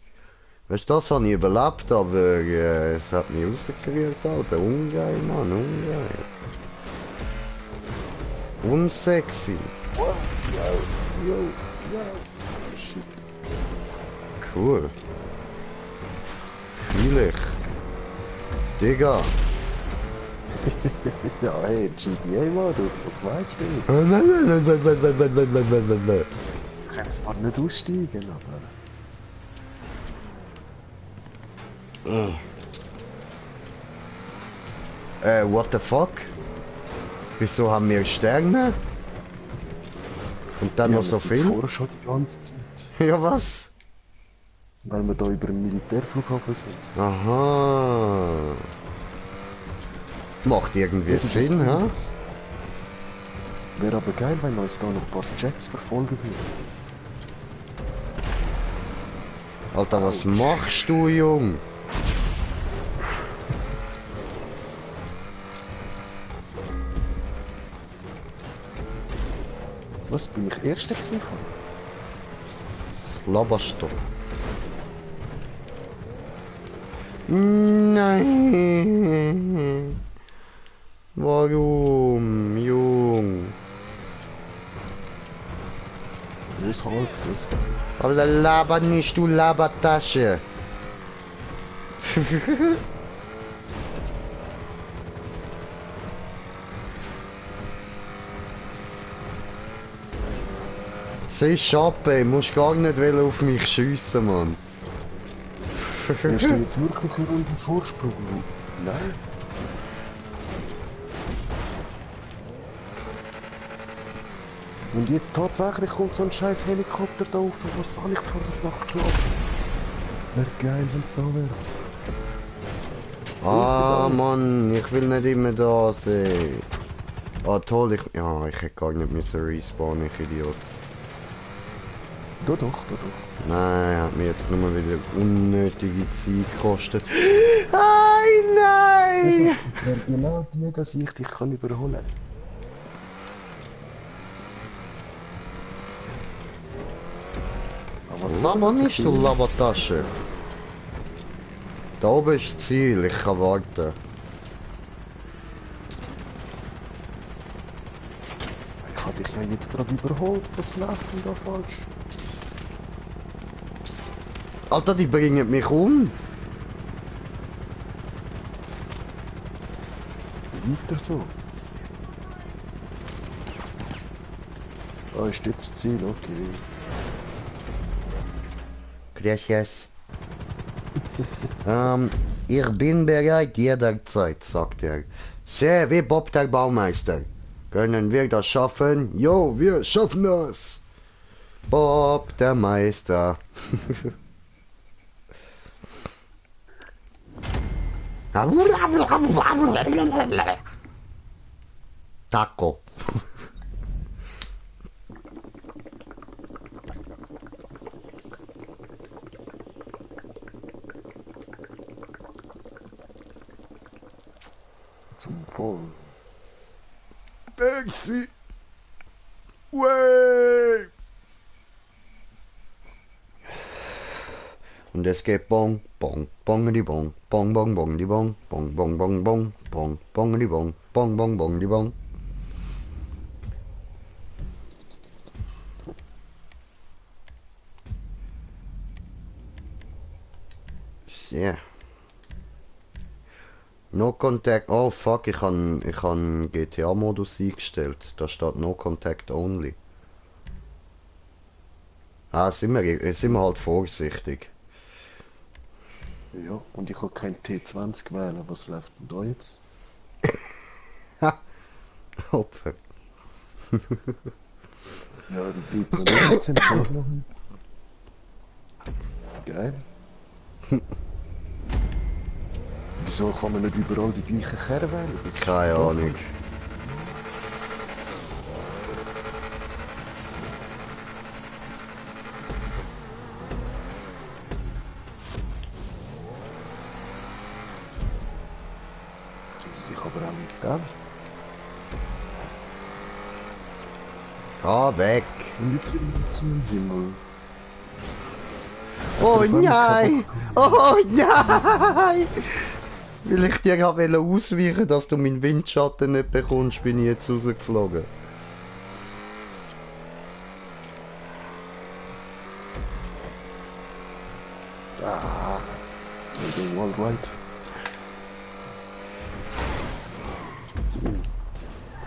Weißt du, das habe ich überlebt, aber es hat mich rausgerührt, Alter. Ungeil, Mann, ungeil. Unsexy. Shit. Cool. Fühl ich. Digga. Ja, ey, GTA-Modus, was meinst du? Ich kann zwar nicht aussteigen, aber... What the fuck? Wieso haben wir Sterne? Und dann noch so wir sind viel? vorher schon die ganze Zeit. Ja, was? Weil wir da über den Militärflughafen sind. Aha. Macht irgendwie Das ist Sinn, das hä? Coole. Wäre aber geil, wenn uns da noch ein paar Jets verfolgen würden. Alter, was machst du, Jung? Was, bin ich Erster gewesen? Laberst du? Nein. Warum, Jung? Das halt, das. Aber laber nicht, du Labertasche. Siehst du ab, ey, musst gar nicht auf mich schiessen, Mann. Hast du jetzt wirklich eine Runde Vorsprung? Nein. Und jetzt tatsächlich kommt so ein scheiß Helikopter da auf, was soll ich vor der Nacht schlafen? Wäre geil, wenn es da wäre. Ah, Mann, ich will nicht immer da sein. Ah, toll, ich hätte gar nicht müssen respawnen, ich Idiot. Da doch. Nein, hat mir jetzt nur wieder unnötige Zeit gekostet. Nein! Das wäre genau die, dass ich dich kann überholen kann. Aber was Laber nicht, du Labertasche. Da oben ist das Ziel, ich kann warten. Ich habe dich ja jetzt gerade überholt, was läuft denn da falsch? Alter, die bringen mich um. Weiter so. Ah, ist jetzt das Ziel, okay. Gracias. Ich bin bereit jederzeit, sagt er. Sehr wie Bob der Baumeister. Können wir das schaffen? Jo, wir schaffen das. Bob der Meister. Taco. Zum Voll. Taxi. Way. Und es geht bong, bong, bong, die bong, bong, bong, bong, die bong, bong, bong, bong, bong, bong, bong, die bong, bong, bong, bong, die bong. Sehr. No Contact. Oh fuck, ich han GTA-Modus eingestellt. Da steht No Contact Only. Ah, sind wir halt vorsichtig. Ja, und ich habe kein T20 wählen. Was läuft denn da jetzt? Opfer. Ja, dann bleibt noch nicht ein Zentral. Geil. Wieso kann man nicht überall die gleichen Kerne wählen? Das ist Keine doch Ahnung. falsch. Grüß dich aber auch nicht, gell? Geh weg. Und jetzt sind wir zum Himmel. Oh nein! Oh nein! Weil ich dir gerade ausweichen, dass du meinen Windschatten nicht bekommst, bin ich jetzt rausgeflogen. Ah, wir gehen all right.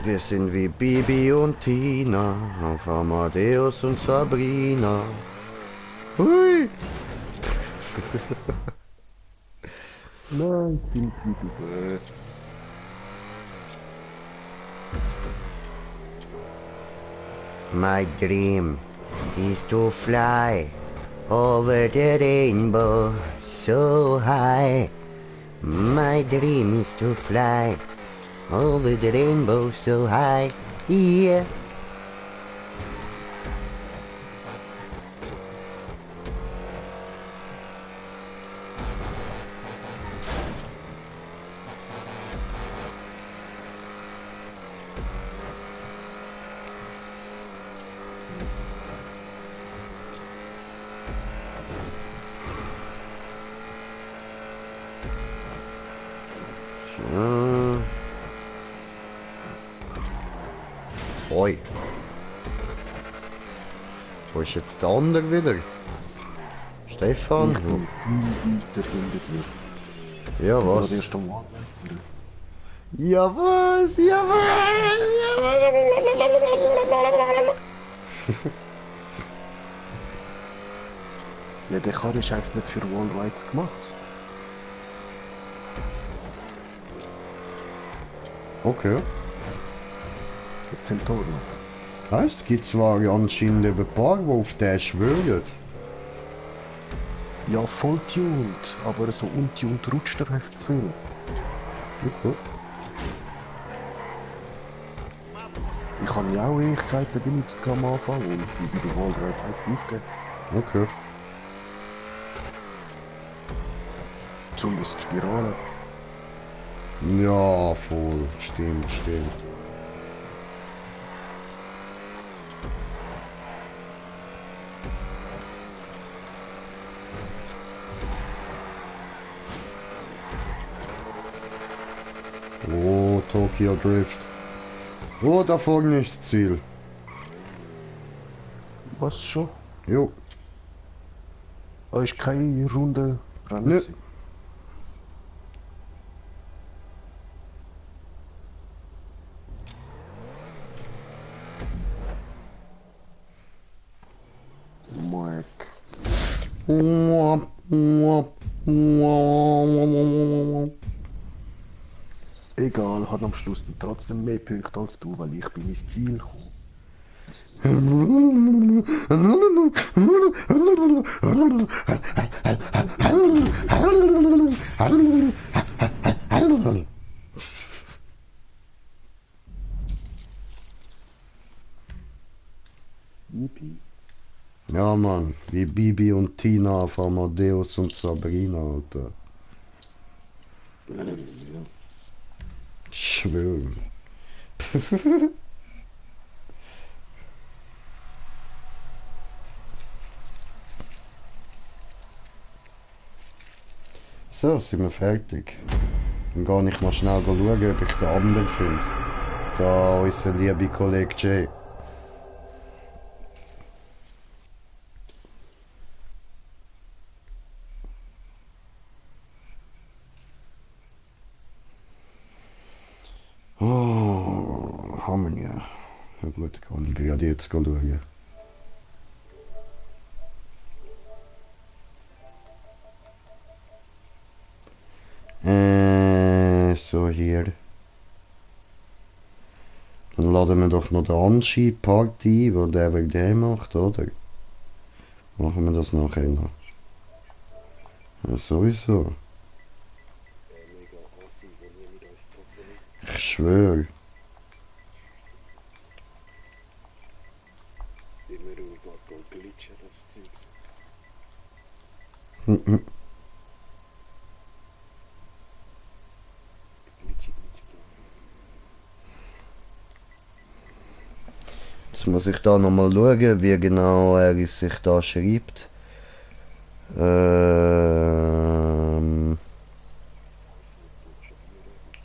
Wir sind wie Bibi und Tina, auf Amadeus und Sabrina. Hui! Nein, viel zu viel. My dream is to fly over the rainbow so high. My dream is to fly over the rainbow so high. Yeah. Oi. Wo ist jetzt der andere wieder? Stefan? Ich bin viel weiter hinter dir. Ja, Ich bin was? gerade erst am Anfang. Ja, was? Ja, was? Ja, der Karre ist einfach nicht für Wallrides gemacht. Okay. Für Centauro. Weißt, es gibt zwar anscheinend ein paar, die auf den schwören. Ja, voll tuned, aber so untuned rutscht er einfach zu viel. Okay. Ich habe ja auch Ewigkeiten benutzt am Anfang und ich bin bei den Wallrides einfach aufgegeben. Okay. Besonders die Spirale. Ja, voll. Stimmt, stimmt. Oh, Tokyo Drift. Oh, da vorne ist das Ziel. Was schon? Jo. Da ist keine Runde Rennen. Nö. gewesen. Mark. Egal, hat am Schluss dann trotzdem mehr Punkte als du, weil ich bin ins Ziel gekommen. Yippie. Ja, Mann, wie Bibi und Tina auf Amadeus und Sabrina, Alter. Schwören. So, sind wir fertig. Dann gehe ich mal schnell schauen, ob ich den anderen finde. Da unser lieber Kollege Jay. Oh, haben wir ja. Ja gut, kann ich gerade jetzt schauen. So hier. Dann laden wir doch noch den Anschi-Party, wo der wegen dem macht, oder? Machen wir das nachher noch? Ja, sowieso. Mega awesome, wenn wir mit uns zocken. Ich schwöre. Immer irgendwas geht glitchen, das Zeug. Jetzt muss ich da nochmal schauen, wie genau er es sich da schreibt.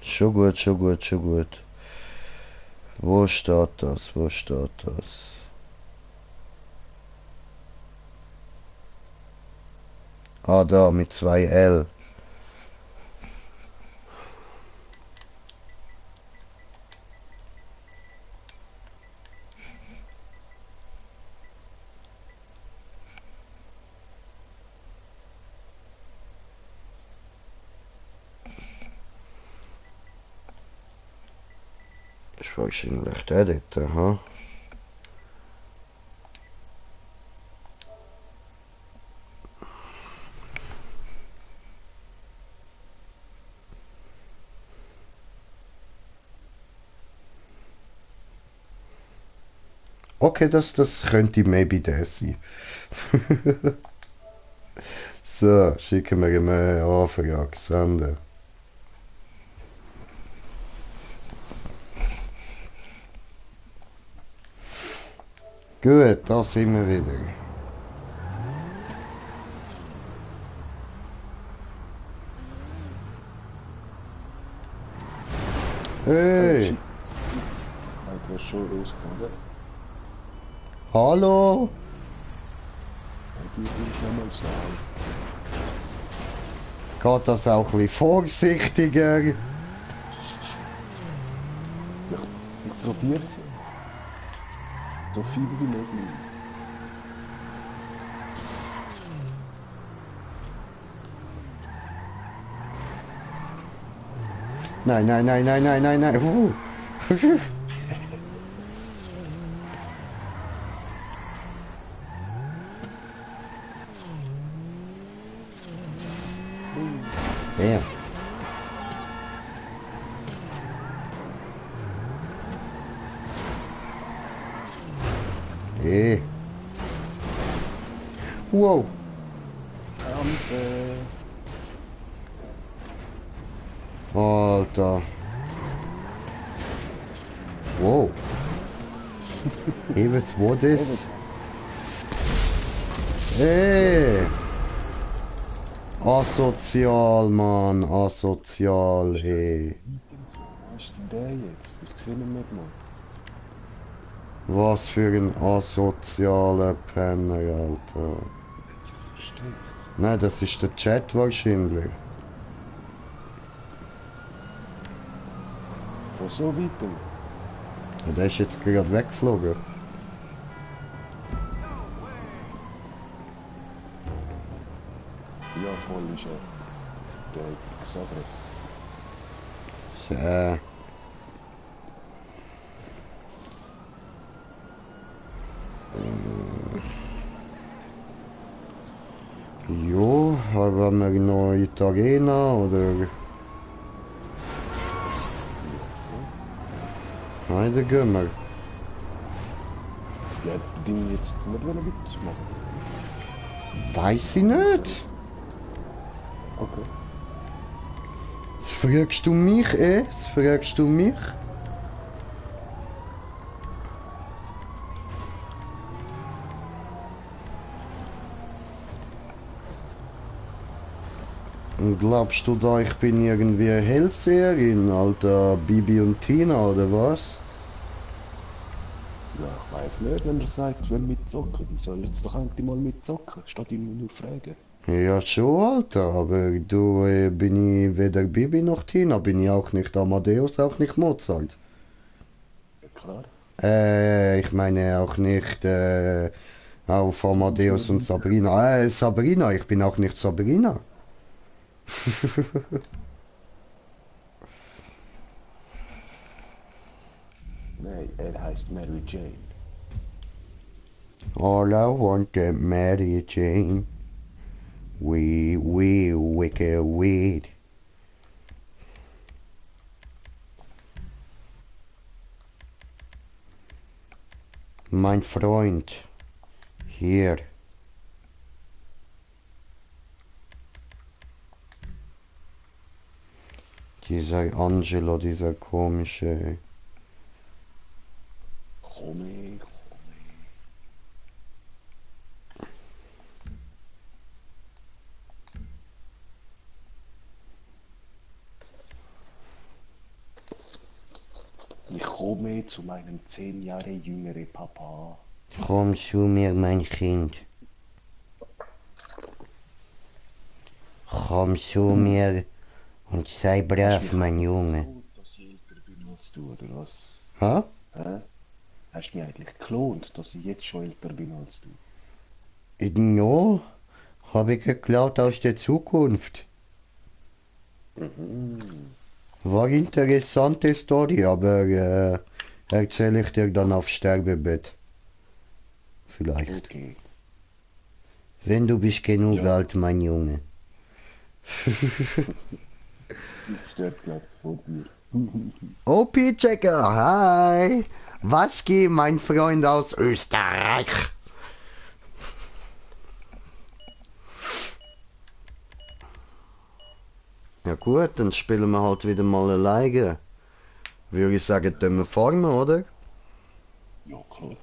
Schon gut, schon gut, schon gut. Wo steht das? Wo steht das? Ah, da mit 2 L. Das ist wahrscheinlich der dort, aha. Okay, das könnte maybe der sein. So, schicken wir ihm eine Anfrage, senden. Gut, da sind wir wieder. Hey! Du hast schon rausgefunden. Hallo? Die will nochmal sagen. Geht das auch ein bisschen vorsichtiger? Ich probiere es. So viel wie möglich. Nein, nein, nein, nein, nein, nein, nein. Ja. Hey. Wow. Alter. Wow. Hey, was war das? Hey. Asozial, Mann. Asozial, hey. Was ist denn der jetzt? Ich sehe ihn nicht mal. Was für ein asozialer Penner, Alter. Nein, das ist der Chat wahrscheinlich. Von so weitem. Ja, der ist jetzt gerade weggeflogen. Ja, voll ist er. Der Xavres. Ja. Jo, haben wir noch in die Arena oder? Nein, da gehen wir. Ja, die jetzt nicht mitmachen. Weiß ich nicht. Okay. Das fragst du mich, Das fragst du mich? Und glaubst du da, ich bin irgendwie Hellseherin, Alter, Bibi und Tina, oder was? Ja, ich weiß nicht, wenn er sagt, ich will mitzocken. Dann soll jetzt doch endlich mal mitzocken, statt ihn nur fragen. Ja schon, Alter, aber du bin ich weder Bibi noch Tina, bin ich auch nicht Amadeus, auch nicht Mozart. Ja, klar. Ich meine auch nicht auf Amadeus und Sabrina. Sabrina, ich bin auch nicht Sabrina. Nein. Er heißt Mary Jane. All I want is Mary Jane. We wicked weed. Mein Freund. Hier. Dieser Angelo, dieser komische. Komme. Ich komme zu meinem 10 Jahre jüngeren Papa. Komm zu mir, mein Kind. Komm zu mir und sei brav, mein Junge. Dass ich älter bin als du, oder was? Ha? Hä? Hast du mich eigentlich geklont, dass ich jetzt schon älter bin als du? Ja, habe ich geklaut aus der Zukunft. War interessante Story, aber erzähle ich dir dann auf Sterbebett. Vielleicht. Okay. Wenn du bist genug alt, mein Junge. Ich sterbe gleich vor dir. OP-Checker, hi! Was geht, mein Freund aus Österreich? Ja gut, dann spielen wir halt wieder mal alleine. Würde ich sagen, tun wir farmen, oder? Ja, klar.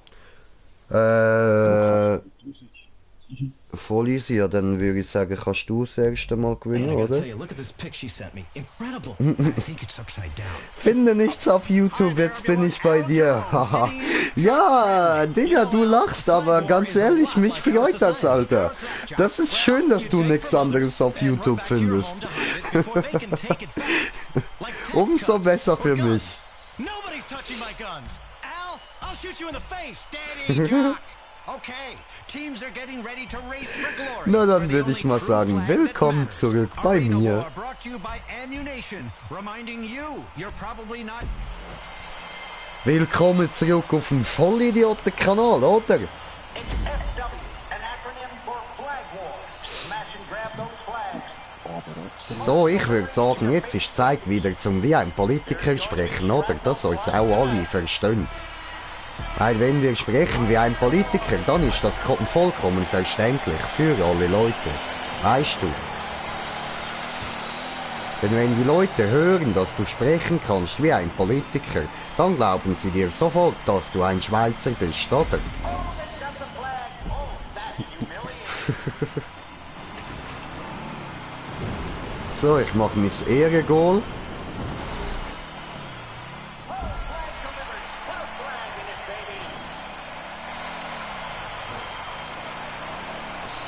Voll easy, ja, dann würde ich sagen, kannst du das erste Mal gewinnen, oder? Finde nichts auf YouTube, jetzt bin ich bei dir. Haha. Ja, Digga, du lachst, aber ganz ehrlich, mich freut das, Alter. Das ist schön, dass du nichts anderes auf YouTube findest. Umso besser für mich. Na, dann würde ich mal sagen, willkommen zurück bei mir. Willkommen zurück auf dem Vollidioten-Kanal, oder? So, ich würde sagen, jetzt ist Zeit wieder zum wie ein Politiker sprechen, oder? Das soll es auch alle verstehen. Weil wenn wir sprechen wie ein Politiker, dann ist das vollkommen verständlich für alle Leute. Weißt du? Denn wenn die Leute hören, dass du sprechen kannst wie ein Politiker, dann glauben sie dir sofort, dass du ein Schweizer bist, oder? So, ich mache mein Ehrengoal.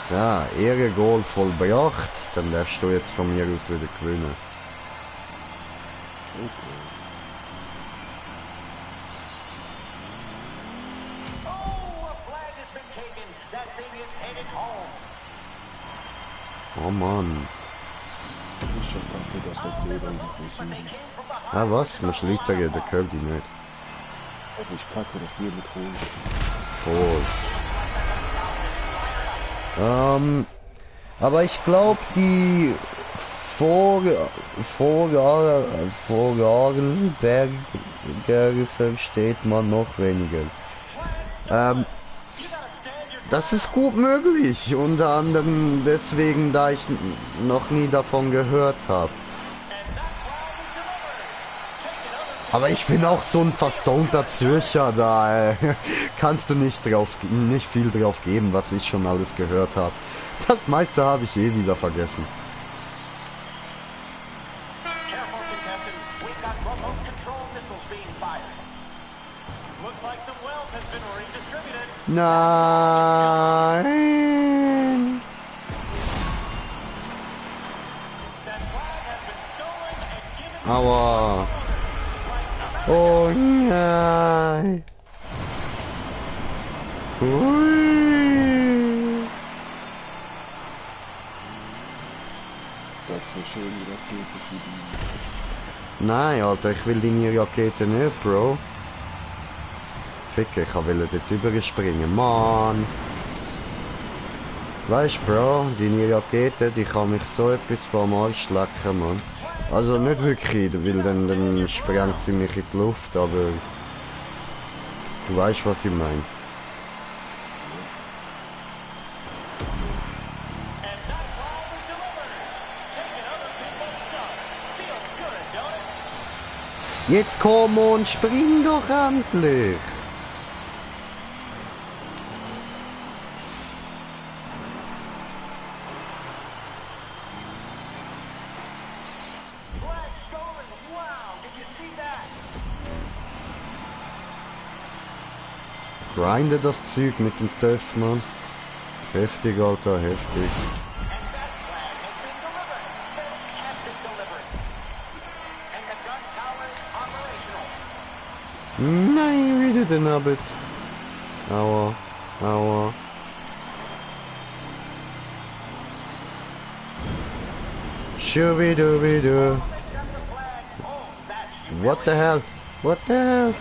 So, Ehrengoal vollbracht. Dann darfst du jetzt von mir aus wieder gewinnen. Oh Mann. Ich schon dachte, dass der Kleber noch nicht. Ah was? Man schlägt da der Kirby nicht. Aber ich kacke das hier mit holen. Voll. Aber ich glaube, die Vorarlberger versteht man noch weniger. Das ist gut möglich, unter anderem deswegen, da ich noch nie davon gehört habe. Aber ich bin auch so ein verstohnter Zürcher, da kannst du nicht viel drauf geben, was ich schon alles gehört habe. Das meiste habe ich eh wieder vergessen. Nein! Aua! Oh nein! Hui! Das ist eine schöne Rakete für die. Nein, Alter, ich will deine Rakete nicht, Bro. ficken, ich wollte dort überspringen. Mann! Weißt Bro, deine Rakete, die kann mich so etwas vom Arsch lecken, Mann. Also nicht wirklich, weil dann sprengt sie mich in die Luft, aber... Du weißt, was ich meine. Jetzt komm und spring doch endlich! Grinde das Zeug mit dem Töff, Mann. Heftig, Alter, heftig. Nein, wieder den Abbott. Aua, aua. Shooby-dooby-doo. What the hell? What the hell?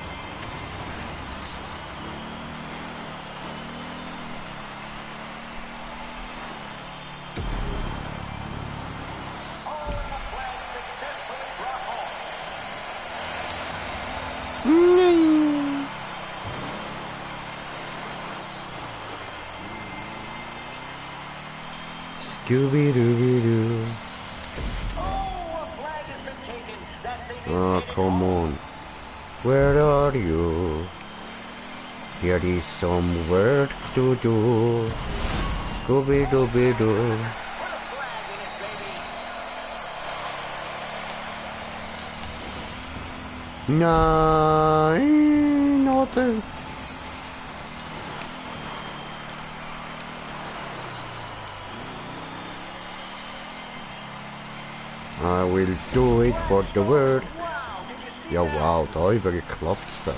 Scooby-Dooby-Doo. Oh, come on. Where are you? There is some work to do. Scooby-Dooby-Doo. Nein, nothing. I will do it for the world. Ja, wow, da überklappt's dann.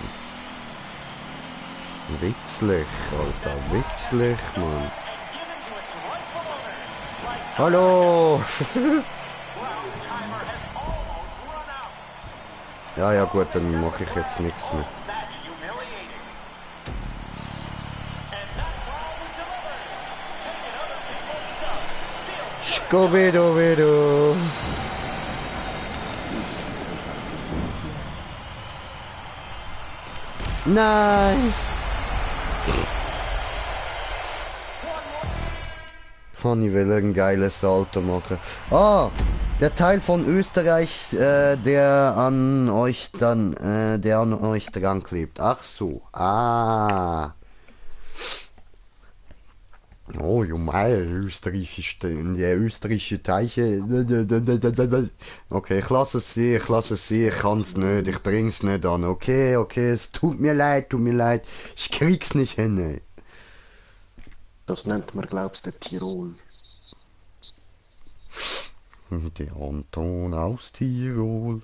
Witzlich, Alter, witzlich, Mann. Hallo! Ja, ja gut, dann mache ich jetzt nichts mehr. Scooby-Dooby-Doo. Nein! Ich will ein geiles Salto machen. Ah! Der Teil von Österreich, der an euch dran klebt. Ach so. Ah. Oh, Junge, der österreichische Teiche. Okay, ich lasse es sie, ich kann's nicht, ich bring's nicht an. Okay, es tut mir leid, ich krieg's nicht hin, ey. Das nennt man, glaubst du, Tirol. Der Anton aus Tirol.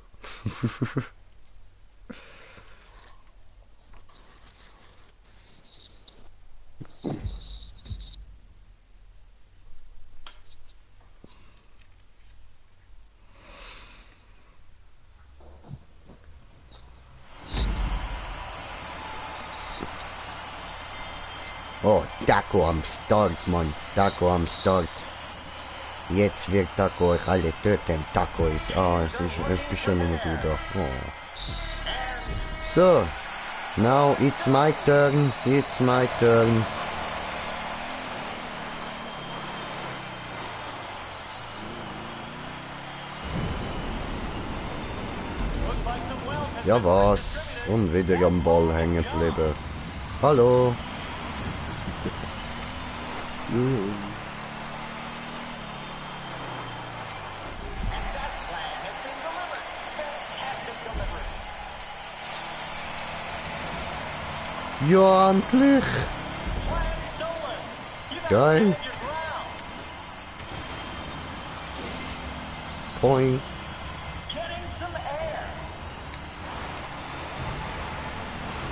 Oh, Taco am Start, Mann. Taco am Start. Jetzt wird Taco euch alle töten. Taco ist... Ah, es ist schon immer du da. Oh. So. Now it's my turn. It's my turn. Ja was? Und wieder am Ball hängen geblieben. Hallo. Ja, endlich! Geil! Boing!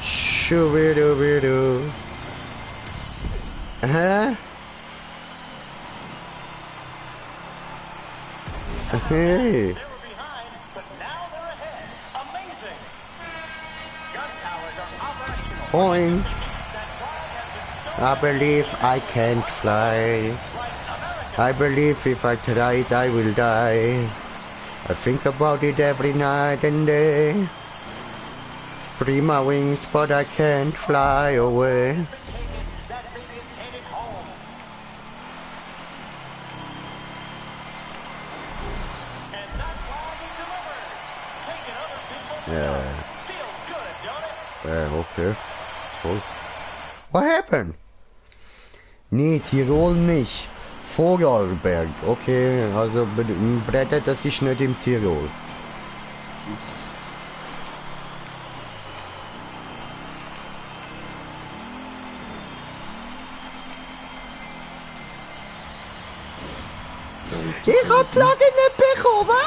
Shoo-be-doo-be-doo! Hä? Hey! But now they're ahead. Amazing! Gun towers are operational. point. I believe I can't fly. I believe if I try it, I will die. I think about it every night and day. Free my wings, but I can't fly away. Okay. Toll. What happened? Nee, Tirol nicht. Vorarlberg. Okay, also Bretter, das ist nicht im Tirol. Ich hab die Flagge nicht bekommen!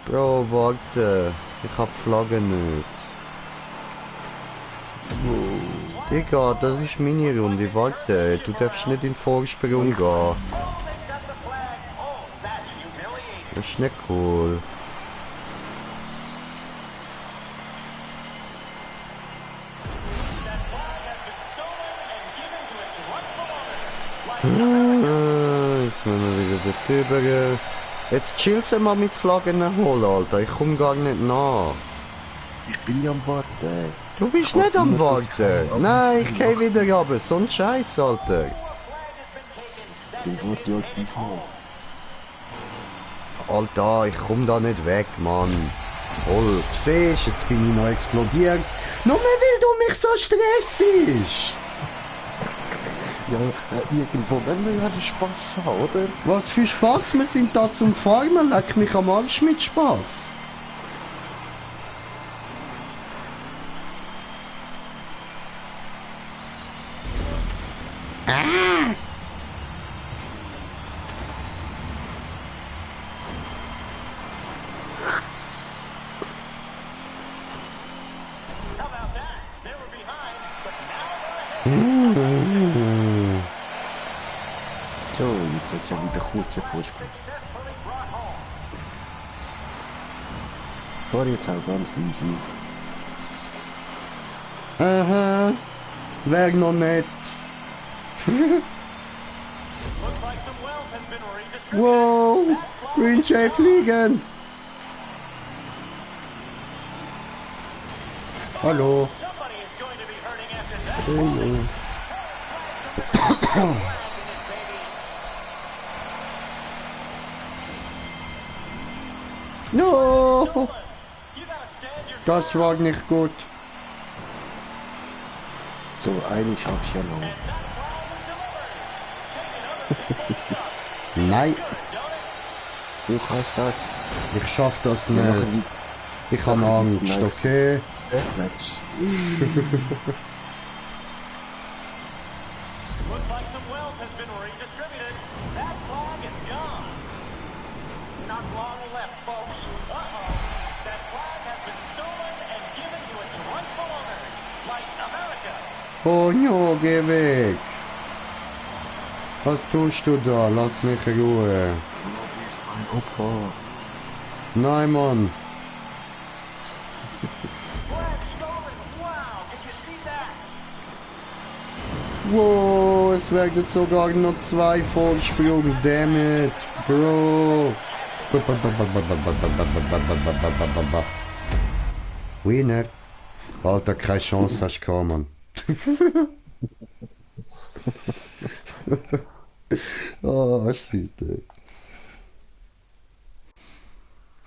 Bro, warte. Ich hab die Flagge nicht. Digga, das ist meine Runde. Warte, du darfst nicht in den Vorsprung gehen. Das ist nicht cool. Jetzt müssen wir wieder drüber. Jetzt chillst du mal mit Flaggen holen, Alter. Ich komm gar nicht nach. Ich bin ja am Warten. Du bist nicht am Warten. Nein, ich geh wieder runter. So ein Scheiß, Alter. Ich warte ja diesmal. Alter, ich komm da nicht weg, Mann. Oh, siehst, jetzt bin ich noch explodiert. Nur weil du mich so stressst. Ja, irgendwo wollen wir ja den Spaß haben, oder? Was für Spaß? Wir sind da zum Farmen. Leck mich am Arsch mit Spaß. Ah! So, jetzt ist ja wieder kurzer Vorsprung. Fahr jetzt auch ganz easy. Aha, wär noch nett. Wow, Green Jay fliegen. Hallo. Hallo. No! Das war nicht gut. So, eigentlich hab ich ja noch. Nein. Du kannst das. Ich schaff das nicht. Ich habe Angst, okay? Deathmatch. Looks like some wealth has been redistributed. That flag is gone. Not long left, folks. Uh-oh. That flag has been stolen and given to its rightful owners, like America. Oh no, geh weg. Was tust du da? Lass mich in Ruhe. Du bist ein Opfer. Nein, Mann. Flag stolen. Wow, did you see that? Wow, es werden sogar noch 2 Vorsprung. Damn it, Bro. Winner. Alter, keine Chance hast du gehabt, Mann. Oh, shit, ey.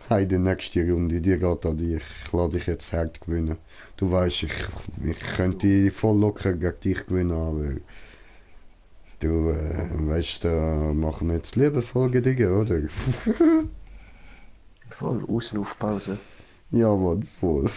Hey, die nächste Runde, die geht an dich. Ich lade dich jetzt hart gewinnen. Du weißt, ich könnte voll locker gegen dich gewinnen, aber du weißt, da machen wir jetzt lieber Folge, Digga, oder? Voll Außenaufpause. Ja, Mann, voll.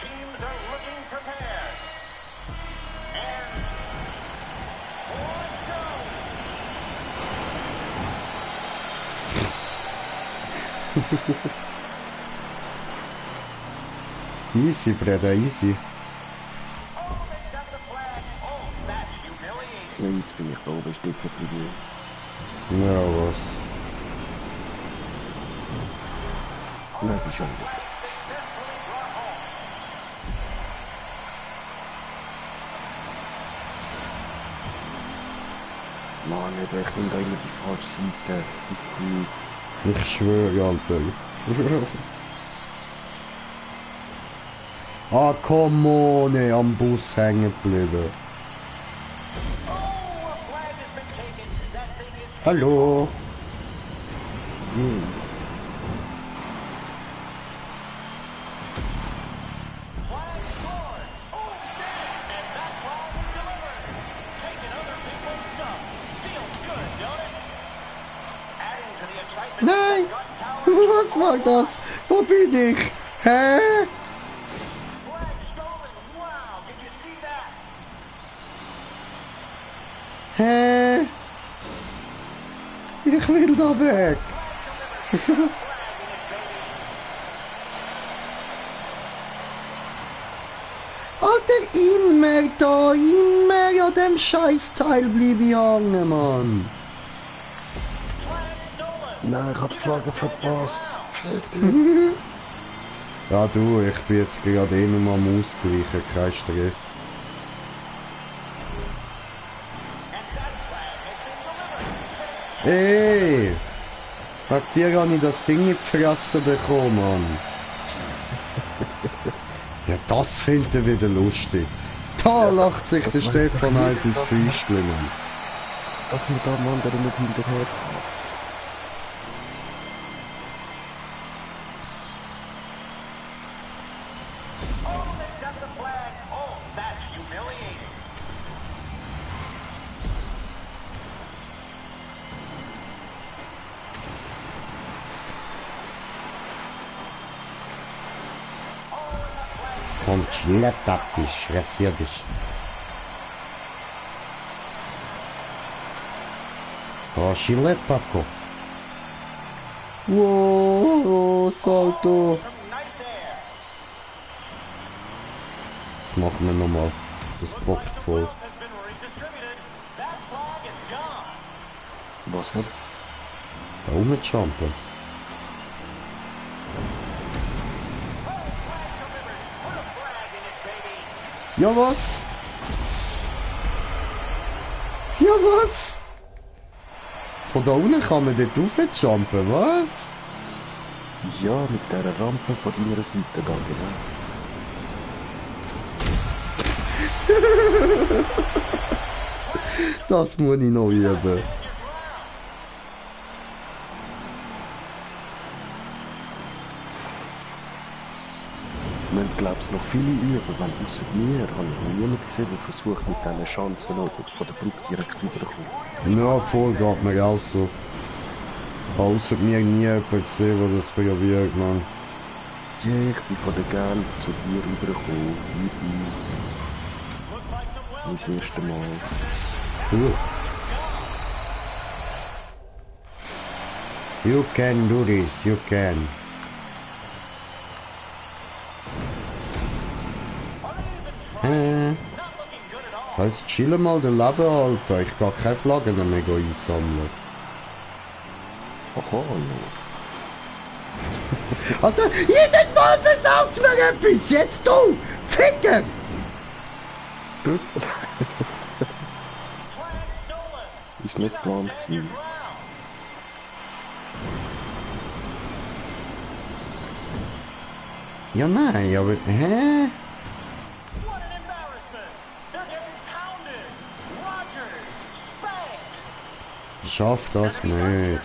Teams are looking prepared. And let's go. Easy, Bruder, easy. Ja, jetzt bin ich da oben stecken geblieben. Ja, was? Nein, bin schon wieder. Mann, ich nehme da immer die falsche Seite. Ich schwöre, Alter. Ah, come on, ey, am Bus hängen geblieben. Hallo. Nein! Was war das? Wo bin ich? Hä? Hä? Ich will da weg. Alter, immer an dem Scheißteil bleibe ich hängen, Mann. Nein, ich hab die Flagge verpasst. Ja du, ich bin jetzt gerade eh nur am Ausgleichen, kein Stress. Ey! Hat dir gar nicht das Ding in die Fresse bekommen, Mann? Ja, das findet er wieder lustig. Da lacht sich der Stefan Eis ins Füßchen. Dass man da am anderen nicht hinterher kommt. Kommt schlepptaktisch, rasier dich. Oh, Schilettako. Wow, Salto. Das machen wir nochmal. Das bockt voll. Was hat? Da rumjumpen. Ja was? Ja was? Von da unten kann man dort raufjumpen, was? Ja, mit der Rampe von deiner Seite da, genau. Das muss ich noch üben. Man glaubt noch viele üben, weil außer mir habe ich noch niemand gesehen, der versucht mit diesen Chancen oder von der Brücke direkt rüberzukommen. Ja, voll geht mir auch so. Außer mir nie jemand gesehen, der das probiert, man. Ja, ich bin von der Gelb zu dir rübergekommen. Das erste Mal. Cool. You can do this, you can. Jetzt chillen mal den Leben, Alter. Ich kann keine Flaggen mehr einsammeln. Aha, ja. Alter, jedes Mal versaut mir etwas! Jetzt du! Ficken! Ist nicht geplant gewesen. Ja, nein, aber... Hä? Ich schaff das nicht.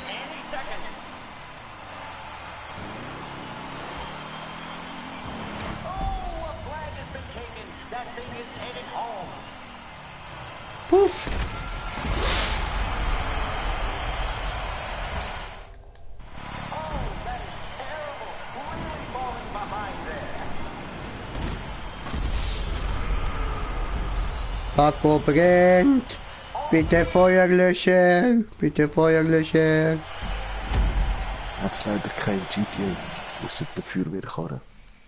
Puff! Paco brennt! Bitte Feuerlöscher! Bitte Feuerlöscher! Hat es leider kein GTA, außer der Feuerwehrkarre.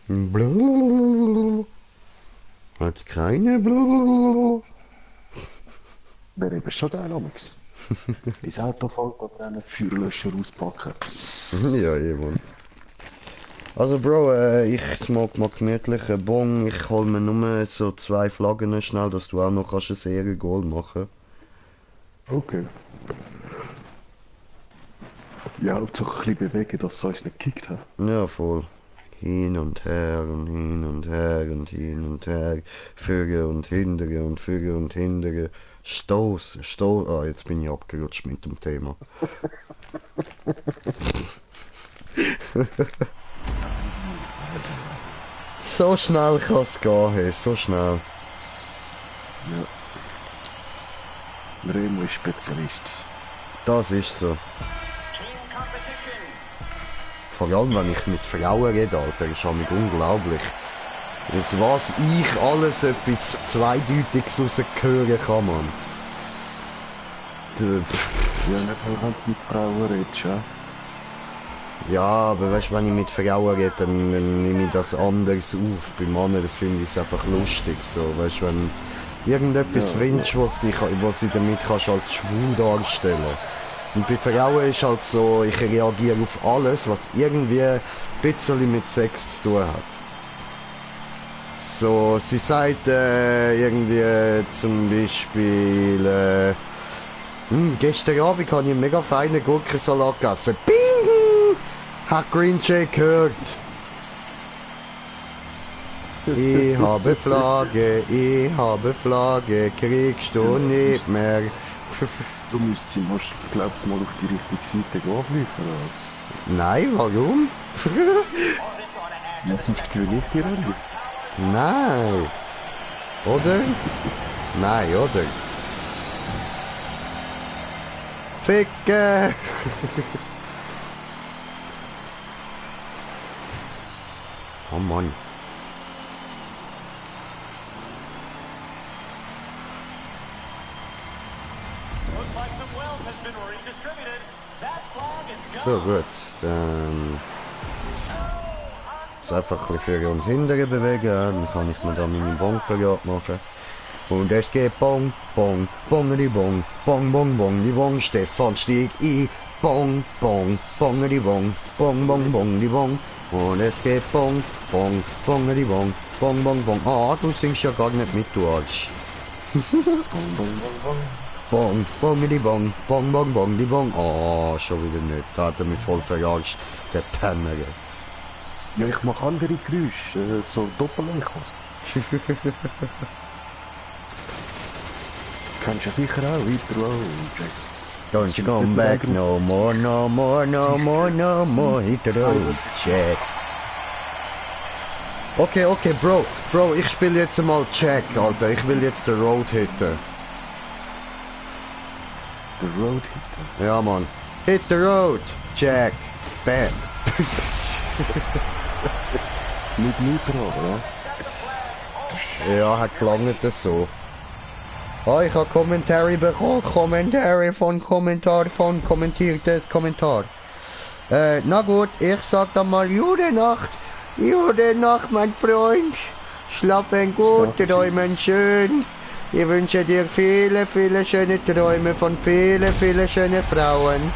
Blablabla. Hat's keine Blablabla. Wäre eben schon geil, Amix. Dein Auto fällt aber einen Feuerlöscher auspacken. Ja, jemand. Also Bro, ich smoke mal gemütlich einen Bon. Ich hol mir nur so 2 Flaggen schnell, dass du auch noch kannst ein Serie-Goal machen. Okay. Ja, Hauptsache ein bisschen bewegen, dass es uns nicht gekickt hat. Ja, voll. Hin und her und hin und her und hin und her. Füge und hindere und füge und hindere. Stoß. Ah, jetzt bin ich abgerutscht mit dem Thema. So schnell kann es gehen, hey, so schnell. Ja. Remo ist Spezialist. Das ist so. Vor allem, wenn ich mit Frauen rede, Alter, ist mich unglaublich. Aus was ich alles etwas Zweideutiges rausgehören kann, man. Ja, nicht wenn du mit Frauen redest, ja. Ja, aber weißt du, wenn ich mit Frauen rede, dann nehme ich das anders auf. Bei Männern finde ich es einfach lustig, so, weißt du, wenn du irgendetwas findest, was sie damit kannst als schwul darstellen. Und bei Frauen ist halt so, ich reagiere auf alles, was irgendwie ein bisschen mit Sex zu tun hat. So, sie sagt irgendwie zum Beispiel, gestern Abend habe ich einen mega feinen Gurkensalat gegessen. Bing! Hat Green Jay gehört. Ich habe Flagge, kriegst du nicht mehr. Du müsstest sie mal, glaubst mal, auf die richtige Seite anfliegen, oder? Nein, warum? Ja, sonst gewinne ich die Runde. Nein. Oder? Nein, oder? Ficken! Oh Mann. So gut, dann jetzt einfach ein bisschen für und hinterher bewegen, dann kann ich mir da meine Bonparat machen. Und es geht Bong, Bong, Bongeri Bong, Bong, Bong, Bong, die Bong, Stefan stieg ein, Bong, Bong, Bongeri Bong, Bong, Bong, Bong, die Bong. Und es geht Bong, Bong, Bongeri Bong, Bong, Bong, Bong. Ah, du singst ja gar nicht mit, du Arsch. Bong, bong, bong, bong. Bong, bong, die Bong, bong, bong, bong, die Bong. Oh, schon wieder nicht. Da hat er mich voll verarscht, der Penner. Ja, ich mache andere Geräusche, so Doppelechos. Kennst du sicher auch, Hit Road, Jack. Don't you come back no more, no more, no more, no more, Hit Road, Jack. Okay, Bro, ich spiele jetzt mal Jack, Alter. Ich will jetzt den Road hitten. The Road hitten? Ja, Mann. Hit the road, Jack. Bam. Mit Nitro, oder? Ja, hat gelangt das so. Oh, ich habe Kommentare bekommen. Kommentiertes Kommentar. Na gut, ich sag dann mal Gute Nacht. Gute Nacht, mein Freund. Schlafen gut, träumen schön. Ich wünsche dir viele, viele schöne Träume von vielen, vielen schönen Frauen.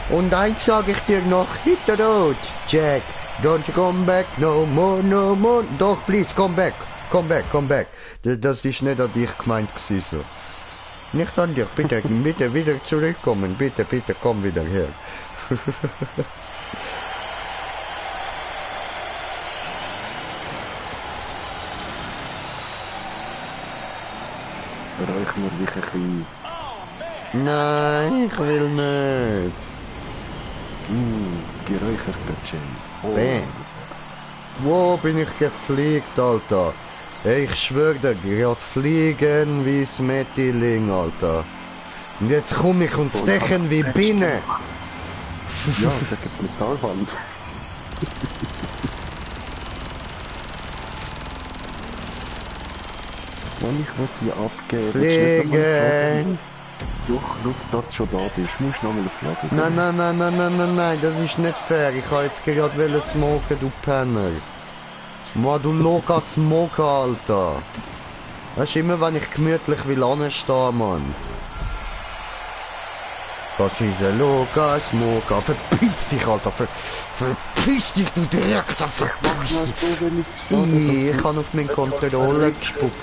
Und eins sage ich dir noch, hit the road, Jack. Don't you come back no more, no more. Doch, please, come back. Come back. Das ist nicht an dich gemeint gewesen, so. Nicht an dich, bitte, bitte wieder zurückkommen. Bitte, komm wieder her. Reich mir dich ein bisschen. Nein, ich will nicht. Geräucherter Jay. Oh, Bam. Wo bin ich gefliegt, Alter? Ich schwör dir, gerade fliegen wie Smettiling, Alter. Und jetzt komm ich und stechen wie Biene. Ja, da gibt's Metallwand. Mann, ich will die abgeben. Fliegen. Doch, schau, dass du schon da bist. Musst noch mal eine Flagge geben. Nein, das ist nicht fair. Ich kann jetzt gerade smoken, du Penner. Mann, du locker Smoker, Alter. Weißt du, immer wenn ich gemütlich will anstehen, Mann. Das ist ein locker Smoker. Verpiss dich, Alter. Verpiss dich, du Dreckser. Verpiss dich. Ich kann auf meinen Controller gespuckt.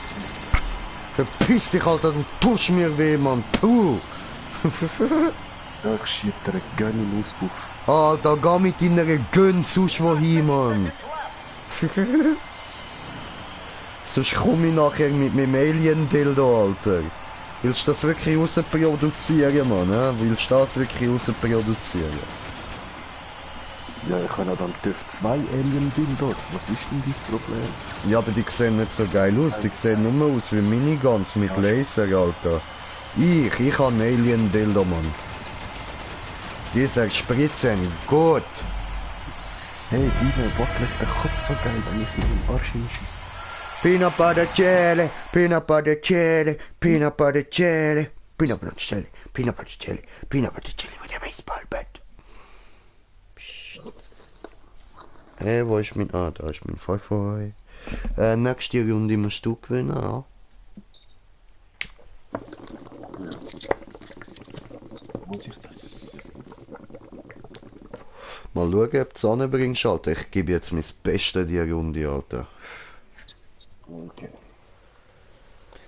Verpiss dich, Alter. Du tust mir weh, Mann. Puh. Ich schieb dir eine Gun in den Auspuff. Alter, geh mit deiner Gun sonst wohin, Mann. Sonst komme ich nachher mit meinem Alien-Dildo, Alter. Willst du das wirklich rausproduzieren, Mann? Willst du das wirklich rausproduzieren? Ja, ich habe dann zwei Alien-Dildos. Was ist denn dein Problem? Ja, aber die sehen nicht so geil aus. Die sehen nur aus wie Miniguns mit Laser, Alter. Ich habe einen Alien-Dildo, Mann. Diese Spritzen, gut. Hey, Dino, wackelig der Kopf so geil, wenn ich in den Arsch hinschieße. Peanut butter jelly, peanut butter jelly, peanut butter jelly, peanut butter jelly, peanut butter jelly, peanut butter jelly mit der Baseballbat. Hey, wo ist mein... Ah, da ist mein Feuer. Nächste Runde musst du gewinnen, ja? Muss ich das? Mal schauen, ob du es anbringst, Alter. Ich gebe jetzt mein Bestes die Runde, Alter. Okay.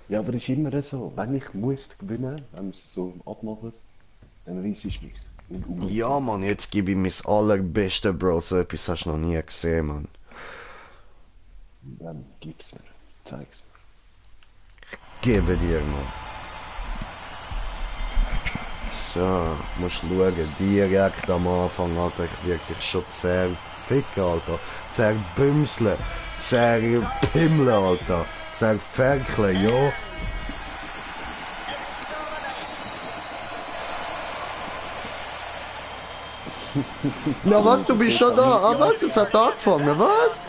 Ja, aber es ist immer so, wenn ich muss gewinnen, wenn wir es so abmachen, dann reiss ich mich. Ja, Mann, jetzt gebe ich mein allerbeste, Bro. So etwas hast du noch nie gesehen, Mann. Dann gib's mir. Zeig's mir. Ich gebe dir, Mann. So, musst schauen, direkt am Anfang, Alter. Ich wirklich schon zerficken, Alter. Zerbümseln, zerpimmeln, Alter. Zerferkeln, ja. Na was, du bist schon da? Ah was, jetzt hat er angefangen, was?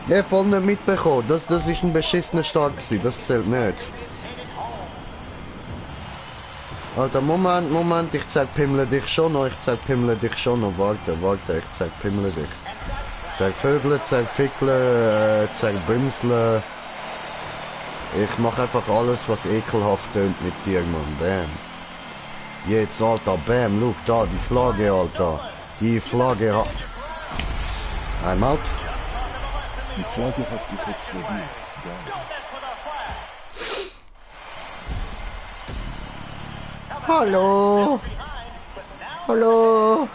Ich hab voll nicht mitbekommen, das ist ein beschissener Start gewesen, das zählt nicht. Alter, Moment, ich zerpimmle dich schon noch, warte, ich zerpimmle dich. Zervögeln, zerfickeln, zerbümseln. Ich mach einfach alles, was ekelhaft tönt mit dir, Mann, bam. Jetzt, Alter, bam, look da, die Flagge, Alter. Die Flagge hat... I'm out. Die Flagge hat dich explodiert. Hallo. Hallo.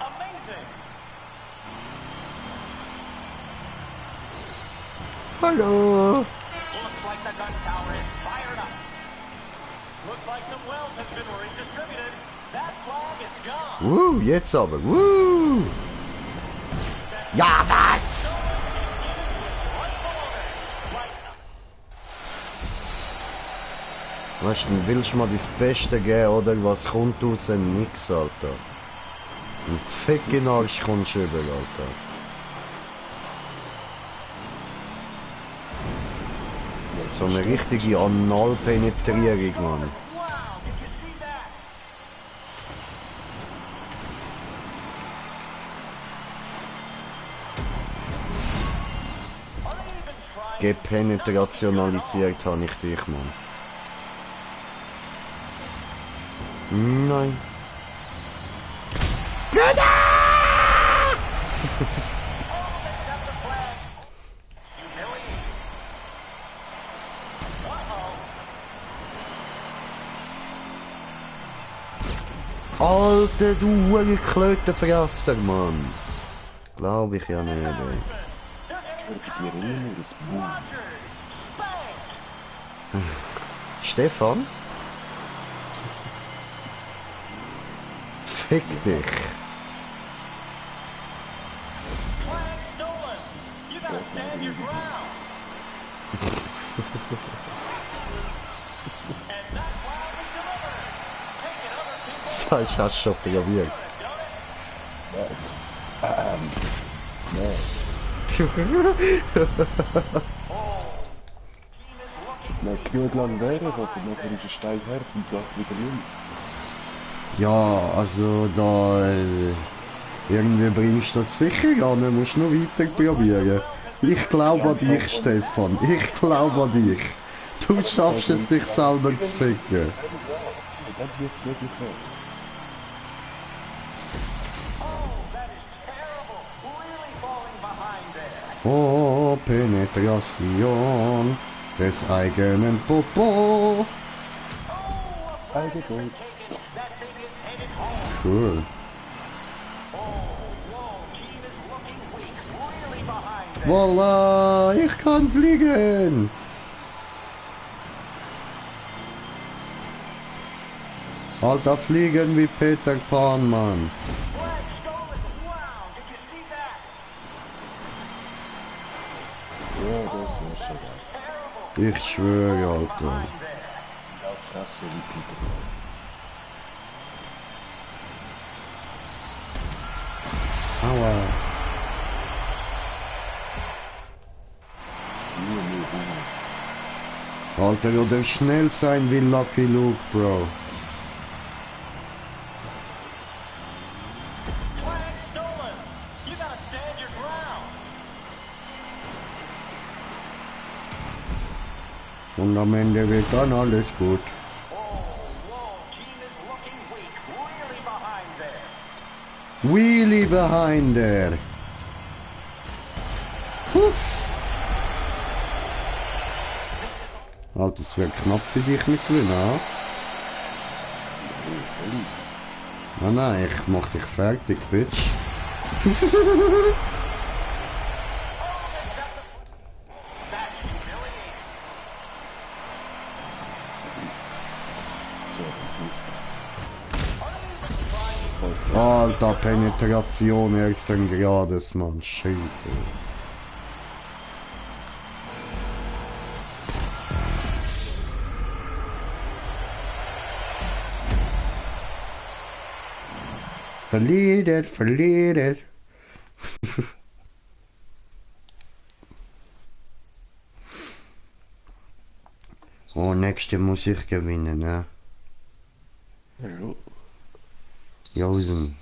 Hallo. Looks like the gun tower is fired up. Looks like some wells has been redistributed. That flag is gone. Jetzt aber, Ja, was? Weißt du, willst du mal das Beste geben, oder was kommt raus? Nix, Alter. Ein ficken Arsch kommst du über, Alter. So eine richtige Analpenetrierung, Mann. Gepenetrationalisiert habe ich dich, Mann. Nein. Bruder! Alter, du Klötenfresser, Mann. Glaube ich ja nicht, ey. Stefan? Fick dich. Ich hab's schon probiert. nicht genug lang wäre, aber nachher ist es steil hart und geht's wieder nicht. Ja, also da... irgendwie bringst du das sicher an, musst nur weiter probieren. Ich glaube an dich, Stefan. Ich glaube an dich. Du schaffst es, dich selber zu ficken. Dann wird's wirklich hart. Oh, Penetration des eigenen Popo. Eigengold. Cool. Voila, ich kann fliegen. Alter, fliegen wie Peter Pan, Mann. Ja, das wär schon geil. Ich schwöre, Alter. Auf Fresse wie Peter. Aua. Alter, oder schnell sein wie Lucky Luke, Bro. Und am Ende wird dann alles gut. Wheelie behind there. Puh. Alter, es wäre knapp für dich mit gewinnen, ha? Nein, ich mach dich fertig, Bitch. Alter, Penetration ersten Grades, Mann. Shit, ey. Verliert. Oh, nächste muss ich gewinnen, ne? Josen.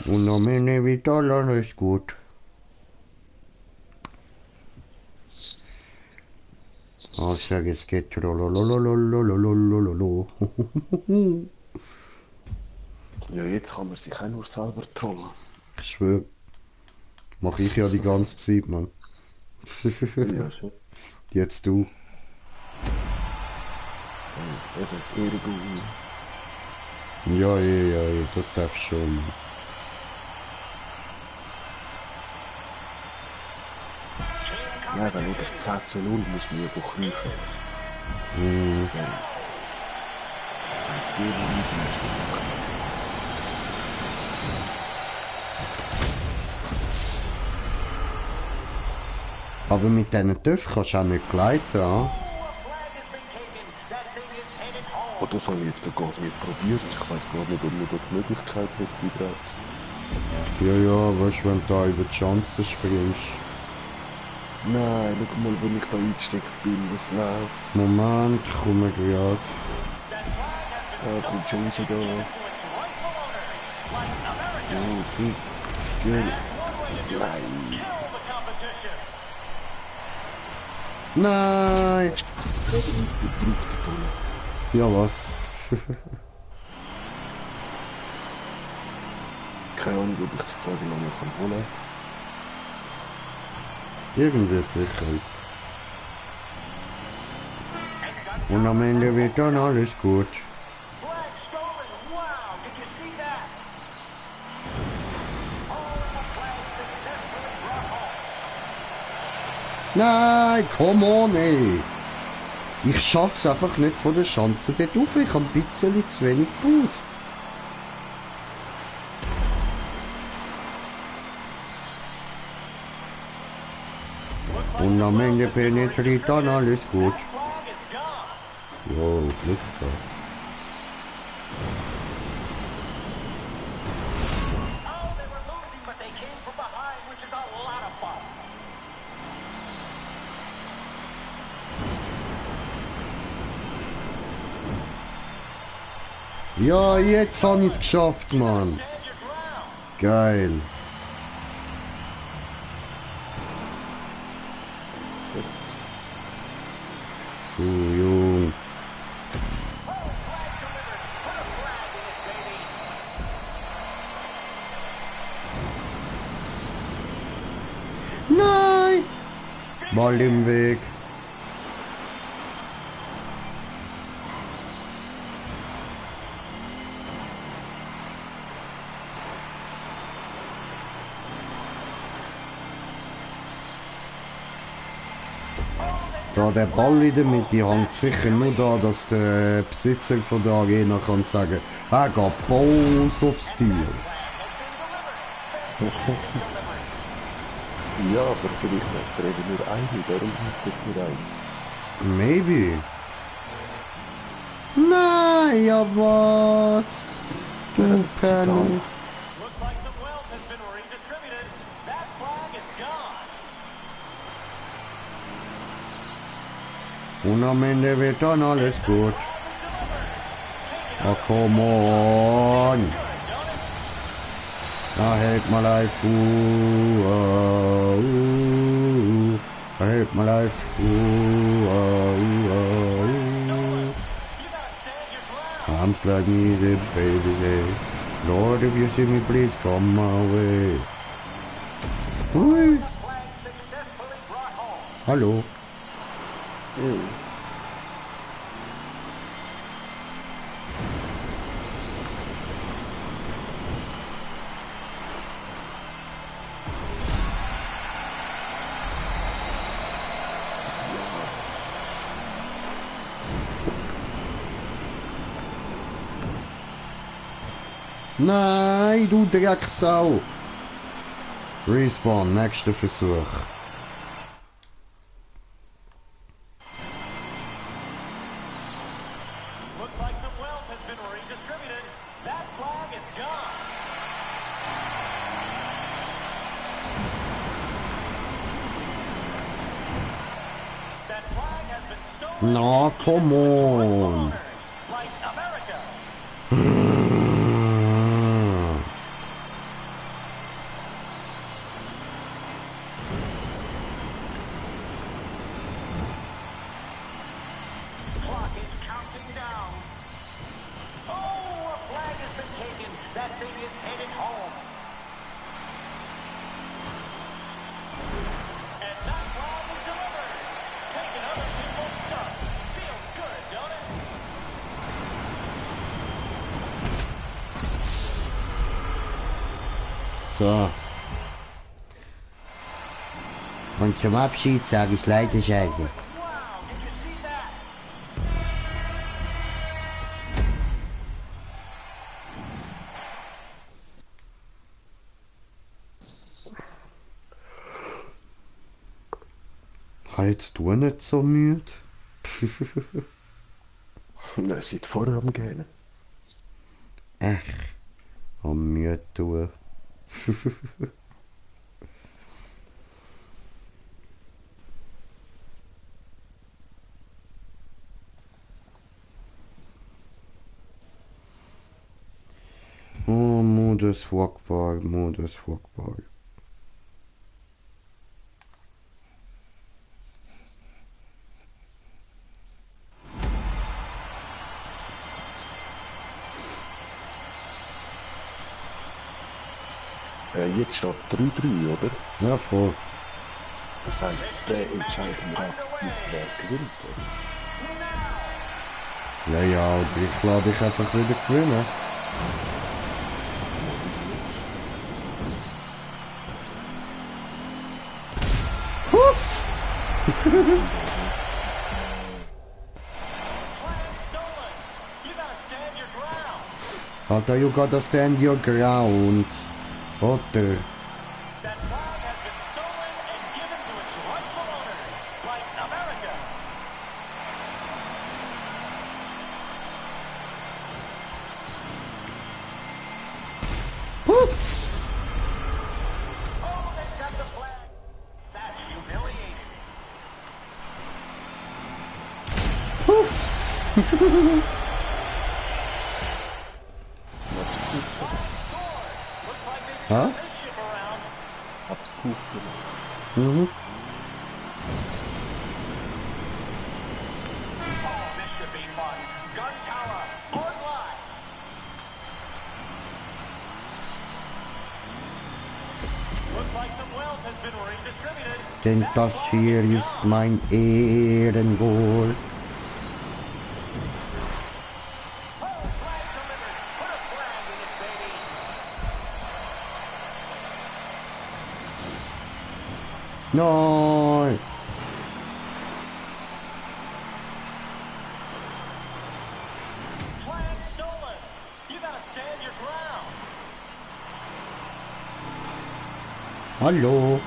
Und am Ende wird alles gut. Oh, ich sage, es geht. Ja, jetzt kann man sich auch nur selber trollen. Ich schwöre. Mach ich ja die ganze Zeit, Mann. Ja, schon. Jetzt du. Ja, das Ehrengut. Ja, das darfst schon. Ja, wenn über 10:0 muss man ja kriechen. Ja. Das geht nicht mehr. Aber mit diesen Töpfen kannst du auch nicht gleiten, ja? Oh, das habe ich jetzt gar nicht probiert. Ich weiß gar nicht, ob man dort die Möglichkeit hat überhaupt. Ja, weißt du, wenn du da über die Schanze springst. Nein, schau mal, wo ich da eingesteckt bin, was läuft. Moment, ich komme gerade. Ja, komm schon raus da. Oh, okay. Nein. Nein! Ja, was? Keine Ahnung, ob ich die Frage noch mal holen kann. Irgendwie sicher. Und am Ende wird dann alles gut. Nein, come on, ey! Ich schaff's einfach nicht von der Schanze dort auf, ich hab ein bisschen zu wenig Boost. Und am Ende penetriert dann alles gut. Jo, Glück gehabt. Ja, jetzt habe ich es geschafft, Mann. Geil. Jung. Nein! Ball im Weg. Da der Ball in der Mitte hängt sicher nur da, dass der Besitzer von der Arena kann sagen, er geht Balls of Steel. Ja, aber vielleicht hat er eben nur eine, darum hat er nur eine. Maybe. Nein, ja was? Du Penner. Looks like some wealth has been redistributed. That flag is gone. Und am Ende wird dann alles gut. Oh, come on. I hate my life, I hate my life, I'm like me, the baby say, Lord, if you see me, please come my way. Ui. Hallo. Nein, du Drecksau! Respawn, nächster Versuch. Looks like some wealth has been redistributed. That flag is gone. That flag has been stolen. No, come on! Like America. Clock is counting down. Oh, a flag has been taken. That thing is headed home. And that flag is delivered. Taking other people's stuff. Feels good, don't it? So. Und zum Abschied sage ich leise Scheiße. Wow, did you see that? Halt du nicht so müde? Nein, seid vorher am Gehen. Am müde tun. Oh, Modus Walkbar, Modus Walkbar. Jetzt steht 3-3, oder? Ja, voll. Das heisst, der entscheidende Akt mit wer gewinnt, oder? Ja, ja, und ich lade dich einfach wieder gewinnen. Alter, you gotta stand your ground. Otter. That flag has been stolen and given to its rightful owners, like America. Oh, they've got the flag. That's humiliating. Ha? Hat's Puff gemacht. Mhm. This should be fun. Gun Tower online. Looks like some wealth has been redistributed. Denn das hier ist mein Ehrengoal. Nein! Flag stolen. You gotta stand your ground. Hallo!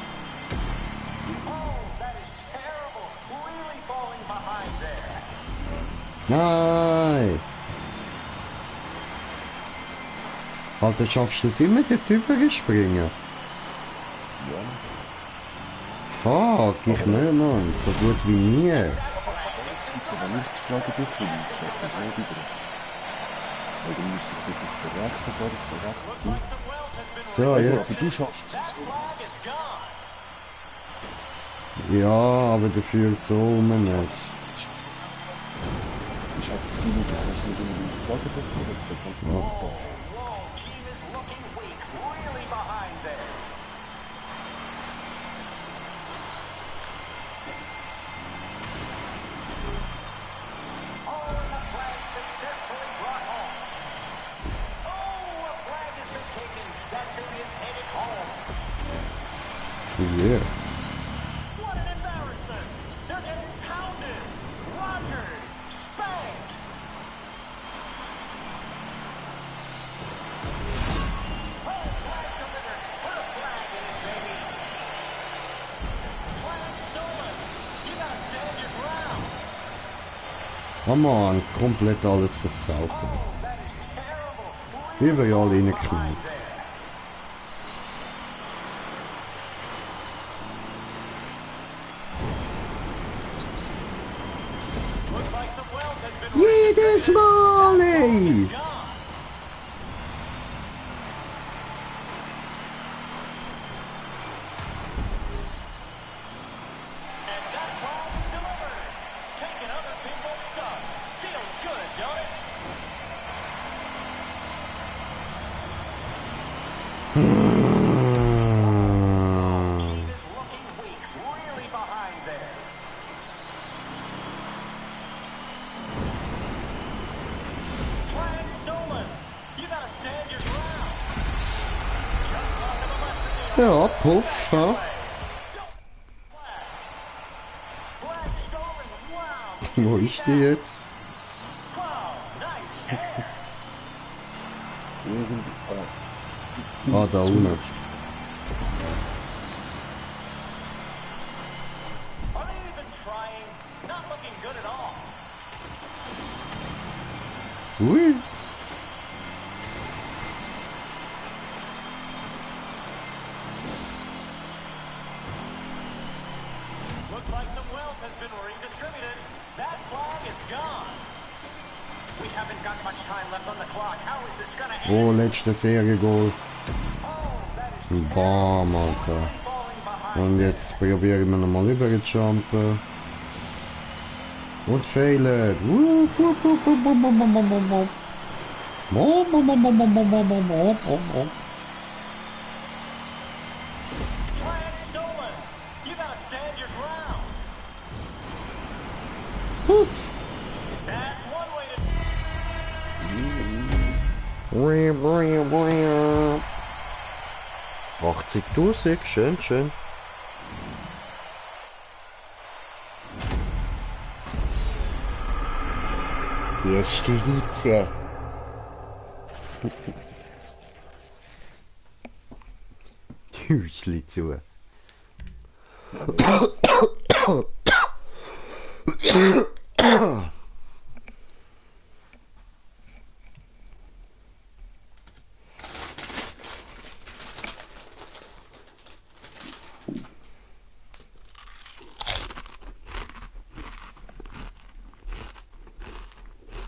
Oh, that is terrible. Really falling behind there. Nein! Alter, schaffst du es immer, dort überspringen? Ja. Fuck, ich nicht, Mann. So gut wie nie. Seite, wenn nicht die Flagge durchfliegt, schafft das nicht über. Weil du musst dich wirklich auf der rechten Seite, so rechts ziehen. So, Aber jetzt. du schaffst es so. Ja, aber dafür so rum nicht. Ich hab das Gefühl, du kannst nicht immer die Flagge durchfliegen, dann kannst du nicht da. Team is looking weak. Really behind there. Oh, and the flag successfully brought home. Oh, a flag has been taken. That thing is headed home. Yeah. What an embarrassment. They're getting pounded. Roger, spanked. Oh, flag delivered. Put a flag in it, baby. Flag stolen. You gotta stand your ground. Oh man, komplett alles versaut. Oh, that is terrible. Überall reingeknallt. Looks like some wealth has been Jedes Mal, ey! gone. And that flag is delivered. Taking other people's stuff. Feels good, don't it? Team is looking weak. Really behind there. Flag stolen. You gotta stand your ground. Just talking a lesson here. Ja, Puff, ja. Flag stolen. Wow. Wo ist die jetzt? Wow. Nice hair. Ah, da unten. Are they even trying? Not looking good at all. Ui. Looks like some wealth has been redistributed. That flag is gone. We haven't got much time left on the clock. How is this gonna end? Oh, letzte Serie Goal. Bam, Alter. Und jetzt probieren wir nochmal rüber zu jumpen. Und failen. Flag stolen. You gotta stand your ground. Puff. That's one way to 80.000, schön, schön. Die Schlitze. Die Schlitze.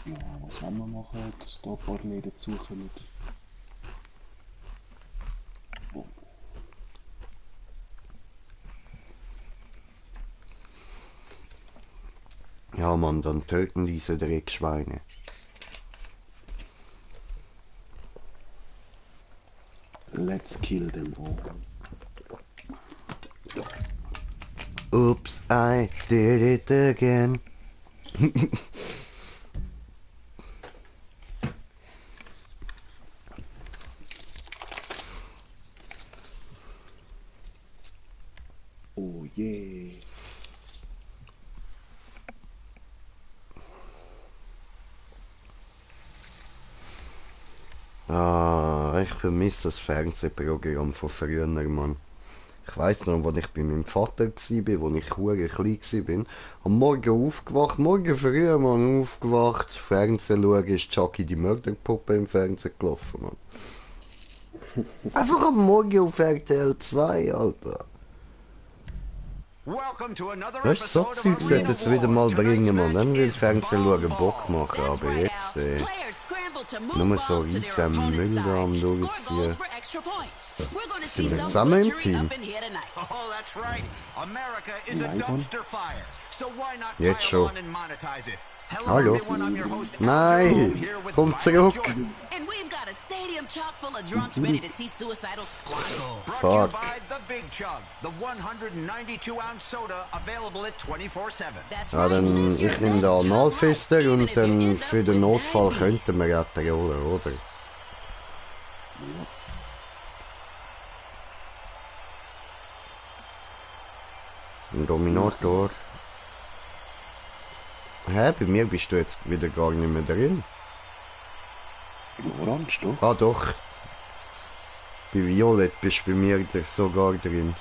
Ja, was haben wir machen, dass da ein paar mehr dazukommen? Ja, Mann, dann töten diese Dreckschweine. Let's kill them all. Oops, I did it again. Oh je. Ah, ich vermisse das Fernsehprogramm von früher, Mann. Ich weiss noch, als ich bei meinem Vater war, als ich klein war. Am Morgen aufgewacht, morgen früh, Mann, aufgewacht, Fernsehen schauen, ist Chucky die Mörderpuppe im Fernsehen gelaufen, Mann. Einfach am Morgen auf RTL 2, Alter. Weißt du, so Zeug sollte jetzt wieder mal bringen, Mann. Dann will Fernsehen schauen Bock machen, aber jetzt, nur so riesen Müll da am durchziehen. Sind wir zusammen im Team? Jetzt schon. Hallo? Nein! Komm zurück! And we've got a stadium chock full of drunks ready to see Suicidal Squad go. Fuck. The Big Chug, the 192-ounce soda available at 24/7. Ja, dann ich nehme den Analfister und dann für den Notfall könnten wir ja die Rolle, oder? Ein Dominator. Hä, bei mir bist du jetzt wieder gar nicht mehr drin. Orange, doch? Ah doch. Bei Violett bist du bei mir sogar drin.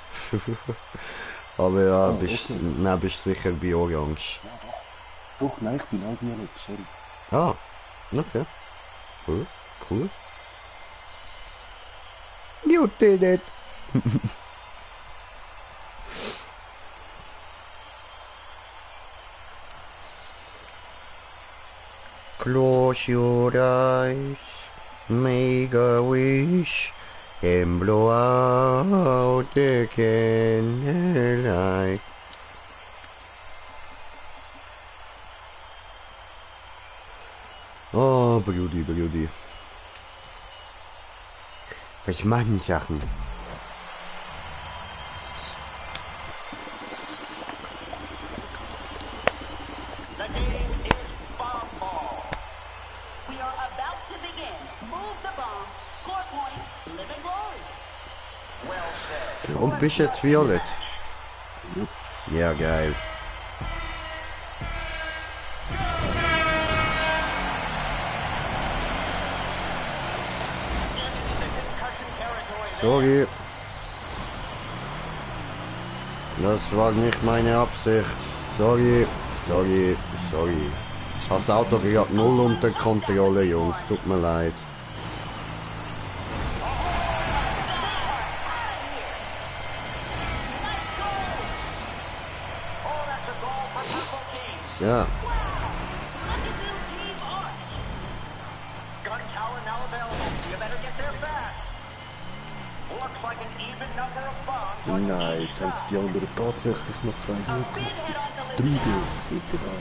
Aber ja, bist sicher bei Orange. Doch, nein, ich bin auch Violett, sorry. Ah, okay. Cool, cool. You did it! Close your eyes, make a wish, and blow out the candlelight. Oh, Brudi, Brudi. Was machen Sachen? Und bist jetzt Violett? Ja, geil. Sorry. Das war nicht meine Absicht. Sorry, sorry, sorry. Das Auto hat null unter Kontrolle, Jungs. Tut mir leid. Ja. Nein, jetzt haben die anderen tatsächlich noch 2 Minuten. 3 Dürfen, bitte mal.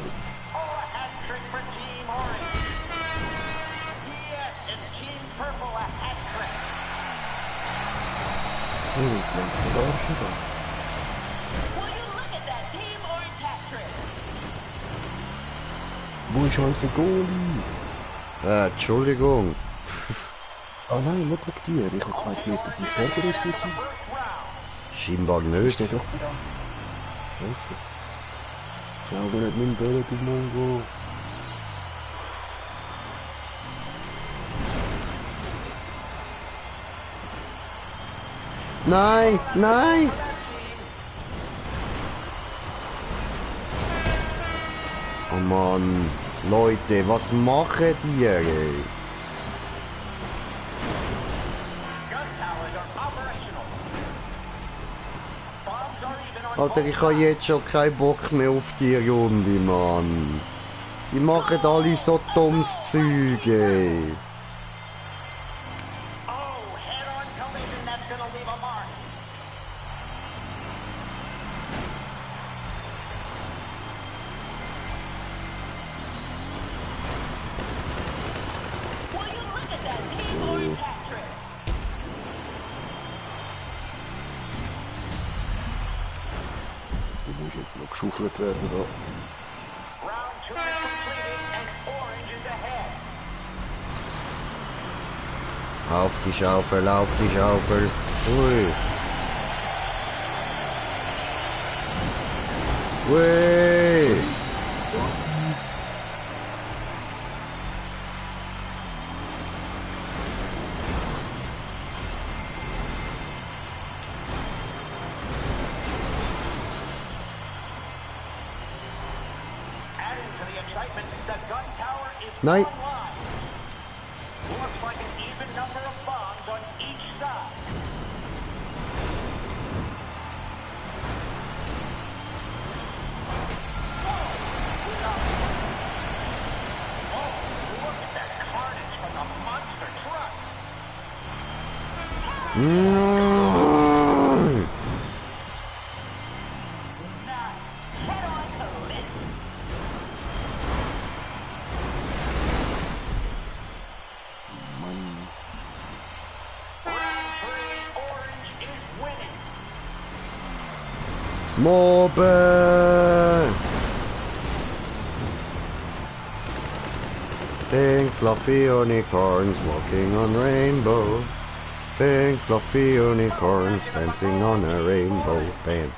Oh, ich lenke den Arsch da. Wo ist unser Goalie? Entschuldigung. Ah nein, nicht mit dir. Ich hab gemeint, mit dem Server ist jetzt. Scheinbar nicht. Ist der doch wieder? Scheiße. Ich habe nicht mein Bälle, du Mongo. Nein, nein! Oh Mann, Leute, was machen die, ey? Alter, ich habe jetzt schon keinen Bock mehr auf die Runde, Mann. Die machen alle so dummes Zeug, ey. noch geschaufelt werden da. Round 2 is completed and orange is ahead. Auf die Schaufel, auf die Schaufel. Ui. Ui. Adding to the excitement, the gun tower is Nein. online. Looks like an even number of bombs on each side. Oh, look at that carnage from the monster truck. Nice. Head-on collision. Mann. Round 3, orange is winning. Mobben! Pink fluffy unicorns walking on rainbow. Pink fluffy unicorns dancing on a rainbow. Bam.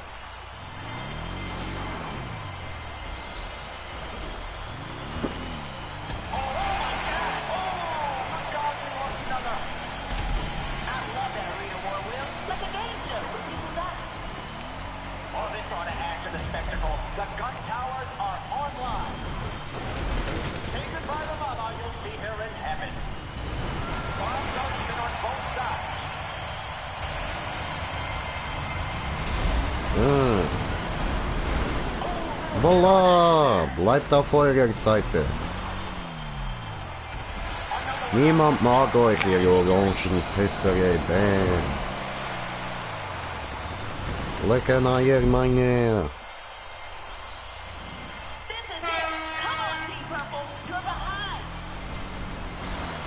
I love that arena war, Will. Like a game show with people dying. Oh, this ought to add to the spectacle. The gun towers are online. Say goodbye to Mama, you'll see her in heaven. Bomb dusting on both sides. Voila! Bleibt auf eurer Seite. Niemand mag euch, ihr Orangenpisser, ey. Bam. Lecker Eier, meine. This is it. Come on, Team Purple. You're behind.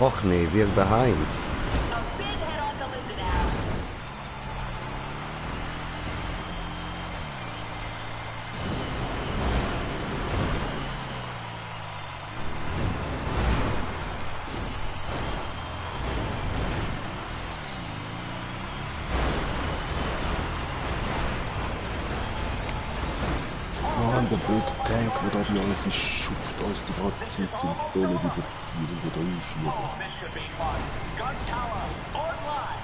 Och nee, wir behind. A big head-on collision now. Mann, der blöde Tank, der da wie alles ist, schupft uns die ganze Zeit zum Böllen wieder einschieben. Oh, this should be fun. Gun tower online.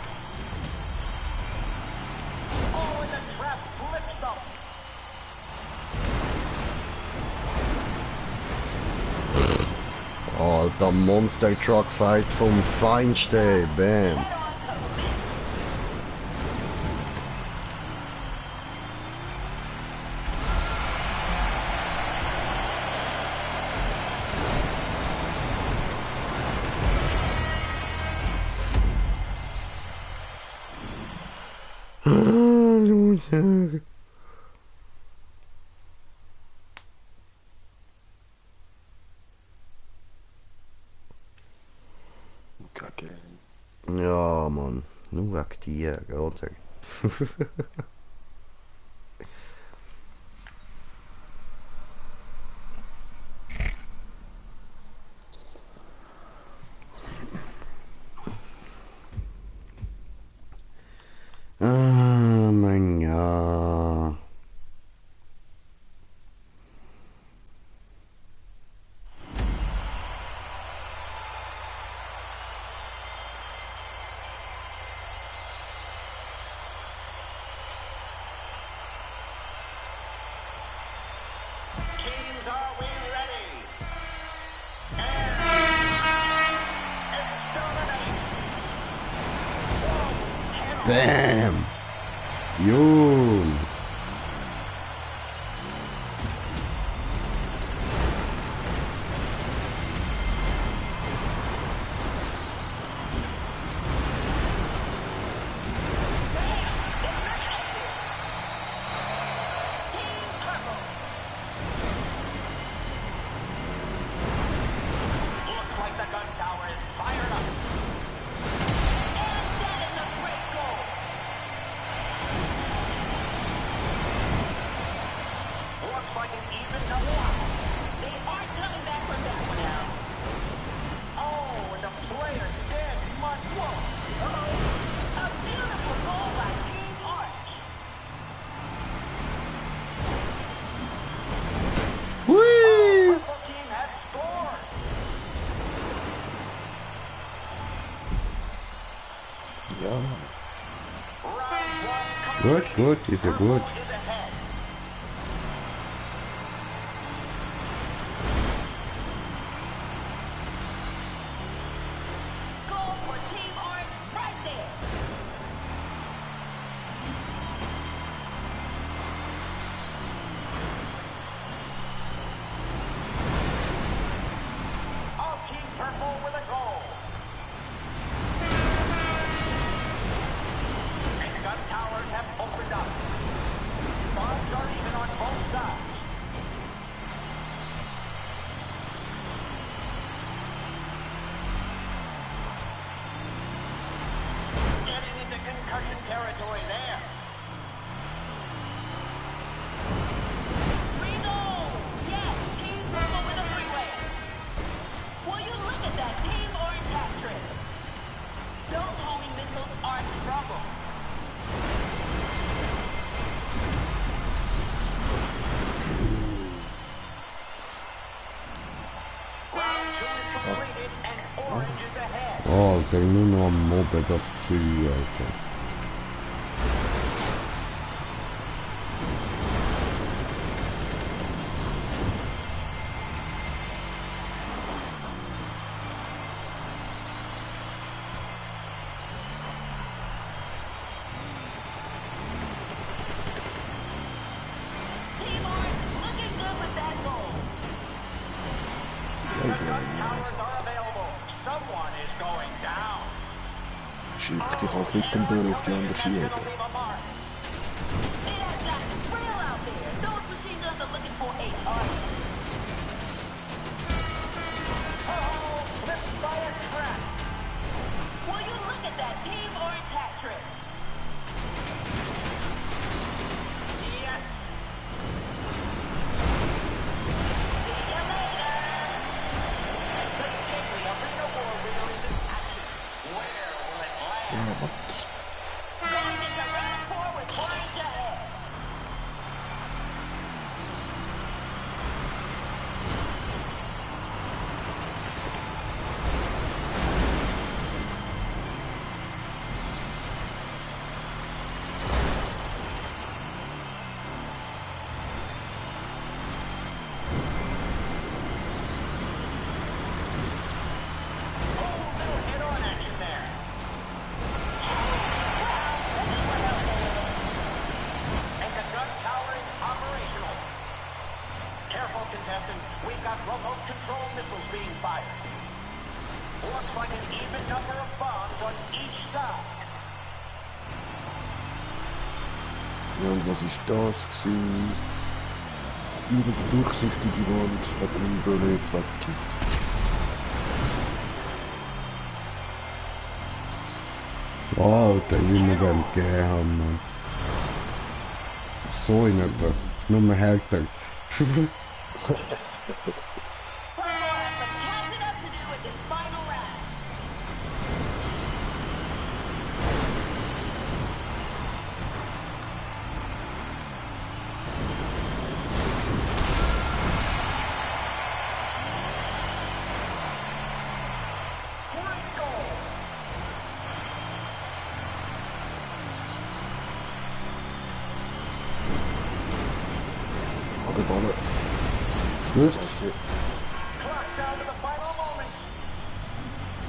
Oh, and the trap flips them. Alter Monster Truck Fight vom Feinsten. Bam. Loser. Kacke. Ja, Mann. Nur wegen dir, oder? Ah, mein ja. Teams, are we ready? And exterminate. Whoa, head on. Bam! Jung! Team Purple. Looks like the gun tower is fired up. And that is a great goal. Ja. Gut, gut, ist ja gut. Goal for Team Orange right there. All Team Purple with a goal. And gun towers have opened up. Bombs are even on both sides. Getting into concussion territory there. Three goals. Yes, Team Purple with a three-way. Will you look at that Team Orange hat trick? Those homing missiles are trouble. Round two is completed and Orange is ahead. Oh, Alter, nur noch am Mobben das Ziel, Alter. Team Orange looking good with that goal. The gun towers are available. Someone is going down. Schick dich halt mit dem Ball auf die andere That's Seite. gonna leave a mark. It has gotten real out there. Those machine guns are looking for a target. Oh, flipped by a trap. Will you look at that Team Orange hat trick? Yes. See you later. The deadly Arena War wheel is in action. Where will it land? Ja, wat? Going into round four with Orange ahead. Oh, little head-on action there. And the gun tower is operational. Careful, contestants. We've got remote control missiles being fired. Looks like an even number of bombs on each side. Ja, und was ist das gewesen? Über die durchsichtige Wand hat einen Böller jetzt weggekickt. Alter, wie wir den gegeben haben, Mann. So in etwa. Nur härter. Purple has some catching up to do with this final round. Great goal. Hat den Ball. Gut. That's it. Clock down to the final moments.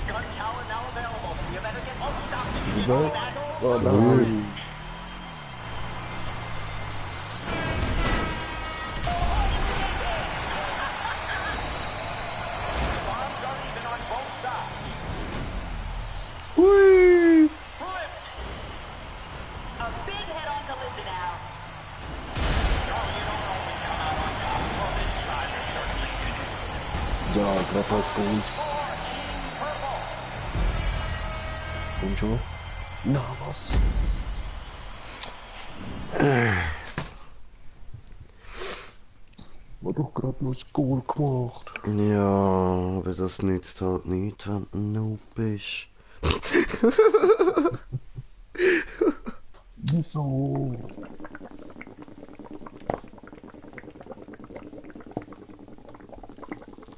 Gun tower now available. You better get... Oh, stop it. You Well, that oh goal. nein. Bombs are even on both sides. Ui! Flipped. A big head-on collision now. Oh, you don't always come out on top. Well, this driver certainly did. Ja, gerade als Goal. Score, Team Purple. Und schon? Na, was? War doch gerade noch das Goal gemacht. Ja, aber das nützt halt nichts, wenn du ein Noob bist. Wieso?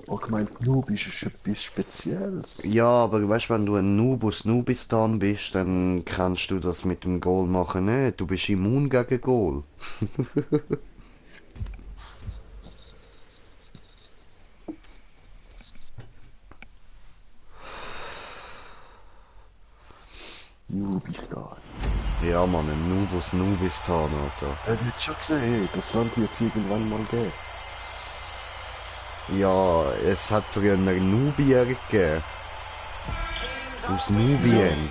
Okay, gemeint, Noob ist etwas Spezielles. Ja, aber weißt, wenn du ein Nubus Nubistan bist, dann kannst du das mit dem Goal machen nicht. Du bist immun gegen Goal. Nubistan. Ja, Mann, ein Nubus Nubistan, Alter. Er hat schon gesehen, das Land jetzt irgendwann mal gegeben. Ja, es hat früher eine Nubier gegeben. Aus Nubien.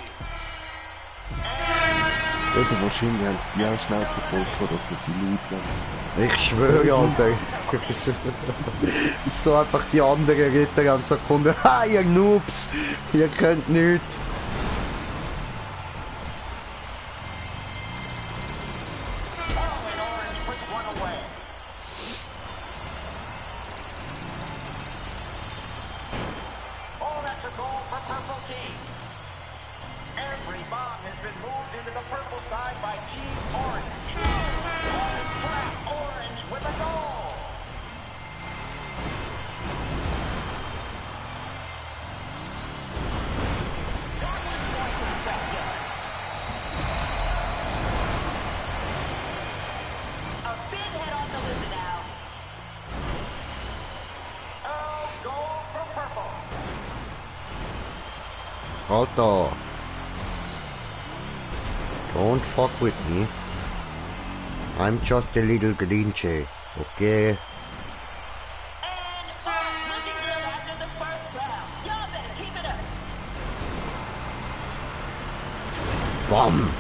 Oder wahrscheinlich haben sie die auch Schnauze voll gehabt, dass man sie lieb nennt. Ich schwöre, Alter. So einfach die anderen Ritter haben so gefunden, ha, ihr Noobs, ihr könnt nichts. Alter. Don't fuck with me. I'm just a little green jay, okay? Bam!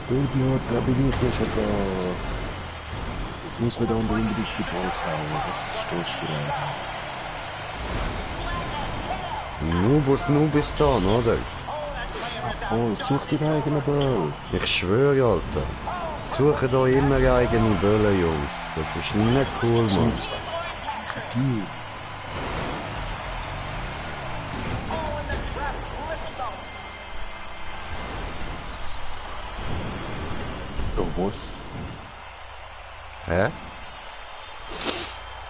Du Idiot, da bin ich ja schon da. Jetzt muss man da unbedingt die Balls hauen, das stehst du rein. Nubus Nubistan, oder? Oh, such dir eigene Ball. Ich schwöre, Alter. Suche da immer eigene Bälle, Jungs. Das ist nicht cool, Mann. Was? Hä?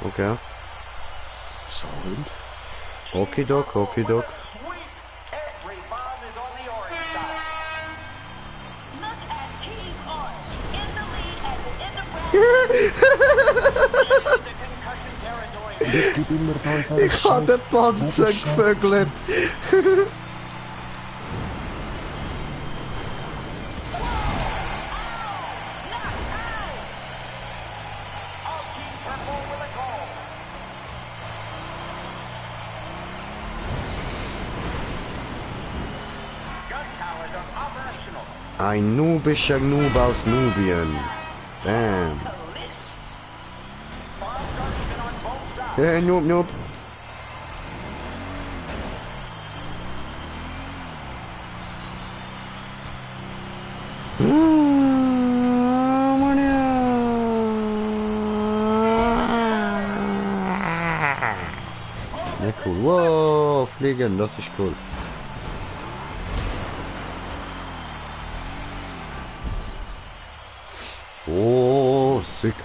Okay. Sound. Okidok, okidok. Ich hab den Panzer gevögelt. Ein nubischer Noob aus Nubien. Damn. Hey, Noob, Noob. Ja, cool. Wow, fliegen, das ist cool. Oh, sick.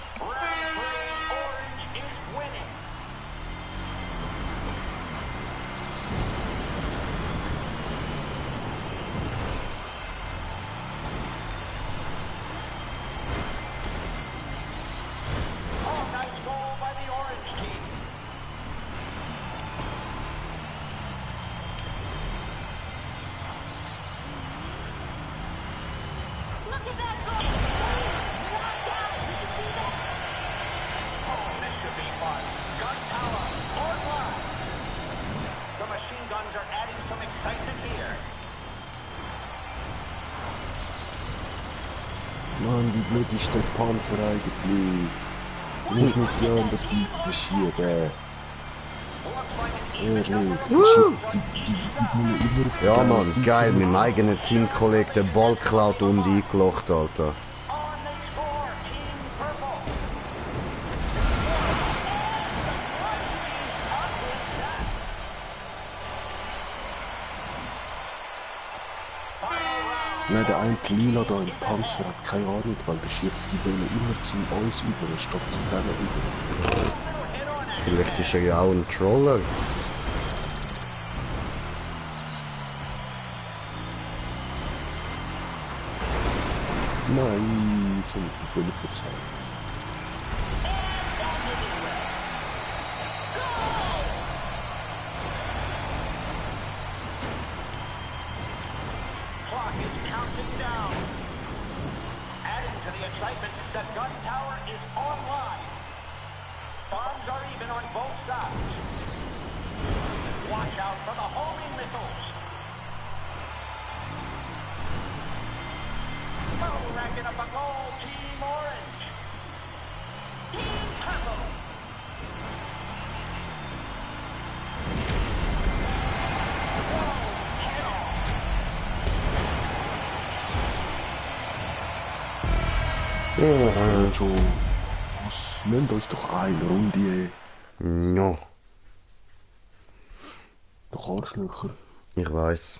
Mann, wie blöd ist der Panzer eigentlich? Du musst auf die andere Seite verschieben. Ehrlich, die immer auf die Ja geile Mann, Seite. geil, mit meinem eigenen Teamkollegen den Ball geklaut und eingelocht, Alter. Nein, der eine Lila da im Panzer hat keine Ahnung, weil der schiebt die Bälle immer zu uns über, statt zu denen über. Vielleicht ist er ja auch ein Troller. Nein, jetzt habe ich die Bälle versagt. Clock is counting down. Adding to the excitement, the gun tower is online. Bombs are even on both sides. Watch out for the homing missiles. Oh, racking up a goal, Team Orange. Team Purple. Ja, schon. Was? Nennt euch doch eine Runde. Ja, Doch Arschlöcher. ich weiß.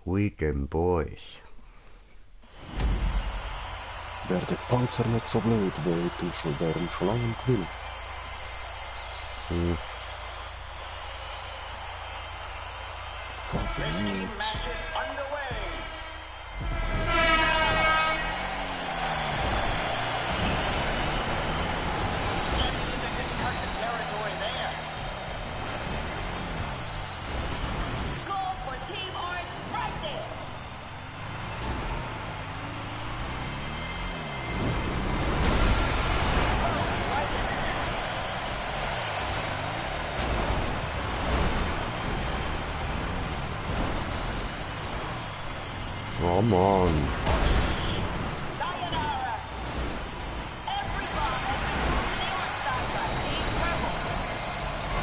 Weekend Boys. Wäre der Panzer nicht so blöd, wären schon lange im Grill. Hm. Fucking Match is underway. Getting into concussion territory there. Goal for Team Orange right there. Oh Mann. Sayonara. Every bomb has been moved to the orange side by Team Purple.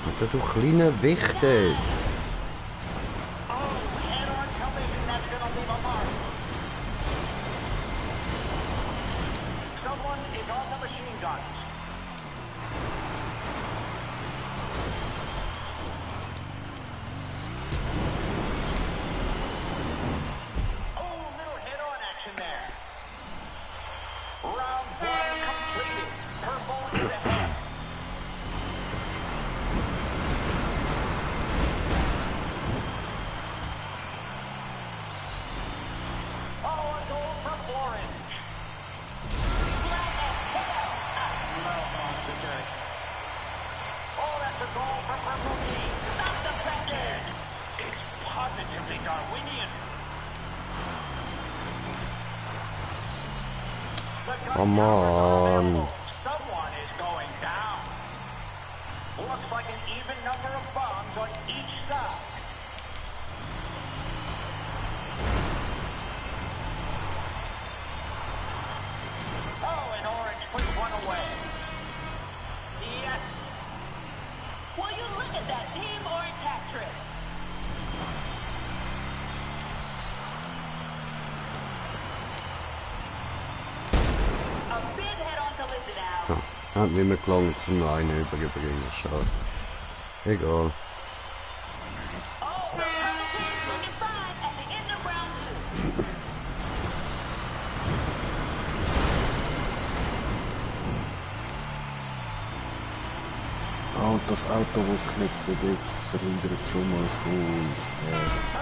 Alter, du kleiner Wichte. Oh, head-on collision, that's gonna leave a mark. Someone is on the machine guns. Oh, little head-on action there. Round one completed. Purple is ahead. Oh, a goal from Orange. Flat as hell. I love Monster Jerk. Oh, that's a goal for Purple Team. Stop the pressure. It's positively Darwinian. The gun Come tower is on. unavailable. Someone is going down. Looks like an even number of bombs on each side. Oh, and Orange puts one away. Yes. Will you look at that Team Orange hat trick? A big head-on collision now. Ja, hat nicht mehr gelangt zum einen überbringen. Schade. Egal. Oh, the Purple Team's looking fine at the end of round 2. Ah, und das Auto, das sich nicht bewegt, verhindert schon mal das Goal.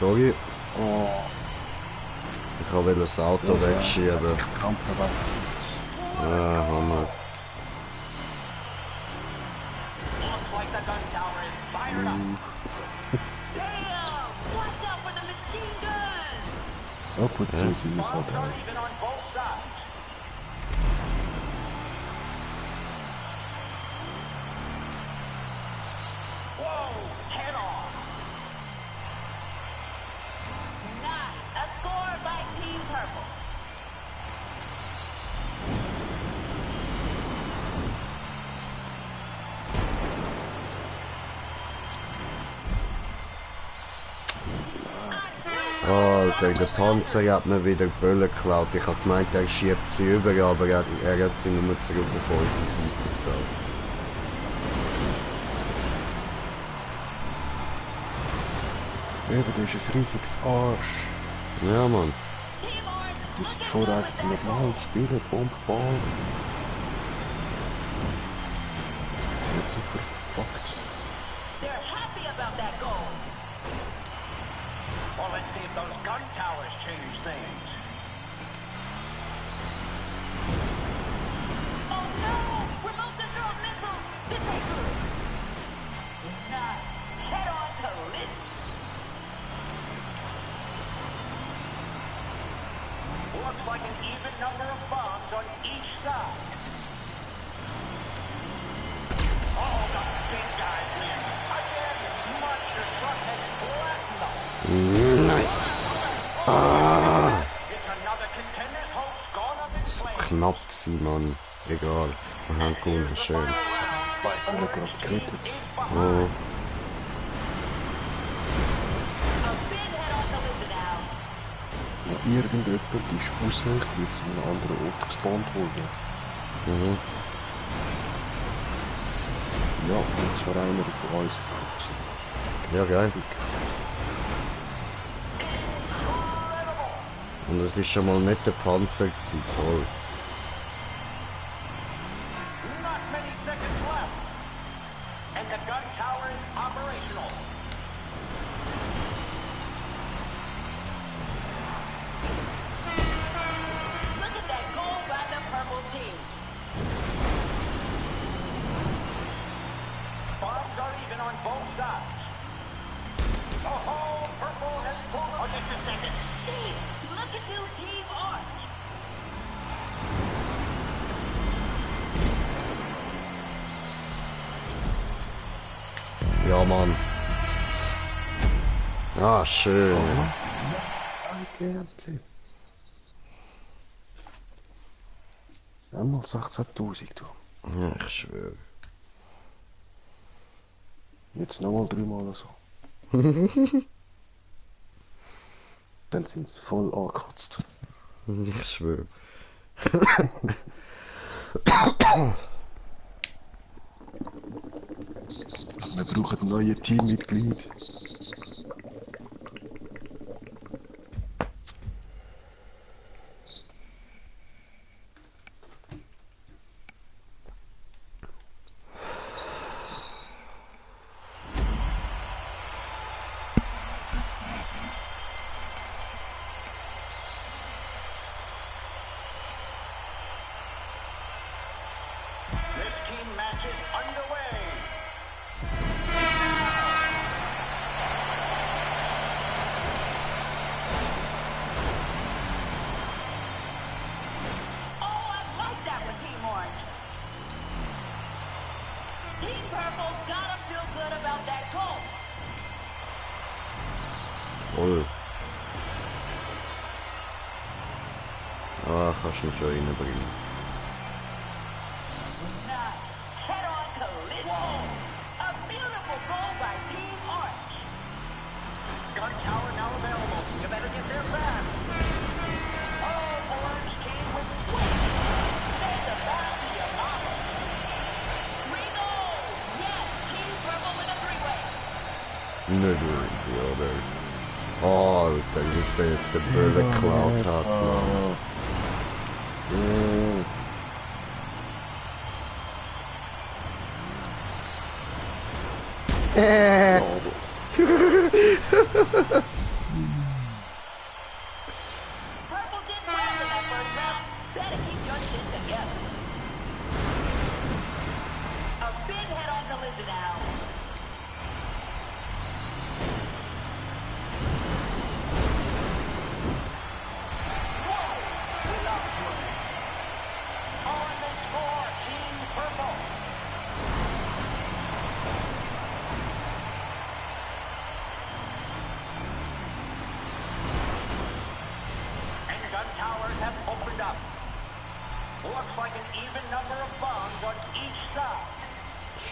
Sorry. Oh, Ich wollte das Auto wegschieben. Ja, Hammer. Looks like the gun tower is fired up. Damn! Watch out for the machine guns! Ja gut, so sind es halt Bombs are auch. even on both sides. Whoa! Head on! Nice. A score by Team Purple. Alter, der Panzer hat mir wieder die Bölle geklaut. Ich hab gemeint, er schiebt sie über, aber er hat sie nur zurück auf unsere Seite getan. Eben, das ist ein riesiges Arsch. Ja, Mann. Die sind vorher einfach normal spielen, Bomb, Ball. Nicht so verfuckt. They're happy about that goal. Well, let's see if those gun towers change things. Oh no! Remote control missiles! This ain't good. Nice. Head-on collision. Looks like an even number of bombs on each side. Oh, the big guy wins. Again, monster truck has flattened them. Nein. Ah! It's another contender's hopes gone up in So flames. knapp gewesen, Mann. Egal. Wir haben gewonnen, schön. Zwei Kunden gerade gerettet. Oh. A big head-on collision now. Ja, irgendjemand ist ausgerechnet zu einem anderen Ort gespawnt worden. Mhm. Ja, und zwar einer von uns. Ja, geil. Und es ist schon mal nicht der Panzer gewesen, toll. Not many seconds left. And the gun tower is operational. Look at that goal by the purple team. Bombs are even on both sides. Oh, purple has pulled up. Oh, just a second. Sheesh. Look at you, Team Orange. Ja, Mann. Ah, schön. Okay, okay. Einmal 16.000, du. Ja, ich schwöre. Jetzt nochmal 3 Mal so. Dann sind sie voll angekotzt. Ich schwöre. Wir brauchen neue Teammitglied. This team match is underway. Oh, I like that one, Team Orange. Team Purple gotta feel good about that goal. Voll. Ah, kannst du ihn schon reinbringen. Nice. Head-on collision. A beautiful goal by Team Orange. Gun tower now available. You better get there fast. Oh, orange team with twist. Say goodbye to your mama. 3 goals. Yes, Team Purple in a 3-way. Nicht irgendwie, oder? Alter, wie der jetzt den Böller geklaut hat, Mann.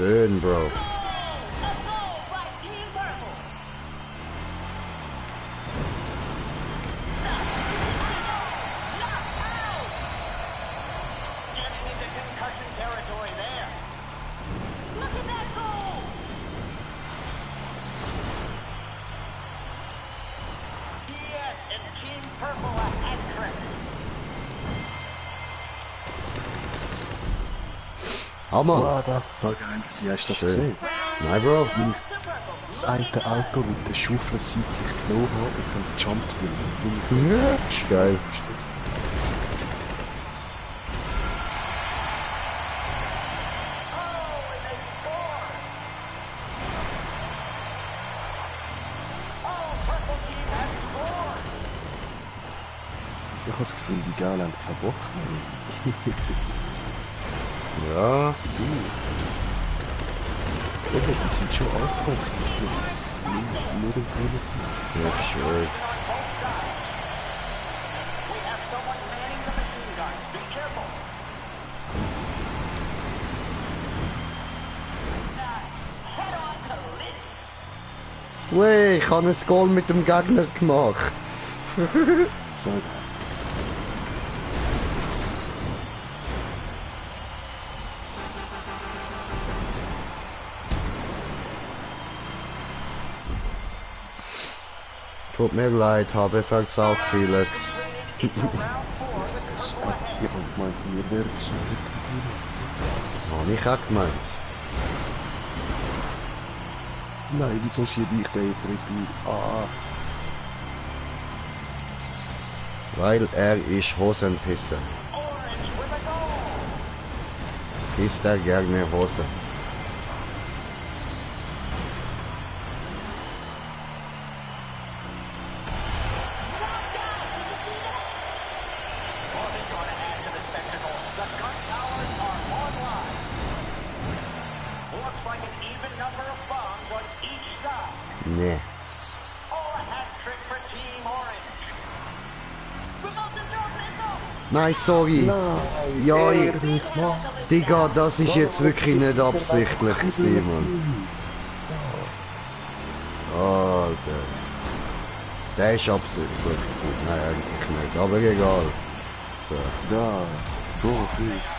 Schön, Bro. A goal by Team Purple. Getting into concussion territory there. Look at that goal. Yes, and Team Purple a hat trick. Hammer. What the fuck, eigentlich, hast du das Schön. gesehen? Nein, Bro. Wie ich das eine Auto mit der Schaufel seitlich genommen habe und dann gejumpt bin. Ja, ist geil. Oh, and they score. Oh, Purple Team has scored. Ich habe das Gefühl, die Gaulen haben keinen Bock mehr. Ja. Eben, die sind schon angefangen, dass die jetzt nur im Grünen sind. Nicht schön. We have someone manning the machine guns. Be careful. Nice. Head-on collision. Wey, ich habe ein Goal mit dem Gegner gemacht. So, Tut mir leid, habe versaut vieles. ich habe gemeint, wir werden so viel probieren. Habe ich auch gemeint. Nein, wieso schiebe ich den jetzt retour? Ah, Weil er ist Hosenpisser. Isst er gerne Hose. Looks like an even number of bombs on each side. Nee. Oh, a hat trick for Team Orange. Remote control missile. Nein, sorry. Ja, Digga, das ist jetzt wirklich nicht absichtlich gewesen, Mann. Alter. Der ist absichtlich gewesen. Nein, eigentlich nicht. Aber egal. So. da, Bro, ist.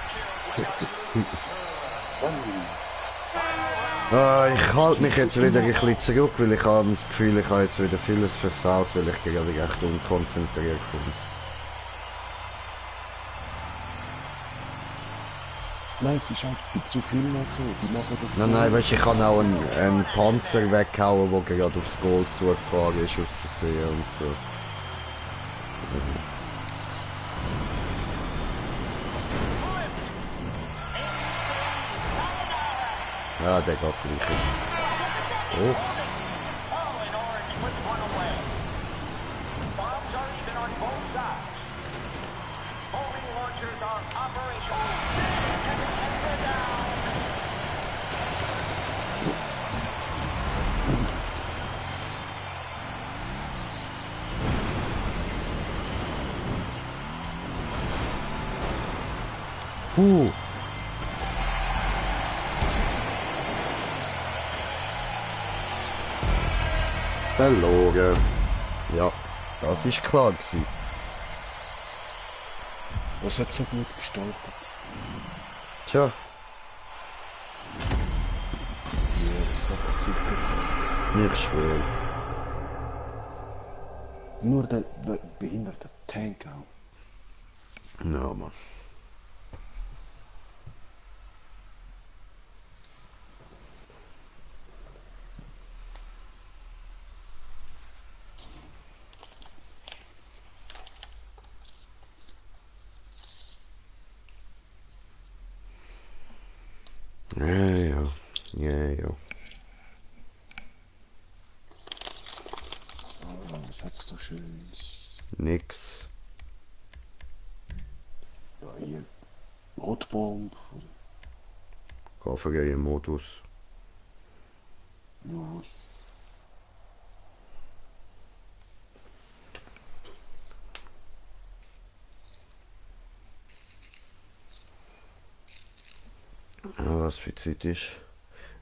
Ich halte mich jetzt wieder ein bisschen zurück, weil ich habe das Gefühl, ich habe jetzt wieder vieles versaut, weil ich gerade echt unkonzentriert bin. Nein, es ist einfach zu viel mehr so. Die machen das. Nein, weißt du, ich kann auch einen Panzer weghauen, der gerade aufs Goal zugefahren ist, aus Versehen und so. Ja, der geht gleich. Oh. Oh, and Orange puts one away. Bombs are even on both sides. Homing launchers are operational. And they're down. Puh. Verloren. Ja, das ist klar gewesen. Was hat so gut gestaltet? Tja, Ja, das hat sicher. ich schwöre. Nur der behinderte Tank auch. Ja, Mann. Ja. Oh, was hat's da Schönes? Nix. Ja, hier. Rotbomb. Modus. Ja. Ja, was für Zeit ist?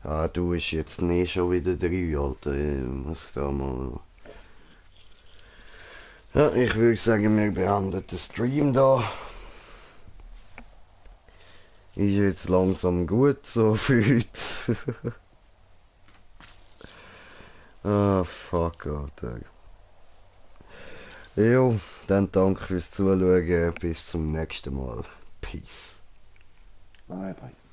Ah, du bist jetzt nicht schon wieder 3, Alter. Ich muss da mal... Ja, ich würde sagen, wir beenden den Stream da. Ist jetzt langsam gut so für heute. Ah, fuck, Alter. Jo, dann danke fürs Zuschauen. Bis zum nächsten Mal. Peace. Bye, bye.